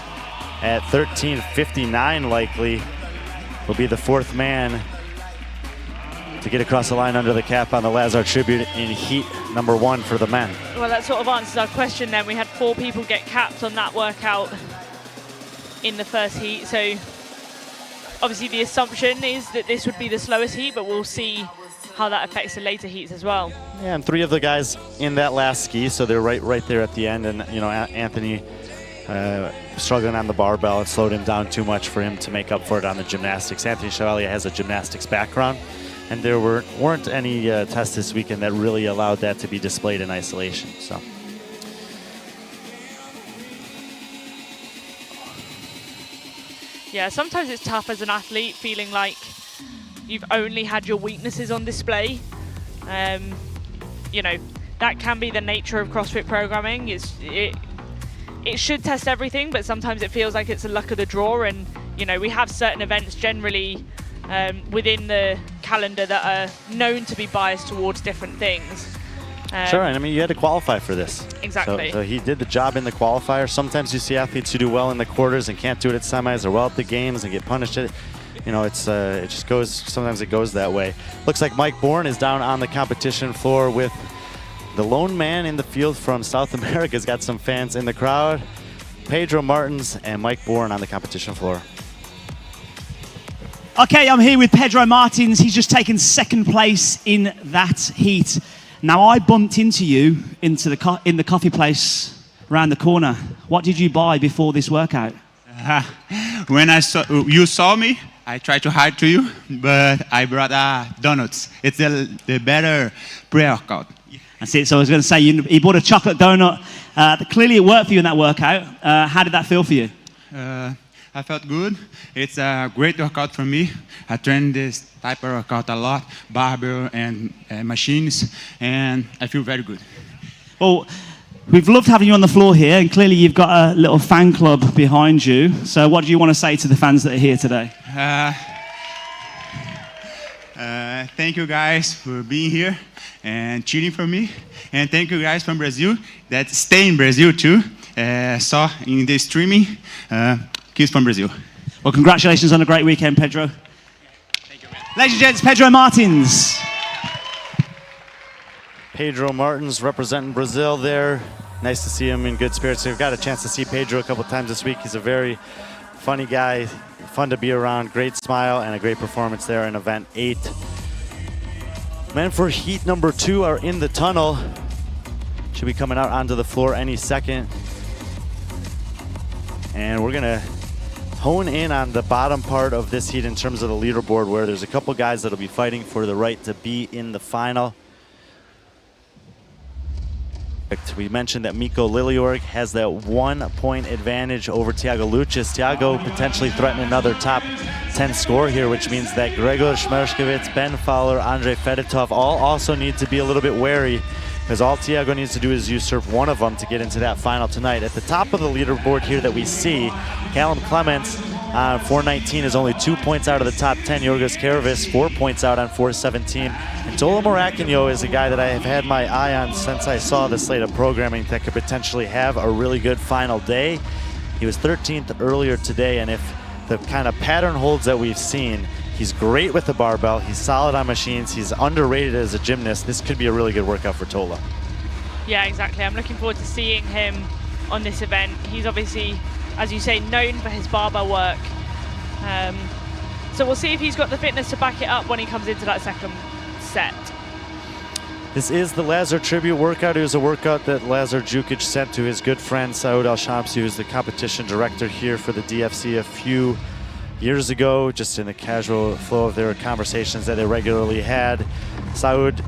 at 13:59 likely will be the 4th man to get across the line under the cap on the Lazar Tribute in heat number one for the men. Well, that sort of answers our question then. We had 4 people get capped on that workout in the first heat. So obviously the assumption is that this would be the slowest heat, but we'll see how that affects the later heats as well. Yeah, and 3 of the guys in that last ski, so they're right there at the end. And, you know, Anthony struggling on the barbell. It slowed him down too much for him to make up for it on the gymnastics. Anthony Chevalier has a gymnastics background, and there weren't any tests this weekend that really allowed that to be displayed in isolation. So. Yeah, sometimes it's tough as an athlete feeling like you've only had your weaknesses on display. You know, that can be the nature of CrossFit programming. It should test everything, but sometimes it feels like it's a luck of the draw. And, you know, we have certain events generally within the calendar that are known to be biased towards different things. Sure, and I mean, you had to qualify for this. Exactly. So he did the job in the qualifier. Sometimes you see athletes who do well in the quarters and can't do it at semis, or well at the games and get punished at it. You know, it just goes, sometimes it goes that way. Looks like Mike Bourne is down on the competition floor with the lone man in the field from South America. Has got some fans in the crowd. Pedro Martins and Mike Bourne on the competition floor. Okay, I'm here with Pedro Martins. He's just taken second place in that heat. Now, I bumped into you in the coffee place around the corner. What did you buy before this workout? When you saw me, I tried to hide to you, but I brought donuts. It's the better pre-workout. That's it. So I was going to say, you bought a chocolate donut. Clearly, it worked for you in that workout. How did that feel for you? I felt good. It's a great workout for me. I train this type of workout a lot, barbell and machines, and I feel very good. Well, we've loved having you on the floor here, and clearly you've got a little fan club behind you. So what do you want to say to the fans that are here today? Thank you guys for being here and cheering for me. And thank you guys from Brazil that stay in Brazil too. Saw in the streaming. Kids from Brazil. Well, congratulations on a great weekend, Pedro. Thank you, man. Ladies and gents, Pedro Martins. Pedro Martins representing Brazil there. Nice to see him in good spirits. We've got a chance to see Pedro a couple times this week. He's a very funny guy, fun to be around, great smile, and a great performance there in event 8. Men for heat number 2 are in the tunnel. Should be coming out onto the floor any second. And we're gonna hone in on the bottom part of this heat in terms of the leaderboard, where there's a couple guys that'll be fighting for the right to be in the final. We mentioned that Mikko Liliorg has that 1-point advantage over Thiago Lucis. Thiago potentially threatening another top 10 score here, which means that Gregor Schmershkovits, Ben Fowler, Andrei Fedotov all also need to be a little bit wary, because all Thiago needs to do is usurp one of them to get into that final tonight. At the top of the leaderboard here that we see, Callum Clements on 419 is only 2 points out of the top 10. Yorgos Karavis 4 points out on 417. And Tola Morakinyo is a guy that I have had my eye on since I saw the slate of programming that could potentially have a really good final day. He was 13th earlier today, and if the kind of pattern holds that we've seen, he's great with the barbell, he's solid on machines, he's underrated as a gymnast. This could be a really good workout for Tola. Yeah, exactly. I'm looking forward to seeing him on this event. He's obviously, as you say, known for his barbell work. So we'll see if he's got the fitness to back it up when he comes into that second set. This is the Lazar tribute workout. It was a workout that Lazar Djukic sent to his good friend Saud Al-Shamsi, who's the competition director here for the DFC a few years ago, just in the casual flow of their conversations that they regularly had. Saud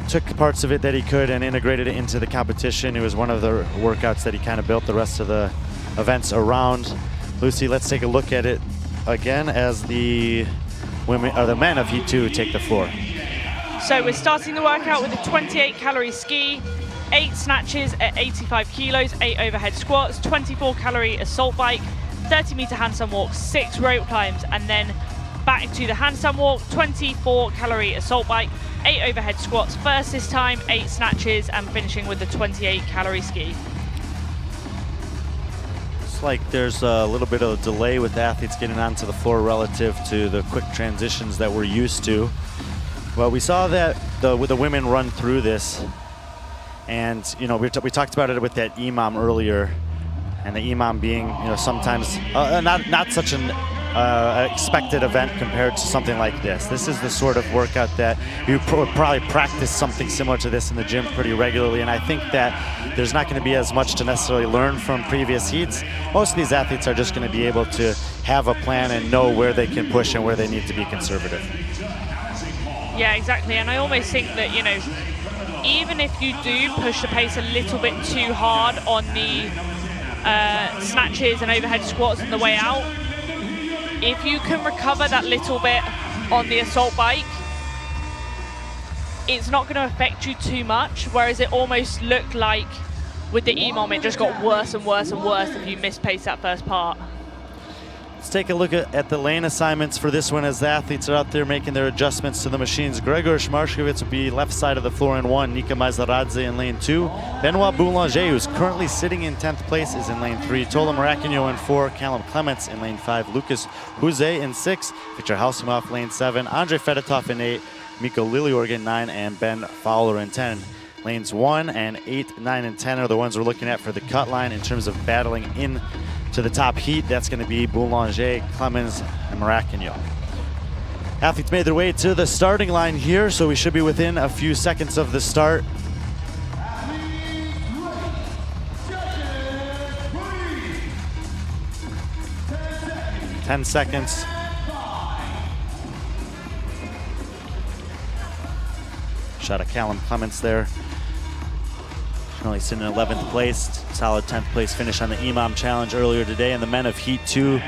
took parts of it that he could and integrated it into the competition. It was one of the workouts that he kind of built the rest of the events around. Lucy, let's take a look at it again as the women or the men of Heat 2 take the floor. So we're starting the workout with a 28-calorie ski, 8 snatches at 85 kilos, 8 overhead squats, 24-calorie assault bike, 30-meter handstand walk, 6 rope climbs, and then back to the handstand walk, 24-calorie assault bike, 8 overhead squats first this time, 8 snatches, and finishing with the 28-calorie ski. It's like there's a little bit of a delay with athletes getting onto the floor relative to the quick transitions that we're used to. Well, we saw that with the women run through this. And we talked about it with that EMOM earlier, and the EMOM being sometimes not such an expected event compared to something like this. This is the sort of workout that you would probably practice something similar to this in the gym pretty regularly, and I think that there's not going to be as much to necessarily learn from previous heats. Most of these athletes are just going to be able to have a plan and know where they can push and where they need to be conservative. Yeah, exactly, and I almost think that, even if you do push the pace a little bit too hard on the snatches and overhead squats on the way out, if you can recover that little bit on the assault bike, it's not going to affect you too much, whereas it almost looked like with the EMOM it just got worse and worse and worse if you mispace that first part. Let's take a look at the lane assignments for this one as the athletes are out there making their adjustments to the machines. Gregor Shmarshkovitz will be left side of the floor in 1, Nika Maizaradze in lane 2. Benoit Boulanger, who's currently sitting in 10th place, is in lane 3. Tola Maracanio in 4, Callum Clements in lane 5, Lucas Huze in 6, Victor Hausimov lane 7, Andrei Fedotov in 8, Miko Liliorg in 9, and Ben Fowler in 10. Lanes 1 and 8, 9, and 10 are the ones we're looking at for the cut line in terms of battling in to the top heat. That's going to be Boulanger, Clemens, and Maracanio. Athletes made their way to the starting line here, so we should be within a few seconds of the start. Ten seconds. Shot of Callum Clements there. Currently sitting in 11th place. Solid 10th place finish on the EMOM challenge earlier today. And the men of Heat 2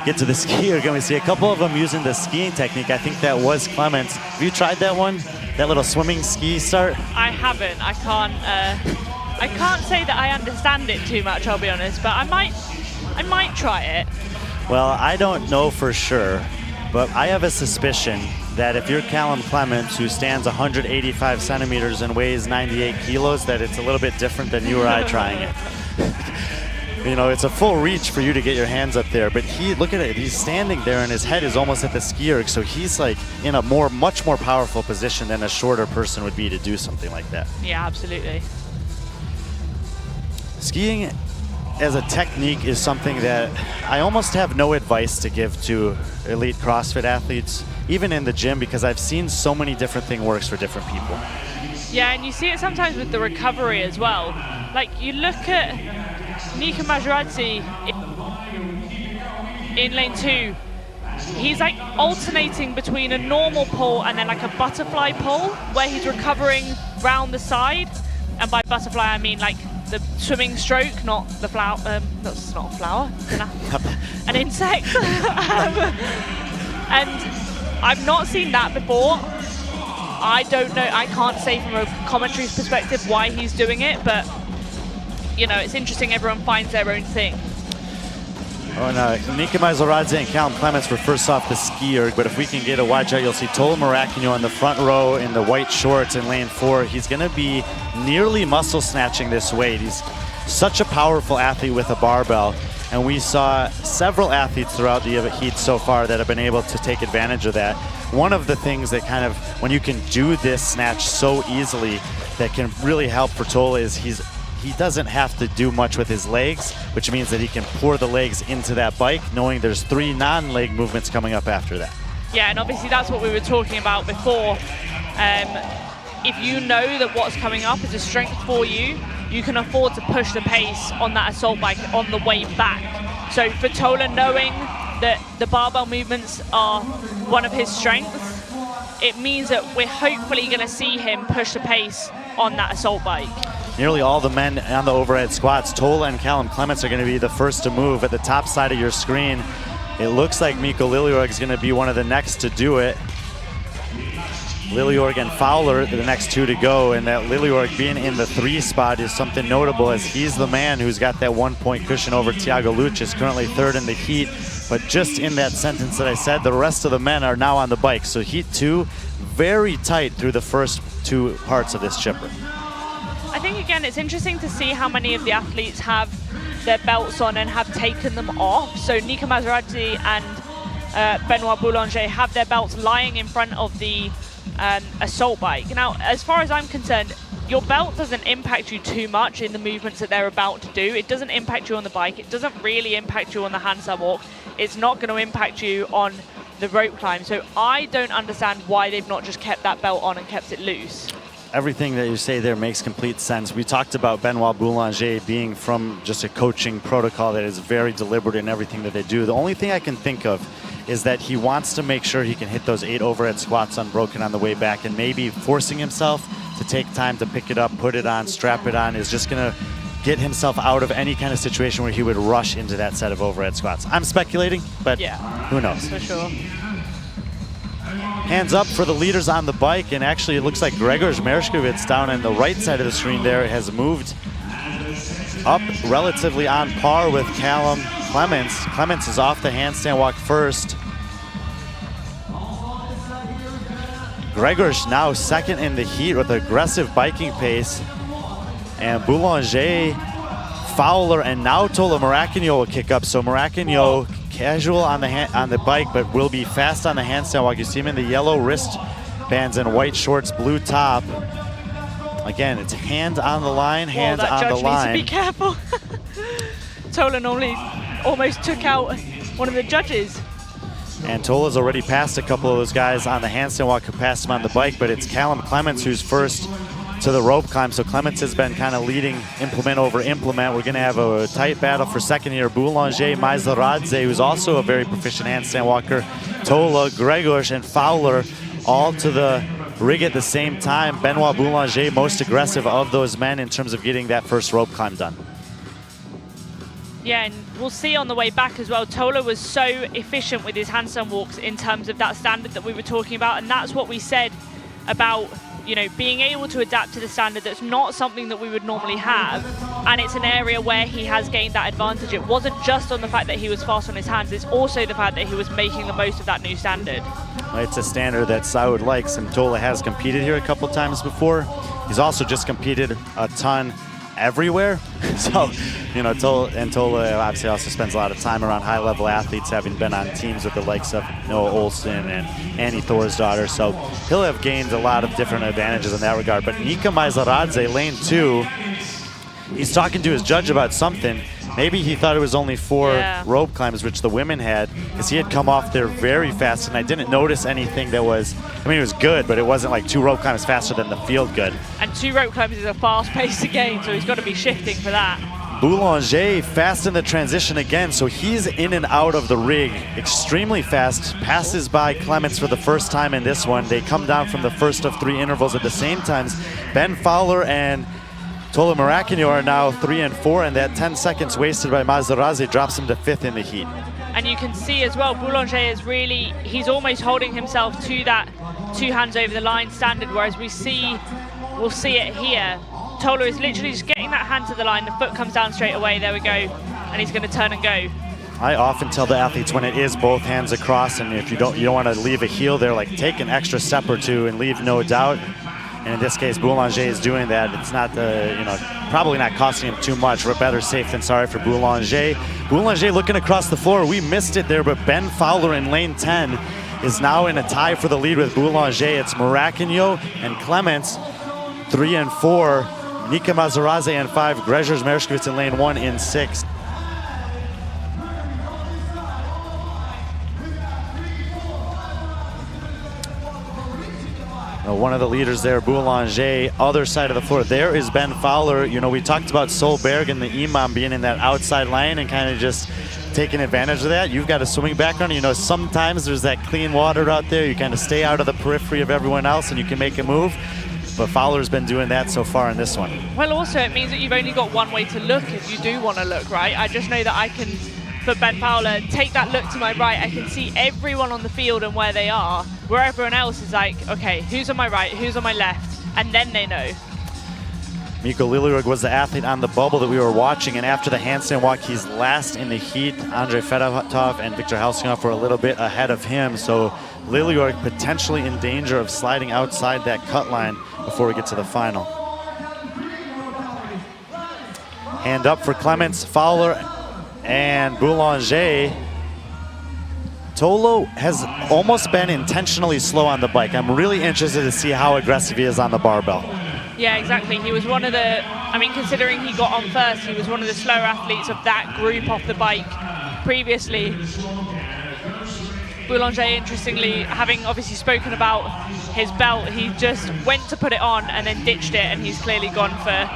get to the skier. Can we see a couple of them using the skiing technique? I think that was Clements. Have you tried that one? That little swimming ski start? I haven't. I can't say that I understand it too much, I'll be honest, but I might try it. Well, I don't know for sure, but I have a suspicion that if you're Callum Clements, who stands 185 centimeters and weighs 98 kilos, that it's a little bit different than you or I trying it. It's a full reach for you to get your hands up there, but look at it, he's standing there and his head is almost at the ski erg, so he's like in a much more powerful position than a shorter person would be to do something like that. Yeah, absolutely. Skiing as a technique is something that I almost have no advice to give to elite CrossFit athletes, even in the gym, because I've seen so many different things works for different people. Yeah, and you see it sometimes with the recovery as well. Like, you look at Nika Maizaradze in lane 2, he's like alternating between a normal pull and then like a butterfly pull, where he's recovering round the side. And by butterfly, I mean like the swimming stroke, not the flower. That's not a flower, an insect. And I've not seen that before. I don't know, I can't say from a commentary's perspective why he's doing it, but it's interesting, everyone finds their own thing. Oh no, Nika Maizaradze and Callum Clements were first off the ski erg, but if we can get a wide shot, you'll see Tola Maracanio on the front row in the white shorts in lane 4. He's gonna be nearly muscle snatching this weight. He's such a powerful athlete with a barbell. And we saw several athletes throughout the heat so far that have been able to take advantage of that. One of the things that kind of, when you can do this snatch so easily, that can really help for Tola is he doesn't have to do much with his legs, which means that he can pour the legs into that bike, knowing there's 3 non-leg movements coming up after that. Yeah, and obviously that's what we were talking about before. If you know that what's coming up is a strength for you, you can afford to push the pace on that assault bike on the way back. So for Tola, knowing that the barbell movements are one of his strengths, it means that we're hopefully going to see him push the pace on that assault bike. Nearly all the men on the overhead squats, Tola and Callum Clements, are going to be the first to move. At the top side of your screen, it looks like Miko Liliorg is going to be one of the next to do it. Liliorg and Fowler, the next 2 to go, and that Liliorg being in the 3 spot is something notable, as he's the man who's got that 1-point cushion over Thiago Lucis, currently 3rd in the heat. But just in that sentence that I said, the rest of the men are now on the bike. So heat 2, very tight through the first 2 parts of this chipper. I think, again, it's interesting to see how many of the athletes have their belts on and have taken them off. So Nika Maizaradze and Benoit Boulanger have their belts lying in front of the assault bike. Now, as far as I'm concerned, your belt doesn't impact you too much in the movements that they're about to do. It doesn't impact you on the bike. It doesn't really impact you on the handstand walk. It's not going to impact you on the rope climb. So I don't understand why they've not just kept that belt on and kept it loose. Everything that you say there makes complete sense. We talked about Benoit Boulanger being from just a coaching protocol that is very deliberate in everything that they do. The only thing I can think of is that he wants to make sure he can hit those 8 overhead squats unbroken on the way back, and maybe forcing himself to take time to pick it up, put it on, strap it on is just gonna get himself out of any kind of situation where he would rush into that set of overhead squats. I'm speculating, but yeah, who knows? For sure. Hands up for the leaders on the bike, and actually it looks like Grzegorz Mershkovits down on the right side of the screen there has moved up relatively on par with Callum Clements. Clements is off the handstand walk first. Grzegorz now second in the heat with aggressive biking pace. And Boulanger, Fowler, and now Tola Maracanio will kick up. So Maracanio casual on the bike, but will be fast on the handstand walk. You see him in the yellow wristbands and white shorts, blue top. Again, it's hand on the line, hands on the line. That judge needs to be careful. Tola normally almost took out one of the judges. And Tola's already passed a couple of those guys on the handstand walk who passed him on the bike, but it's Callum Clements who's first to the rope climb. So Clements has been kind of leading implement over implement. We're going to have a tight battle for second here. Boulanger, Maizaradze, who's also a very proficient handstand walker. Tola, Grzegorz, and Fowler all to the rig at the same time. Benoit Boulanger, most aggressive of those men in terms of getting that first rope climb done. Yeah, and we'll see on the way back as well, Tola was so efficient with his handstand walks in terms of that standard that we were talking about, and that's what we said about, you know, being able to adapt to the standard. That's not something that we would normally have, and it's an area where he has gained that advantage. It wasn't just on the fact that he was fast on his hands, it's also the fact that he was making the most of that new standard. It's a standard that Saud likes, and Tola has competed here a couple times before. He's also just competed a ton everywhere. So, you know, Tola obviously also spends a lot of time around high-level athletes, having been on teams with the likes of Noah Olsen and Annie Thorsdottir. So he'll have gained a lot of different advantages in that regard. But Nika Maizaradze, lane 2, he's talking to his judge about something. Maybe he thought it was only 4 rope climbs, which the women had, because he had come off there very fast, and I didn't notice anything that was, I mean, it was good, but it wasn't like 2 rope climbs faster than the field good. And 2 rope climbs is a fast-paced game, so he's got to be shifting for that. Boulanger fast in the transition again, so he's in and out of the rig extremely fast, passes by Clements for the first time in this one. They come down from the first of 3 intervals at the same times. Ben Fowler and Tola Maracanio are now 3 and 4, and that 10 seconds wasted by Maizaradze drops him to 5th in the heat. And you can see as well, Boulanger is really, he's almost holding himself to that 2 hands over the line standard, whereas we'll see it here. Tola is literally just getting that hand to the line, the foot comes down straight away, there we go, and he's going to turn and go. I often tell the athletes when it is both hands across, and if you don't want to leave a heel there, like take an extra step or 2 and leave no doubt. And in this case, Boulanger is doing that. It's not, probably not costing him too much. We're better safe than sorry for Boulanger. Boulanger looking across the floor. We missed it there, but Ben Fowler in lane 10 is now in a tie for the lead with Boulanger. It's Maracanio and Clements, 3 and 4. Nika Maizaradze in 5. Grzegorz Mershkovits in lane 1 in 6. One of the leaders there, Boulanger, other side of the floor. There is Ben Fowler. You know, we talked about Solberg and the EMOM being in that outside lane and kind of just taking advantage of that. You've got a swimming background. You know, sometimes there's that clean water out there. You kind of stay out of the periphery of everyone else and you can make a move. But Fowler's been doing that so far in this one. Well, also, it means that you've only got one way to look if you do want to look, right? I just know that I can, for Ben Fowler, take that look to my right. I can see everyone on the field and where they are, where everyone else is like, okay, who's on my right, who's on my left, and then they know. Mikko Liljeorg was the athlete on the bubble that we were watching, and after the handstand walk, he's last in the heat. Andrei Fedotov and Viktor Helsinghoff were a little bit ahead of him, so Liljeorg potentially in danger of sliding outside that cut line before we get to the final. Hand up for Clements, Fowler, and Boulanger. Tolo has almost been intentionally slow on the bike. I'm really interested to see how aggressive he is on the barbell. Yeah, exactly. He was one of the, I mean, considering he got on first, he was one of the slower athletes of that group off the bike previously. Boulanger, interestingly, having obviously spoken about his belt, he just went to put it on and then ditched it, and he's clearly gone for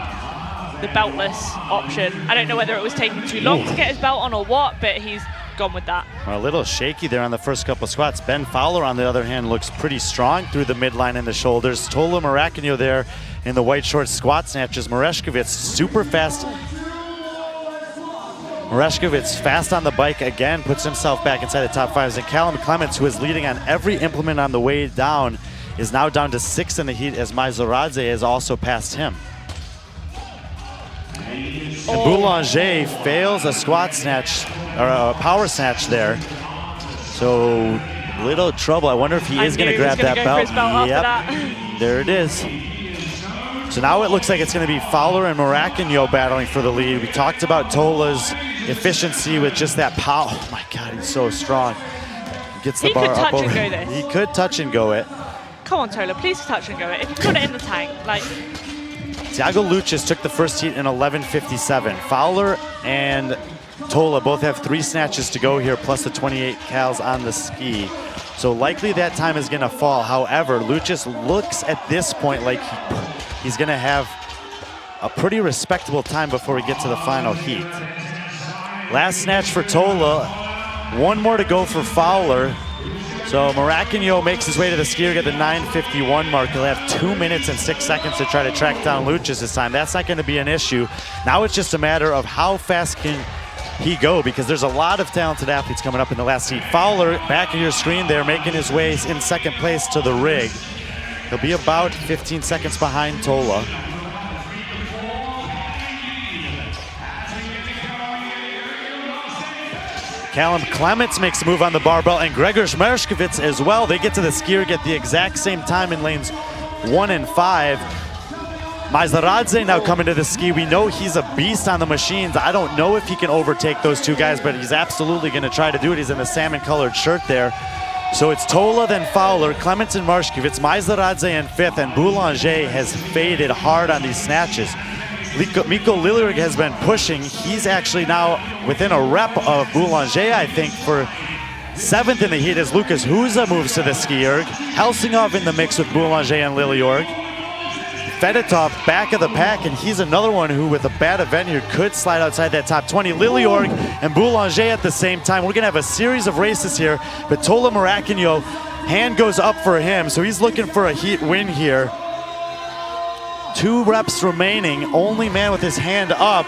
the beltless option. I don't know whether it was taking too long to get his belt on or what, but he's gone with that. Well, a little shaky there on the first couple squats. Ben Fowler, on the other hand, looks pretty strong through the midline and the shoulders. Tola Maracanio there in the white short squat snatches. Mereshkovits super fast. Mereshkovits fast on the bike again, puts himself back inside the top 5s. And Callum Clements, who is leading on every implement on the way down, is now down to 6th in the heat as Maizaradze has also passed him. And Boulanger fails a squat snatch, or a power snatch there. So little trouble. I wonder if he is going to grab that belt. Yep, there it is. So now it looks like it's going to be Fowler and Maracanio battling for the lead. We talked about Tola's efficiency with just that power. Oh my God, he's so strong. He gets the bar up over. He could touch and go this. He could touch and go it. Come on, Tola, please touch and go it. If you've got it in the tank, like. Thiago Luches took the first heat in 11:57. Fowler and Tola both have 3 snatches to go here, plus the 28 cals on the ski. So likely that time is going to fall. However, Luches looks at this point like he's going to have a pretty respectable time before we get to the final heat. Last snatch for Tola. 1 more to go for Fowler. So Maracanio makes his way to the skier at the 9:51 mark. He'll have 2 minutes and 6 seconds to try to track down Luches this time. That's not going to be an issue. Now it's just a matter of how fast can he go, because there's a lot of talented athletes coming up in the last heat. Fowler, back of your screen there, making his way in second place to the rig. He'll be about 15 seconds behind Tola. Callum Clements makes a move on the barbell, and Gregor Mereshkovits as well. They get to the ski rig at the exact same time in lanes 1 and 5. Maizaradze now coming to the ski. We know he's a beast on the machines. I don't know if he can overtake those 2 guys, but he's absolutely going to try to do it. He's in the salmon-colored shirt there. So it's Tola, then Fowler, Clements and Mereshkovits, Maizaradze in 5th, and Boulanger has faded hard on these snatches. Miko Liljerg has been pushing. He's actually now within a rep of Boulanger, I think, for 7th in the heat as Lucas Huza moves to the ski-erg. Helsingov in the mix with Boulanger and Liljerg. Fedotov back of the pack, and he's another one who, with a bad event here, could slide outside that top 20. Liljerg and Boulanger at the same time. We're going to have a series of races here, but Tola Maracanio, hand goes up for him, so he's looking for a heat win here. 2 reps remaining, only man with his hand up.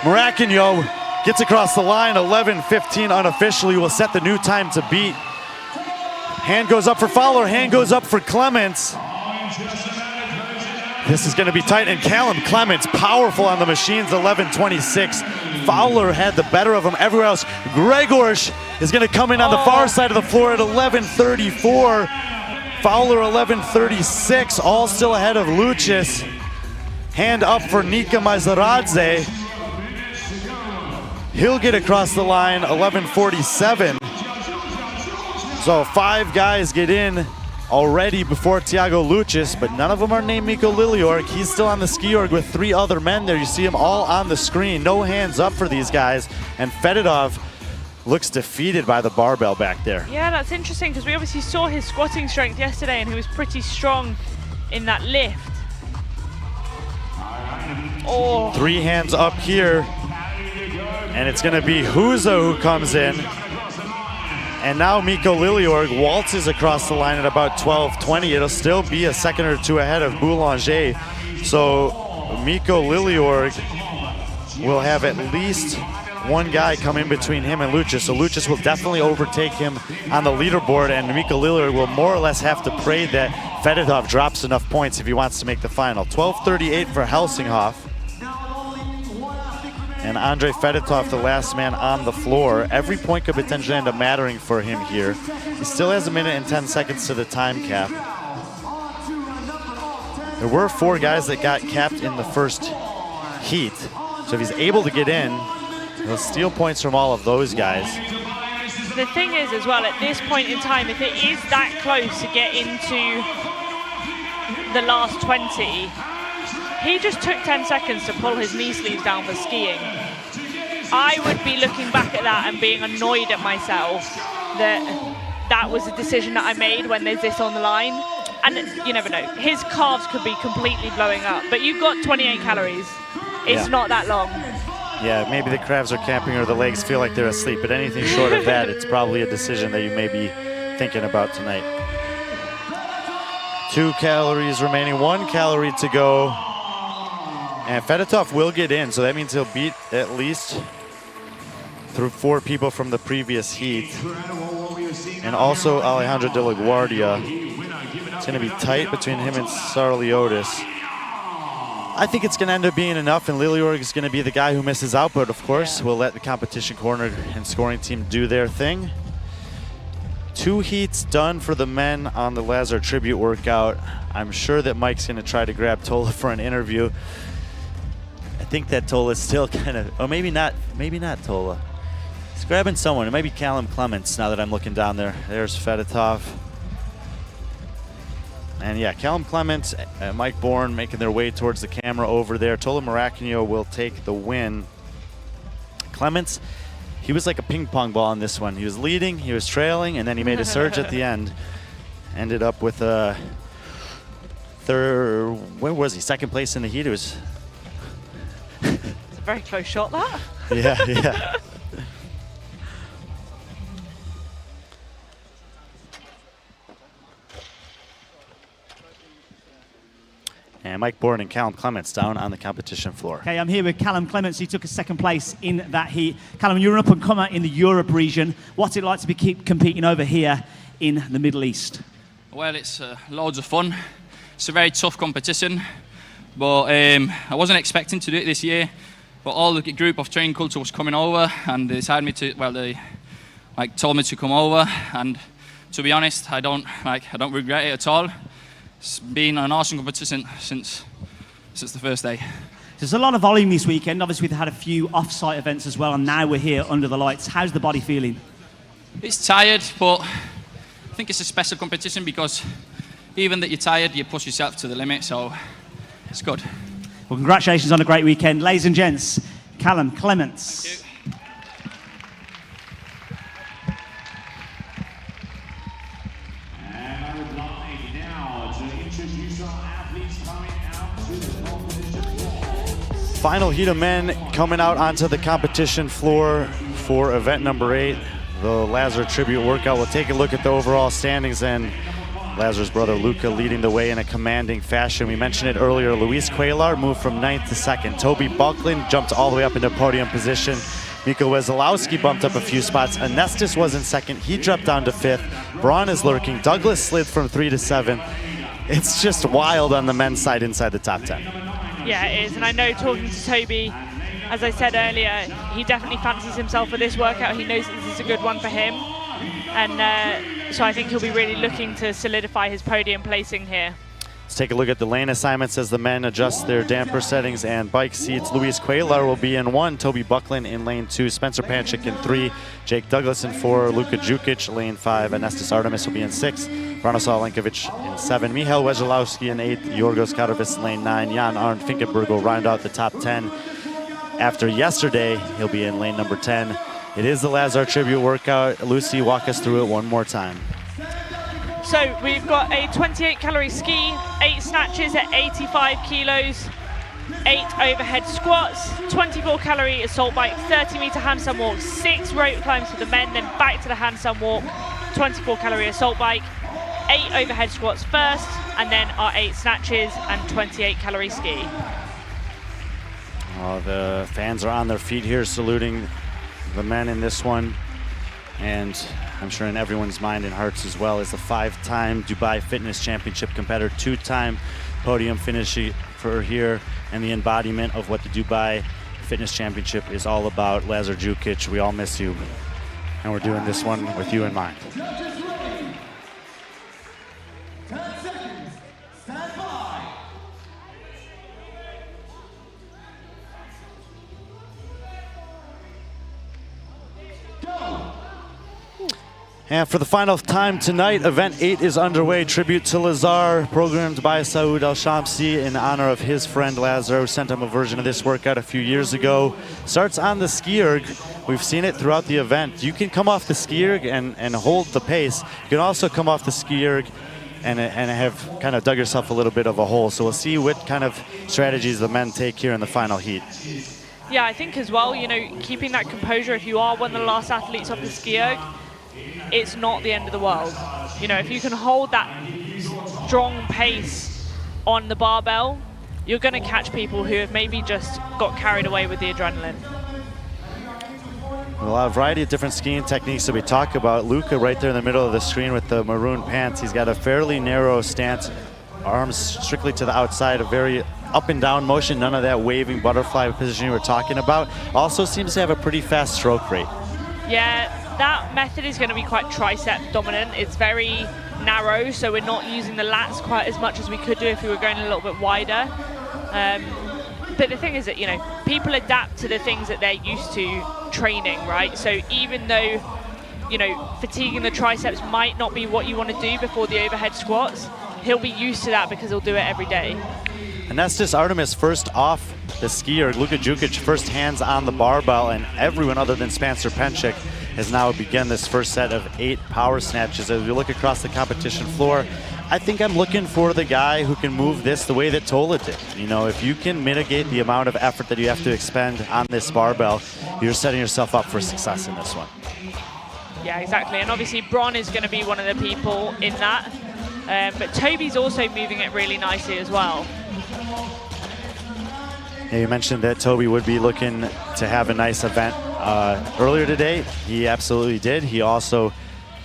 Maracanio gets across the line, 11:15 unofficially, will set the new time to beat. Hand goes up for Fowler, hand goes up for Clements. This is going to be tight, and Callum Clements, powerful on the machines, 11:26. Fowler had the better of him everywhere else. Gregorz is going to come in on the far side of the floor at 11:34. Fowler 11:36, all still ahead of Luches. Hand up for Nika Maizaradze. He'll get across the line, 11:47. So 5 guys get in already before Thiago Luches, but none of them are named Miko Liljerg. He's still on the ski org with 3 other men there. You see them all on the screen. No hands up for these guys. And Fedotov looks defeated by the barbell back there. Yeah, that's interesting, because we obviously saw his squatting strength yesterday, and he was pretty strong in that lift. 3 hands up here, and it's going to be Huza who comes in. And now Miko Liljerg waltzes across the line at about 12:20. It'll still be a second or 2 ahead of Boulanger. So Miko Liljerg will have at least 1 guy come in between him and Luches. So Luches will definitely overtake him on the leaderboard, and Miko Liljerg will more or less have to pray that Fedotov drops enough points if he wants to make the final. 12:38 for Helsinghoff. And Andrei Fedotov, the last man on the floor. Every point could potentially end up mattering for him here. He still has 1 minute and 10 seconds to the time cap. There were 4 guys that got capped in the first heat. So if he's able to get in, he'll steal points from all of those guys. The thing is as well, at this point in time, if it is that close to get into the last 20, he just took 10 seconds to pull his knee sleeves down for skiing. I would be looking back at that and being annoyed at myself that was a decision that I made when there's this on the line. And you never know, his calves could be completely blowing up, but you've got 28 calories. It's not that long. Yeah, maybe the calves are camping or the legs feel like they're asleep, but anything short of that, it's probably a decision that you may be thinking about tonight. 2 calories remaining, 1 calorie to go. And Fedotov will get in, so that means he'll beat at least through 4 people from the previous heat. And also Alejandro de la Guardia. It's going to be tight between him and Sarliotis. I think it's going to end up being enough, and Liliorg is going to be the guy who misses out, but of course, we'll let the competition corner and scoring team do their thing. 2 heats done for the men on the Lazar tribute workout. I'm sure that Mike's going to try to grab Tola for an interview. I think that Tola's still kind of, or maybe not Tola. He's grabbing someone. It might be Callum Clements now that I'm looking down there. There's Fedotov. And yeah, Callum Clements, Mike Bourne making their way towards the camera over there. Tola Maracchino will take the win. Clements, he was like a ping pong ball in this one. He was leading, he was trailing, and then he made a surge at the end. Ended up with a third, where was he? Second place in the heat. It was... It's a very close shot, that. Yeah. And Mike Bourne and Callum Clements down on the competition floor. Okay, I'm here with Callum Clements. He took a second place in that heat. Callum, you're an up-and-comer in the Europe region. What's it like to be competing over here in the Middle East? Well, it's loads of fun. It's a very tough competition, but I wasn't expecting to do it this year. But all the group of training culture was coming over, and they decided me to. Well, they told me to come over, and to be honest, I don't regret it at all. It's been an awesome competition since the first day. There's a lot of volume this weekend. Obviously, we've had a few off-site events as well, and now we're here under the lights. How's the body feeling? It's tired, but I think it's a special competition because even that you're tired, you push yourself to the limit, so it's good. Well, congratulations on a great weekend. Ladies and gents, Callum Clements. Thank you. Final heat of men coming out onto the competition floor for event number 8, the Lazar tribute workout. We'll take a look at the overall standings, and Lazar's brother Luca leading the way in a commanding fashion. We mentioned it earlier, Luis Cuellar moved from 9th to 2nd. Toby Buckland jumped all the way up into podium position. Miko Wesolowski bumped up a few spots. Anestis was in 2nd, he dropped down to 5th. Braun is lurking, Douglas slid from 3 to 7. It's just wild on the men's side inside the top 10. Yeah, it is, and I know talking to Toby, as I said earlier, he definitely fancies himself for this workout. He knows that this is a good one for him, and so I think he'll be really looking to solidify his podium placing here. Let's take a look at the lane assignments as the men adjust their damper settings and bike seats. Luis Cuellar will be in 1, Toby Buckland in lane 2, Spencer Panchik in 3, Jake Douglas in 4, Luka Jukic lane 5, Anestis Artemis will be in 6, Branislav Lenkovic in 7, Michal Wesolowski in 8, Yorgos Karovis in lane 9, Jan Arndt Finkenberg will round out the top 10. After yesterday, he'll be in lane number 10. It is the Lazar tribute workout. Lucy, walk us through it one more time. So we've got a 28-calorie ski, 8 snatches at 85 kilos, 8 overhead squats, 24-calorie assault bike, 30-meter handstand walk, 6 rope climbs for the men, then back to the handstand walk, 24-calorie assault bike, 8 overhead squats first, and then our 8 snatches and 28-calorie ski. The fans are on their feet here saluting the men in this one. And I'm sure in everyone's mind and hearts as well is the 5-time Dubai Fitness Championship competitor, 2-time podium finisher for here, and the embodiment of what the Dubai Fitness Championship is all about. Lazar Jukic, we all miss you. And we're doing this one with you in mind. And for the final time tonight, Event 8 is underway. Tribute to Lazar, programmed by Saud Al-Shamsi in honor of his friend Lazar, who sent him a version of this workout a few years ago. Starts on the ski erg. We've seen it throughout the event. You can come off the ski erg and hold the pace. You can also come off the ski erg and have kind of dug yourself a little bit of a hole. So we'll see what kind of strategies the men take here in the final heat. Yeah, I think as well, you know, keeping that composure, if you are one of the last athletes off the ski erg, it's not the end of the world. You know, if you can hold that strong pace on the barbell, you're going to catch people who have maybe just got carried away with the adrenaline. A lot of variety of different skiing techniques that we talk about. Luca right there in the middle of the screen with the maroon pants. He's got a fairly narrow stance, arms strictly to the outside, a very up and down motion, none of that waving butterfly position you were talking about. Also seems to have a pretty fast stroke rate. Yeah, that method is going to be quite tricep dominant. It's very narrow, so we're not using the lats quite as much as we could do if we were going a little bit wider. But the thing is that, you know, people adapt to the things that they're used to training, right? So even though, you know, fatiguing the triceps might not be what you want to do before the overhead squats, he'll be used to that because he'll do it every day. And that's just Artemis first off the skier. Luka Jukic first hands on the barbell, and everyone other than Spencer Penchik has now begun this first set of 8 power snatches. As we look across the competition floor, I think I'm looking for the guy who can move this the way that Tola did. You know, if you can mitigate the amount of effort that you have to expend on this barbell, you're setting yourself up for success in this one. Yeah, exactly. And obviously Bron is going to be one of the people in that. But Toby's also moving it really nicely as well. Yeah, you mentioned that Toby would be looking to have a nice event earlier today. He absolutely did. He also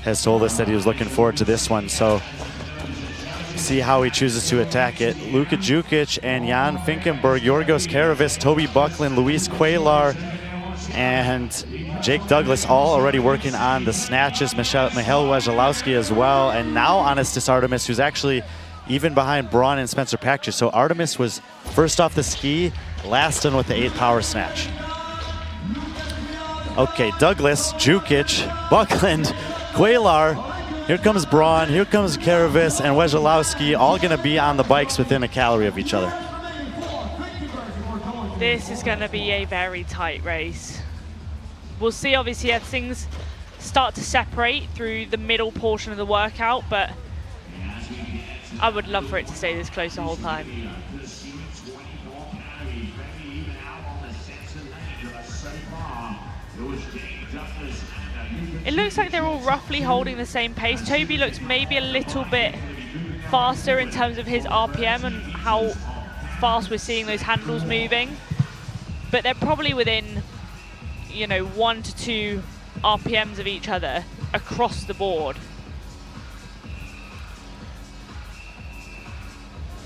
has told us that he was looking forward to this one. So see how he chooses to attack it. Luka Jukic and Jan Finkenberg, Yorgos Karavis, Toby Buckland, Luis Cuellar, and Jake Douglas all already working on the snatches. Michael Wojciechowski as well. And now Anastas Artemis, who's actually even behind Braun and Spencer Pactus. So Artemis was first off the ski, last done with the 8 power snatch. Okay, Douglas, Jukic, Buckland, Cuellar. Here comes Braun, here comes Karavis and Wojciechowski, all gonna be on the bikes within a calorie of each other. This is gonna be a very tight race. We'll see obviously as things start to separate through the middle portion of the workout, but I would love for it to stay this close the whole time. It looks like they're all roughly holding the same pace. Toby looks maybe a little bit faster in terms of his RPM and how fast we're seeing those handles moving. But they're probably within, you know, 1 to 2 RPMs of each other across the board.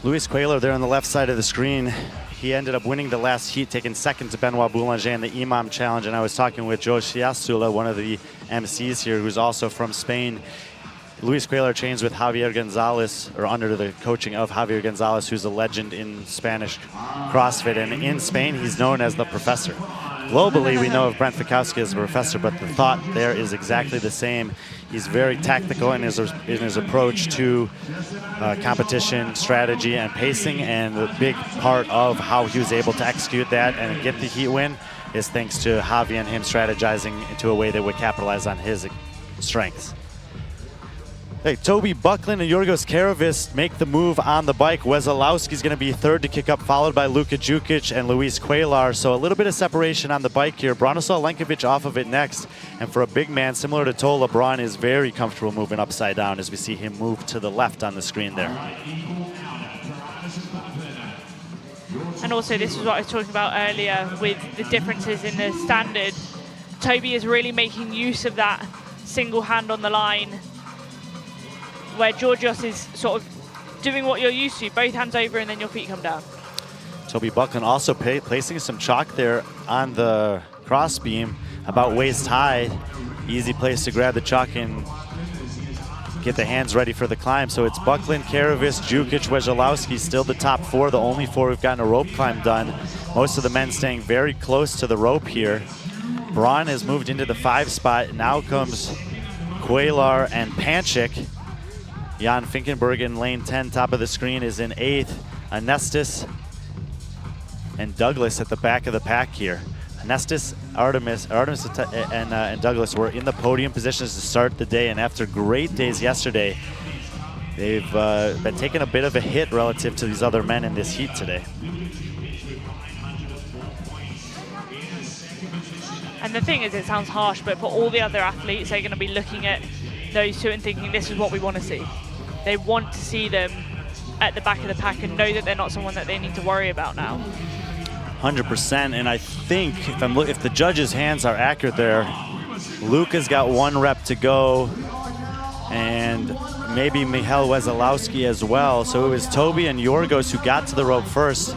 Luis Cuellar there on the left side of the screen. He ended up winning the last heat, taking second to Benoit Boulanger in the EMOM challenge. And I was talking with Joe Chiastula, one of the MCs here, who's also from Spain. Luis Cuellar trains with Javier Gonzalez, or under the coaching of Javier Gonzalez, who's a legend in Spanish CrossFit. And in Spain, he's known as the Professor. Globally, we know of Brent Fikowski as a professor, but the thought there is exactly the same. He's very tactical in his approach to competition, strategy, and pacing, and the big part of how he was able to execute that and get the heat win is thanks to Javi and him strategizing into a way that would capitalize on his strengths. Hey, Toby Buckland and Yorgos Karavis make the move on the bike. Wojciechowski's going to be third to kick up, followed by Luka Jukic and Luis Cuellar. So a little bit of separation on the bike here. Branislav Lenkovic off of it next. And for a big man similar to Tola, Braun is very comfortable moving upside down as we see him move to the left on the screen there. And also this is what I was talking about earlier with the differences in the standard. Toby is really making use of that single hand on the line, where Georgios is sort of doing what you're used to, both hands over and then your feet come down. Toby Buckland also placing some chalk there on the cross beam about waist high. Easy place to grab the chalk and get the hands ready for the climb. So it's Buckland, Karavis, Jukic, Wojciechowski, still the top 4, the only 4 who've gotten a rope climb done. Most of the men staying very close to the rope here. Braun has moved into the 5 spot. Now comes Cuellar, and Panchik. Jan Finkenberg in lane 10, top of the screen, is in 8th. Anestis and Douglas at the back of the pack here. Anestis, Artemis and Douglas were in the podium positions to start the day, and after great days yesterday, they've been taking a bit of a hit relative to these other men in this heat today. And the thing is, it sounds harsh, but for all the other athletes, they're going to be looking at those two and thinking, this is what we want to see. They want to see them at the back of the pack and know that they're not someone that they need to worry about now. 100%, and I think if the judges' hands are accurate there, Luka's got 1 rep to go, and maybe Michał Wesolowski as well. So it was Toby and Yorgos who got to the rope first,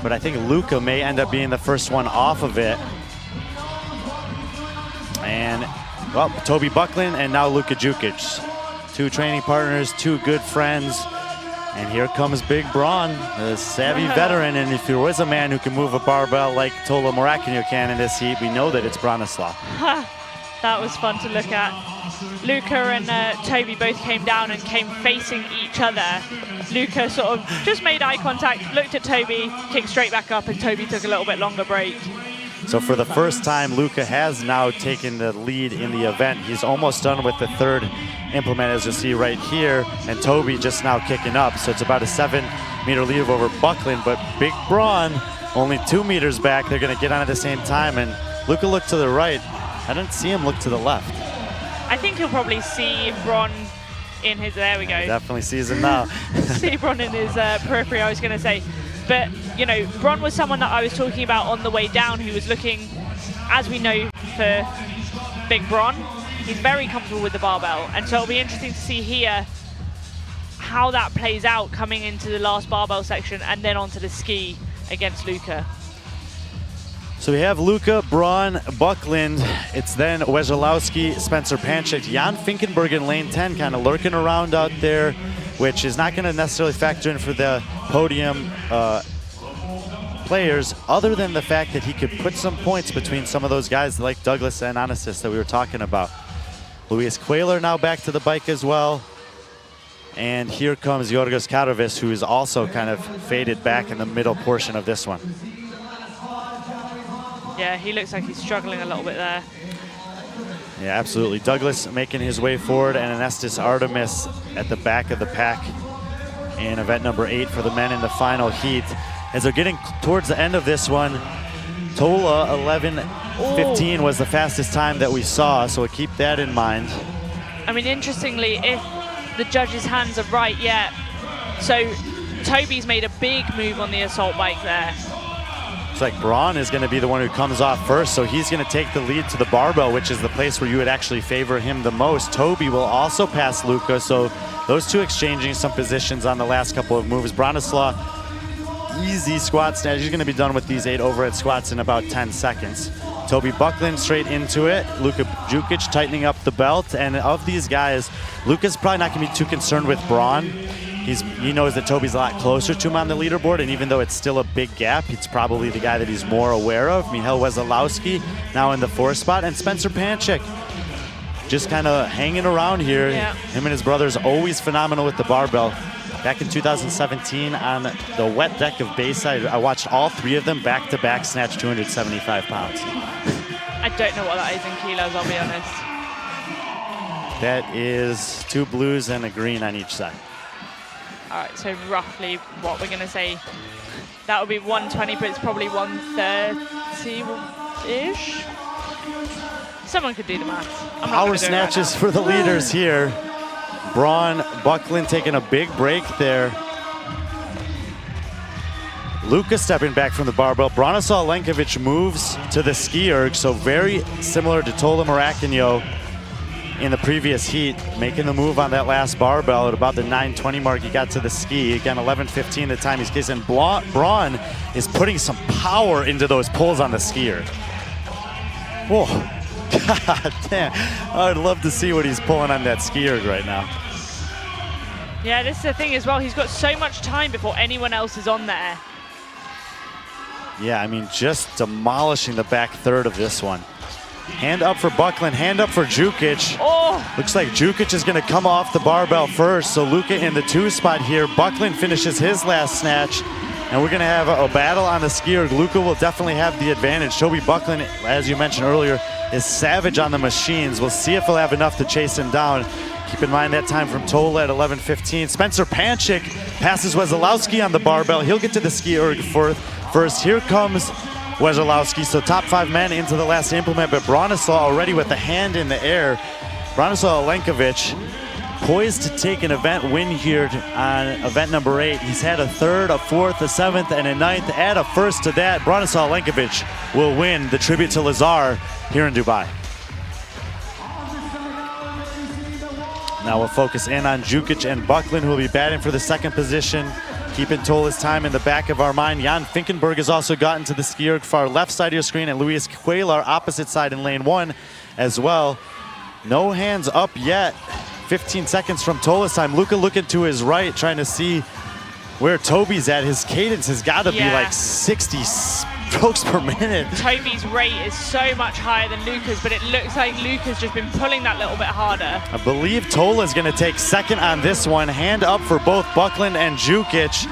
but I think Luka may end up being the first one off of it. And, well, Toby Buckland and now Luka Jukic. 2 training partners, 2 good friends. And here comes Big Braun, a savvy veteran. And if there was a man who can move a barbell like Tola Morakinio can in this heat, we know that it's Branislav. That was fun to look at. Luka and Toby both came down and came facing each other. Luka sort of just made eye contact, looked at Toby, kicked straight back up, and Toby took a little bit longer break. So for the first time, Luka has now taken the lead in the event. He's almost done with the 3rd implement, as you'll see right here, and Toby just now kicking up. So it's about a 7-meter lead over Buckland, but Big Braun only 2 meters back. They're going to get on at the same time, and Luka looked to the right. I didn't see him look to the left. I think he'll probably see Braun in his, there we go. Definitely sees him now. See Braun in his periphery, I was going to say. But, you know, Braun was someone that I was talking about on the way down who was looking, as we know for Big Braun, he's very comfortable with the barbell. And so it'll be interesting to see here how that plays out coming into the last barbell section and then onto the ski against Luka. So we have Luka, Braun, Buckland. It's then Wesolowski, Spencer Panchik, Jan Finkenberg in lane 10 kind of lurking around out there, which is not going to necessarily factor in for the podium players, other than the fact that he could put some points between some of those guys like Douglas and Anasis that we were talking about. Luis Cuellar now back to the bike as well. And here comes Yorgos Karovis, who is also kind of faded back in the middle portion of this one. Yeah, he looks like he's struggling a little bit there. Yeah, absolutely. Douglas making his way forward, and Anestis Artemis at the back of the pack in event number 8 for the men in the final heat. As they're getting towards the end of this one, Tola 11:15 was the fastest time that we saw, so we'll keep that in mind. I mean, interestingly, if the judges' hands are right, yeah. So Toby's made a big move on the assault bike there. Looks like Braun is going to be the one who comes off first, so he's going to take the lead to the barbell, which is the place where you would actually favor him the most. Toby will also pass Luka, so those two exchanging some positions on the last couple of moves. Branislav, easy squat snatch. He's going to be done with these 8 overhead squats in about 10 seconds. Toby Buckland straight into it. Luka Jukic tightening up the belt. And of these guys, Luka's probably not going to be too concerned with Braun. He knows that Toby's a lot closer to him on the leaderboard, and even though it's still a big gap, it's probably the guy that he's more aware of. Michał Wesolowski now in the 4th spot, and Spencer Panchik just kind of hanging around here. Yeah. Him and his brother's always phenomenal with the barbell. Back in 2017 on the wet deck of Bayside, I watched all 3 of them back-to-back snatch 275 pounds. I don't know what that is in kilos, I'll be honest. That is 2 blues and a green on each side. All right, so roughly what we're going to say, that would be 120, but it's probably 130-ish. Someone could do the math. Power snatches for the leaders here. Braun Buckland taking a big break there. Luka stepping back from the barbell. Branislav Lenkovic moves to the ski erg, so very similar to Tola Morakinio in the previous heat, making the move on that last barbell at about the 9:20 mark. He got to the ski. Again, 11:15 the time he's kissing. Braun is putting some power into those pulls on the skier. Whoa, god damn. I would love to see what he's pulling on that ski erg right now. Yeah, this is the thing as well. He's got so much time before anyone else is on there. Yeah, I mean, just demolishing the back third of this one. Hand up for Buckland, hand up for Jukic. Oh! Looks like Jukic is going to come off the barbell first, so Luka in the 2 spot here. Buckland finishes his last snatch, and we're going to have a battle on the ski erg. Luka will definitely have the advantage. Toby Buckland, as you mentioned earlier, is savage on the machines. We'll see if he'll have enough to chase him down. Keep in mind that time from Tola at 11:15. Spencer Panchik passes Wesolowski on the barbell. He'll get to the ski erg first. Here comes Wesolowski, so top 5 men into the last implement, but Bronislaw already with the hand in the air. Bronislaw Alenkovic poised to take an event win here on event number 8. He's had a 3rd, a 4th, a 7th, and a 9th. Add a 1st to that, Bronislaw Alenkovic will win the tribute to Lazar here in Dubai. Now we'll focus in on Jukic and Buckland, who will be batting for the 2nd position. Keeping Tola's time in the back of our mind. Jan Finkenberg has also gotten to the ski erg far left side of your screen, and Luis Cuellar opposite side in lane 1 as well. No hands up yet. 15 seconds from Tola's time. Luka looking to his right, trying to see where Toby's at. His cadence has got to be like 60 strokes per minute. Toby's rate is so much higher than Luka's, but it looks like Luka's just been pulling that little bit harder. I believe Tola's going to take 2nd on this one. Hand up for both Buckland and Jukic.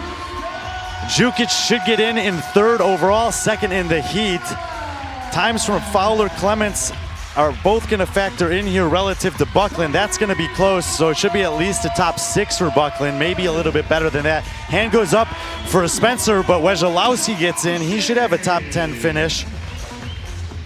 Jukic should get in 3rd overall, 2nd in the heat. Times from Fowler Clements are both going to factor in here relative to Buckland. That's going to be close, so it should be at least a top 6 for Buckland, maybe a little bit better than that. Hand goes up for Spencer, but Wesolowski gets in. He should have a top 10 finish.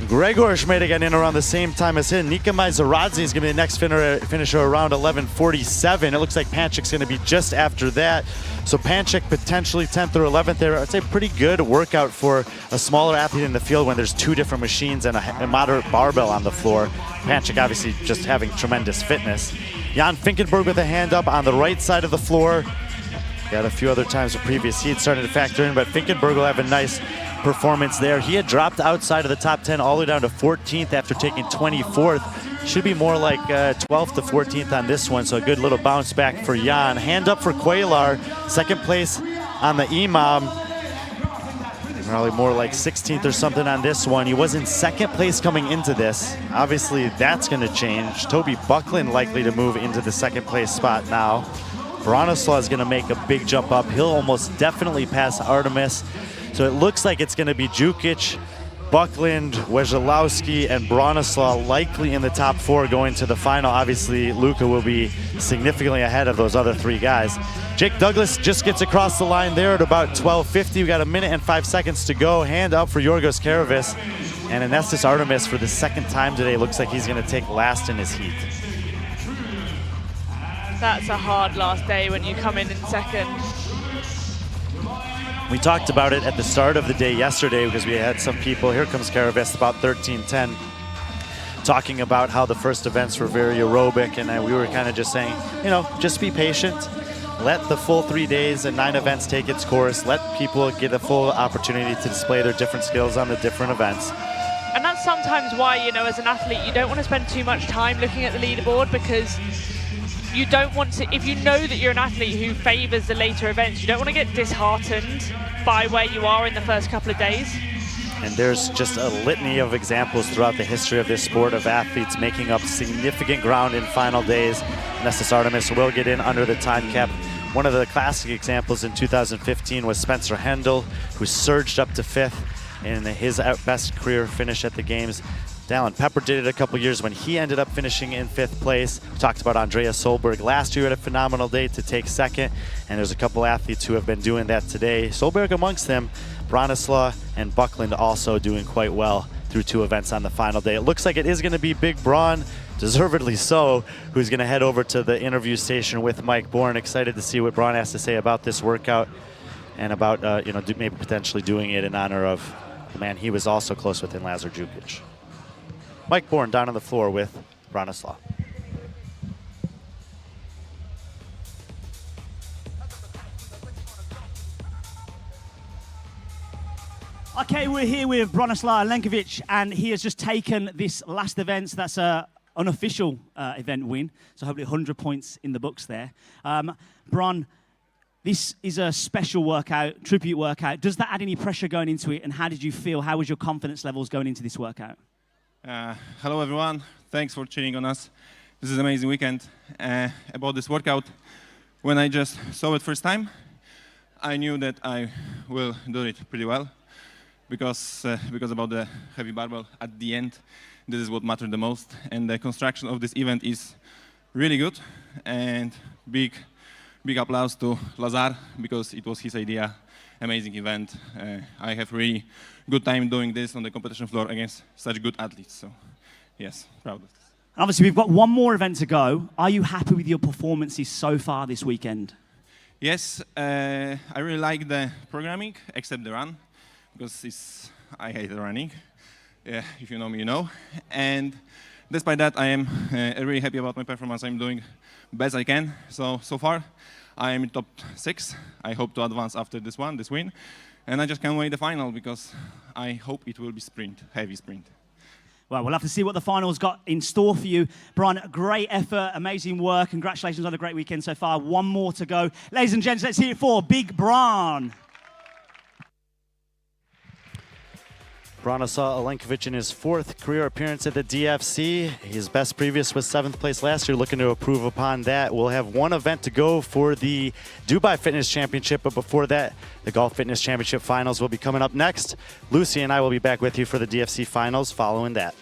Gregor Schmeda got in around the same time as him. Nika Maizaradze is going to be the next finisher around 11:47. It looks like Panchik's going to be just after that. So Panchik potentially 10th or 11th there. I'd say pretty good workout for a smaller athlete in the field when there's 2 different machines and a moderate barbell on the floor. Panchik obviously just having tremendous fitness. Jan Finkenberg with a hand up on the right side of the floor. Got a few other times the previous heat starting to factor in, but Finkenberg will have a nice performance there. He had dropped outside of the top 10 all the way down to 14th after taking 24th. Should be more like 12th to 14th on this one, so a good little bounce back for Jan. Hand up for Cuellar, 2nd place on the EMOM. Probably more like 16th or something on this one. He was in 2nd place coming into this. Obviously, that's going to change. Toby Buckland likely to move into the 2nd place spot now. Bronislaw is going to make a big jump up. He'll almost definitely pass Artemis. So it looks like it's going to be Jukic, Buckland, Wesolowski, and Bronislaw likely in the top 4 going to the final. Obviously, Luka will be significantly ahead of those other 3 guys. Jake Douglas just gets across the line there at about 12:50. We got 1 minute and 5 seconds to go. Hand up for Yorgos Karavis. And Anestis Artemis for the 2nd time today. Looks like he's going to take last in his heat. That's a hard last day when you come in 2nd. We talked about it at the start of the day yesterday because we had some people, here comes Karavis, about 13:10, talking about how the first events were very aerobic, and we were kind of just saying, you know, just be patient. Let the full 3 days and 9 events take its course. Let people get a full opportunity to display their different skills on the different events. And that's sometimes why, you know, as an athlete, you don't want to spend too much time looking at the leaderboard, because you don't want to, if you know that you're an athlete who favors the later events, you don't want to get disheartened by where you are in the first couple of days. And there's just a litany of examples throughout the history of this sport of athletes making up significant ground in final days. Anestis Artemis will get in under the time cap. One of the classic examples in 2015 was Spencer Hendel, who surged up to 5th in his best career finish at the games. Dallin Pepper did it a couple years when he ended up finishing in 5th place. We talked about Andreas Solberg last year at a phenomenal day to take 2nd, and there's a couple athletes who have been doing that today. Solberg amongst them, Bronislaw and Buckland also doing quite well through 2 events on the final day. It looks like it is going to be Big Braun, deservedly so, who's going to head over to the interview station with Mike Bourne. Excited to see what Braun has to say about this workout and about maybe potentially doing it in honor of the man he was also close with in Lazar Jukic. Mike Bourne down on the floor with Bronislaw. Okay, we're here with Bronislaw Alenkovic, and he has just taken this last event. So that's an unofficial event win, so hopefully 100 points in the books there. Bron, this is a special workout, tribute workout. Does that add any pressure going into it, and how did you feel? How was your confidence levels going into this workout? Hello everyone, thanks for cheering on us. This is an amazing weekend. About this workout, when I just saw it first time, I knew that I will do it pretty well because about the heavy barbell at the end, this is what mattered the most. And the construction of this event is really good, and big applause to Lazar because it was his idea. Amazing event. I have really good time doing this on the competition floor against such good athletes. So, yes, proud of this. Obviously, we've got one more event to go. Are you happy with your performances so far this weekend? Yes, I really like the programming, except the run, because I hate the running. If you know me, you know. And despite that, I am really happy about my performance. I'm doing best I can. So far, I am in top 6. I hope to advance after this win. And I just can't wait the final because I hope it will be sprint, heavy sprint. Well, we'll have to see what the finals got in store for you. Brian, great effort, amazing work. Congratulations on a great weekend so far. One more to go. Ladies and gents, let's hear it for Big Bron. Branislav Alenkovic in his 4th career appearance at the DFC. His best previous was 7th place last year, looking to improve upon that. We'll have one event to go for the Dubai Fitness Championship, but before that, the Golf Fitness Championship Finals will be coming up next. Lucy and I will be back with you for the DFC Finals following that.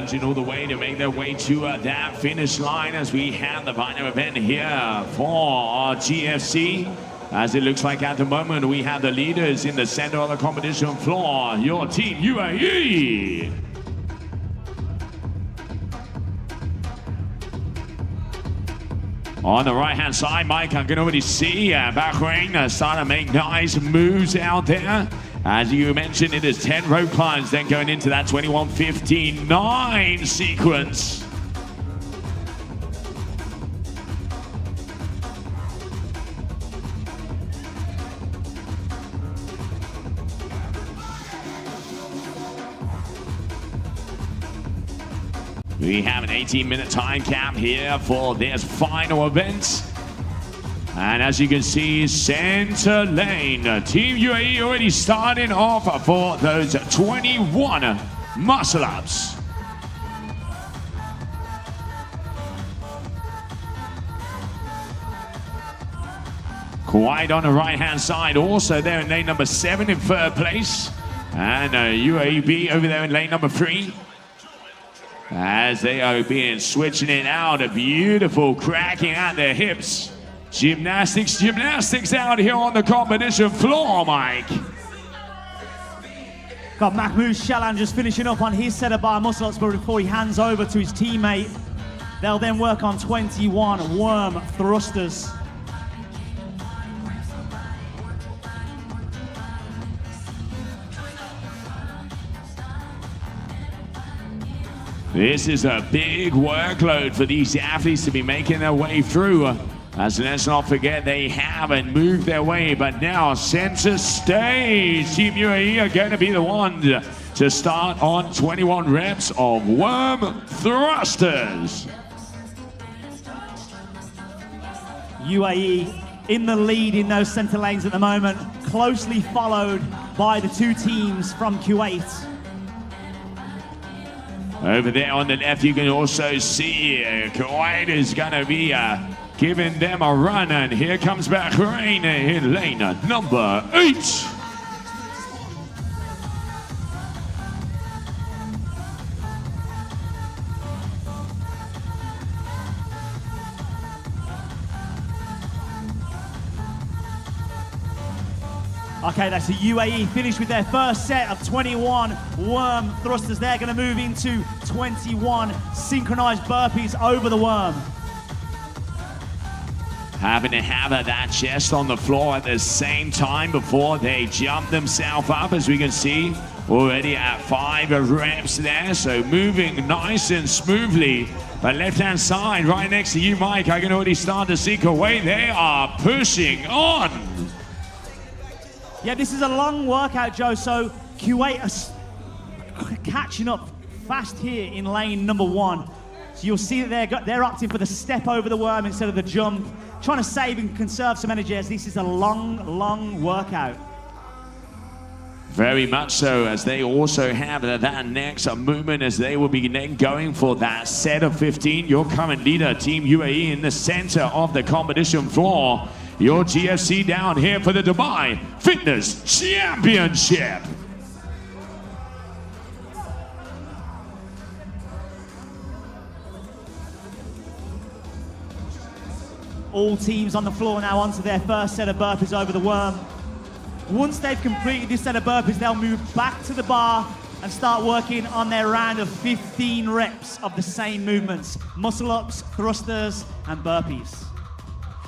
lunging all the way to make their way to that finish line as we have the final event here for our GFC. As it looks like at the moment, we have the leaders in the center of the competition floor, your team UAE. On the right-hand side, Mike, I can already see Bahrain starting to make nice moves out there. As you mentioned, it is 10 rope climbs, then going into that 21:59 sequence. We have an 18-minute time cap here for this final event. And as you can see, center lane, Team UAE already starting off for those 21 muscle-ups. Quite on the right-hand side, also there in lane number 7 in third place. And UAB over there in lane number 3. As they are switching it out, a beautiful cracking at their hips. Gymnastics out here on the competition floor, Mike. Got Mahmoud Shalan just finishing up on his set of bar muscle-ups before he hands over to his teammate. They'll then work on 21 worm thrusters. This is a big workload for these athletes to be making their way through. As let's not forget, they haven't moved their way, but now center stage. Team UAE are going to be the ones to start on 21 reps of worm thrusters. UAE in the lead in those center lanes at the moment, closely followed by the two teams from Kuwait. Over there on the left, you can also see Kuwait is going to be giving them a run, and here comes Bahrain in lane number 8. Okay, that's the UAE finished with their first set of 21 worm thrusters. They're going to move into 21 synchronized burpees over the worm. Having to have that chest on the floor at the same time before they jump themselves up, as we can see, already at 5 reps there. So moving nice and smoothly. But left-hand side, right next to you, Mike, I can already start to see Kuwait. They are pushing on. Yeah, this is a long workout, Joe, so Kuwait are catching up fast here in lane number 1. So you'll see that they're opting for the step over the worm instead of the jump, trying to save and conserve some energy as this is a long workout. Very much so, as they also have that next movement as they will be then going for that set of 15. Your current leader, Team UAE, in the center of the competition floor. Your GFC down here for the Dubai Fitness Championship. All teams on the floor now onto their first set of burpees over the worm. Once they've completed this set of burpees, they'll move back to the bar and start working on their round of 15 reps of the same movements. Muscle-ups, thrusters, and burpees.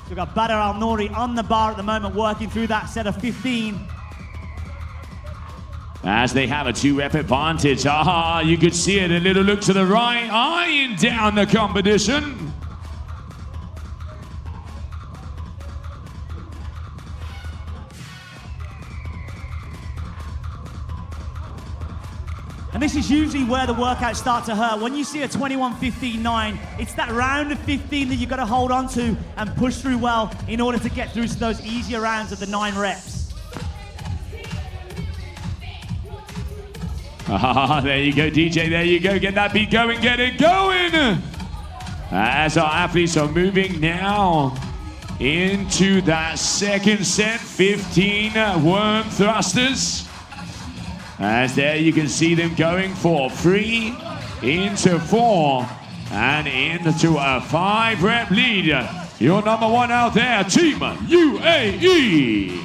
We've got Badr Al-Nouri on the bar at the moment working through that set of 15. As they have a 2-rep advantage. You could see it, a little look to the right, eyeing down the competition. And this is usually where the workouts start to hurt. When you see a 21:15.9, it's that round of 15 that you've got to hold on to and push through well in order to get through to those easier rounds of the 9 reps. There you go, DJ, there you go. Get that beat going, get it going. As our athletes are moving now into that second set, 15 worm thrusters. As there you can see them going for 3 into 4 and into a 5-rep lead. Your number 1 out there, Team UAE.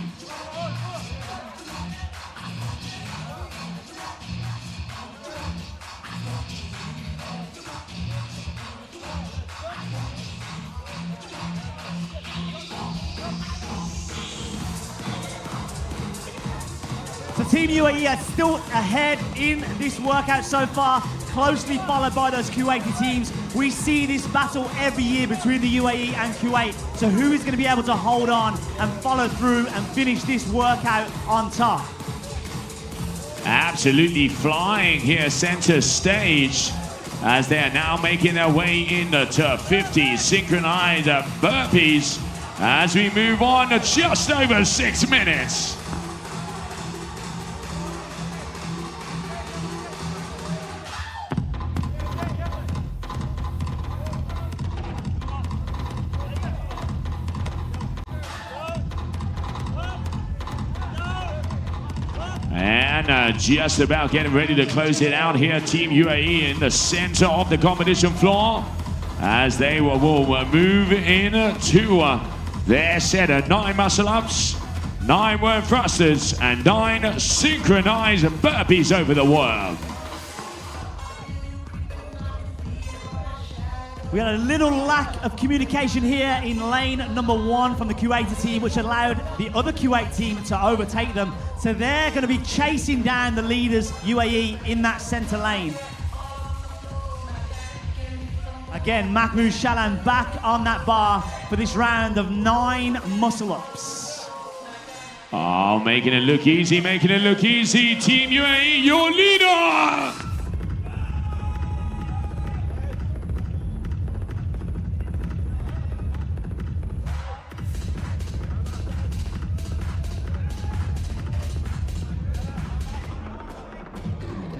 So Team UAE are still ahead in this workout so far, closely followed by those Kuwaiti teams. We see this battle every year between the UAE and Kuwait. So who is going to be able to hold on and follow through and finish this workout on top? Absolutely flying here center stage as they are now making their way into 50 synchronized burpees as we move on to just over 6 minutes. And just about getting ready to close it out here, Team UAE in the center of the competition floor as they will move into their set of 9 muscle-ups, 9 worm thrusters, and 9 synchronized burpees over the worm. We had a little lack of communication here in lane number 1 from the Kuwaiti team, which allowed the other Kuwait team to overtake them. So they're going to be chasing down the leaders, UAE, in that center lane. Again, Mahmoud Shalan back on that bar for this round of 9 muscle-ups. Oh, making it look easy, making it look easy. Team UAE, your leader!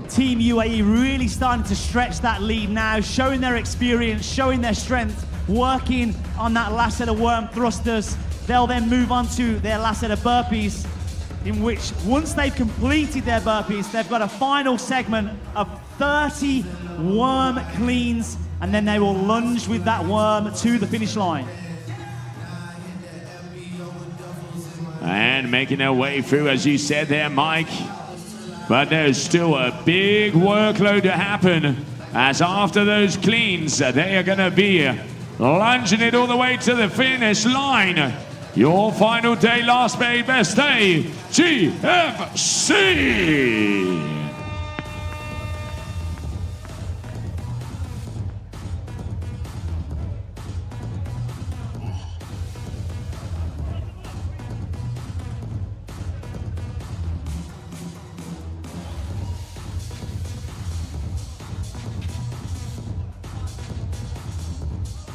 Team UAE really starting to stretch that lead now, showing their experience, showing their strength, working on that last set of worm thrusters. They'll then move on to their last set of burpees, in which once they've completed their burpees, they've got a final segment of 30 worm cleans, and then they will lunge with that worm to the finish line. And making their way through, as you said there, Mike. But there's still a big workload to happen, as after those cleans, they are going to be lunging it all the way to the finish line. Your final day, last day, best day, GFC!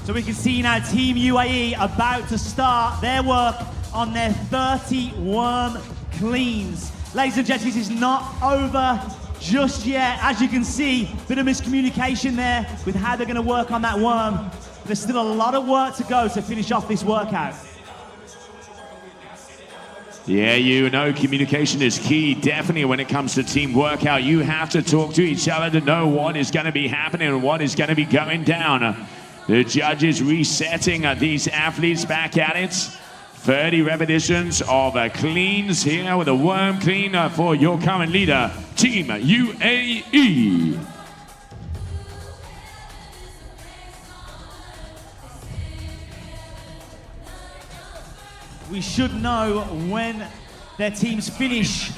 So we can see now Team UAE about to start their work on their 30 worm cleans. Ladies and gentlemen, this is not over just yet. As you can see, a bit of miscommunication there with how they're going to work on that worm. There's still a lot of work to go to finish off this workout. Yeah, you know, communication is key, definitely when it comes to team workout. You have to talk to each other to know what is going to be happening and what is going to be going down. The judges resetting these athletes back at it. 30 repetitions of cleans here with a worm clean for your current leader, Team UAE. We should know when their teams finish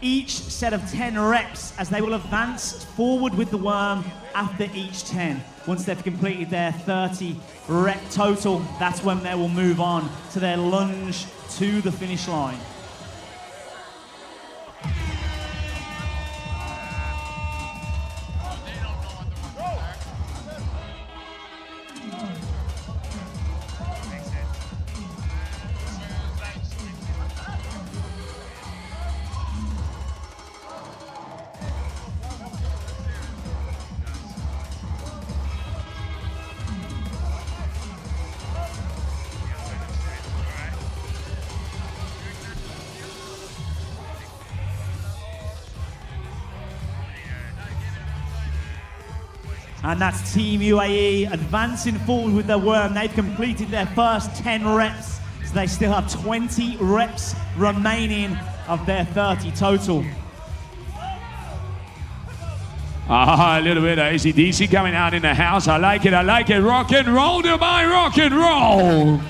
each set of 10 reps, as they will advance forward with the worm after each 10. Once they've completed their 30 rep total, that's when they will move on to their lunge to the finish line. And that's Team UAE advancing forward with their worm. They've completed their first 10 reps, so they still have 20 reps remaining of their 30 total. A little bit of AC/DC coming out in the house. I like it, I like it. Rock and roll, Dubai, rock and roll.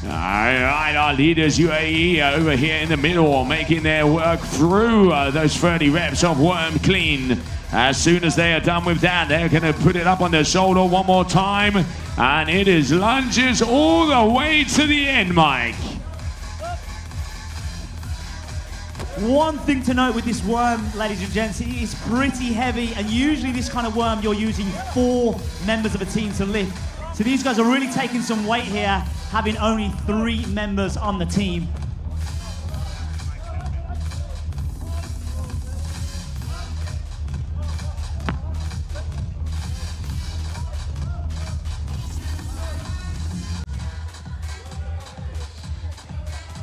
All right, our leaders, UAE, over here in the middle, making their work through those 30 reps of worm clean. As soon as they are done with that, they're going to put it up on their shoulder one more time. And it is lunges all the way to the end, Mike. One thing to note with this worm, ladies and gents, it is pretty heavy, and usually this kind of worm you're using 4 members of a team to lift. So these guys are really taking some weight here, having only 3 members on the team.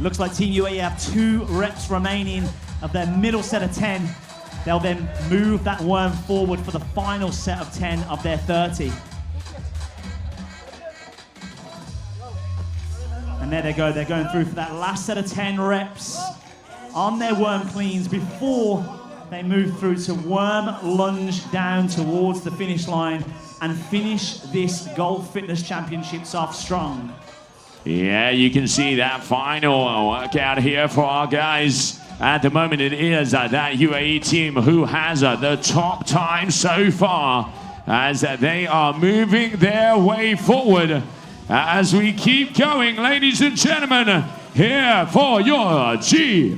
Looks like Team UAE have 2 reps remaining of their middle set of 10. They'll then move that worm forward for the final set of 10 of their 30. And there they go, they're going through for that last set of 10 reps on their worm cleans before they move through to worm lunge down towards the finish line and finish this Golf Fitness Championships off strong. Yeah, you can see that final workout here for our guys. At the moment, it is that UAE team who has the top time so far as they are moving their way forward. As we keep going, ladies and gentlemen, here for your GFC.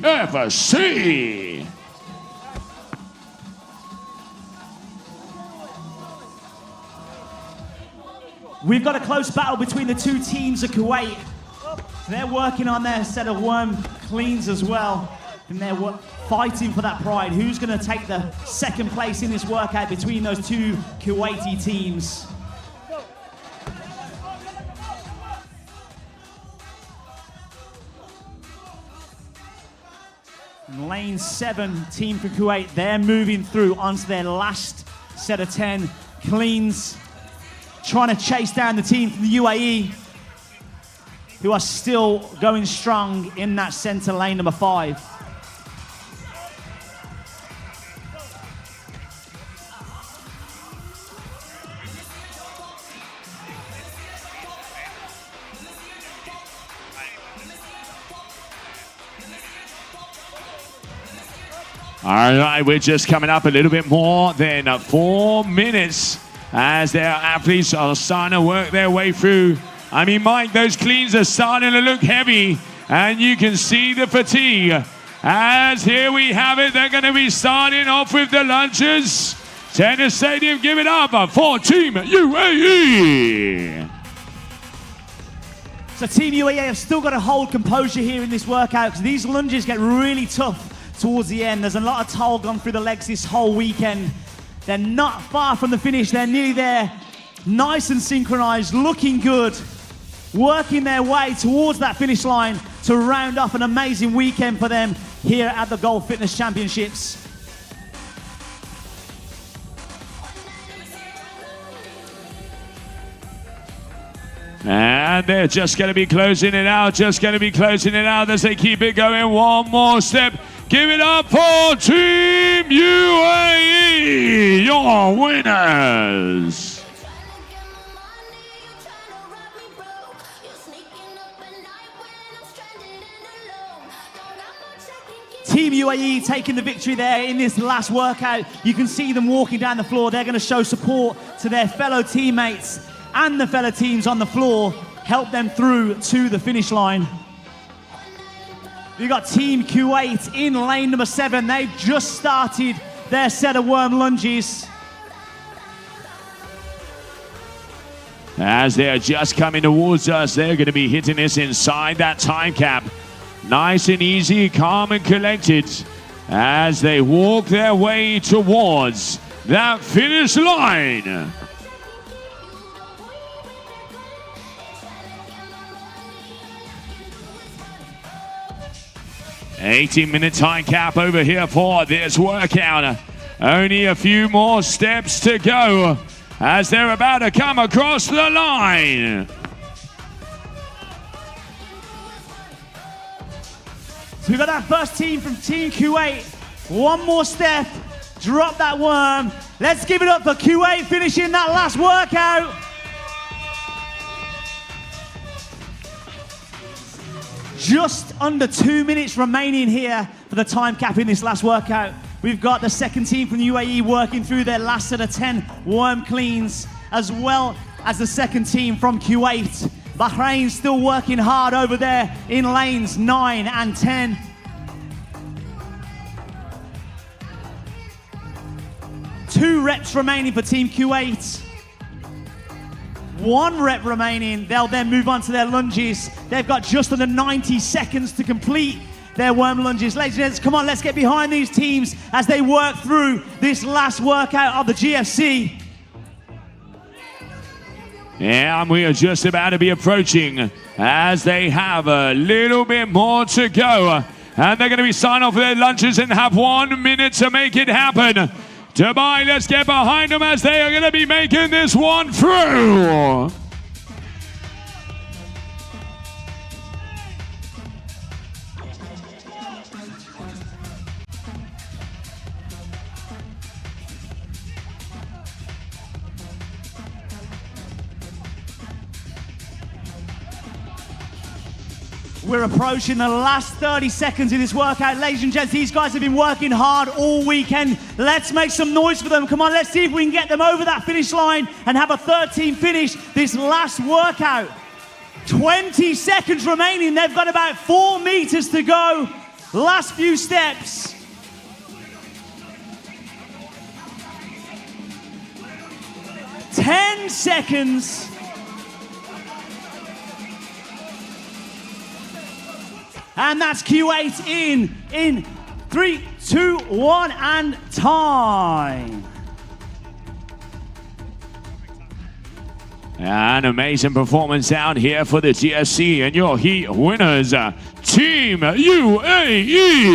We've got a close battle between the 2 teams of Kuwait. They're working on their set of worm cleans as well. And they're fighting for that pride. Who's going to take the second place in this workout between those 2 Kuwaiti teams? Lane 7, team for Kuwait, they're moving through onto their last set of 10 cleans, trying to chase down the team from the UAE, who are still going strong in that center lane number 5. All right, we're just coming up a little bit more than 4 minutes as their athletes are starting to work their way through. I mean, Mike, those cleans are starting to look heavy, and you can see the fatigue. As here we have it, they're going to be starting off with the lunges. Tennis Stadium, give it up for Team UAE. So Team UAE have still got to hold composure here in this workout because these lunges get really tough towards the end. There's a lot of toll gone through the legs this whole weekend. They're not far from the finish. They're nearly there. Nice and synchronized, looking good. Working their way towards that finish line to round off an amazing weekend for them here at the Golf Fitness Championships. And they're just going to be closing it out, as they keep it going. One more step. Give it up for Team UAE, your winners. Team UAE taking the victory there in this last workout. You can see them walking down the floor. They're going to show support to their fellow teammates and the fellow teams on the floor, help them through to the finish line. We've got Team Kuwait in lane number 7. They've just started their set of worm lunges. As they're just coming towards us, they're going to be hitting this inside that time cap. Nice and easy, calm and collected. as they walk their way towards that finish line. $18-minute time cap over here for this workout. Only a few more steps to go as they're about to come across the line. So we've got that first team from Team Kuwait. One more step, drop that worm. Let's give it up for Kuwait finishing that last workout. Just under 2 minutes remaining here for the time cap in this last workout. We've got the second team from the UAE working through their last set of 10 worm cleans, as well as the second team from Kuwait. Bahrain still working hard over there in lanes 9 and 10. Two reps remaining for Team Kuwait. 1 rep remaining. They'll then move on to their lunges. They've got just under 90 seconds to complete their worm lunges. Ladies and gents, come on, let's get behind these teams as they work through this last workout of the GFC. Yeah, and we are just about to be approaching as they have a little bit more to go. And they're going to be signing off their lunches and have 1 minute to make it happen. Dubai, let's get behind them as they are going to be making this one through. We're approaching the last 30 seconds of this workout. Ladies and gents, these guys have been working hard all weekend. Let's make some noise for them. Come on, let's see if we can get them over that finish line and have a 13 finish this last workout. 20 seconds remaining. They've got about 4 meters to go. Last few steps. Ten seconds. And that's Kuwait in 3, 2, 1, and time. An amazing performance out here for the GSC and your heat winners, Team UAE.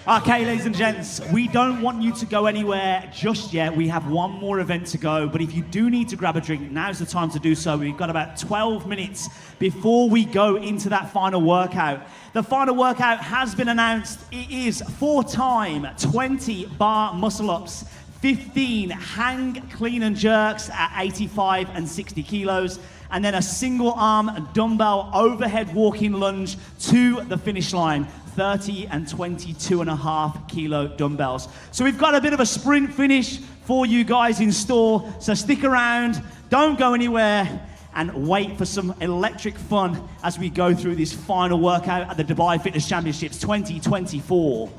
Okay, ladies and gents, we don't want you to go anywhere just yet. We have one more event to go, but if you do need to grab a drink, now's the time to do so. We've got about 12 minutes before we go into that final workout. The final workout has been announced. It is 4-time 20 bar muscle-ups, 15 hang, clean and jerks at 85 and 60 kilos, and then a single arm dumbbell overhead walking lunge to the finish line. 30 and 22.5 kilo dumbbells. So we've got a bit of a sprint finish for you guys in store. So stick around, don't go anywhere, and wait for some electric fun as we go through this final workout at the Dubai Fitness Championships 2024.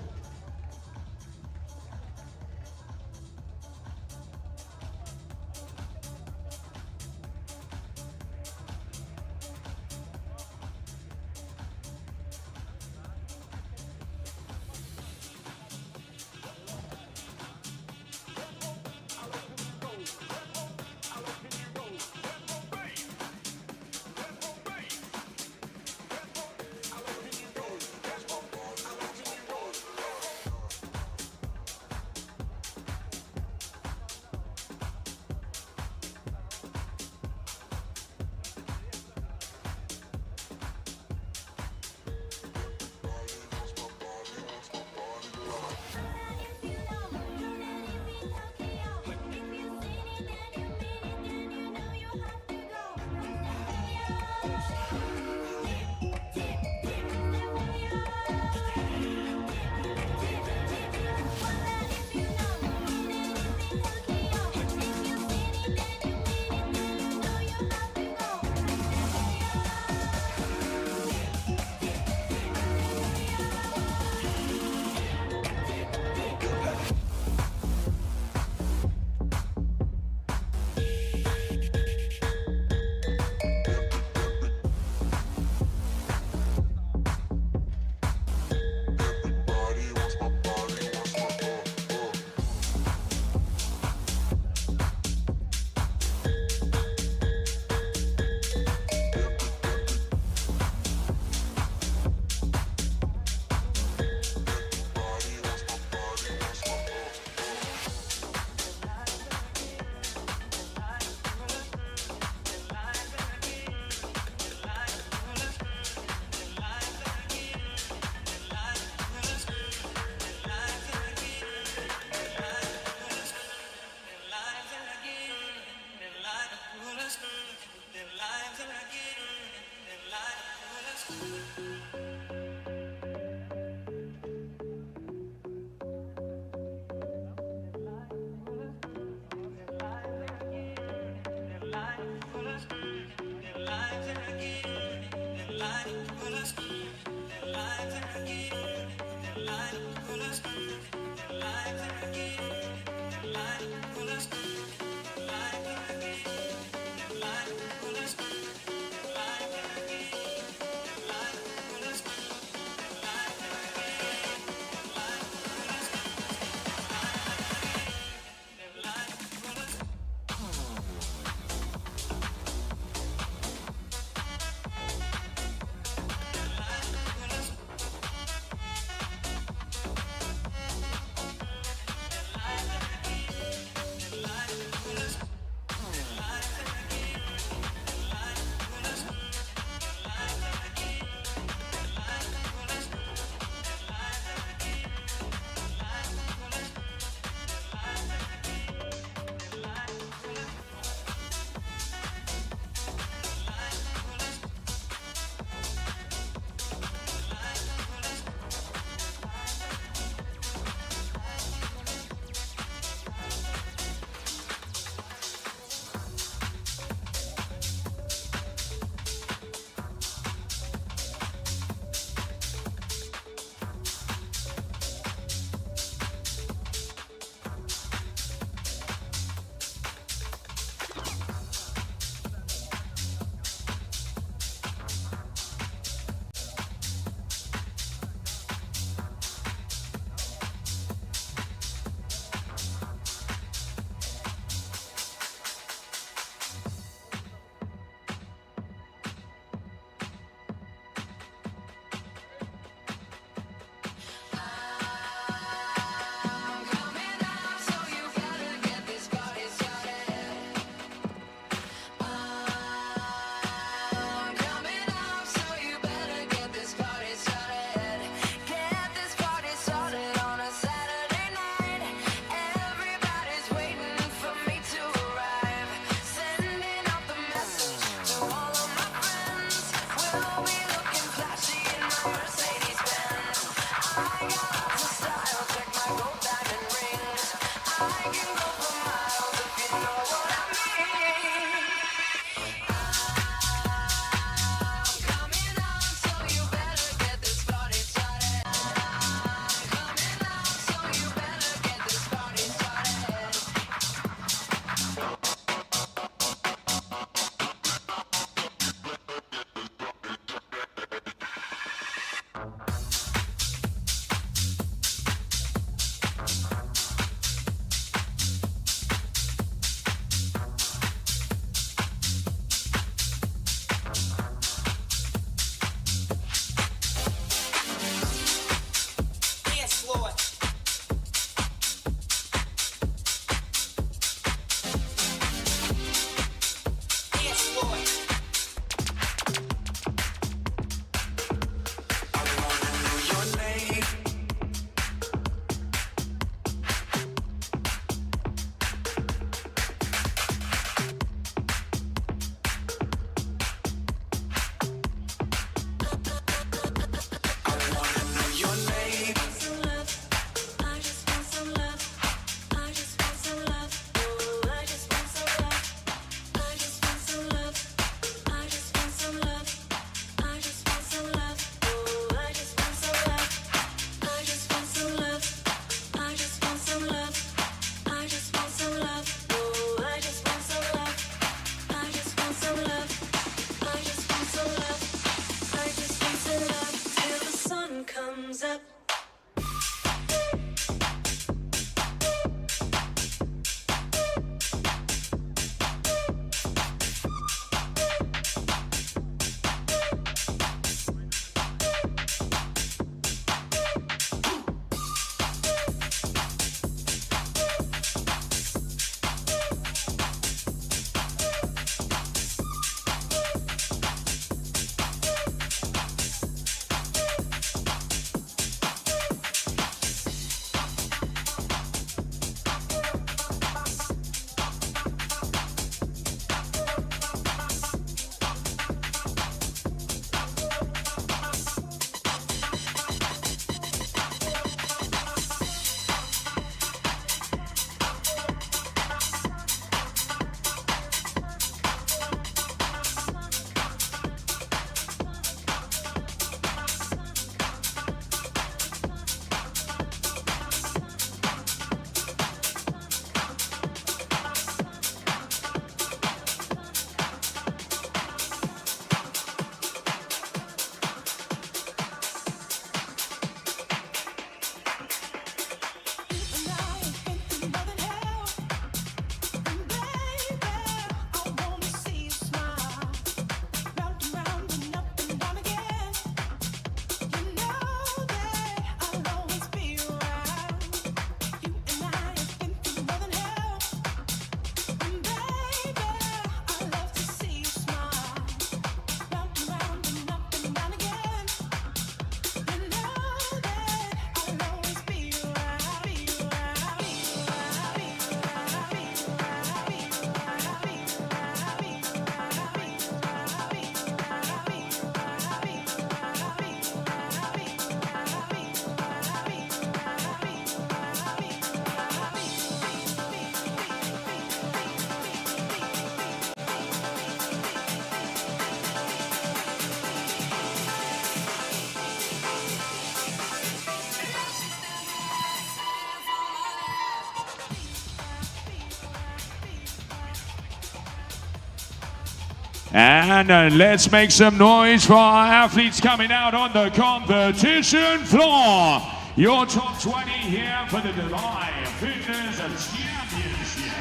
And let's make some noise for our athletes coming out on the competition floor. Your top 20 here for the Dubai Fitness Championship.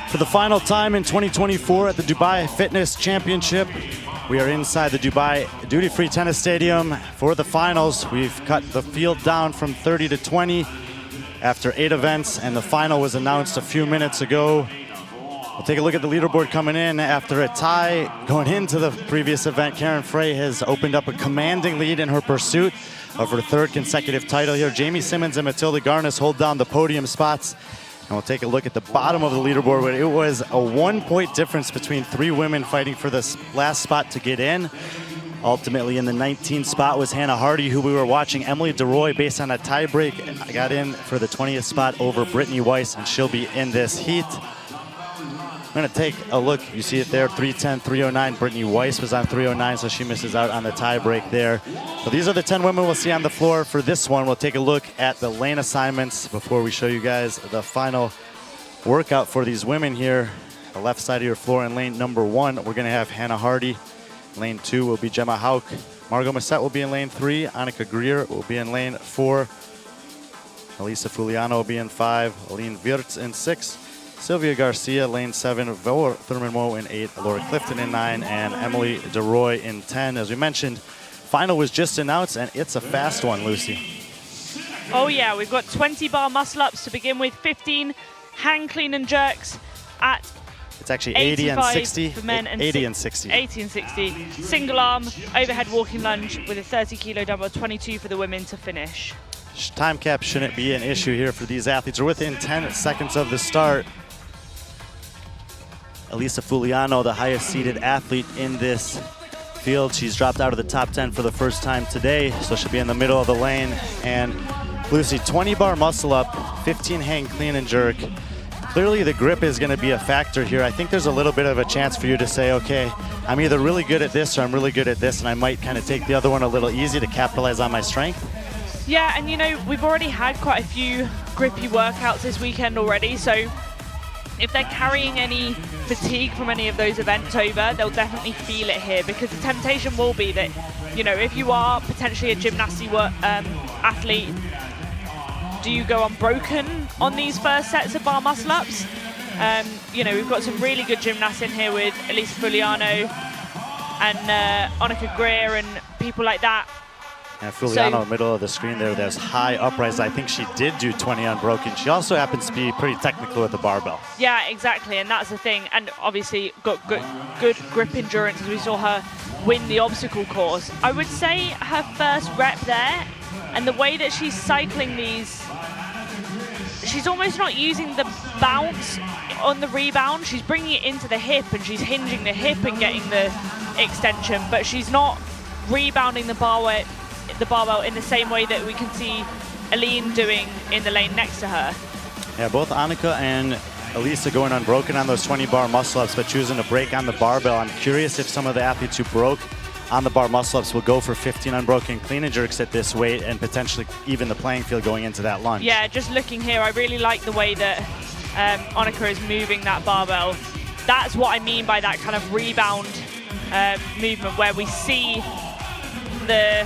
For the final time in 2024 at the Dubai Fitness Championship, we are inside the Dubai Duty-Free Tennis Stadium for the finals. We've cut the field down from 30 to 20 after 8 events, and the final was announced a few minutes ago. We'll take a look at the leaderboard coming in. After a tie going into the previous event, Karen Frey has opened up a commanding lead in her pursuit of her 3rd consecutive title here. Jamie Simmons and Matilda Garnis hold down the podium spots. And we'll take a look at the bottom of the leaderboard, where it was a 1-point difference between 3 women fighting for this last spot to get in. Ultimately, in the 19th spot was Hannah Hardy, who we were watching. Emily DeRoy, based on a tiebreak, got in for the 20th spot over Brittany Weiss, and she'll be in this heat. I'm going to take a look. You see it there, 310, 309. Brittany Weiss was on 309, so she misses out on the tie break there. So these are the 10 women we'll see on the floor for this one. We'll take a look at the lane assignments before we show you guys the final workout for these women here. The left side of your floor in lane number 1, we're going to have Hannah Hardy. Lane 2 will be Gemma Hauk. Margot Massette will be in lane 3. Annika Greer will be in lane 4. Elisa Fuliano will be in 5. Aline Wirtz in 6. Sylvia Garcia, lane 7, Voa Thurman-Moe in 8, Laura Clifton in 9, and Emily DeRoy in 10. As we mentioned, final was just announced, and it's a fast one, Lucy. Oh yeah, we've got 20 bar muscle-ups to begin with, 15 hang clean and jerks at It's actually 80 and 60. for men and 80 and 60. 80 and 60. Single arm, overhead walking lunge with a 30 kilo dumbbell, 22 for the women to finish. Time cap shouldn't be an issue here for these athletes. We're within 10 seconds of the start. Elisa Fuliano, the highest seeded athlete in this field. She's dropped out of the top 10 for the first time today, so she'll be in the middle of the lane. And Lucy, 20 bar muscle up, 15 hang clean and jerk. Clearly the grip is going to be a factor here. I think there's a little bit of a chance for you to say, okay, I'm either really good at this or I'm really good at this, and I might kind of take the other one a little easy to capitalize on my strength. Yeah, and you know, we've already had quite a few grippy workouts this weekend already, so if they're carrying any fatigue from any of those events over, they'll definitely feel it here, because the temptation will be that, you know, if you are potentially a gymnastic athlete, do you go unbroken on these first sets of bar muscle-ups? You know, we've got some really good gymnasts in here with Elisa Fuliano and Annika Greer and people like that. And Fuliano, middle of the screen there, there's high uprights. I think she did do 20 unbroken. She also happens to be pretty technical with the barbell. Yeah, exactly, and that's the thing. And obviously got good grip endurance, as we saw her win the obstacle course. I would say her first rep there, and the way that she's cycling these, she's almost not using the bounce on the rebound. She's bringing it into the hip, and she's hinging the hip and getting the extension, but she's not rebounding the barbell in the same way that we can see Aline doing in the lane next to her. Yeah, both Annika and Elisa going unbroken on those 20 bar muscle-ups, but choosing to break on the barbell. I'm curious if some of the athletes who broke on the bar muscle-ups will go for 15 unbroken clean and jerks at this weight and potentially even the playing field going into that lunge. Yeah, just looking here, I really like the way that Annika is moving that barbell. That's what I mean by that kind of rebound movement, where we see the,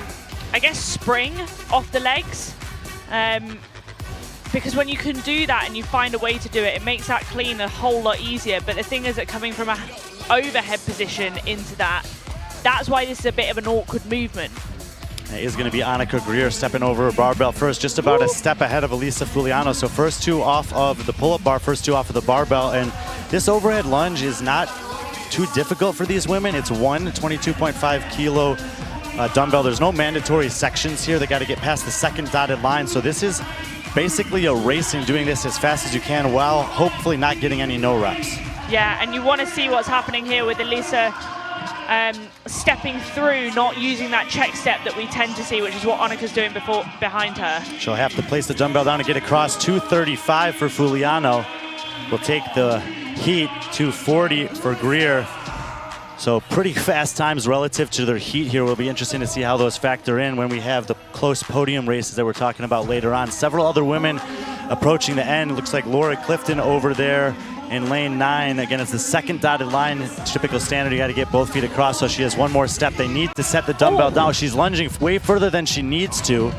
I guess, spring off the legs, because when you can do that and you find a way to do it, it makes that clean a whole lot easier. But the thing is that coming from an overhead position into that's why this is a bit of an awkward movement. It is going to be Annika Greer stepping over a barbell first, just about a step ahead of Elisa Fuliano. So first 2 off of the pull-up bar, first 2 off of the barbell, and this overhead lunge is not too difficult for these women. It's one 22.5 kilo dumbbell. There's no mandatory sections here. They got to get past the second dotted line. So this is basically a race in doing this as fast as you can while hopefully not getting any no reps. Yeah, and you want to see what's happening here with Elisa stepping through, not using that check step that we tend to see, which is what Annika's doing behind her. She'll have to place the dumbbell down to get across. 235 for Fuliano. Will take the heat. 240 for Greer. So pretty fast times relative to their heat here. Will be interesting to see how those factor in when we have the close podium races that we're talking about later on. Several other women approaching the end. Looks like Laura Clifton over there in lane 9. Again, it's the second dotted line. Typical standard, you got to get both feet across, so she has one more step. They need to set the dumbbell down. She's lunging way further than she needs to.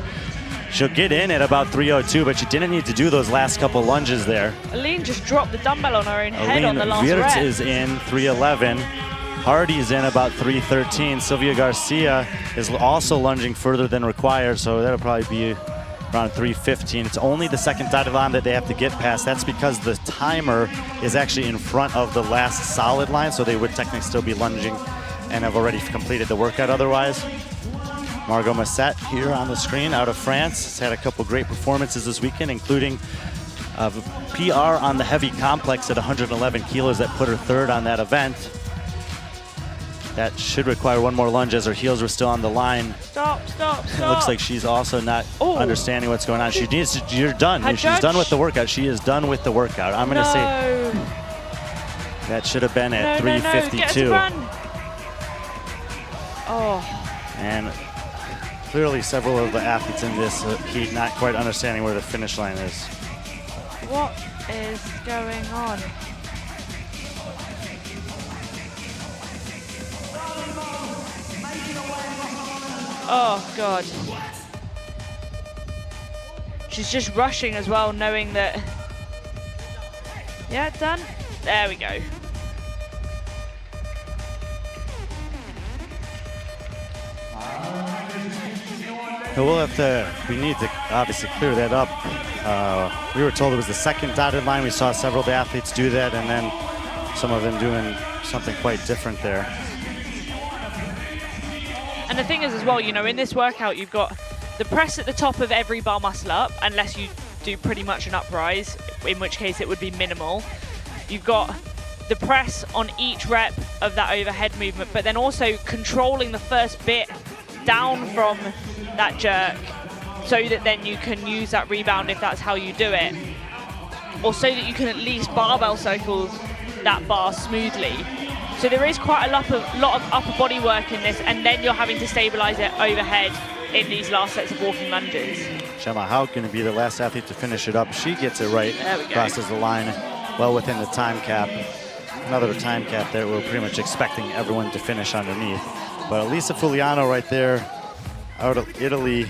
She'll get in at about 302, but she didn't need to do those last couple lunges there. Aline just dropped the dumbbell on her own head on the last Wirtz rep. is in 311. Hardy's in about 313. Sylvia Garcia is also lunging further than required, so that'll probably be around 315. It's only the second dotted line that they have to get past. That's because the timer is actually in front of the last solid line, so they would technically still be lunging and have already completed the workout otherwise. Margot Masset here on the screen out of France. Has had a couple great performances this weekend, including a PR on the heavy complex at 111 kilos that put her third on that event. That should require one more lunge as her heels were still on the line. Stop. It looks like she's also not understanding what's going on. She needs to, you're done. She's done with the workout. She is done with the workout. I'm going to say that should have been at 352. And clearly several of the athletes in this heat not quite understanding where the finish line is. What is going on? Oh, God. She's just rushing as well, knowing that... Yeah, done? There we go. We need to obviously clear that up. We were told it was the second dotted line. We saw several of the athletes do that, and then some of them doing something quite different there. And the thing is as well, you know, in this workout, you've got the press at the top of every bar muscle up, unless you do pretty much an uprise, in which case it would be minimal. You've got the press on each rep of that overhead movement, but then also controlling the first bit down from that jerk so that then you can use that rebound if that's how you do it, or so that you can at least barbell circle that bar smoothly. So there is quite a lot of upper body work in this, and then you're having to stabilize it overhead in these last sets of walking lunges. Gemma Hauk going to be the last athlete to finish it up. She gets it right, crosses the line well within the time cap. Another time cap there. We're pretty much expecting everyone to finish underneath. But Elisa Fuliano right there out of Italy,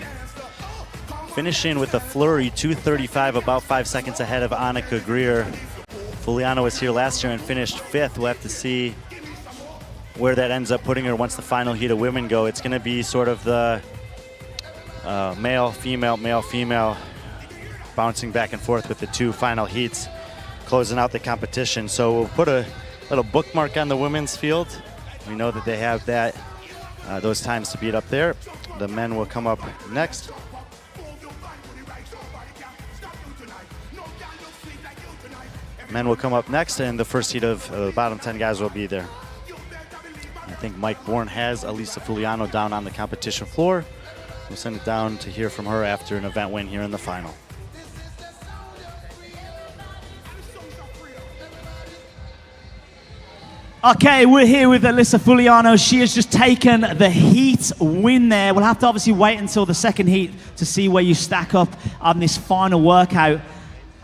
finishing with a flurry, 2:35, about 5 seconds ahead of Annika Greer. Fuliano was here last year and finished 5th. We'll have to see where that ends up putting her once the final heat of women go. It's going to be sort of the male, female, bouncing back and forth with the two final heats, closing out the competition. So we'll put a little bookmark on the women's field. We know that they have that those times to beat up there. The men will come up next. Men will come up next, and the first heat of the bottom 10 guys will be there. I think Mike Bourne has Elisa Fuliano down on the competition floor. We'll send it down to hear from her after an event win here in the final. Okay, we're here with Elisa Fuliano. She has just taken the heat win there. We'll have to obviously wait until the second heat to see where you stack up on this final workout.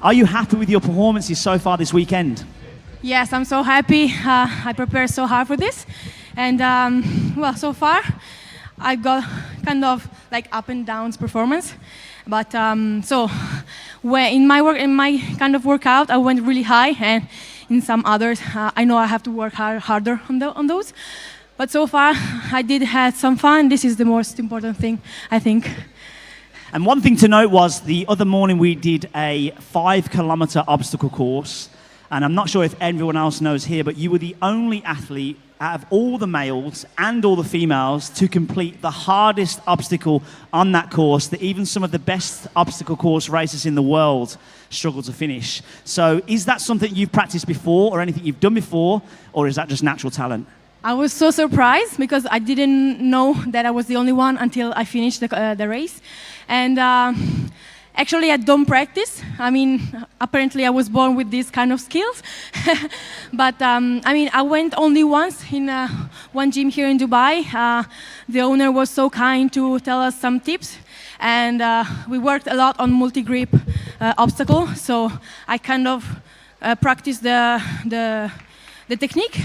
Are you happy with your performances so far this weekend? Yes, I'm so happy. I prepared so hard for this. And well, so far, I got kind of like up and downs performance. But so when in my kind of workout, I went really high, and in some others, I know I have to work harder on those. But so far, I did have some fun. This is the most important thing, I think. And one thing to note was the other morning we did a 5-kilometer obstacle course. And I'm not sure if everyone else knows here, but you were the only athlete out of all the males and all the females to complete the hardest obstacle on that course that even some of the best obstacle course racers in the world struggle to finish. So is that something you've practiced before or anything you've done before, or is that just natural talent? I was so surprised because I didn't know that I was the only one until I finished the race. And actually, I don't practice. I mean, apparently I was born with these kind of skills. But I mean, I went only once in one gym here in Dubai. The owner was so kind to tell us some tips. And we worked a lot on multi-grip obstacle. So I kind of practice the technique.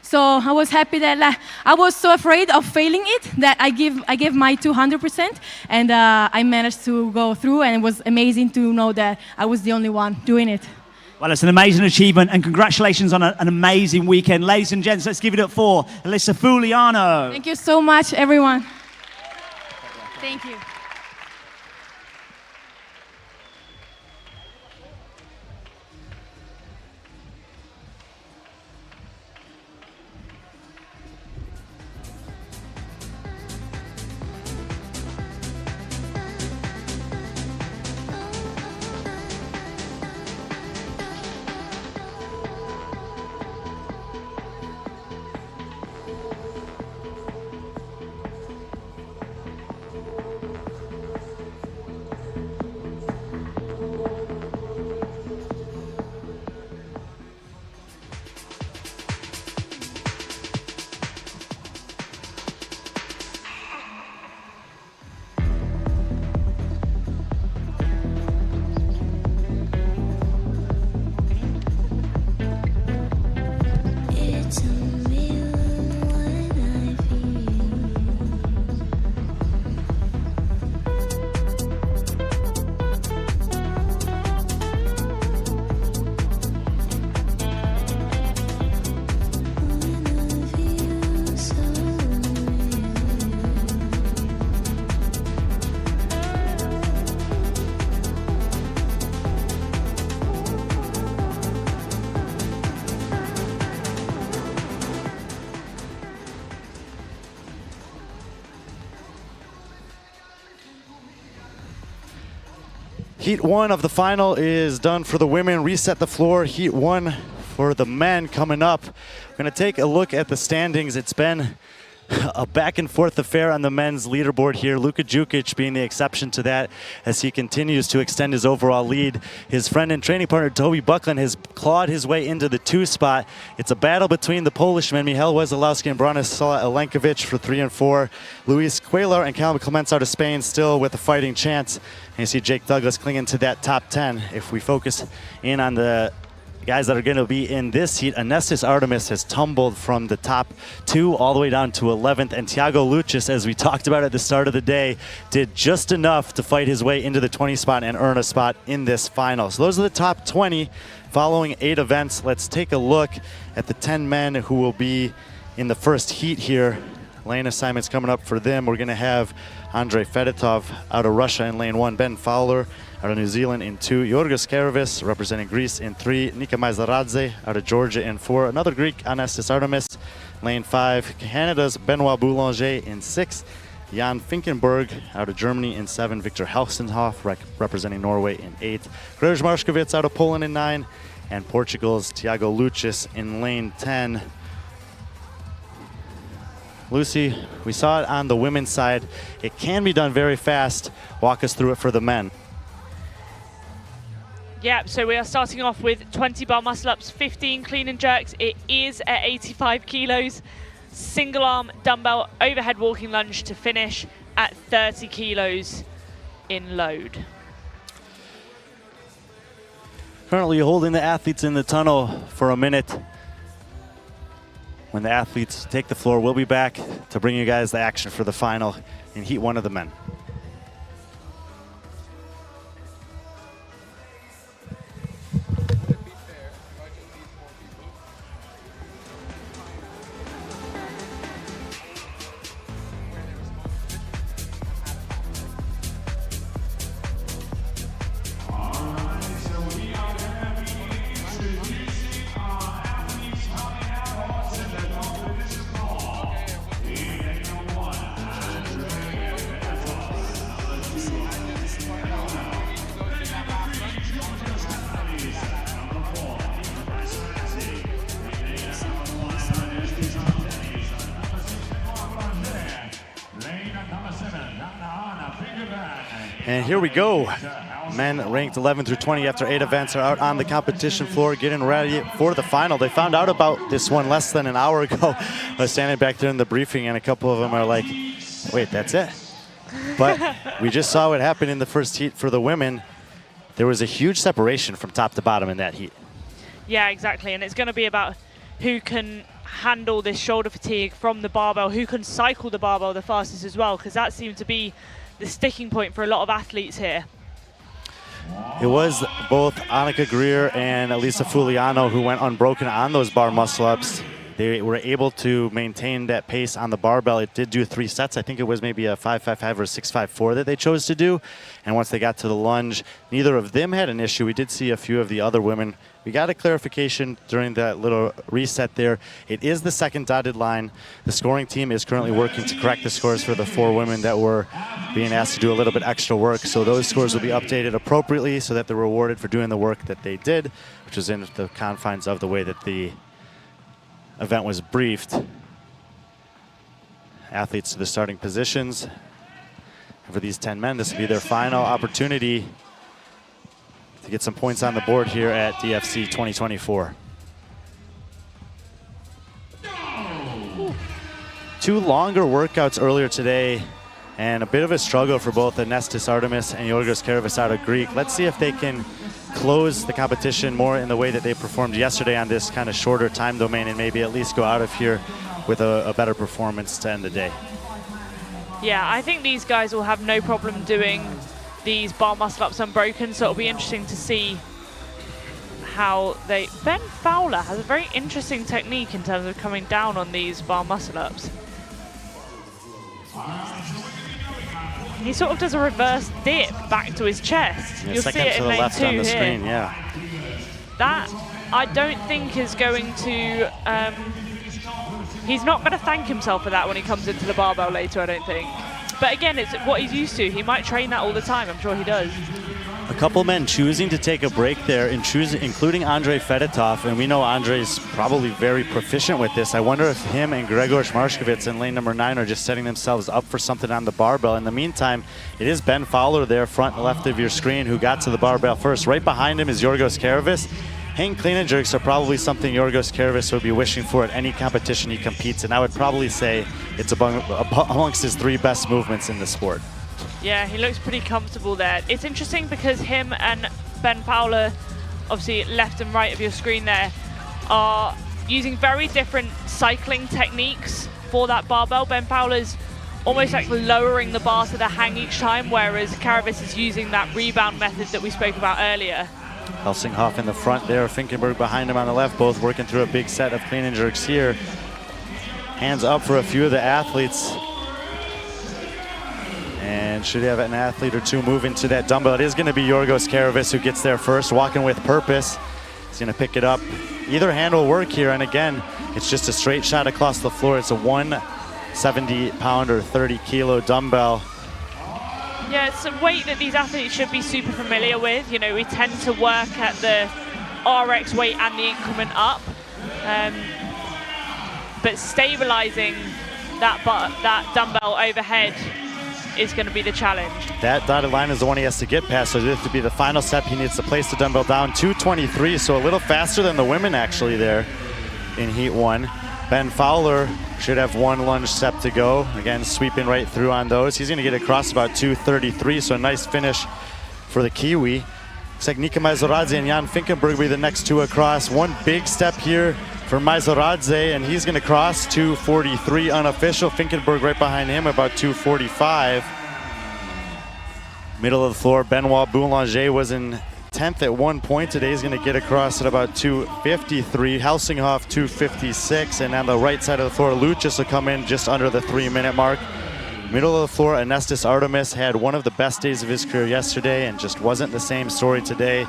So I was happy that I was so afraid of failing it that I gave my 200%, and I managed to go through, and it was amazing to know that I was the only one doing it. Well, it's an amazing achievement, and congratulations on an amazing weekend. Ladies and gents, let's give it up for Alyssa Fuliano. Thank you so much, everyone. Thank you. Heat 1 of the final is done for the women. Reset the floor. Heat 1 for the men coming up. We're going to take a look at the standings. It's been a back and forth affair on the men's leaderboard here. Luka Jukic being the exception to that as he continues to extend his overall lead. His friend and training partner Toby Buckland has clawed his way into the 2 spot. It's a battle between the Polishmen, Michal Wesolowski and Branislav Alenkovic for 3 and 4. Luis Cuellar and Calvin Clements out of Spain still with a fighting chance. And you see Jake Douglas clinging to that top 10. If we focus in on the guys that are going to be in this heat, Anestis Artemis has tumbled from the top 2 all the way down to 11th, and Thiago Lucis, as we talked about at the start of the day, did just enough to fight his way into the 20 spot and earn a spot in this final. So those are the top 20 following 8 events. Let's take a look at the 10 men who will be in the first heat here. Lane assignments coming up for them. We're going to have Andrei Fedotov out of Russia in lane 1, Ben Fowler out of New Zealand in 2, Yorgos Karavis representing Greece in 3, Nika Maizaradze out of Georgia in 4, another Greek, Anestis Artemis, lane 5, Canada's Benoit Boulanger in 6, Jan Finkenberg out of Germany in 7, Victor Helsenhoff representing Norway in 8, Grzegorz Marszkiewicz out of Poland in 9, and Portugal's Thiago Lucis in lane 10. Lucy, we saw it on the women's side. It can be done very fast. Walk us through it for the men. Yeah, so we are starting off with 20 bar muscle ups, 15 clean and jerks. It is at 85 kilos. Single arm dumbbell overhead walking lunge to finish at 30 kilos in load. Currently holding the athletes in the tunnel for a minute. When the athletes take the floor, we'll be back to bring you guys the action for the final in Heat 1 of the men. And here we go. Men ranked 11 through 20 after 8 events are out on the competition floor getting ready for the final. They found out about this one less than an hour ago. I was standing back there in the briefing and a couple of them are like, wait, that's it? But we just saw what happened in the first heat for the women. There was a huge separation from top to bottom in that heat. Yeah, exactly. And it's going to be about who can handle this shoulder fatigue from the barbell, who can cycle the barbell the fastest as well, because that seemed to be the sticking point for a lot of athletes here. It was both Annika Greer and Elisa Fuliano who went unbroken on those bar muscle-ups. They were able to maintain that pace on the barbell. It did do 3 sets. I think it was maybe a 5-5-5 or a 6-5-4 that they chose to do. And once they got to the lunge, neither of them had an issue. We did see a few of the other women. We got a clarification during that little reset there. It is the second dotted line. The scoring team is currently working to correct the scores for the 4 women that were being asked to do a little bit extra work. So those scores will be updated appropriately so that they're rewarded for doing the work that they did, which was in the confines of the way that the event was briefed. Athletes to the starting positions. And for these 10 men, this will be their final opportunity to get some points on the board here at DFC 2024. 2 longer workouts earlier today, and a bit of a struggle for both Anestis Artemis and Yorgos Kervis out of Greek. Let's see if they can close the competition more in the way that they performed yesterday on this kind of shorter time domain, and maybe at least go out of here with a better performance to end the day. Yeah, I think these guys will have no problem doing these bar muscle-ups unbroken, so it'll be interesting to see how they... Ben Fowler has a very interesting technique in terms of coming down on these bar muscle-ups. He sort of does a reverse dip back to his chest. Yeah, You'll see second it to in the lane left 2 on the here. screen, yeah. That, I don't think is going to... he's not going to thank himself for that when he comes into the barbell later, I don't think. But again, it's what he's used to. He might train that all the time. I'm sure he does. A couple men choosing to take a break there, including Andrei Fedotov, and we know Andrei's probably very proficient with this. I wonder if him and Gregor Marshkovits in lane number 9 are just setting themselves up for something on the barbell. In the meantime, it is Ben Fowler there, front and left of your screen, who got to the barbell first. Right behind him is Yorgos Kervis. Hang clean and jerks are probably something Yorgos Kervis would be wishing for at any competition he competes in. I would probably say it's amongst his 3 best movements in the sport. Yeah, he looks pretty comfortable there. It's interesting because him and Ben Fowler, obviously left and right of your screen there, are using very different cycling techniques for that barbell. Ben Fowler's almost like lowering the bar to the hang each time, whereas Kervis is using that rebound method that we spoke about earlier. Helsinghoff in the front there, Finkenberg behind him on the left, both working through a big set of clean and jerks here. Hands up for a few of the athletes. And should have an athlete or 2 move into that dumbbell. It is going to be Yorgos Kervis who gets there first, walking with purpose. He's going to pick it up. Either hand will work here, and again, it's just a straight shot across the floor. It's a 170-pound or 30-kilo dumbbell. Yeah, it's a weight that these athletes should be super familiar with. You know, we tend to work at the RX weight and the increment up. But stabilizing that dumbbell overhead is going to be the challenge. That dotted line is the one he has to get past, so this to be the final step. He needs to place the dumbbell down, 223, so a little faster than the women actually there in heat 1. Ben Fowler should have 1 lunge step to go. Again, sweeping right through on those. He's going to get across about 233, so a nice finish for the Kiwi. Looks like Nika Maizoradze and Jan Finkenberg will be the next 2 across. 1 big step here for Maizoradze, and he's going to cross 243 unofficial. Finkenberg right behind him, about 245. Middle of the floor, Benoit Boulanger was in 10th at one point. Today he's going to get across at about 253. Helsinghoff 256, and on the right side of the floor, Luchas will come in just under the 3-minute mark. Middle of the floor, Anestis Artemis had one of the best days of his career yesterday and just wasn't the same story today.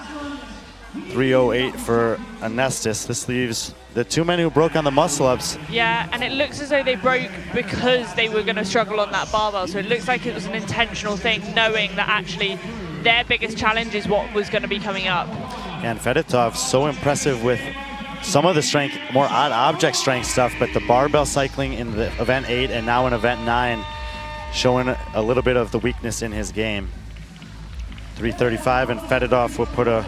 3:08 for Anestis. This leaves the 2 men who broke on the muscle-ups. Yeah, and it looks as though they broke because they were going to struggle on that barbell. So it looks like it was an intentional thing, knowing that actually their biggest challenge is what was going to be coming up. And Fedotov, so impressive with some of the strength, more odd object strength stuff, but the barbell cycling in the event 8 and now in event 9, showing a little bit of the weakness in his game. 3:35, and Fedotov will put a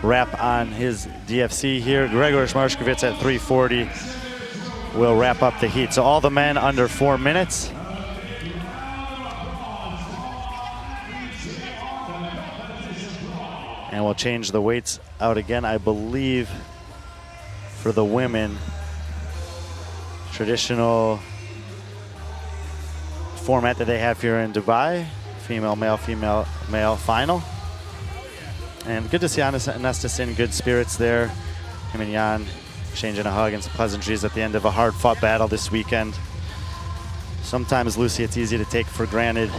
wrap on his DFC here. Gregor Marshkovits at 3:40 will wrap up the heat. So all the men under 4 minutes. And we'll change the weights out again. I believe for the women. Traditional format that they have here in Dubai. Female, male, female, male final. And good to see Anestis in good spirits there. Him and Jan exchanging a hug and some pleasantries at the end of a hard-fought battle this weekend. Sometimes, Lucy, it's easy to take for granted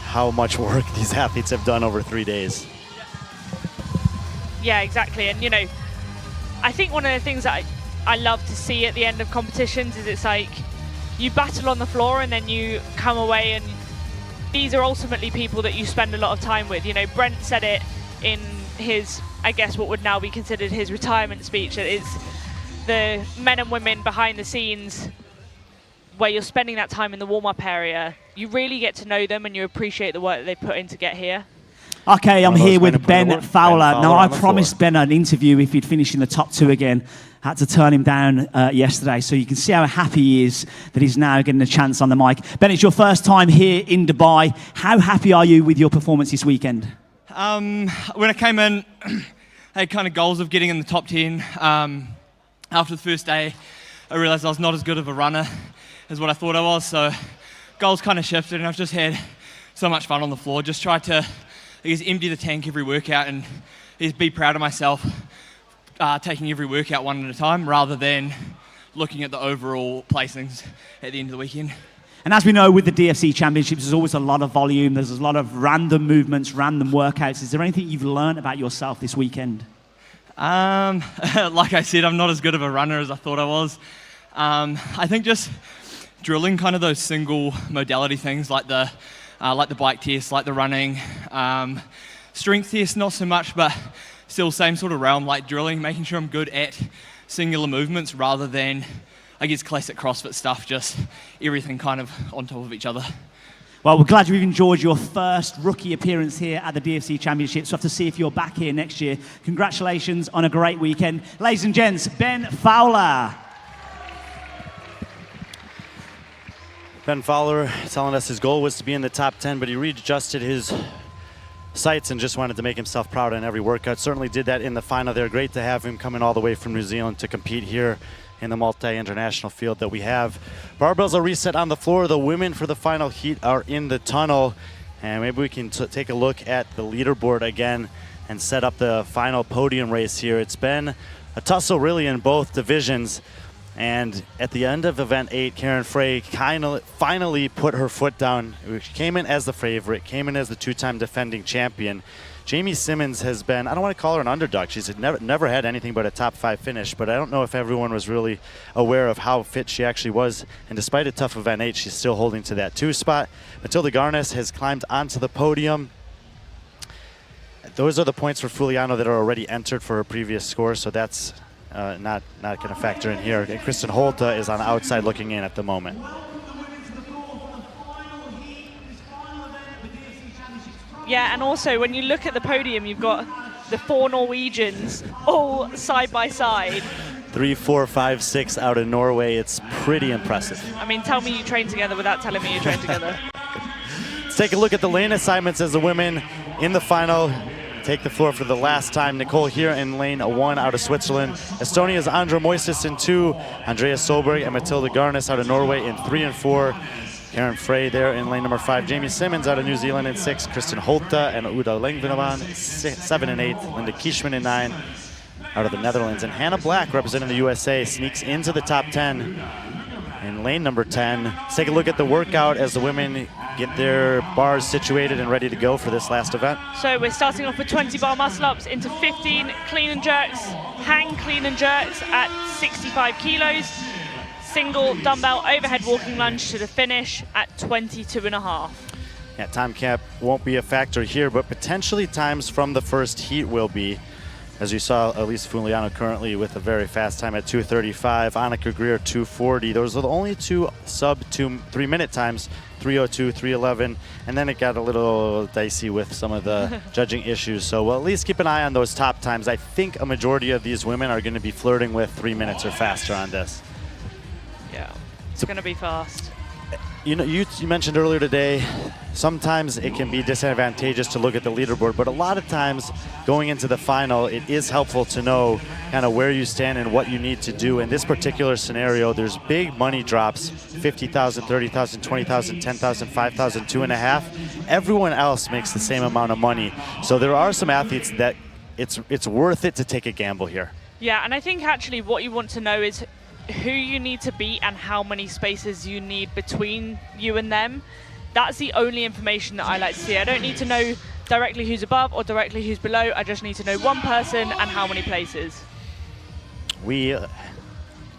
how much work these athletes have done over 3 days. Yeah, exactly. And, you know, I think one of the things that I love to see at the end of competitions is it's like you battle on the floor and then you come away, and these are ultimately people that you spend a lot of time with. You know, Brent said it in his, I guess what would now be considered his retirement speech, that it's the men and women behind the scenes where you're spending that time in the warm-up area. You really get to know them and you appreciate the work that they put in to get here. Okay, I'm here with Ben Fowler. Now, I promised Ben an interview if he'd finish in the top 2 again. Had to turn him down yesterday, so you can see how happy he is that he's now getting a chance on the mic. Ben, it's your first time here in Dubai. How happy are you with your performance this weekend? When I came in, I had kind of goals of getting in the top 10. After the first day, I realized I was not as good of a runner as what I thought I was, so goals kind of shifted, and I've just had so much fun on the floor. Just tried to, I guess, empty the tank every workout and just be proud of myself, taking every workout one at a time rather than looking at the overall placings at the end of the weekend. And as we know, with the DFC Championships, there's always a lot of volume. There's a lot of random movements, random workouts. Is there anything you've learned about yourself this weekend? Like I said, I'm not as good of a runner as I thought I was. I think just drilling kind of those single modality things like the bike test, like the running, strength test, not so much, but still same sort of realm, like drilling, making sure I'm good at singular movements rather than, I guess, classic CrossFit stuff, just everything kind of on top of each other. Well, we're glad you've enjoyed your first rookie appearance here at the DFC Championships. We'll have to see if you're back here next year. Congratulations on a great weekend. Ladies and gents, Ben Fowler. Ben Fowler telling us his goal was to be in the top 10, but he readjusted his sights and just wanted to make himself proud in every workout. Certainly did that in the final there. Great to have him coming all the way from New Zealand to compete here in the multi-international field that we have. Barbells are reset on the floor. The women for the final heat are in the tunnel. And maybe we can take a look at the leaderboard again and set up the final podium race here. It's been a tussle really in both divisions. And at the end of event 8, Karen Frey finally put her foot down. She came in as the favorite, came in as the 2-time defending champion. Jamie Simmons has been, I don't want to call her an underdog. She's never had anything but a top 5 finish, but I don't know if everyone was really aware of how fit she actually was. And despite a tough event 8, she's still holding to that 2 spot. Matilda Garnes has climbed onto the podium. Those are the points for Fuliano that are already entered for her previous score, so that's not going to factor in here. And Kristen Holta is on the outside looking in at the moment. Yeah, and also when you look at the podium, you've got the 4 Norwegians all side by side. 3, 4, 5, 6 out of Norway. It's pretty impressive. I mean, tell me you train together without telling me you train together. Let's take a look at the lane assignments as the women in the final take the floor for the last time. Nicole here in lane 1 out of Switzerland. Estonia's Andra Moises in 2. Andrea Solberg and Matilda Garnes out of Norway in 3 and 4. Karen Frey there in lane number 5. Jamie Simmons out of New Zealand in 6. Kristen Holta and Uda Lengvinovan 7 and 8. Linda Kieschmann in 9 out of the Netherlands. And Hannah Black, representing the USA, sneaks into the top 10 in lane number 10. Let's take a look at the workout as the women get their bars situated and ready to go for this last event. So we're starting off with 20 bar muscle-ups into 15 clean and jerks, hang clean and jerks at 65 kilos, single dumbbell overhead walking lunge to the finish at 22.5. Yeah, time cap won't be a factor here, but potentially times from the first heat will be. As you saw, Elise Fuliano currently with a very fast time at 2:35. Annika Greer 2:40. Those are the only 2 sub 3-minute times, 3:02, 3:11, and then it got a little dicey with some of the judging issues. So we'll at least keep an eye on those top times. I think a majority of these women are going to be flirting with 3 minutes or faster on this. Yeah, it's going to be fast. you know, you mentioned earlier today, sometimes it can be disadvantageous to look at the leaderboard, but a lot of times going into the final, it is helpful to know kind of where you stand and what you need to do. In this particular scenario, there's big money drops, 50,000, 30,000, 20,000, 10,000, 5,000, 2.5. Everyone else makes the same amount of money. So there are some athletes that it's worth it to take a gamble here. Yeah, and I think actually what you want to know is who you need to beat and how many spaces you need between you and them. That's the only information that I like to see. I don't need to know directly who's above or directly who's below. I just need to know one person and how many places. We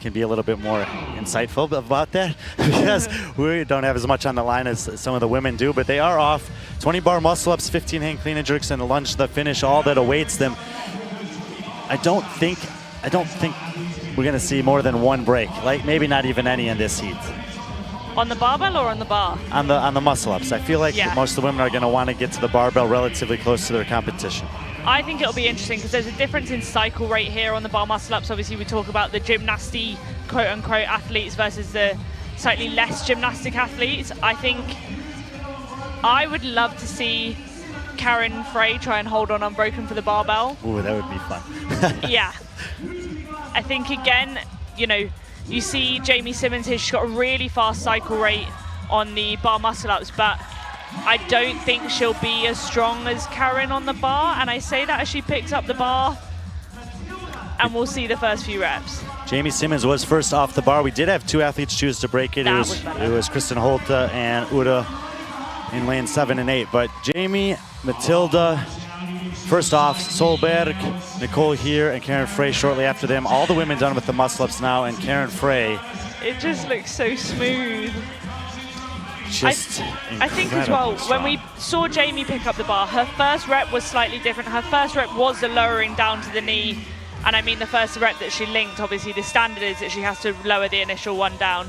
can be a little bit more insightful about that because we don't have as much on the line as some of the women do, but they are off 20 bar muscle ups, 15 hang clean and jerks, and a lunge to the finish, all that awaits them. I don't think we're gonna see more than one break, like maybe not even any in this heat. On the barbell or on the bar? On the muscle ups. I feel like most of the women are gonna wanna get to the barbell relatively close to their competition. I think it'll be interesting because there's a difference in cycle rate here on the bar muscle ups. Obviously we talk about the gymnasty quote unquote athletes versus the slightly less gymnastic athletes. I think I would love to see Karen Frey try and hold on unbroken for the barbell. Ooh, that would be fun. Yeah. I think again, you know, you see Jamie Simmons here, she's got a really fast cycle rate on the bar muscle ups, but I don't think she'll be as strong as Karen on the bar, and I say that as she picks up the bar, and we'll see the first few reps. Jamie Simmons was first off the bar. We did have two athletes choose to break it. It was Kristen Holta and Uda in lane 7 and 8, but Jamie, Matilda, first off, Solberg, Nicole here, and Karen Frey shortly after them. All the women done with the muscle-ups now, and Karen Frey. It just looks so smooth. Just I think as well, when we saw Jamie pick up the bar, her first rep was slightly different. Her first rep was the lowering down to the knee, and I mean the first rep that she linked, obviously the standard is that she has to lower the initial one down.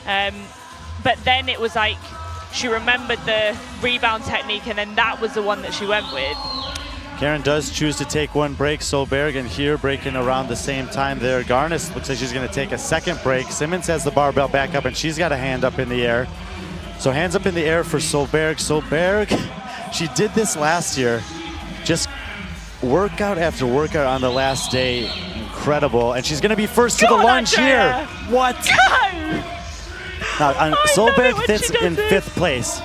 But then it was like, she remembered the rebound technique, and then that was the one that she went with. Karen does choose to take one break. Solberg and here breaking around the same time there. Garnis looks like she's going to take a second break. Simmons has the barbell back up, and she's got a hand up in the air. So hands up in the air for Solberg. Solberg, she did this last year. Just workout after workout on the last day. Incredible. And she's going to be first to the lunge here. What? Now, Solberg fits in 5th place.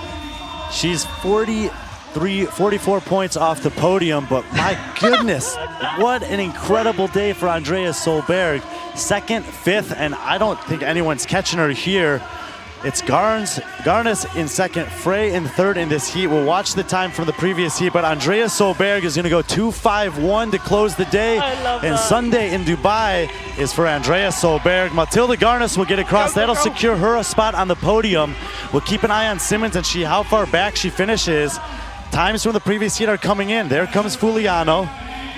She's 44 points off the podium, but my goodness, what an incredible day for Andrea Solberg. 2nd, 5th, and I don't think anyone's catching her here. It's Garnis in 2nd, Frey in 3rd in this heat. We'll watch the time from the previous heat, but Andrea Solberg is gonna go 2:51 to close the day. And Sunday in Dubai is for Andrea Solberg. Matilda Garnis will get across. That'll secure her a spot on the podium. We'll keep an eye on Simmons and see how far back she finishes. Times from the previous heat are coming in. There comes Fuliano.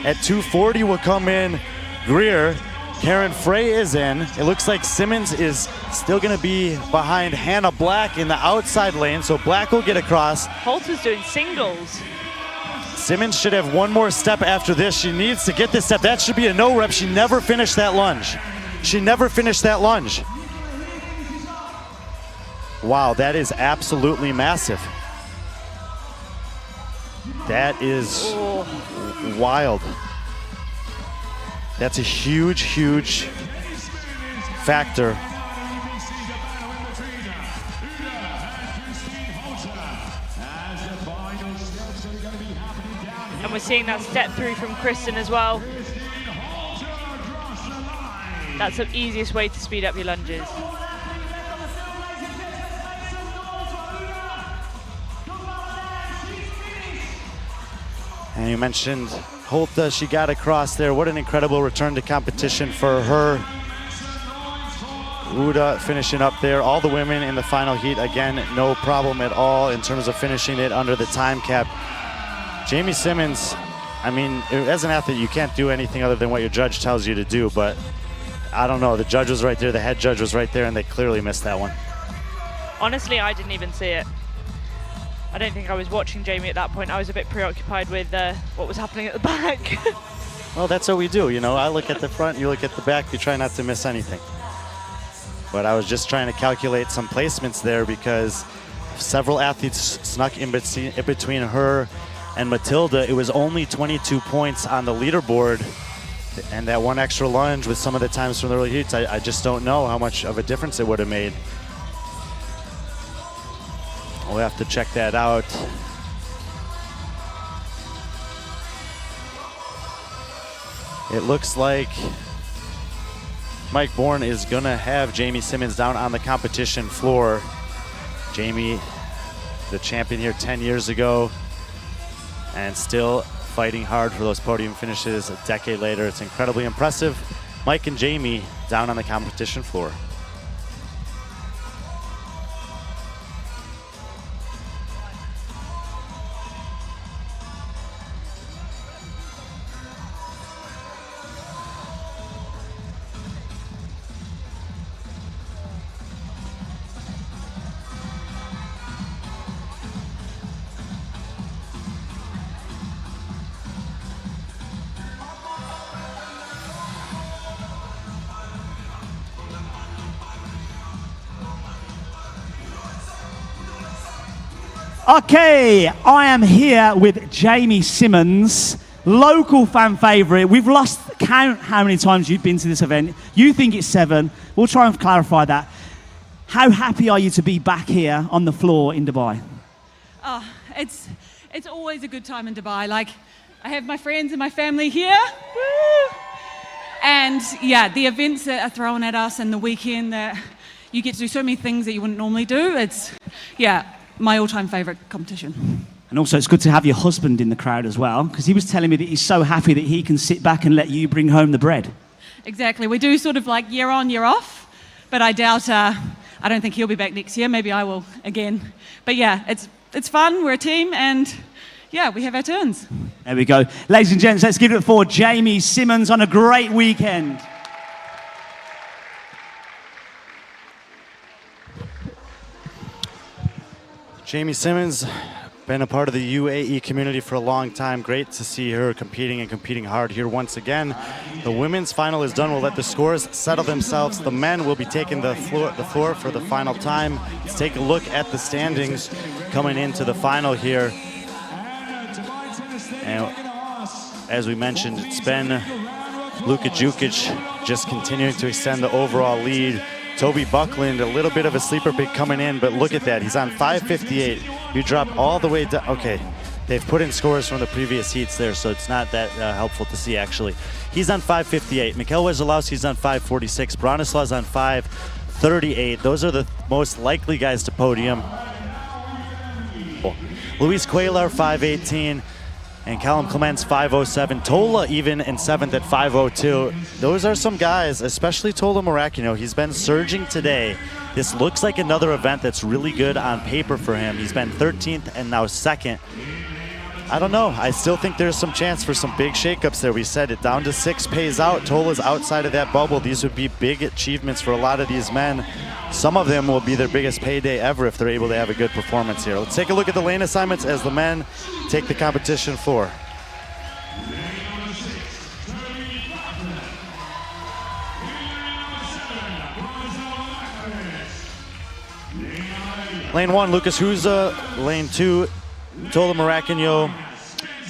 At 2:40 will come in Greer. Karen Frey is in. It looks like Simmons is still going to be behind Hannah Black in the outside lane, so Black will get across. Holter's doing singles. Simmons should have one more step after this. She needs to get this step. That should be a no rep. She never finished that lunge. She never finished that lunge. Wow, that is absolutely massive. That is wild. That's a huge, huge factor. And we're seeing that step through from Kristen as well. That's the easiest way to speed up your lunges. And you mentioned Holta, she got across there. What an incredible return to competition for her. Uda finishing up there. All the women in the final heat, again, no problem at all in terms of finishing it under the time cap. Jamie Simmons, I mean, as an athlete, you can't do anything other than what your judge tells you to do, but I don't know. The judge was right there, the head judge was right there, and they clearly missed that one. Honestly, I didn't even see it. I don't think I was watching Jamie at that point. I was a bit preoccupied with what was happening at the back. Well, that's what we do, you know. I look at the front, you look at the back, you try not to miss anything. But I was just trying to calculate some placements there because several athletes snuck in between her and Matilda. It was only 22 points on the leaderboard, and that one extra lunge with some of the times from the early heats, I just don't know how much of a difference it would have made. We'll have to check that out. It looks like Mike Bourne is gonna have Jamie Simmons down on the competition floor. Jamie, the champion here 10 years ago, and still fighting hard for those podium finishes a decade later. It's incredibly impressive. Mike and Jamie down on the competition floor. Okay, I am here with Jamie Simmons, local fan favourite. We've lost count how many times you've been to this event. You think it's 7. We'll try and clarify that. How happy are you to be back here on the floor in Dubai? Oh, it's always a good time in Dubai. Like, I have my friends and my family here. Woo! And yeah, the events that are thrown at us and the weekend that you get to do so many things that you wouldn't normally do. It's, yeah, my all-time favourite competition. And also it's good to have your husband in the crowd as well, because he was telling me that he's so happy that he can sit back and let you bring home the bread. Exactly. We do sort of like year on, year off, but I doubt, I don't think he'll be back next year. Maybe I will again. But yeah, it's fun. We're a team and yeah, we have our turns. There we go. Ladies and gents, let's give it for Jamie Simmons on a great weekend. Jamie Simmons, been a part of the UAE community for a long time. Great to see her competing hard here once again. The women's final is done. We'll let the scores settle themselves. The men will be taking the floor for the final time. Let's take a look at the standings coming into the final here. And as we mentioned, it's been Luka Jukic just continuing to extend the overall lead. Toby Buckland, a little bit of a sleeper pick coming in, but look at that. He's on 558. You drop all the way down. Okay, they've put in scores from the previous heats there, so it's not that helpful to see, actually. He's on 558. Mikhail Wezolowski's on 546. Bronislav's on 538. Those are the most likely guys to podium. Luis Cuellar, 518. And Callum Clements, 507. Tola even in 7th at 502. Those are some guys, especially Tola Morakino. He's been surging today. This looks like another event that's really good on paper for him. He's been 13th and now 2nd. I don't know. I still think there's some chance for some big shakeups there. We said it, down to 6 pays out. Tola's outside of that bubble. These would be big achievements for a lot of these men. Some of them will be their biggest payday ever if they're able to have a good performance here. Let's take a look at the lane assignments as the men take the competition floor. Lane 1, Lucas Huza. Lane 2, Tola Morakino.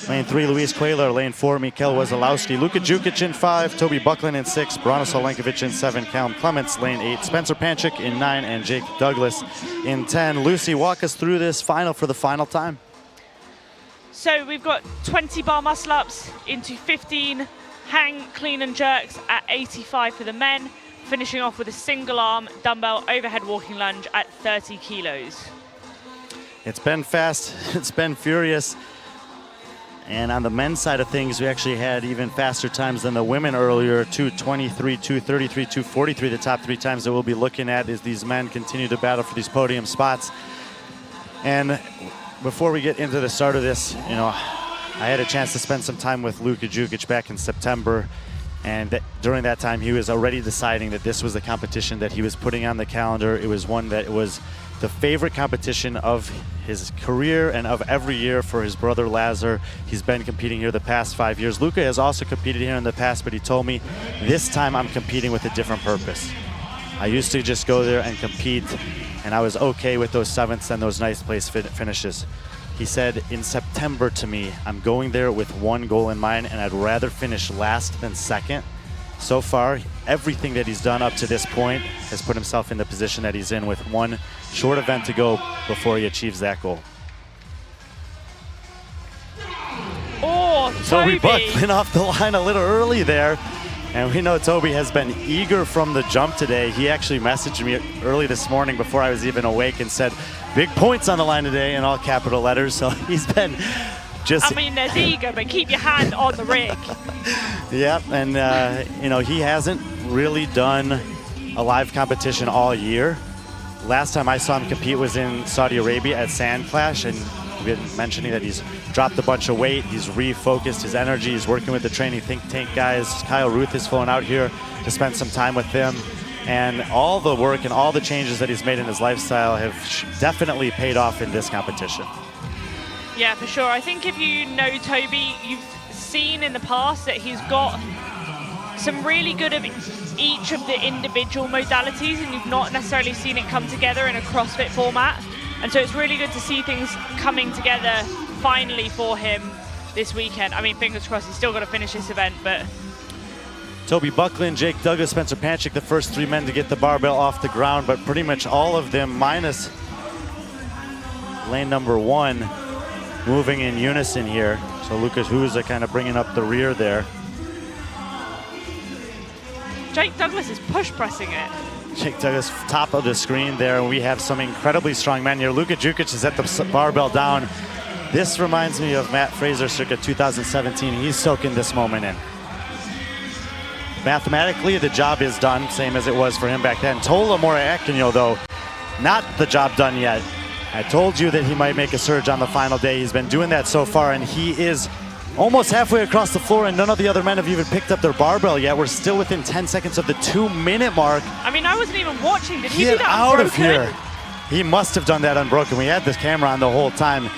Lane 3, Luis Cuellar. Lane 4, Mikhail Wezolowski. Luka Jukic in 5, Toby Buckland in 6, Bronislav Lenkovic in 7, Callum Clements. Lane 8, Spencer Panchik in 9, and Jake Douglas in 10. Lucy, walk us through this final for the final time. So we've got 20 bar muscle ups into 15 hang, clean and jerks at 85 for the men, finishing off with a single arm dumbbell overhead walking lunge at 30 kilos. It's been fast, it's been furious. And on the men's side of things, we actually had even faster times than the women earlier. 223, 233, 243, the top 3 times that we'll be looking at as these men continue to battle for these podium spots. And before we get into the start of this, you know, I had a chance to spend some time with Luka Jukic back in September. And during that time, he was already deciding that this was the competition that he was putting on the calendar. It was one that was the favorite competition of his career and of every year for his brother Lazar. He's been competing here the past 5 years. Luka has also competed here in the past, but he told me, this time I'm competing with a different purpose. I used to just go there and compete, and I was okay with those 7ths and those nice place finishes. He said in September to me, I'm going there with one goal in mind, and I'd rather finish last than second. So far, everything that he's done up to this point has put himself in the position that he's in with one short event to go before he achieves that goal. Oh, Toby Toby! Buckland off the line a little early there. And we know Toby has been eager from the jump today. He actually messaged me early this morning before I was even awake and said, big points on the line today in all capital letters. So he's been just... I mean, there's eager, but keep your hand on the rig. Yeah, and you know, he hasn't really done a live competition all year. Last time I saw him compete was in Saudi Arabia at Sand Clash, and we've been mentioning that he's dropped a bunch of weight, he's refocused his energy, he's working with the training think tank guys. Kyle Ruth is flown out here to spend some time with them, and all the work and all the changes that he's made in his lifestyle have definitely paid off in this competition. Yeah, for sure. I think if you know Toby, you've seen in the past that he's got some really good of each of the individual modalities, and you've not necessarily seen it come together in a CrossFit format. And so it's really good to see things coming together finally for him this weekend. I mean, fingers crossed, he's still got to finish this event, but... Toby Buckland, Jake Douglas, Spencer Panchik, the first 3 men to get the barbell off the ground, but pretty much all of them, minus lane number 1, moving in unison here. So Lucas Huza kind of bringing up the rear there. Jake Douglas is push pressing it. Jake Douglas, top of the screen there, and we have some incredibly strong men here. Luka Jukic is at the barbell down. This reminds me of Matt Fraser circa 2017. He's soaking this moment in. Mathematically, the job is done, same as it was for him back then. Tola Morakinyo, though, not the job done yet. I told you that he might make a surge on the final day. He's been doing that so far, and he is almost halfway across the floor, and none of the other men have even picked up their barbell yet. We're still within 10 seconds of the 2-minute mark. I mean, I wasn't even watching. Did he do Get that out unbroken? of here. He must have done that unbroken. We had this camera on the whole time.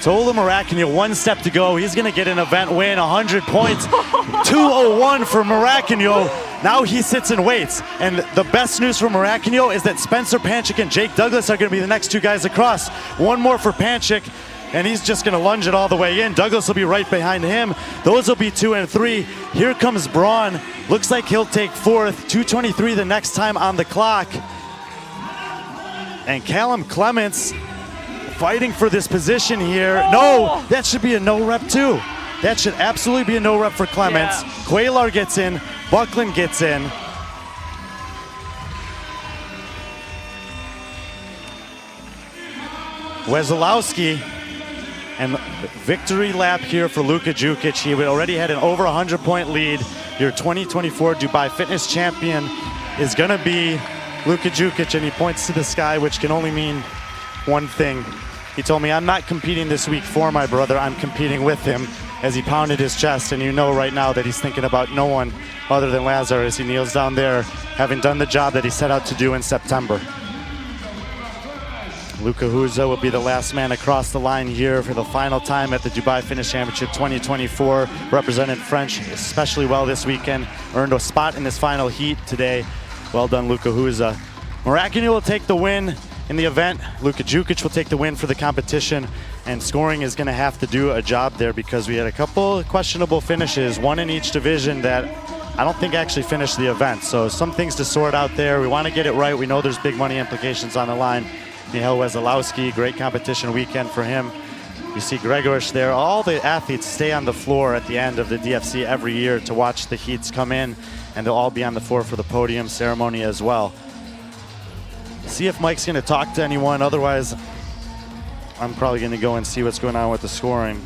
Tola Morakinyo, 1 step to go. He's going to get an event win, 100 points. 201 for Morakinyo. Now he sits and waits. And the best news for Morakinyo is that Spencer Panchik and Jake Douglas are going to be the next 2 guys across. 1 more for Panchik, and he's just going to lunge it all the way in. Douglas will be right behind him. Those will be 2 and 3. Here comes Braun. Looks like he'll take 4th. 2:23 the next time on the clock. And Callum Clements fighting for this position here. No, that should be a no rep too. That should absolutely be a no rep for Clements. Yeah. Quaylar gets in, Buckland gets in. Wesolowski, and victory lap here for Luka Jukic. He already had an over 100-point lead. Your 2024 Dubai Fitness Champion is gonna be Luka Jukic, and he points to the sky, which can only mean one thing. He told me, I'm not competing this week for my brother, I'm competing with him, as he pounded his chest, and you know right now that he's thinking about no one other than Lazar as he kneels down there, having done the job that he set out to do in September. Luka Huza will be the last man across the line here for the final time at the Dubai Fitness Championship 2024. Represented French especially well this weekend, earned a spot in this final heat today. Well done, Luka Huza. Morakinyo will take the win in the event. Luka Jukic will take the win for the competition, and scoring is going to have to do a job there because we had a couple questionable finishes, 1 in each division that I don't think actually finished the event. So some things to sort out there. We want to get it right. We know there's big money implications on the line. Michal Wesolowski, great competition weekend for him. You see Gregorish there. All the athletes stay on the floor at the end of the DFC every year to watch the heats come in, and they'll all be on the floor for the podium ceremony as well. See if Mike's going to talk to anyone. Otherwise, I'm probably going to go and see what's going on with the scoring.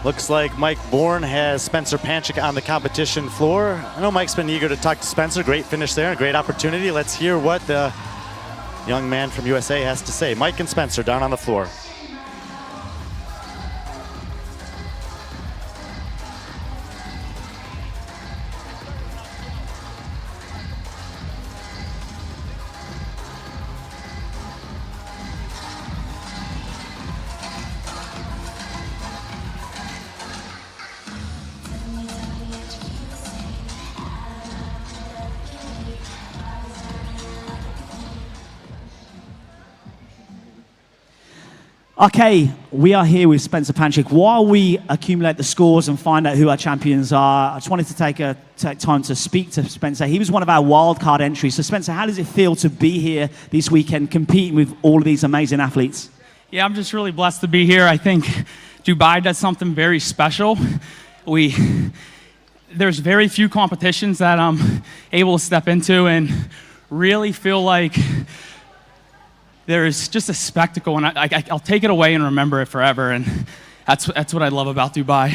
Looks like Mike Bourne has Spencer Panchik on the competition floor. I know Mike's been eager to talk to Spencer. Great finish there, a great opportunity. Let's hear what the young man from USA has to say. Mike and Spencer down on the floor. Okay, we are here with Spencer Panchik. While we accumulate the scores and find out who our champions are, I just wanted to take time to speak to Spencer. He was one of our wildcard entries. So Spencer, how does it feel to be here this weekend competing with all of these amazing athletes? Yeah, I'm just really blessed to be here. I think Dubai does something very special. There's very few competitions that I'm able to step into and really feel like there's just a spectacle, and I'll take it away and remember it forever, and that's what I love about Dubai.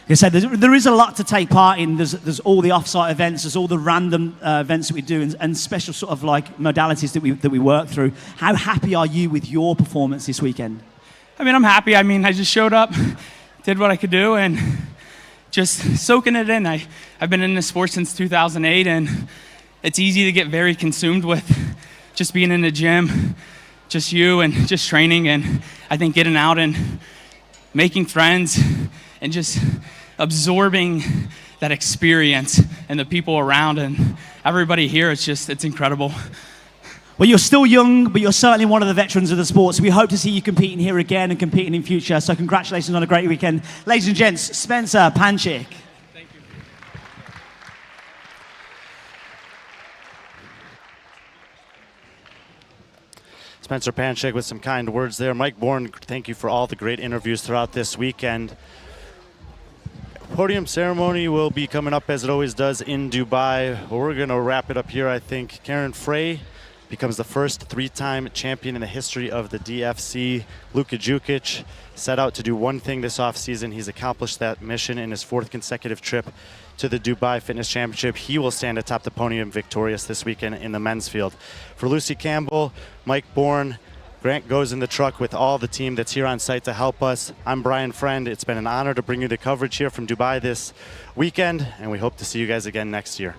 You said there is a lot to take part in. There's all the off-site events, there's all the random events that we do, and special sort of like modalities that we work through. How happy are you with your performance this weekend? I mean, I'm happy. I mean, I just showed up, did what I could do, and just soaking it in. I've been in this sport since 2008, and it's easy to get very consumed with just being in the gym, just you and just training, and I think getting out and making friends and just absorbing that experience and the people around and everybody here, it's incredible. Well, you're still young, but you're certainly one of the veterans of the sport, so we hope to see you competing here again and competing in future. So congratulations on a great weekend. Ladies and gents, Spencer Panchik. Spencer Panchik with some kind words there. Mike Bourne, thank you for all the great interviews throughout this weekend. Podium ceremony will be coming up as it always does in Dubai. Well, we're going to wrap it up here, I think. Karen Frey becomes the first three-time champion in the history of the DFC. Luka Jukic set out to do one thing this offseason. He's accomplished that mission in his fourth consecutive trip to the Dubai Fitness Championship. He will stand atop the podium victorious this weekend in the men's field. For Lucy Campbell, Mike Bourne, Grant goes in the truck with all the team that's here on site to help us. I'm Brian Friend. It's been an honor to bring you the coverage here from Dubai this weekend, and we hope to see you guys again next year.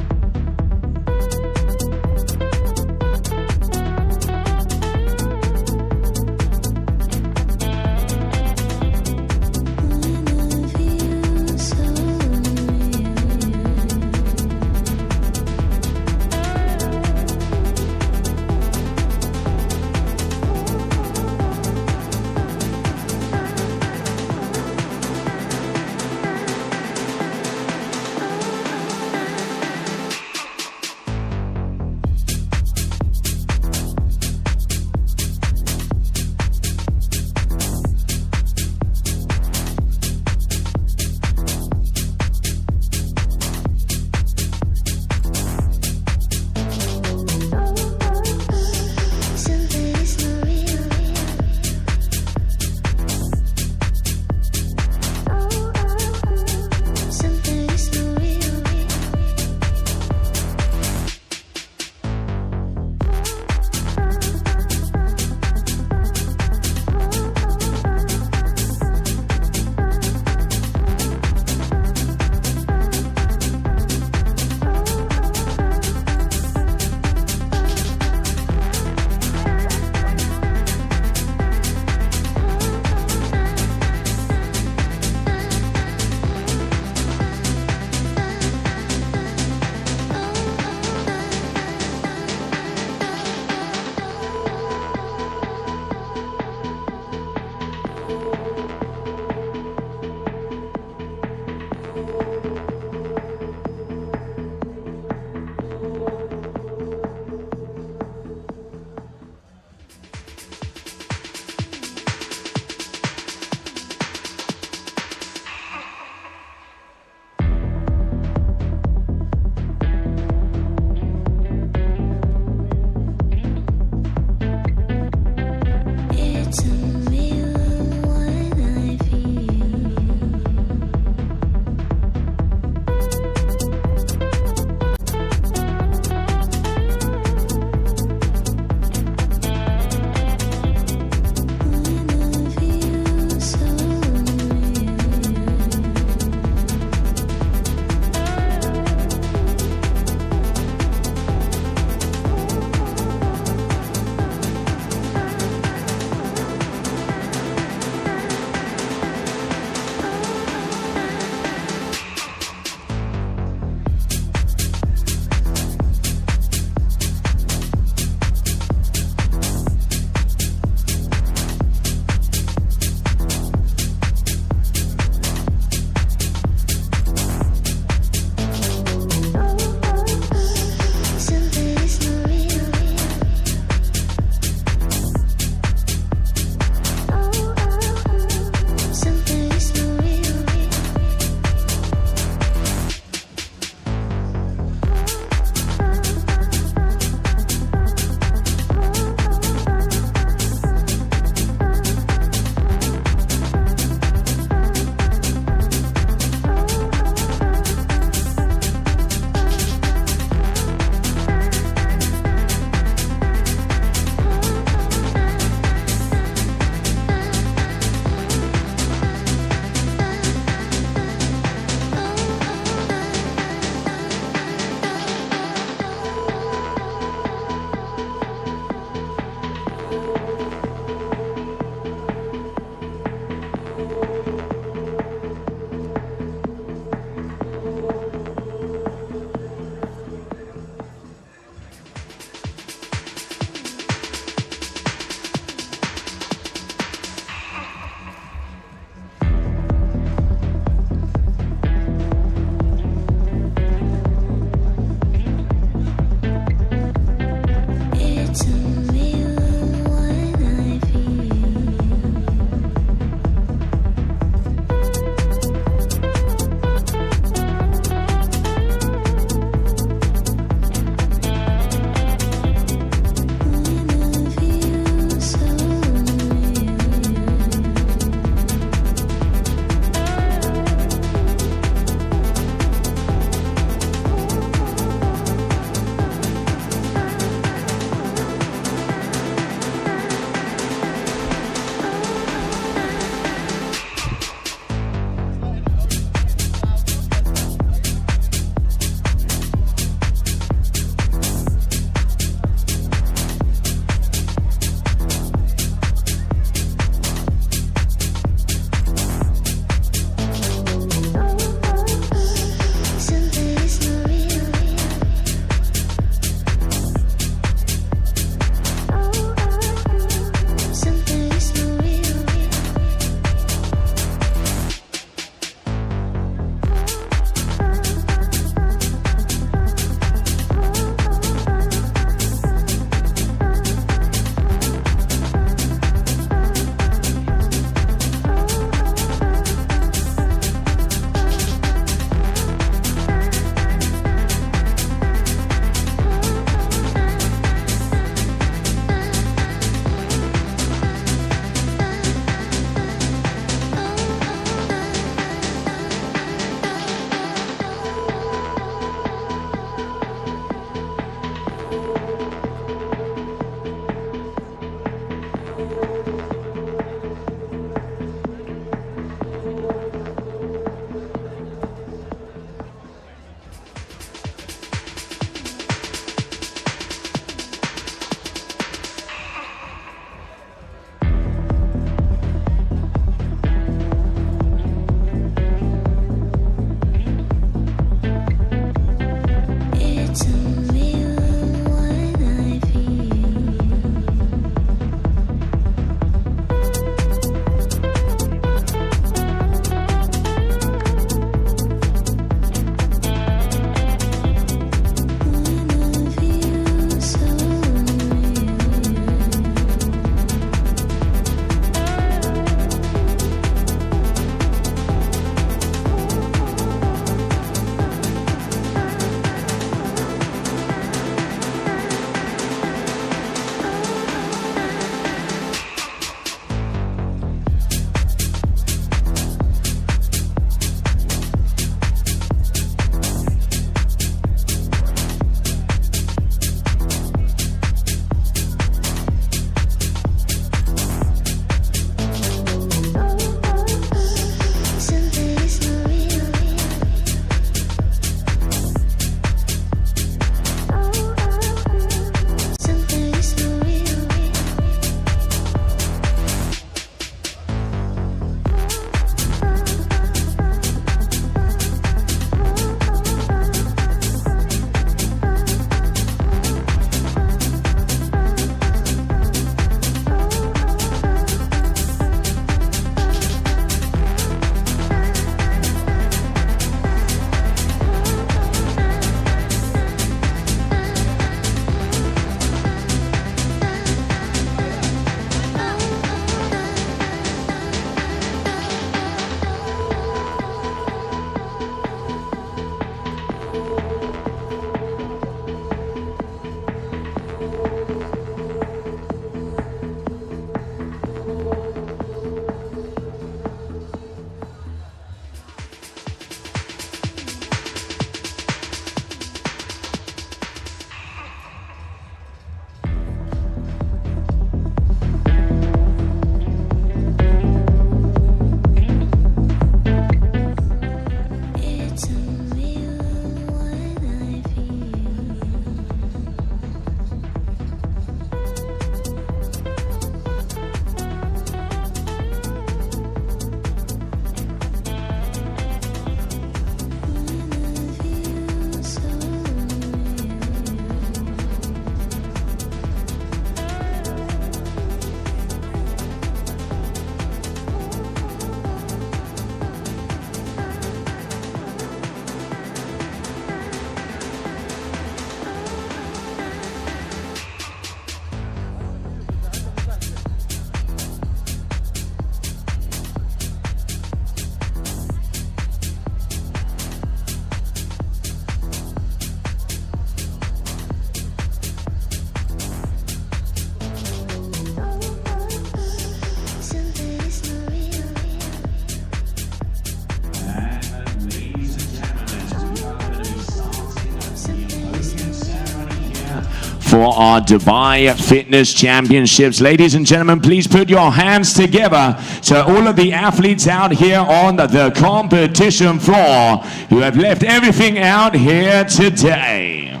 for our Dubai Fitness Championships. Ladies and gentlemen, please put your hands together to all of the athletes out here on the competition floor who have left everything out here today.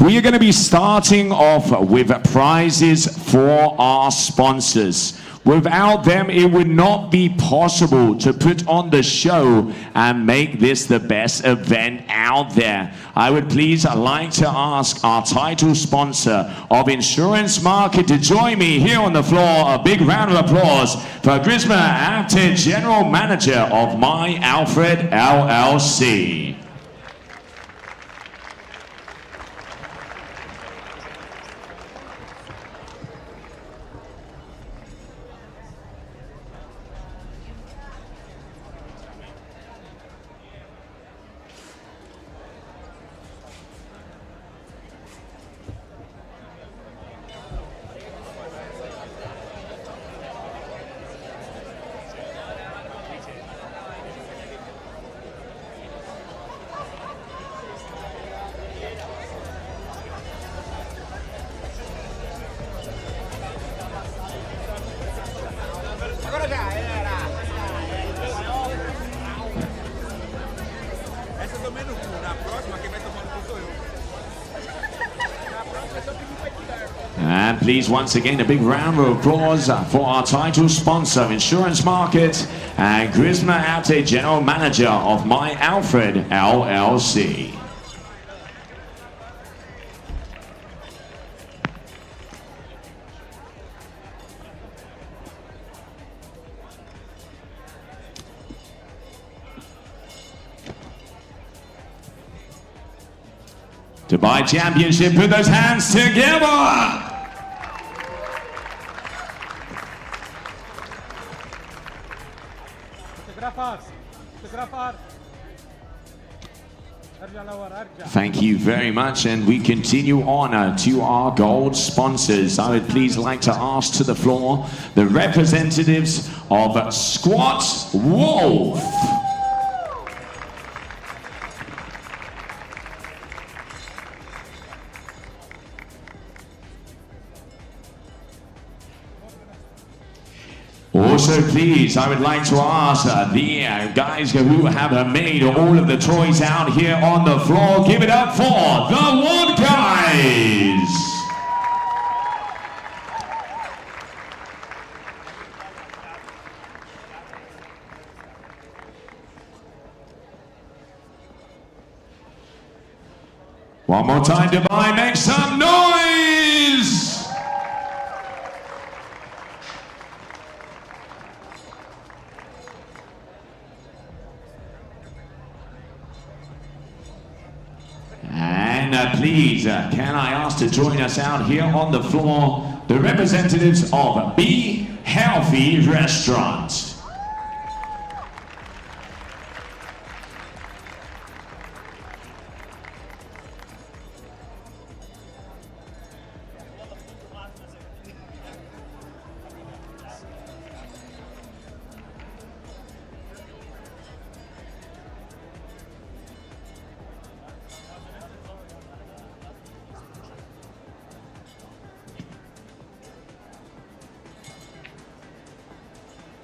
We are going to be starting off with prizes for our sponsors. Without them, it would not be possible to put on the show and make this the best event out there. I would please like to ask our title sponsor of Insurance Market to join me here on the floor. A big round of applause for Grisma Apted, General Manager of My Alfred LLC. And please, once again, a big round of applause for our title sponsor, Insurance Market, and Grisma Apted, General Manager of My Alfred LLC. Dubai Championship, put those hands together! Thank you very much, and we continue on to our gold sponsors. I would please like to ask to the floor the representatives of Squat Wolf. Also, please, I would like to ask the guys who have made all of the toys out here on the floor, give it up for the Wood Guys! One more time, Dubai, make some noise! And please, can I ask to join us out here on the floor, the representatives of Be Healthy Restaurant.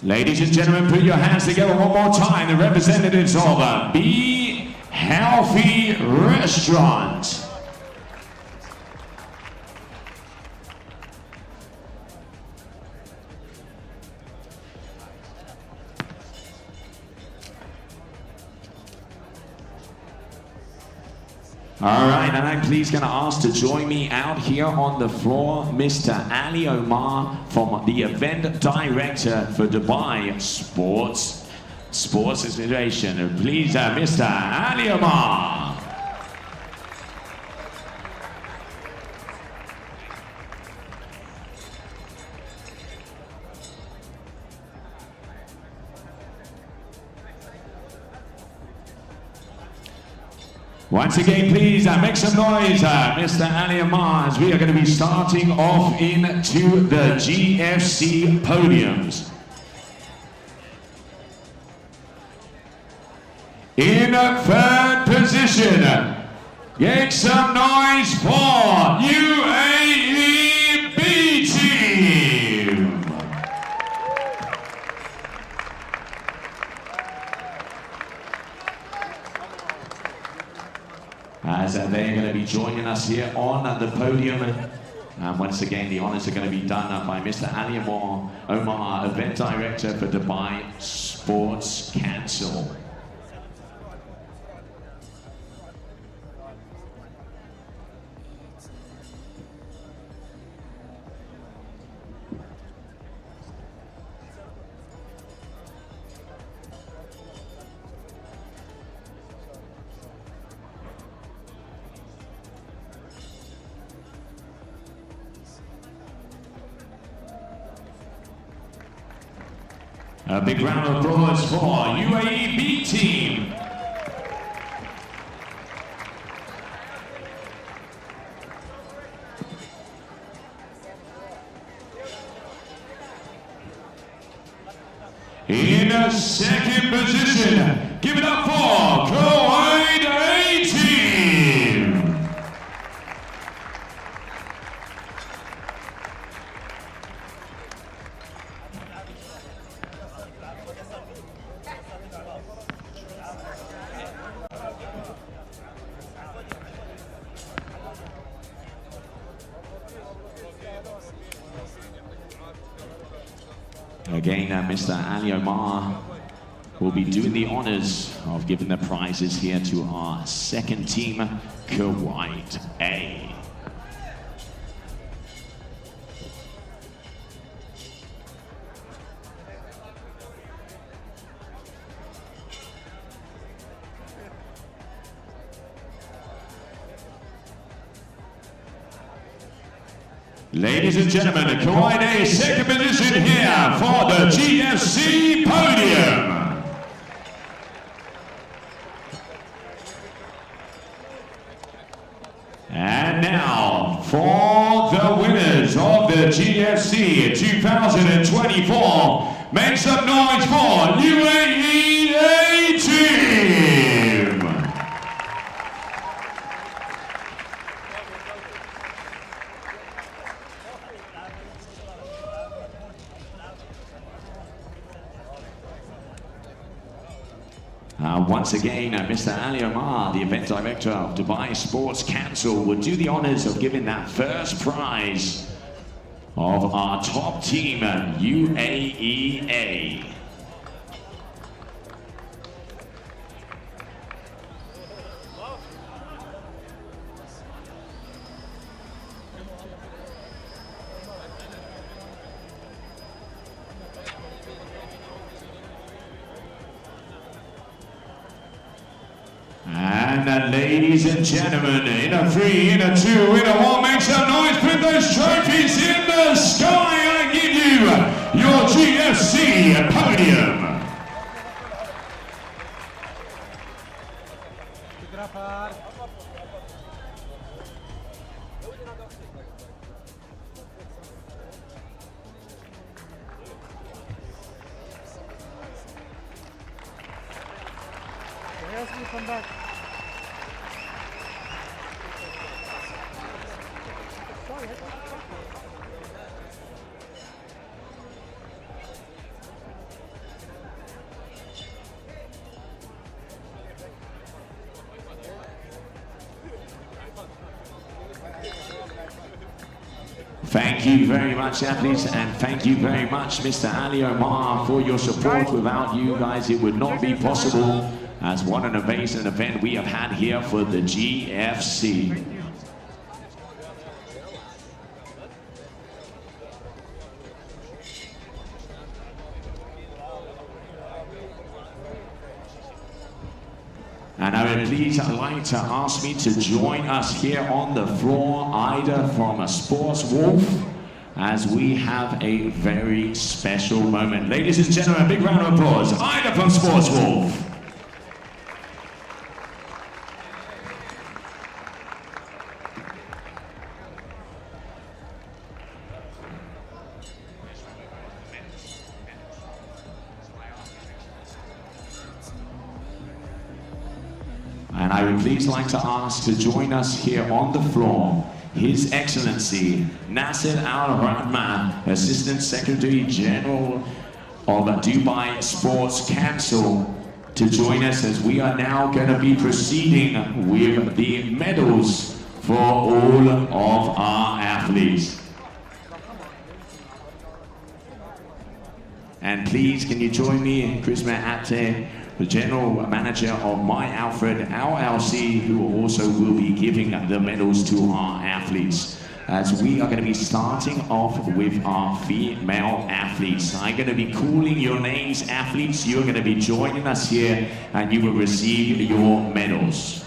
Ladies and gentlemen, put your hands together one more time. The representatives of Be Healthy Restaurant. All right, and I'm please going to ask to join me out here on the floor, Mr. Ali Omar, from the event director for Dubai Sports Association. Please, Mr. Ali Omar. Once again, please make some noise, Mr. Ali Omar, as we are going to be starting off into the GFC podiums. In third position, Make some noise for UAE B team. As they're going to be joining us here on the podium. And once again, the honors are going to be done by Mr. Ali Omar, Event Director for Dubai Sports Council. A big round of applause for UAE B team. In a second position, give it up for Kuwait A team. Again, Mr. Ali Omar will be doing the honors of giving the prizes here to our second team, Kuwait A. Ladies and gentlemen, Kuwait A second position here for the GFC Podium. And now for the winners of the GFC 2024, make some noise for UAE A team. Once again, Mr. Ali Omar, the event director of Dubai Sports Council, would do the honors of giving that first prize of our top team, UAE. And ladies and gentlemen, in a 3, in a 2, in a 1, make some noise, put those trophies in the sky. I give you your GFC podium. Come back. Thank you very much, athletes, and thank you very much, Mr. Ali Omar, for your support. Without you guys, it would not be possible. As what an amazing event we have had here for the GFC. And I would please like to ask me to join us here on the floor, Ida from Sports Wolf, as we have a very special moment. Ladies and gentlemen, a big round of applause. Ida from Sports Wolf. And I I would please like to ask to join us here on the floor, His Excellency Nasser Al Rahman, Assistant Secretary General of Dubai Sports Council, to join us as we are now going to be proceeding with the medals for all of our athletes. And please, can you join me, Charisma Atte, the General Manager of My Alfred LLC, who also will be giving the medals to our athletes. As we are going to be starting off with our female athletes. I'm going to be calling your names, athletes. You're going to be joining us here and you will receive your medals.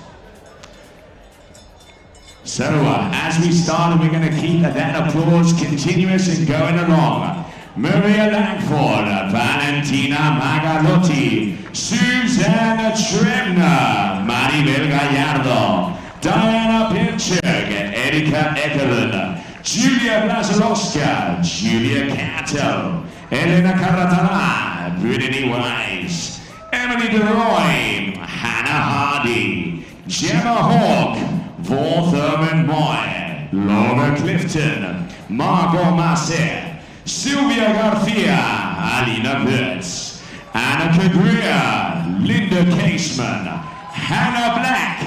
So, as we start, we're going to keep that applause continuous and going along. Maria Langford, Valentina Magalotti, Susanna Trebner, Maribel Gallardo, Diana Pinchuk, Erika Ekelund, Julia Blazarowska, Julia Cato, Elena Caratana, Brittany Wise, Emily DeRoy, Hannah Hardy, Gemma Hawke, Vor Thurman Moy, Laura Clifton, Margot Masset, Sylvia Garcia, Alina Wirtz, Annika Greer, Linda Caseman, Hannah Black,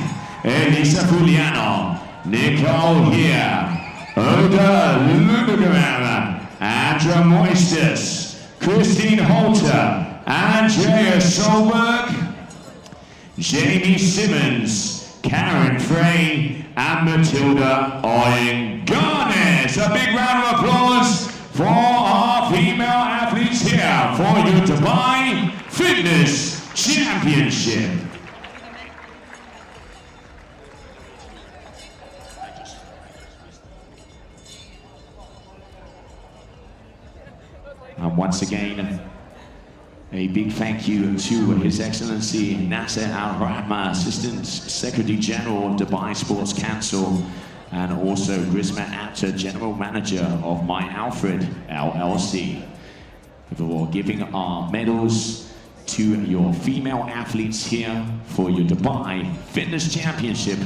Elisa Fuliano, Nicole Here, Oda Lundgren, Andrea Moistus, Christine Holter, Andrea Solberg, Jamie Simmons, Karen Frey, and Matilda Owen Garnes. A big round of applause for our female athletes here for your Dubai Fitness Championship. And once again, a big thank you to His Excellency Nasser Al Rahman, Assistant Secretary General of Dubai Sports Council, and also Charisma Atte, General Manager of My Alfred LLC, for giving our medals to your female athletes here for your Dubai Fitness Championship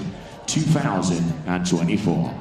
2024.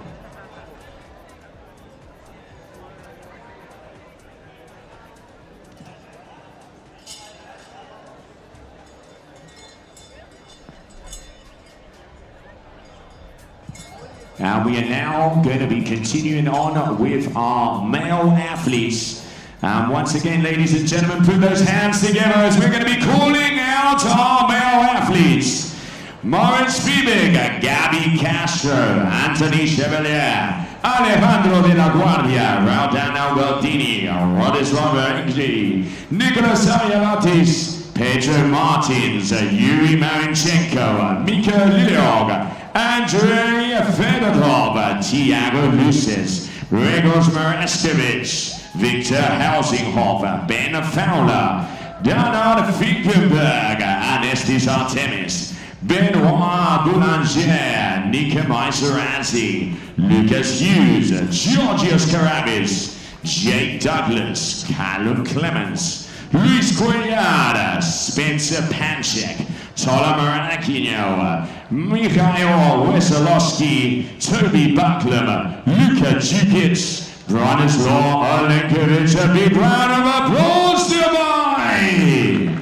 And we are now going to be continuing on with our male athletes. And once again, ladies and gentlemen, put those hands together as we're going to be calling out our male athletes. Moritz Fiebig, Gabby Castro, Anthony Chevalier, Alejandro de la Guardia, Raudano Galdini, Rodislav Ingli, Nicolas Arielatis, Pedro Martins, Yuri Marinchenko, Mika Liliog, Andrei Fedorov, Tiago Lucis, Gregos Moraskovic, Victor Helsinghoff, Ben Fowler, Donald Finkenberg, Anestis Artemis, Benoit Boulanger, Nikolai Saranzi, Lucas Hughes, Georgios Karabis, Jake Douglas, Callum Clements, Luis Cuellar, Spencer Panchek, Tola Aquino, Mikhail Wesolowski, Toby Bucklam, Luka Jukic, Bronislaw Olenkovic. A big round of applause to Dubai!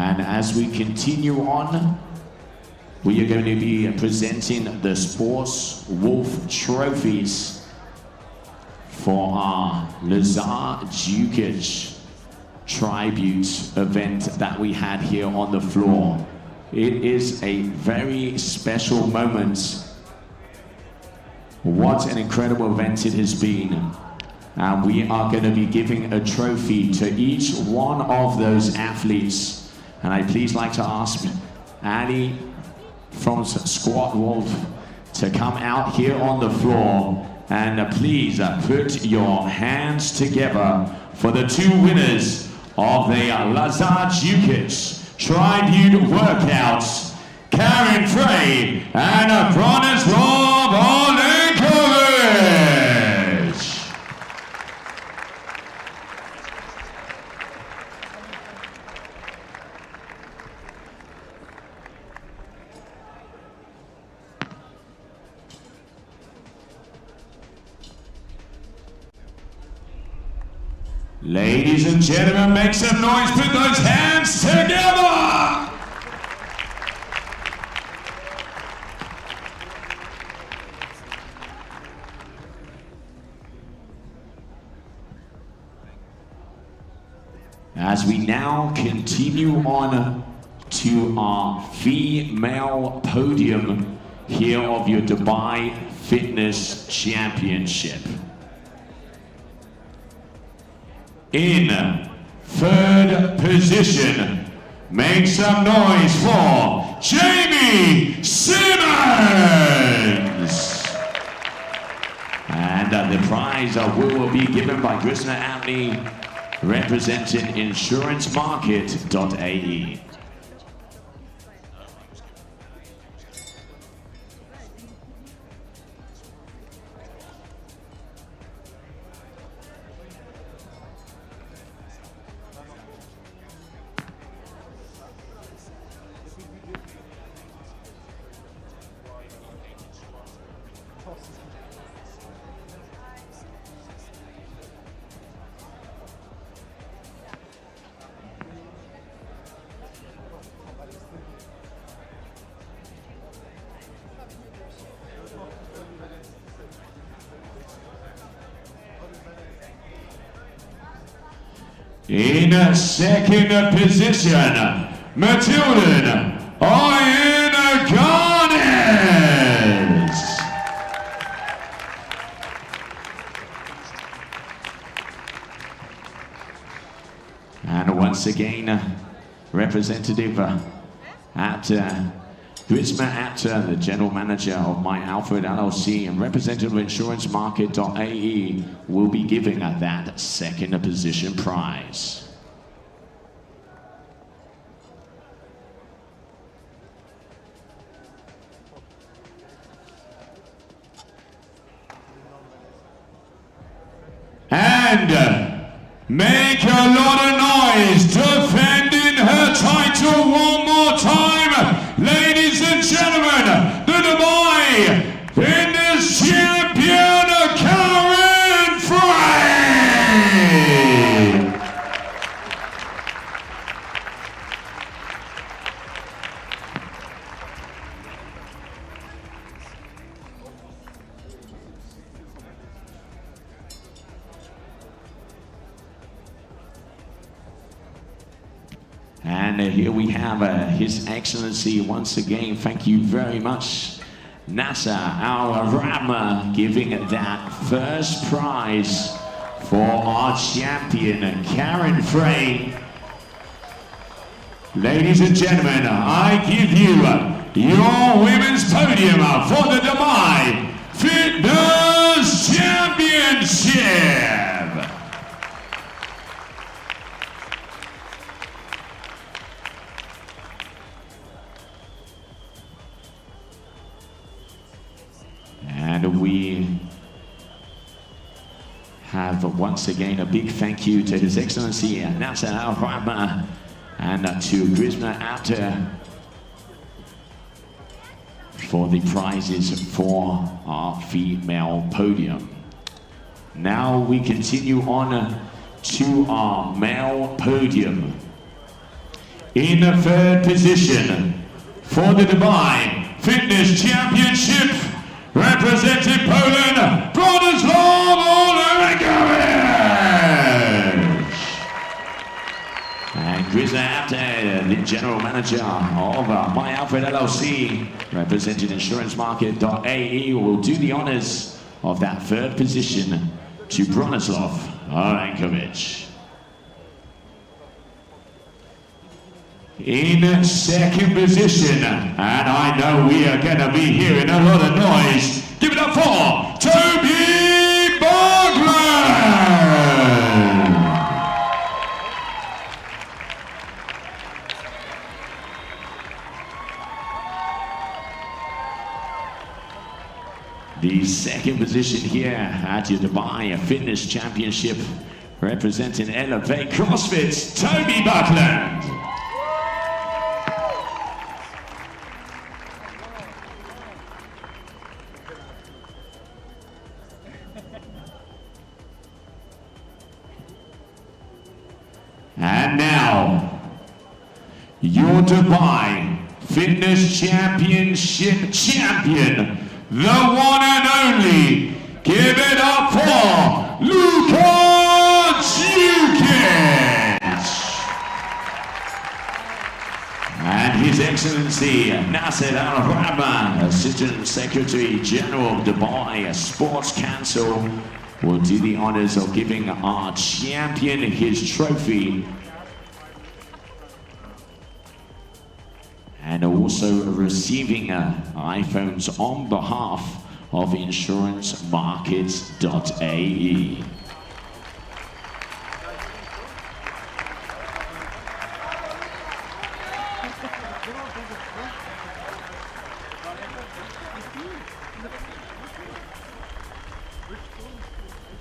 And as we continue on, we are going to be presenting the Sports Wolf trophies for our Lazar Jukic tribute event that we had here on the floor. It is a very special moment. What an incredible event it has been. And we are going to be giving a trophy to each one of those athletes. And I'd please like to ask Annie from Squad Wolf to come out here on the floor and please put your hands together for the two winners of the Lazar Jukic Tribute Workouts, Karen Frey and Bronislav Olenkovic. Ladies and gentlemen, make some noise, put those hands together! As we now continue on to our female podium here of your Dubai Fitness Championship. In third position, make some noise for Jamie Simmons! And the prize will be given by Krishna Amni, representing insurancemarket.ae. In second position, Matilda Garnes. And once again, representative at Grisma Apter, the general manager of My Alfred LLC and representative of insurancemarket.ae will be giving that second position prize. And make a lot of noise defending her title one more time. Ladies and gentlemen, the Dubai Fitness Champion, Karen Frey! And here we have His Excellency once again. Thank you very much, Nasser Al-Rama, giving that first prize for our champion, Karen Frey. Ladies and gentlemen, I give you your women's podium for the Dubai Fitness Championship. And we have once again a big thank you to His Excellency Nasser Al-Rama and to Grisma Apter for the prizes for our female podium. Now we continue on to our male podium. In the third position for the Dubai Fitness Championship, representing Poland, Bronislaw Olerenkowicz. And Chris Apter, the General Manager of My Alfred LLC, representing InsuranceMarket.ae, will do the honors of that third position to Bronislaw Olerenkowicz. In second position, and I know we are going to be hearing a lot of noise. Give it up for Toby Bogland! The second position here at your Dubai Fitness Championship, representing Elevate CrossFit, Toby Bogland. And now, your Dubai Fitness Championship champion, the one and only, give it up for Luka Jukic! And His Excellency Nasser Al-Rahman, Assistant Secretary General of Dubai Sports Council, will do the honors of giving our champion his trophy, and also receiving iPhones on behalf of InsuranceMarkets.ae.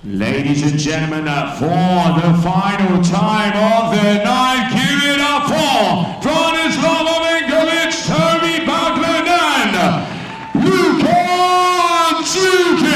Ladies and gentlemen, for the final time of the night, give it up for Bronislaw Olerenkowicz, Toby Bogland, and Luka Jukic!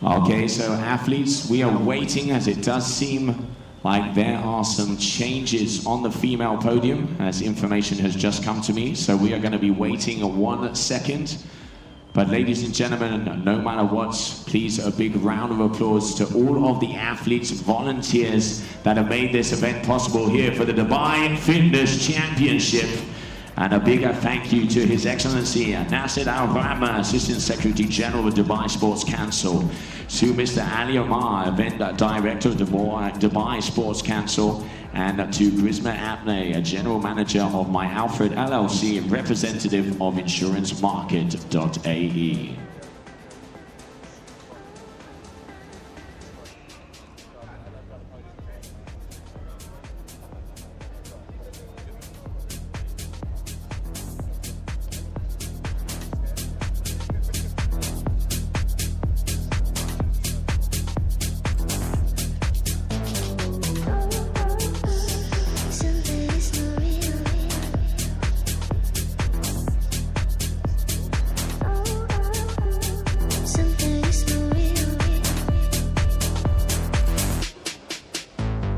Okay, so athletes, we are waiting, as it does seem like there are some changes on the female podium, as information has just come to me, so we are going to be waiting 1 second. But ladies and gentlemen, no matter what, please a big round of applause to all of the athletes, volunteers that have made this event possible here for the Dubai Fitness Championship. And a bigger thank you to His Excellency Nasser Al-Rahman, Assistant Secretary General of Dubai Sports Council, to Mr. Ali Omar, Event Director of Dubai Sports Council, and to Grisma Apne, General Manager of My Alfred LLC and representative of InsuranceMarket.ae.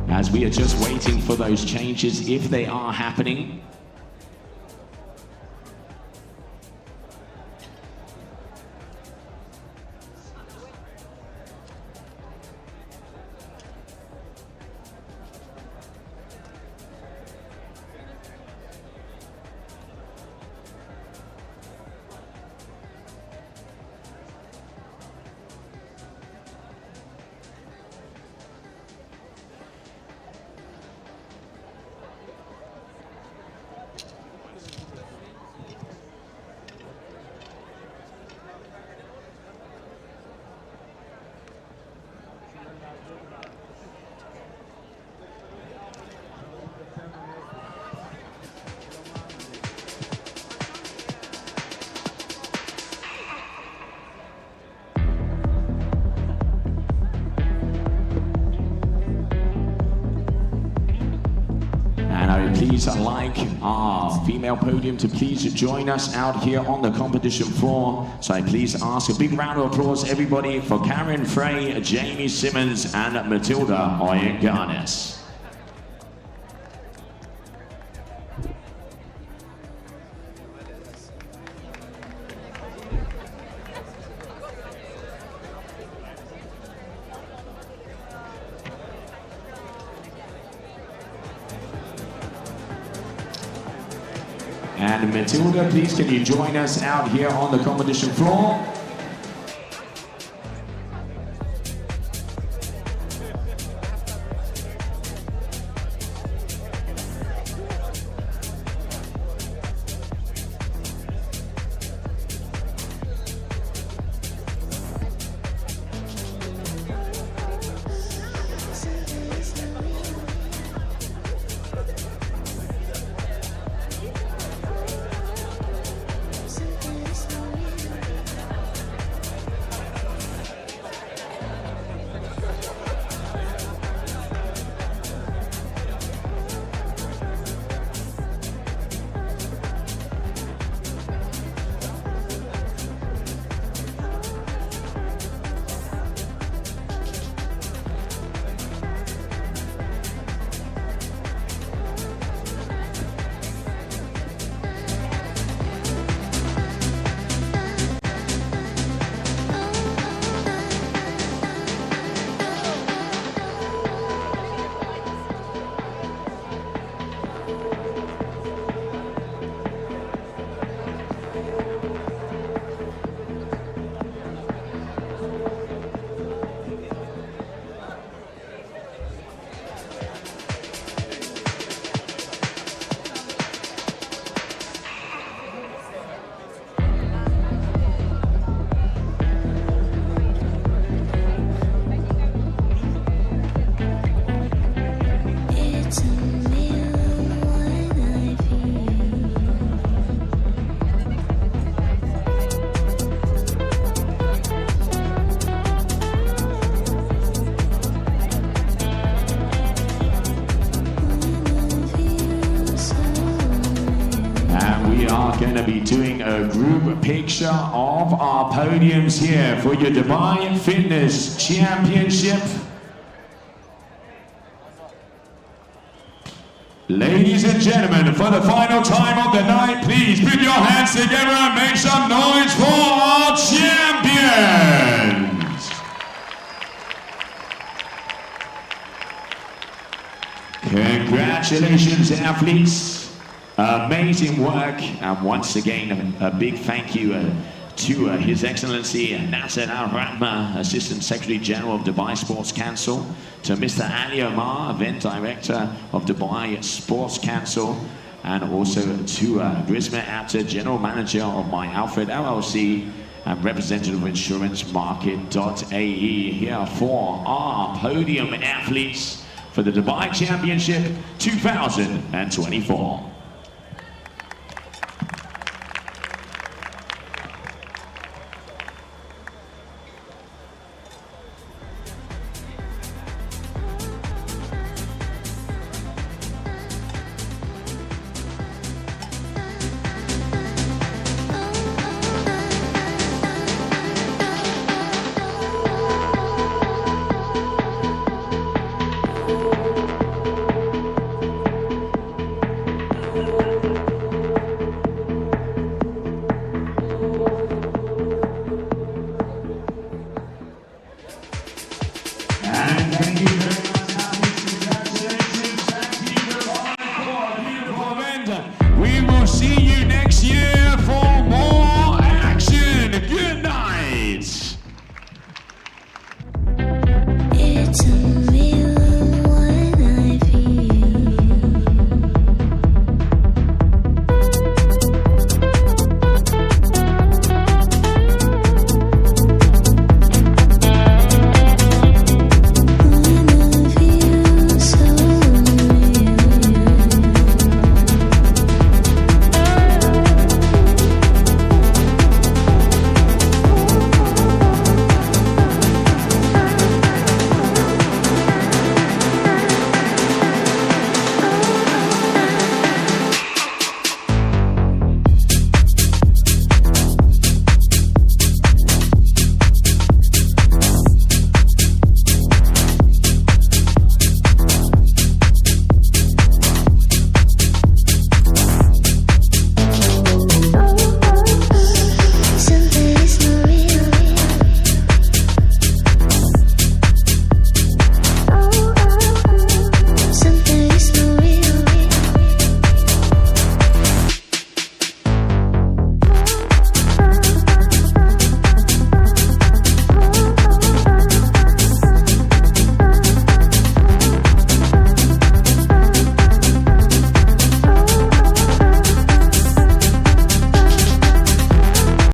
As we are just waiting for those changes, if they are happening. please like our female podium to please join us out here on the competition floor. So I please ask a big round of applause, everybody, for Karen Frey, Jamie Simmons, and Matilda Oyenganes. And Matilda, please can you join us out here on the competition floor? Going to be doing a group picture of our podiums here for your Dubai Fitness Championship. Ladies and gentlemen, for the final time of the night, please put your hands together and make some noise for our champions. Congratulations, athletes. Amazing work, and once again a big thank you to His Excellency Nasser Al-Rahma, Assistant Secretary General of Dubai Sports Council, to Mr. Ali Omar, Event Director of Dubai Sports Council, and also to Grisma Apter, General Manager of My Alfred LLC and representative of InsuranceMarket.ae, here for our podium athletes for the Dubai Championship 2024.